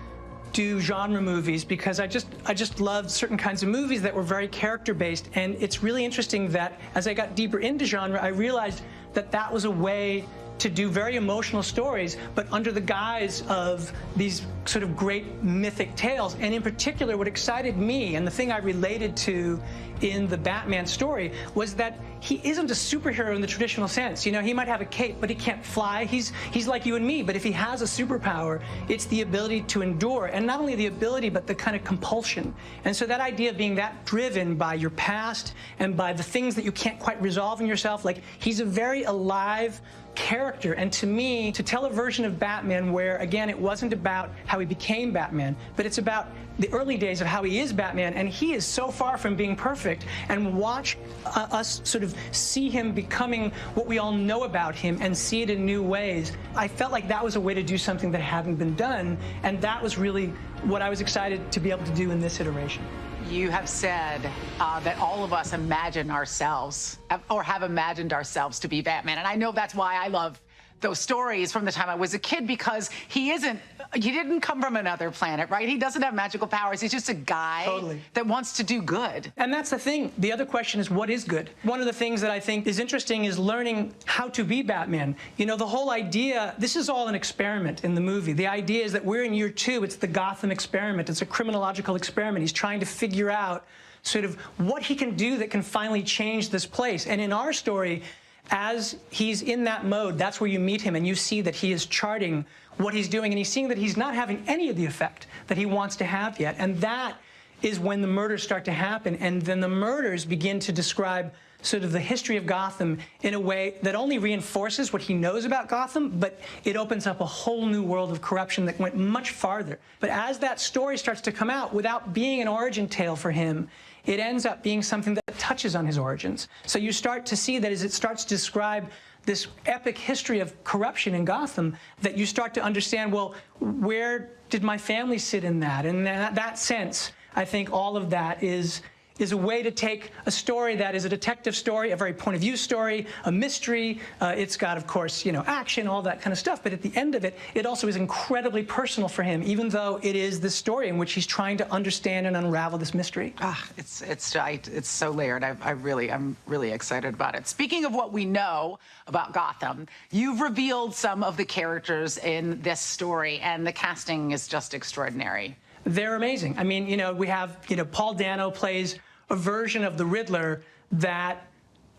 do genre movies, because I just loved certain kinds of movies that were very character based. And it's really interesting that as I got deeper into genre, I realized that that was a way to do very emotional stories, but under the guise of these sort of great mythic tales. And in particular, what excited me, and the thing I related to in the Batman story, was that he isn't a superhero in the traditional sense. He might have a cape, but he can't fly. He's like you and me, but if he has a superpower, it's the ability to endure. And not only the ability, but the kind of compulsion. And so that idea of being that driven by your past and by the things that you can't quite resolve in yourself, like, he's a very alive character. And to me, to tell a version of Batman where, again, it wasn't about how he became Batman, but it's about the early days of how he is Batman, and he is so far from being perfect, and watch us sort of see him becoming what we all know about him and see it in new ways. I felt like that was a way to do something that hadn't been done, and that was really what I was excited to be able to do in this iteration. You have said that all of us imagine ourselves, or have imagined ourselves to be Batman. And I know that's why I love those stories from the time I was a kid, because he didn't come from another planet, right? He doesn't have magical powers. He's just a guy that wants to do good. And that's the thing. The other question is, what is good? One of the things that I think is interesting is learning how to be Batman. The whole idea, this is all an experiment in the movie. The idea is that we're in year 2. It's the Gotham experiment. It's a criminological experiment. He's trying to figure out sort of what he can do that can finally change this place. And in our story, as he's in that mode, that's where you meet him, and you see that he is charting what he's doing, and he's seeing that he's not having any of the effect that he wants to have yet. And that is when the murders start to happen, and then the murders begin to describe sort of the history of Gotham in a way that only reinforces what he knows about Gotham, but it opens up a whole new world of corruption that went much farther. But as that story starts to come out, without being an origin tale for him, it ends up being something that touches on his origins. So you start to see that as it starts to describe this epic history of corruption in Gotham, that you start to understand, well, where did my family sit in that? And in that sense, I think all of that is a way to take a story that is a detective story, a very point of view story, a mystery. It's got, of course, action, all that kind of stuff. But at the end of it, it also is incredibly personal for him, even though it is the story in which he's trying to understand and unravel this mystery. It's so layered. I'm really excited about it. Speaking of what we know about Gotham, you've revealed some of the characters in this story, and the casting is just extraordinary. They're amazing. I mean, we have, Paul Dano plays a version of the Riddler that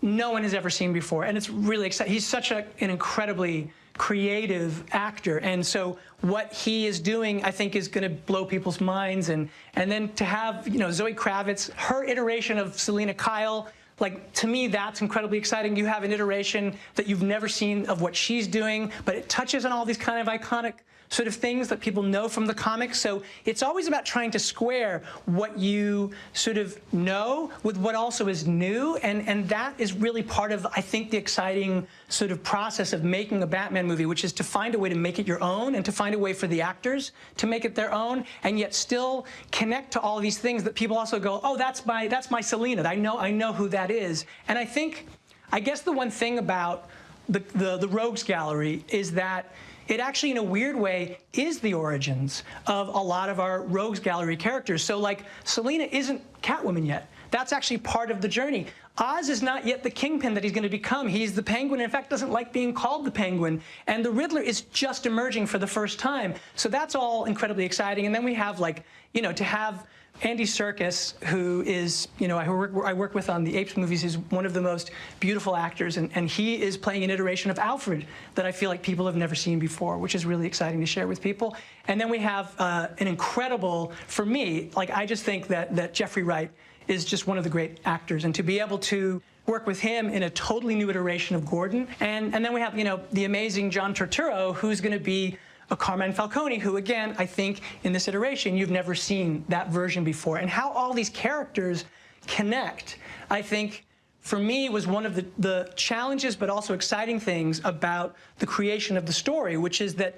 no one has ever seen before. And it's really exciting. He's such an incredibly creative actor. And so what he is doing, I think, is going to blow people's minds. And then to have, Zoe Kravitz, her iteration of Selena Kyle, like, to me, that's incredibly exciting. You have an iteration that you've never seen of what she's doing, but it touches on all these kind of iconic sort of things that people know from the comics. So it's always about trying to square what you sort of know with what also is new. And that is really part of, I think, the exciting sort of process of making a Batman movie, which is to find a way to make it your own, and to find a way for the actors to make it their own, and yet still connect to all these things that people also go, oh, that's my Selena. I know who that is. And I guess the one thing about the Rogues Gallery is that it actually, in a weird way, is the origins of a lot of our Rogues Gallery characters. So, like, Selina isn't Catwoman yet. That's actually part of the journey. Oz is not yet the Kingpin that he's going to become. He's the Penguin, and in fact, doesn't like being called the Penguin. And the Riddler is just emerging for the first time. So that's all incredibly exciting. And then we have, like, you know, to have Andy Serkis, who is, you know, I work with on the Apes movies, is one of the most beautiful actors, and he is playing an iteration of Alfred that I feel like people have never seen before, which is really exciting to share with people. And then we have an incredible, for me, like, I just think that Jeffrey Wright is just one of the great actors, and to be able to work with him in a totally new iteration of Gordon. And then we have, you know, the amazing John Turturro, who's going to be a Carmine Falcone, who, again, I think in this iteration, you've never seen that version before. And how all these characters connect, I think, for me, was one of the challenges but also exciting things about the creation of the story, which is that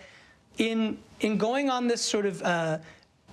in going on this sort of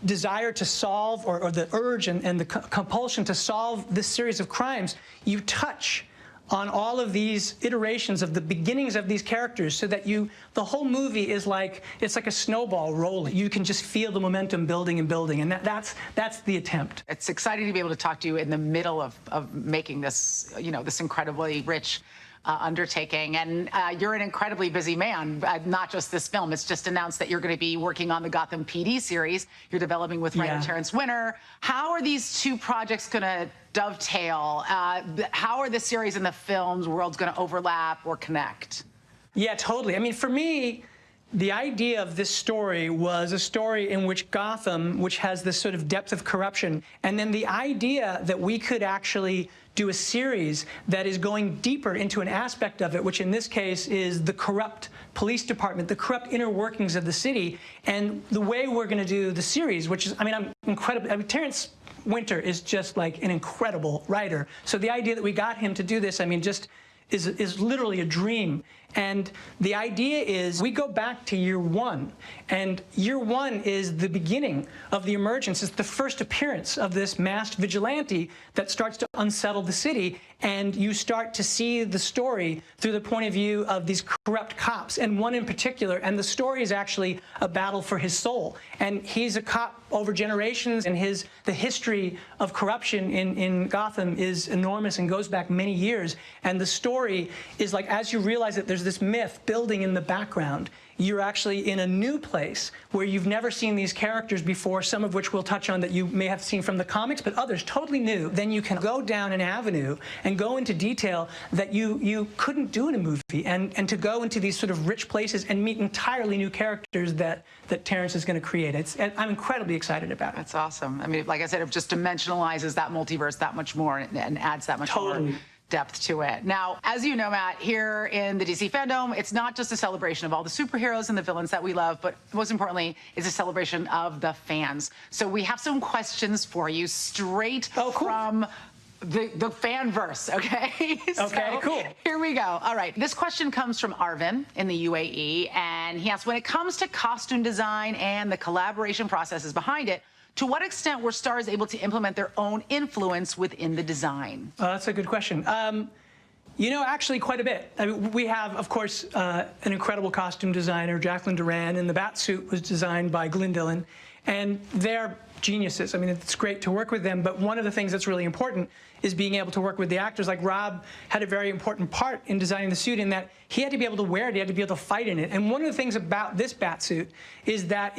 desire to solve, or the urge and the compulsion to solve this series of crimes, you touch on all of these iterations of the beginnings of these characters, so that the whole movie is like, it's like a snowball rolling. You can just feel the momentum building and building, and that's the attempt. It's exciting to be able to talk to you in the middle of making this, you know, this incredibly rich undertaking. And you're an incredibly busy man, not just this film. It's just announced that you're going to be working on the Gotham PD series you're developing with writer Terrence Winter. How are these two projects going to dovetail? How are the series and the film's worlds going to overlap or connect? Yeah, totally. I mean, for me, the idea of this story was a story in which Gotham, which has this sort of depth of corruption, and then the idea that we could actually do a series that is going deeper into an aspect of it, which in this case is the corrupt police department, the corrupt inner workings of the city, and the way we're going to do the series, which is, I mean, I'm incredibly, I mean, Terrence Winter is just like an incredible writer. So the idea that we got him to do this, I mean, just is literally a dream. And the idea is we go back to year one, and year one is the beginning of the emergence. It's the first appearance of this masked vigilante that starts to unsettle the city, and you start to see the story through the point of view of these corrupt cops, and one in particular, and the story is actually a battle for his soul. And he's a cop over generations, and the history of corruption in Gotham is enormous and goes back many years. And the story is like, as you realize that there's this myth building in the background, you're actually in a new place where you've never seen these characters before, some of which we'll touch on that you may have seen from the comics, but others totally new. Then you can go down an avenue and go into detail that you couldn't do in a movie, and to go into these sort of rich places and meet entirely new characters that Terrence is going to create. I'm incredibly excited about it. That's awesome. I mean, like I said, it just dimensionalizes that multiverse that much more and adds that much more depth to it. Now, as you know, Matt, here in the DC fandom, it's not just a celebration of all the superheroes and the villains that we love, but most importantly, it's a celebration of the fans. So we have some questions for you straight from the fanverse, okay? Okay, cool. Here we go. All right, this question comes from Arvin in the UAE, and he asks, when it comes to costume design and the collaboration processes behind it, to what extent were stars able to implement their own influence within the design? That's a good question. You know, actually quite a bit. I mean, we have, of course, an incredible costume designer, Jacqueline Duran, and the Batsuit was designed by Glyn Dillon, and they're geniuses. I mean, it's great to work with them, but one of the things that's really important is being able to work with the actors. Like Rob had a very important part in designing the suit in that he had to be able to wear it, he had to be able to fight in it. And one of the things about this Batsuit is that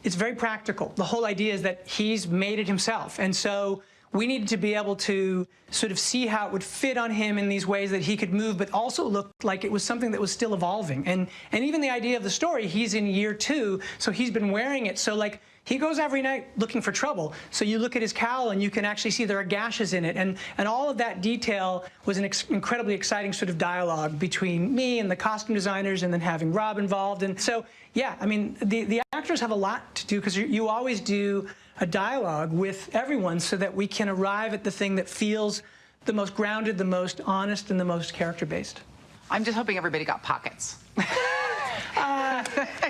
it's very practical. The whole idea is that he's made it himself. And so we needed to be able to sort of see how it would fit on him in these ways that he could move, but also look like it was something that was still evolving. And even the idea of the story, he's in year 2, so he's been wearing it. So like, he goes every night looking for trouble. So you look at his cowl and you can actually see there are gashes in it. And all of that detail was an incredibly exciting sort of dialogue between me and the costume designers, and then having Rob involved. And so, yeah, I mean, the actors have a lot to do, because you always do a dialogue with everyone so that we can arrive at the thing that feels the most grounded, the most honest, and the most character-based. I'm just hoping everybody got pockets.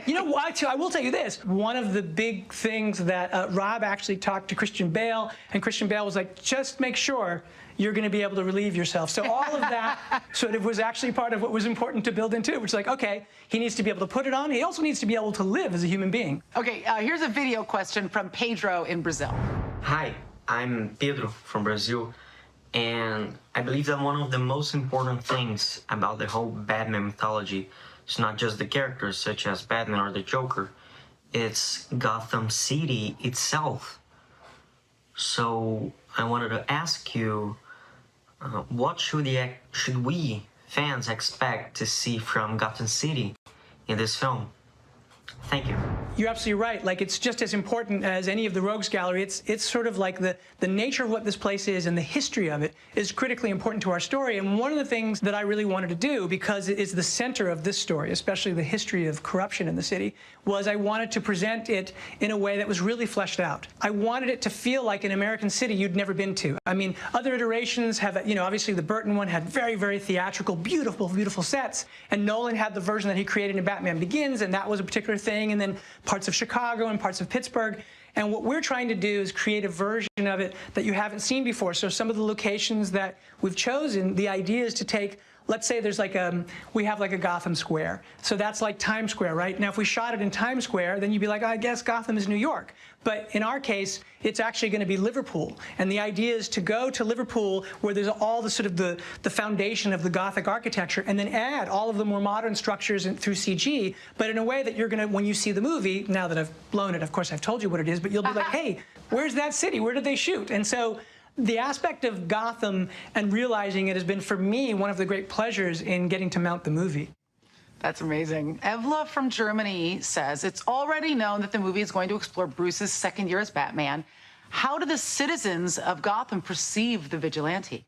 You know what? I will tell you this. One of the big things that Rob actually talked to Christian Bale, and Christian Bale was like, just make sure you're going to be able to relieve yourself. So all of that sort of was actually part of what was important to build into, which is like, okay, he needs to be able to put it on. He also needs to be able to live as a human being. Okay, here's a video question from Pedro in Brazil. Hi, I'm Pedro from Brazil, and I believe that one of the most important things about the whole Batman mythology is not just the characters such as Batman or the Joker, it's Gotham City itself. So I wanted to ask you, what should we fans expect to see from Gotham City in this film? Thank you. You're absolutely right. Like, it's just as important as any of the Rogues Gallery. It's sort of like the nature of what this place is and the history of it is critically important to our story. And one of the things that I really wanted to do, because it is the center of this story, especially the history of corruption in the city, was I wanted to present it in a way that was really fleshed out. I wanted it to feel like an American city you'd never been to. I mean, other iterations have, you know, obviously the Burton one had very, very theatrical, beautiful, beautiful sets. And Nolan had the version that he created in Batman Begins, and that was a particular thing. And then parts of Chicago and parts of Pittsburgh. And what we're trying to do is create a version of it that you haven't seen before. So some of the locations that we've chosen, the idea is to take, let's say there's like we have like a Gotham Square. So that's like Times Square, right? Now, if we shot it in Times Square, then you'd be like, oh, I guess Gotham is New York. But in our case, it's actually going to be Liverpool. And the idea is to go to Liverpool where there's all the sort of the foundation of the Gothic architecture and then add all of the more modern structures through CG, but in a way that you're going to, when you see the movie, now that I've blown it, of course, I've told you what it is, but you'll be like, hey, where's that city? Where did they shoot? And so the aspect of Gotham and realizing it has been, for me, one of the great pleasures in getting to mount the movie. That's amazing. Evla from Germany says, it's already known that the movie is going to explore Bruce's second year as Batman. How do the citizens of Gotham perceive the vigilante?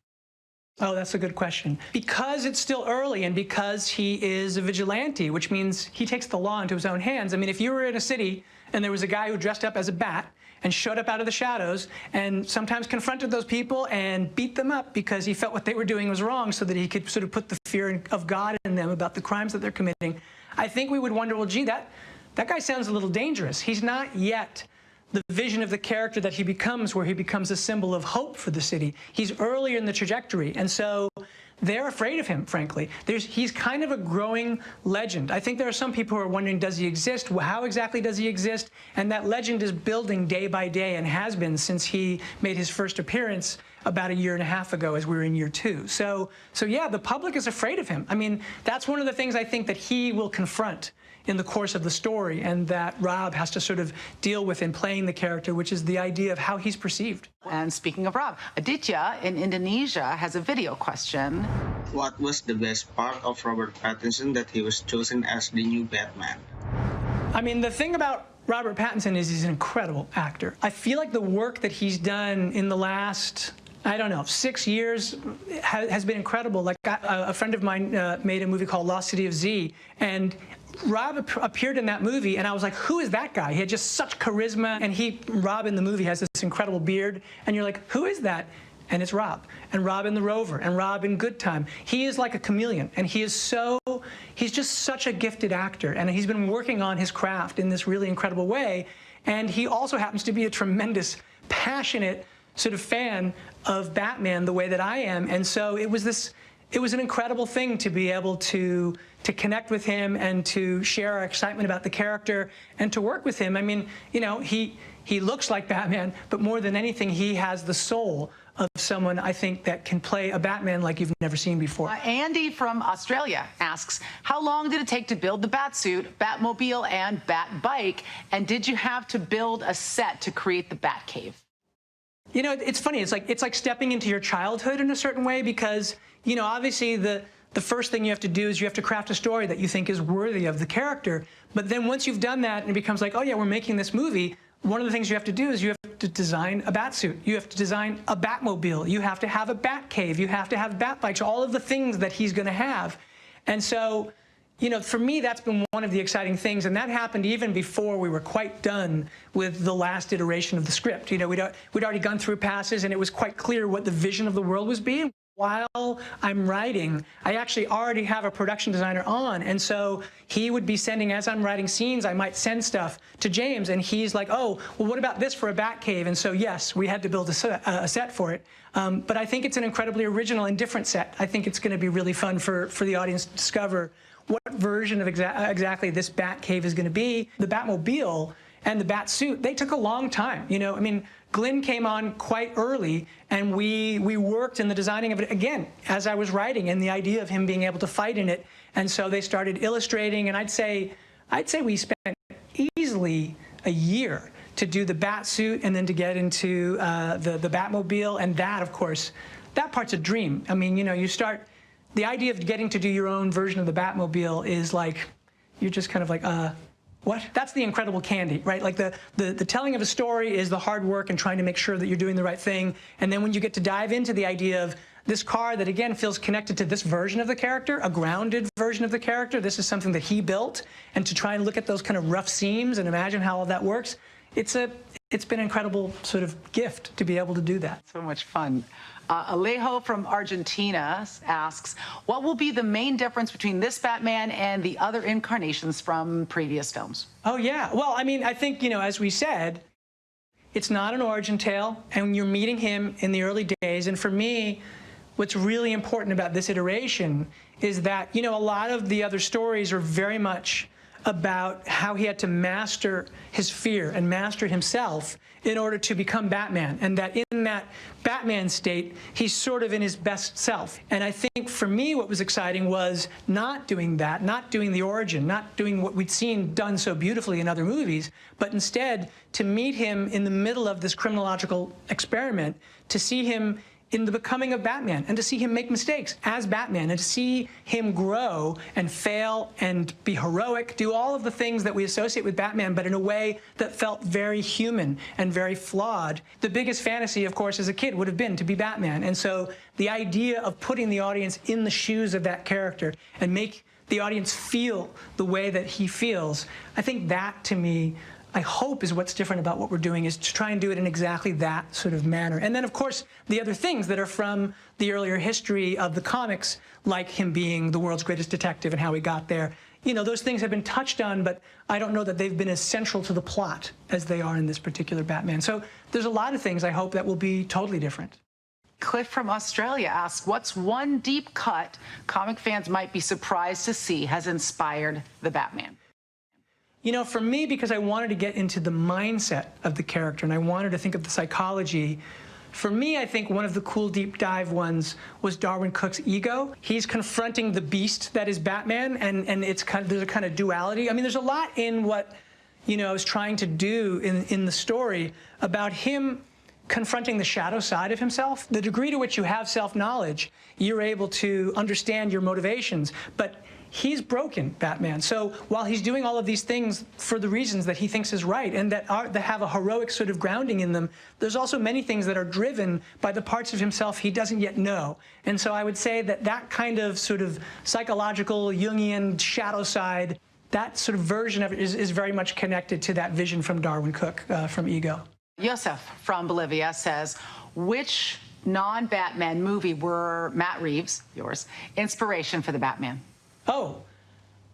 Oh, that's a good question. Because it's still early and because he is a vigilante, which means he takes the law into his own hands. I mean, if you were in a city and there was a guy who dressed up as a bat and showed up out of the shadows and sometimes confronted those people and beat them up because he felt what they were doing was wrong so that he could sort of put the fear of God in them about the crimes that they're committing, I think we would wonder, well, gee, that guy sounds a little dangerous. He's not yet the vision of the character that he becomes, where he becomes a symbol of hope for the city. He's earlier in the trajectory, and so they're afraid of him, frankly. He's kind of a growing legend. I think there are some people who are wondering, does he exist? How exactly does he exist? And that legend is building day by day and has been since he made his first appearance about 1.5 years ago as we were in year 2. So yeah, the public is afraid of him. I mean, that's one of the things I think that he will confront in the course of the story and that Rob has to sort of deal with in playing the character, which is the idea of how he's perceived. And speaking of Rob, Aditya in Indonesia has a video question. What was the best part of Robert Pattinson that he was chosen as the new Batman? I mean, the thing about Robert Pattinson is he's an incredible actor. I feel like the work that he's done in the last, I don't know, 6 years has been incredible. Like a friend of mine made a movie called Lost City of Z, and Rob appeared in that movie, and I was like, who is that guy? He had just such charisma, and Rob in the movie has this incredible beard, and you're like, who is that? And it's Rob, and Rob in The Rover, and Rob in Good Time. He is like a chameleon, and he's just such a gifted actor, and he's been working on his craft in this really incredible way, and he also happens to be a tremendous, passionate sort of fan of Batman the way that I am, and so it was an incredible thing to be able to connect with him and to share our excitement about the character and to work with him. I mean, you know, he looks like Batman, but more than anything, he has the soul of someone, I think, that can play a Batman like you've never seen before. Andy from Australia asks, how long did it take to build the Batsuit, Batmobile, and Batbike? And did you have to build a set to create the Batcave? You know, it's funny. It's like stepping into your childhood in a certain way because, you know, obviously the first thing you have to do is you have to craft a story that you think is worthy of the character. But then once you've done that and it becomes like, oh, yeah, we're making this movie, one of the things you have to do is you have to design a Batsuit. You have to design a Batmobile. You have to have a Batcave. You have to have Batbikes, all of the things that he's going to have. And so, you know, for me, that's been one of the exciting things, and that happened even before we were quite done with the last iteration of the script. You know, we'd already gone through passes, and it was quite clear what the vision of the world was being. while I'm writing, I actually already have a production designer on, and so he would be sending, as I'm writing scenes, I might send stuff to James, and he's like, oh, well, what about this for a Batcave? And so, yes, we had to build a set for it. But I think it's an incredibly original and different set. I think it's going to be really fun for the audience to discover what version of exactly this Batcave is going to be. The Batmobile and the bat suit, they took a long time. You know, I mean, Glenn came on quite early, and we worked in the designing of it, again, as I was writing, and the idea of him being able to fight in it. And so they started illustrating, and I'd say we spent easily a year to do the bat suit and then to get into the Batmobile. And that, of course, that part's a dream. I mean, you know, the idea of getting to do your own version of the Batmobile is like, you're just kind of like, what? That's the incredible candy, right? Like the telling of a story is the hard work and trying to make sure that you're doing the right thing. And then when you get to dive into the idea of this car that, again, feels connected to this version of the character, a grounded version of the character, this is something that he built, and to try and look at those kind of rough seams and imagine how all that works, it's been an incredible sort of gift to be able to do that. So much fun. Alejo from Argentina asks, what will be the main difference between this Batman and the other incarnations from previous films? Oh, yeah. Well, I mean, I think, you know, as we said, it's not an origin tale, and you're meeting him in the early days. And for me, what's really important about this iteration is that, you know, a lot of the other stories are very much about how he had to master his fear and master himself in order to become Batman, and that in that Batman state, he's sort of in his best self. And I think for me, what was exciting was not doing that, not doing the origin, not doing what we'd seen done so beautifully in other movies, but instead to meet him in the middle of this criminological experiment, to see him in the becoming of Batman, and to see him make mistakes as Batman, and to see him grow and fail and be heroic, do all of the things that we associate with Batman, but in a way that felt very human and very flawed. The biggest fantasy, of course, as a kid would have been to be Batman. And so the idea of putting the audience in the shoes of that character and make the audience feel the way that he feels, I think that, to me, I hope is what's different about what we're doing, is to try and do it in exactly that sort of manner. And then, of course, the other things that are from the earlier history of the comics, like him being the world's greatest detective and how he got there, you know, those things have been touched on, but I don't know that they've been as central to the plot as they are in this particular Batman. So there's a lot of things I hope that will be totally different. Cliff from Australia asks, what's one deep cut comic fans might be surprised to see has inspired the Batman? You know, for me, because I wanted to get into the mindset of the character and I wanted to think of the psychology, for me, I think one of the cool deep dive ones was Darwin Cook's ego. He's confronting the beast that is Batman, and it's kind of, there's a kind of duality. I mean, there's a lot in what, you know, I was trying to do in the story about him confronting the shadow side of himself. The degree to which you have self-knowledge, you're able to understand your motivations, but he's broken, Batman. So while he's doing all of these things for the reasons that he thinks is right and that have a heroic sort of grounding in them, there's also many things that are driven by the parts of himself he doesn't yet know. And so I would say that that kind of sort of psychological, Jungian shadow side, that sort of version of it is very much connected to that vision from Darwin Cook, from Ego. Yosef from Bolivia says, which non-Batman movie were Matt Reeves, yours, inspiration for the Batman? Oh,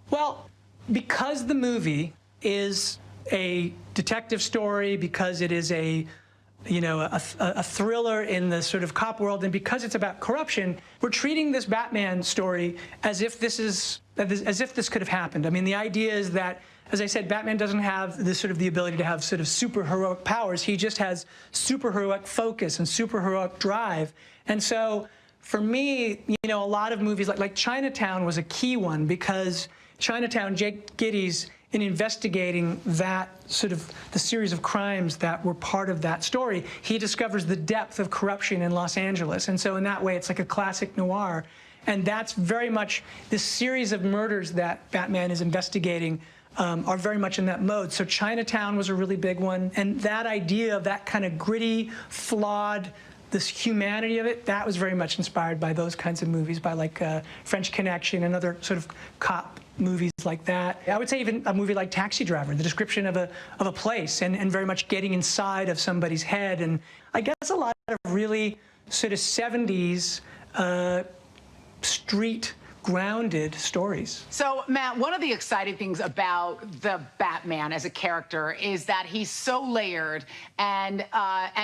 well, because the movie is a detective story, because it is a thriller in the sort of cop world, and because it's about corruption, we're treating this Batman story as if this could have happened. I mean, the idea is that, as I said, Batman doesn't have this sort of the ability to have sort of super heroic powers. He just has super heroic focus and super heroic drive. And so for me, you know, a lot of movies like Chinatown was a key one, because Chinatown, Jake Gittes, in investigating that sort of the series of crimes that were part of that story, he discovers the depth of corruption in Los Angeles. And so in that way, it's like a classic noir. And that's very much this series of murders that Batman is investigating are very much in that mode. So Chinatown was a really big one. And that idea of that kind of gritty, flawed, this humanity of it, that was very much inspired by those kinds of movies, by like French Connection and other sort of cop movies like that. I would say even a movie like Taxi Driver, the description of a place and very much getting inside of somebody's head. And I guess a lot of really sort of 70s street grounded stories. So, Matt, one of the exciting things about the Batman as a character is that he's so layered and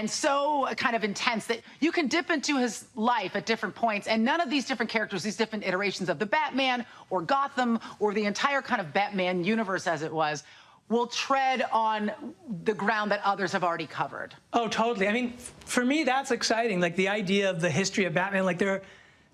so kind of intense that you can dip into his life at different points, and none of these different characters, these different iterations of the Batman or Gotham or the entire kind of Batman universe as it was, will tread on the ground that others have already covered. Oh, totally. I mean, for me, that's exciting. Like the idea of the history of Batman, like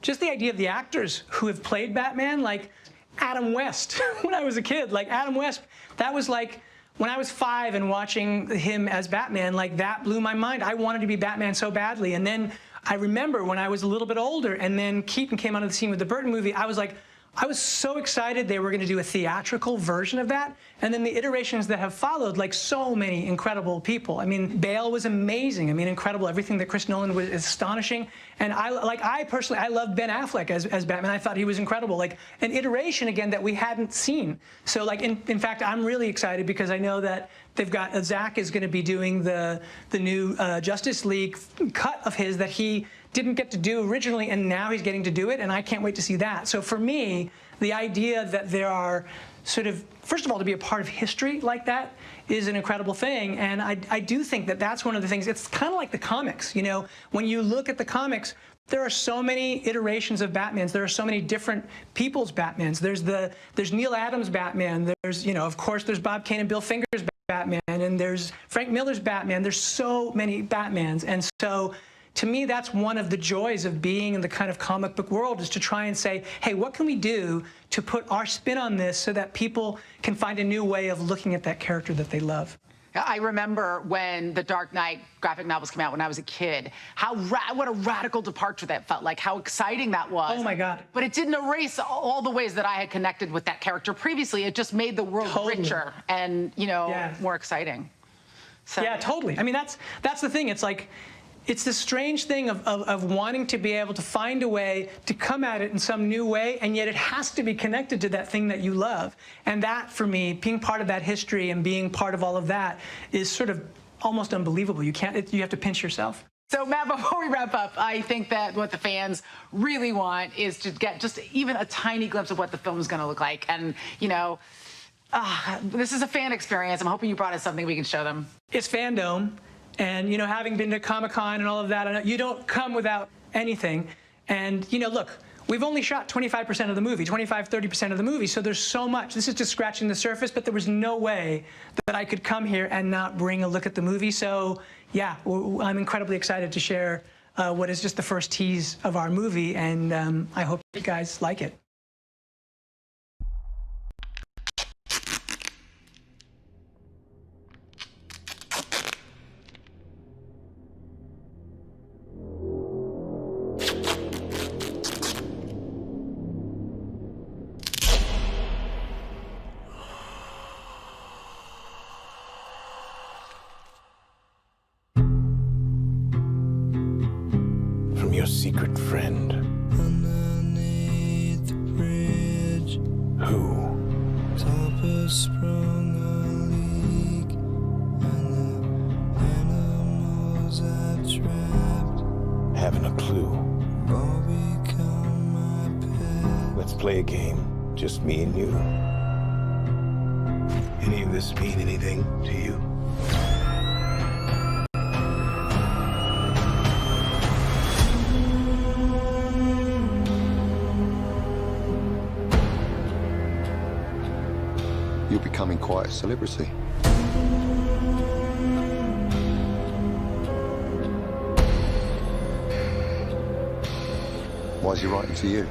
just the idea of the actors who have played Batman, like Adam West, when I was a kid, like Adam West, that was like, when I was 5 and watching him as Batman, like that blew my mind. I wanted to be Batman so badly. And then I remember when I was a little bit older and then Keaton came onto the scene with the Burton movie, I was so excited they were going to do a theatrical version of that. And then the iterations that have followed, like so many incredible people. I mean, Bale was amazing. I mean, incredible. Everything that Chris Nolan was astonishing. And I personally, I love Ben Affleck as Batman. I thought he was incredible. Like an iteration again that we hadn't seen. So like, in fact, I'm really excited because I know that they've got, Zach is going to be doing the new Justice League cut of his that he didn't get to do originally, and now he's getting to do it, and I can't wait to see that. So for me, the idea that there are sort of, first of all, to be a part of history like that is an incredible thing, and I do think that that's one of the things. It's kind of like the comics, you know? When you look at the comics, there are so many iterations of Batmans. There are so many different people's Batmans. There's Neil Adams' Batman. There's, you know, of course, there's Bob Kane and Bill Finger's Batman, and there's Frank Miller's Batman. There's so many Batmans, and so to me, that's one of the joys of being in the kind of comic book world, is to try and say, hey, what can we do to put our spin on this so that people can find a new way of looking at that character that they love? I remember when the Dark Knight graphic novels came out when I was a kid, what a radical departure that felt like, how exciting that was. Oh, my God. But it didn't erase all the ways that I had connected with that character previously. It just made the world richer and, you know, more exciting. So. Yeah, totally. I mean, that's the thing. It's like, it's this strange thing of wanting to be able to find a way to come at it in some new way, and yet it has to be connected to that thing that you love. And that, for me, being part of that history and being part of all of that is sort of almost unbelievable. You have to pinch yourself. So, Matt, before we wrap up, I think that what the fans really want is to get just even a tiny glimpse of what the film is going to look like. And, you know, this is a fan experience. I'm hoping you brought us something we can show them. It's FANDOM. And, you know, having been to Comic-Con and all of that, I know you don't come without anything. And, you know, look, we've only shot 25% of the movie, 25–30% of the movie, so there's so much. This is just scratching the surface, but there was no way that I could come here and not bring a look at the movie. So, yeah, I'm incredibly excited to share what is just the first tease of our movie, and I hope you guys like it. From your secret friend. Underneath the bridge. Who? Topper sprung a leak, and the animals I've trapped. Haven't a clue. All become my pet. Let's play a game. Just me and you. Any of this mean anything to you? You're becoming quite a celebrity. Why is he writing to you?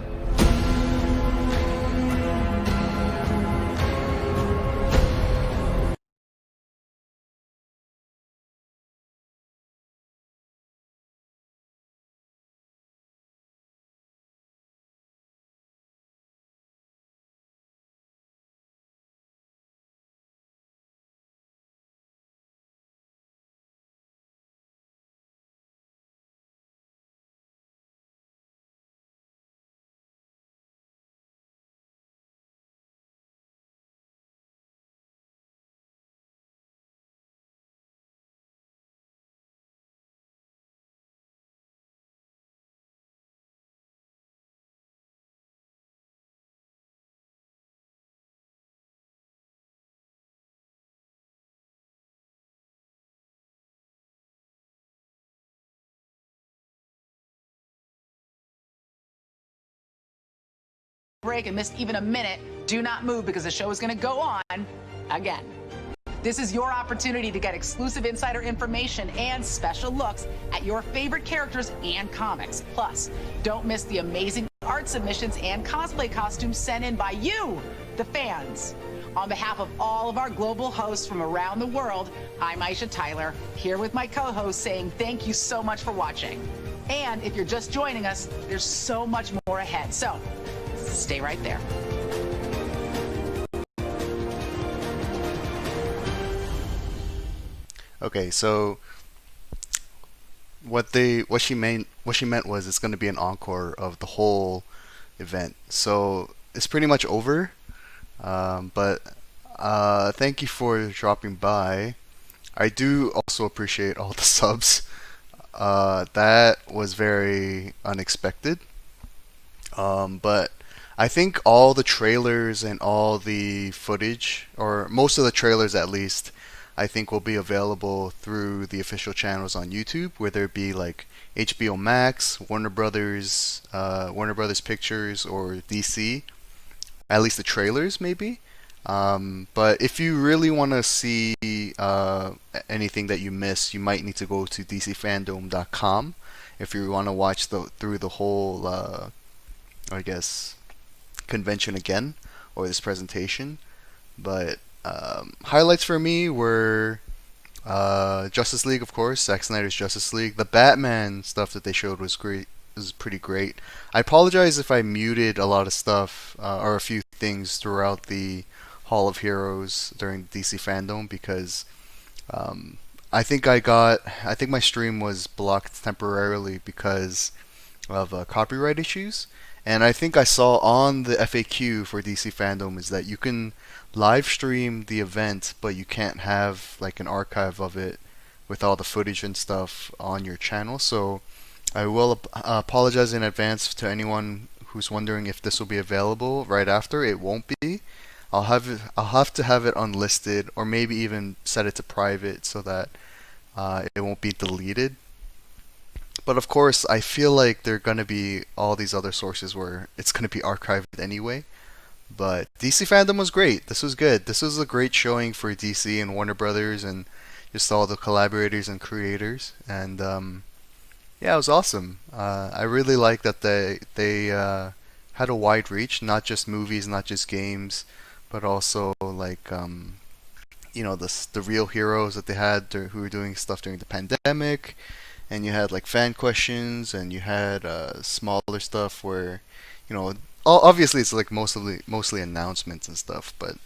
break and missed even a minute, do not move because the show is going to go on again. This is your opportunity to get exclusive insider information and special looks at your favorite characters and comics. Plus, don't miss the amazing art submissions and cosplay costumes sent in by you, the fans. On behalf of all of our global hosts from around the world, I'm Aisha Tyler, here with my co-host saying thank you so much for watching. And if you're just joining us, there's so much more ahead. So, stay right there. Okay, so what she meant was it's going to be an encore of the whole event. So it's pretty much over. But thank you for dropping by. I do also appreciate all the subs. That was very unexpected. But I think all the trailers and all the footage, or most of the trailers at least, I think will be available through the official channels on YouTube, whether it be like HBO Max, Warner Brothers Pictures, or DC. At least the trailers, maybe. But if you really want to see anything that you miss, you might need to go to DCFandom.com if you want to watch through the whole, I guess, convention again, or this presentation. But highlights for me were Justice League, of course, Zack Snyder's Justice League. The Batman stuff that they showed was great. It was pretty great. I apologize if I muted a lot of stuff or a few things throughout the Hall of Heroes during DC Fandom because I think my stream was blocked temporarily because of copyright issues. And I think I saw on the FAQ for DC Fandom is that you can live stream the event, but you can't have like an archive of it with all the footage and stuff on your channel. So I will apologize in advance to anyone who's wondering if this will be available right after. It won't be. I'll have to have it unlisted, or maybe even set it to private so that it won't be deleted. But of course, I feel like there are going to be all these other sources where it's going to be archived anyway. But DC Fandom was great. This was good. This was a great showing for DC and Warner Brothers and just all the collaborators and creators. And yeah, it was awesome. I really like that they had a wide reach, not just movies, not just games, but also like the real heroes that they had who were doing stuff during the pandemic. And you had like fan questions, and you had smaller stuff where, obviously it's like mostly announcements and stuff, but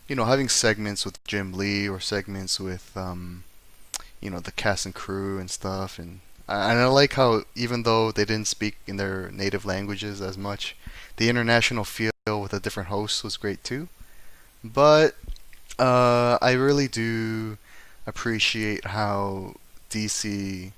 having segments with Jim Lee or segments with the cast and crew and stuff, and I like how even though they didn't speak in their native languages as much, the international feel with the different hosts was great too. But I really do appreciate how DC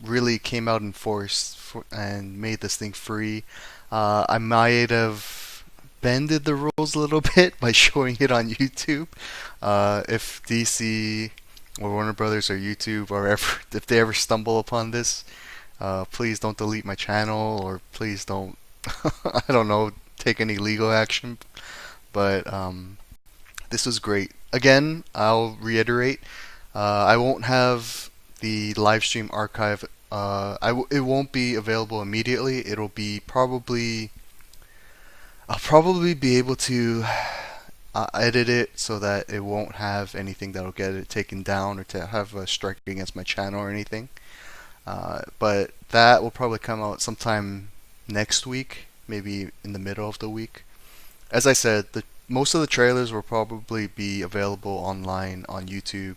really came out in force and made this thing free. I might have bended the rules a little bit by showing it on YouTube. If DC or Warner Brothers or YouTube if they ever stumble upon this, please don't delete my channel, or please don't I don't know, take any legal action. But this was great. Again, I'll reiterate, I won't have the live stream archive. It won't be available immediately. I'll probably be able to edit it so that it won't have anything that'll get it taken down or to have a strike against my channel or anything. But that will probably come out sometime next week, maybe in the middle of the week. As I said, most of the trailers will probably be available online on YouTube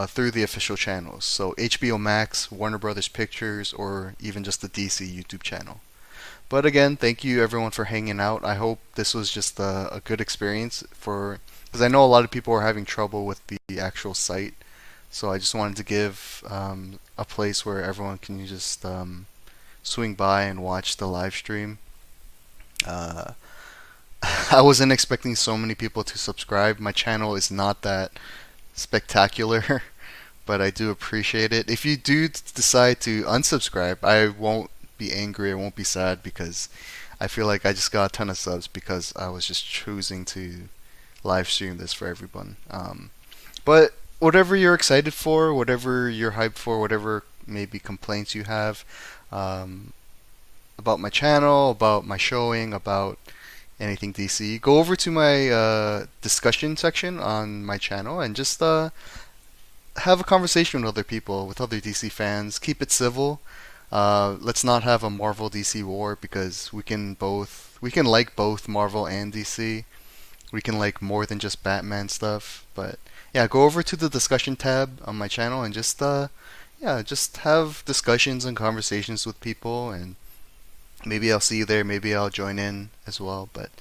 through the official channels. So HBO Max, Warner Brothers Pictures, or even just the DC YouTube channel. But again, thank you everyone for hanging out. I hope this was just a good experience because I know a lot of people are having trouble with the actual site. So I just wanted to give a place where everyone can just swing by and watch the live stream. I wasn't expecting so many people to subscribe. My channel is not that spectacular, but I do appreciate it. If you do decide to unsubscribe, I won't be angry, I won't be sad, because I feel like I just got a ton of subs because I was just choosing to live stream this for everyone. But whatever you're excited for, whatever you're hyped for, whatever maybe complaints you have about my channel, about my showing, about anything DC, go over to my discussion section on my channel and just have a conversation with other people, with other DC fans. Keep it civil. Let's not have a Marvel DC war, because we can like both Marvel and DC. We can like more than just Batman stuff. But yeah, go over to the discussion tab on my channel and just just have discussions and conversations with people, and maybe I'll see you there, maybe I'll join in as well. But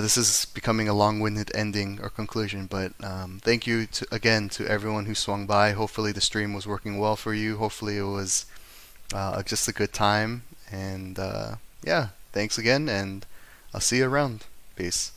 this is becoming a long-winded ending or conclusion, but thank you again to everyone who swung by. Hopefully the stream was working well for you. Hopefully it was just a good time. And yeah, thanks again, and I'll see you around. Peace.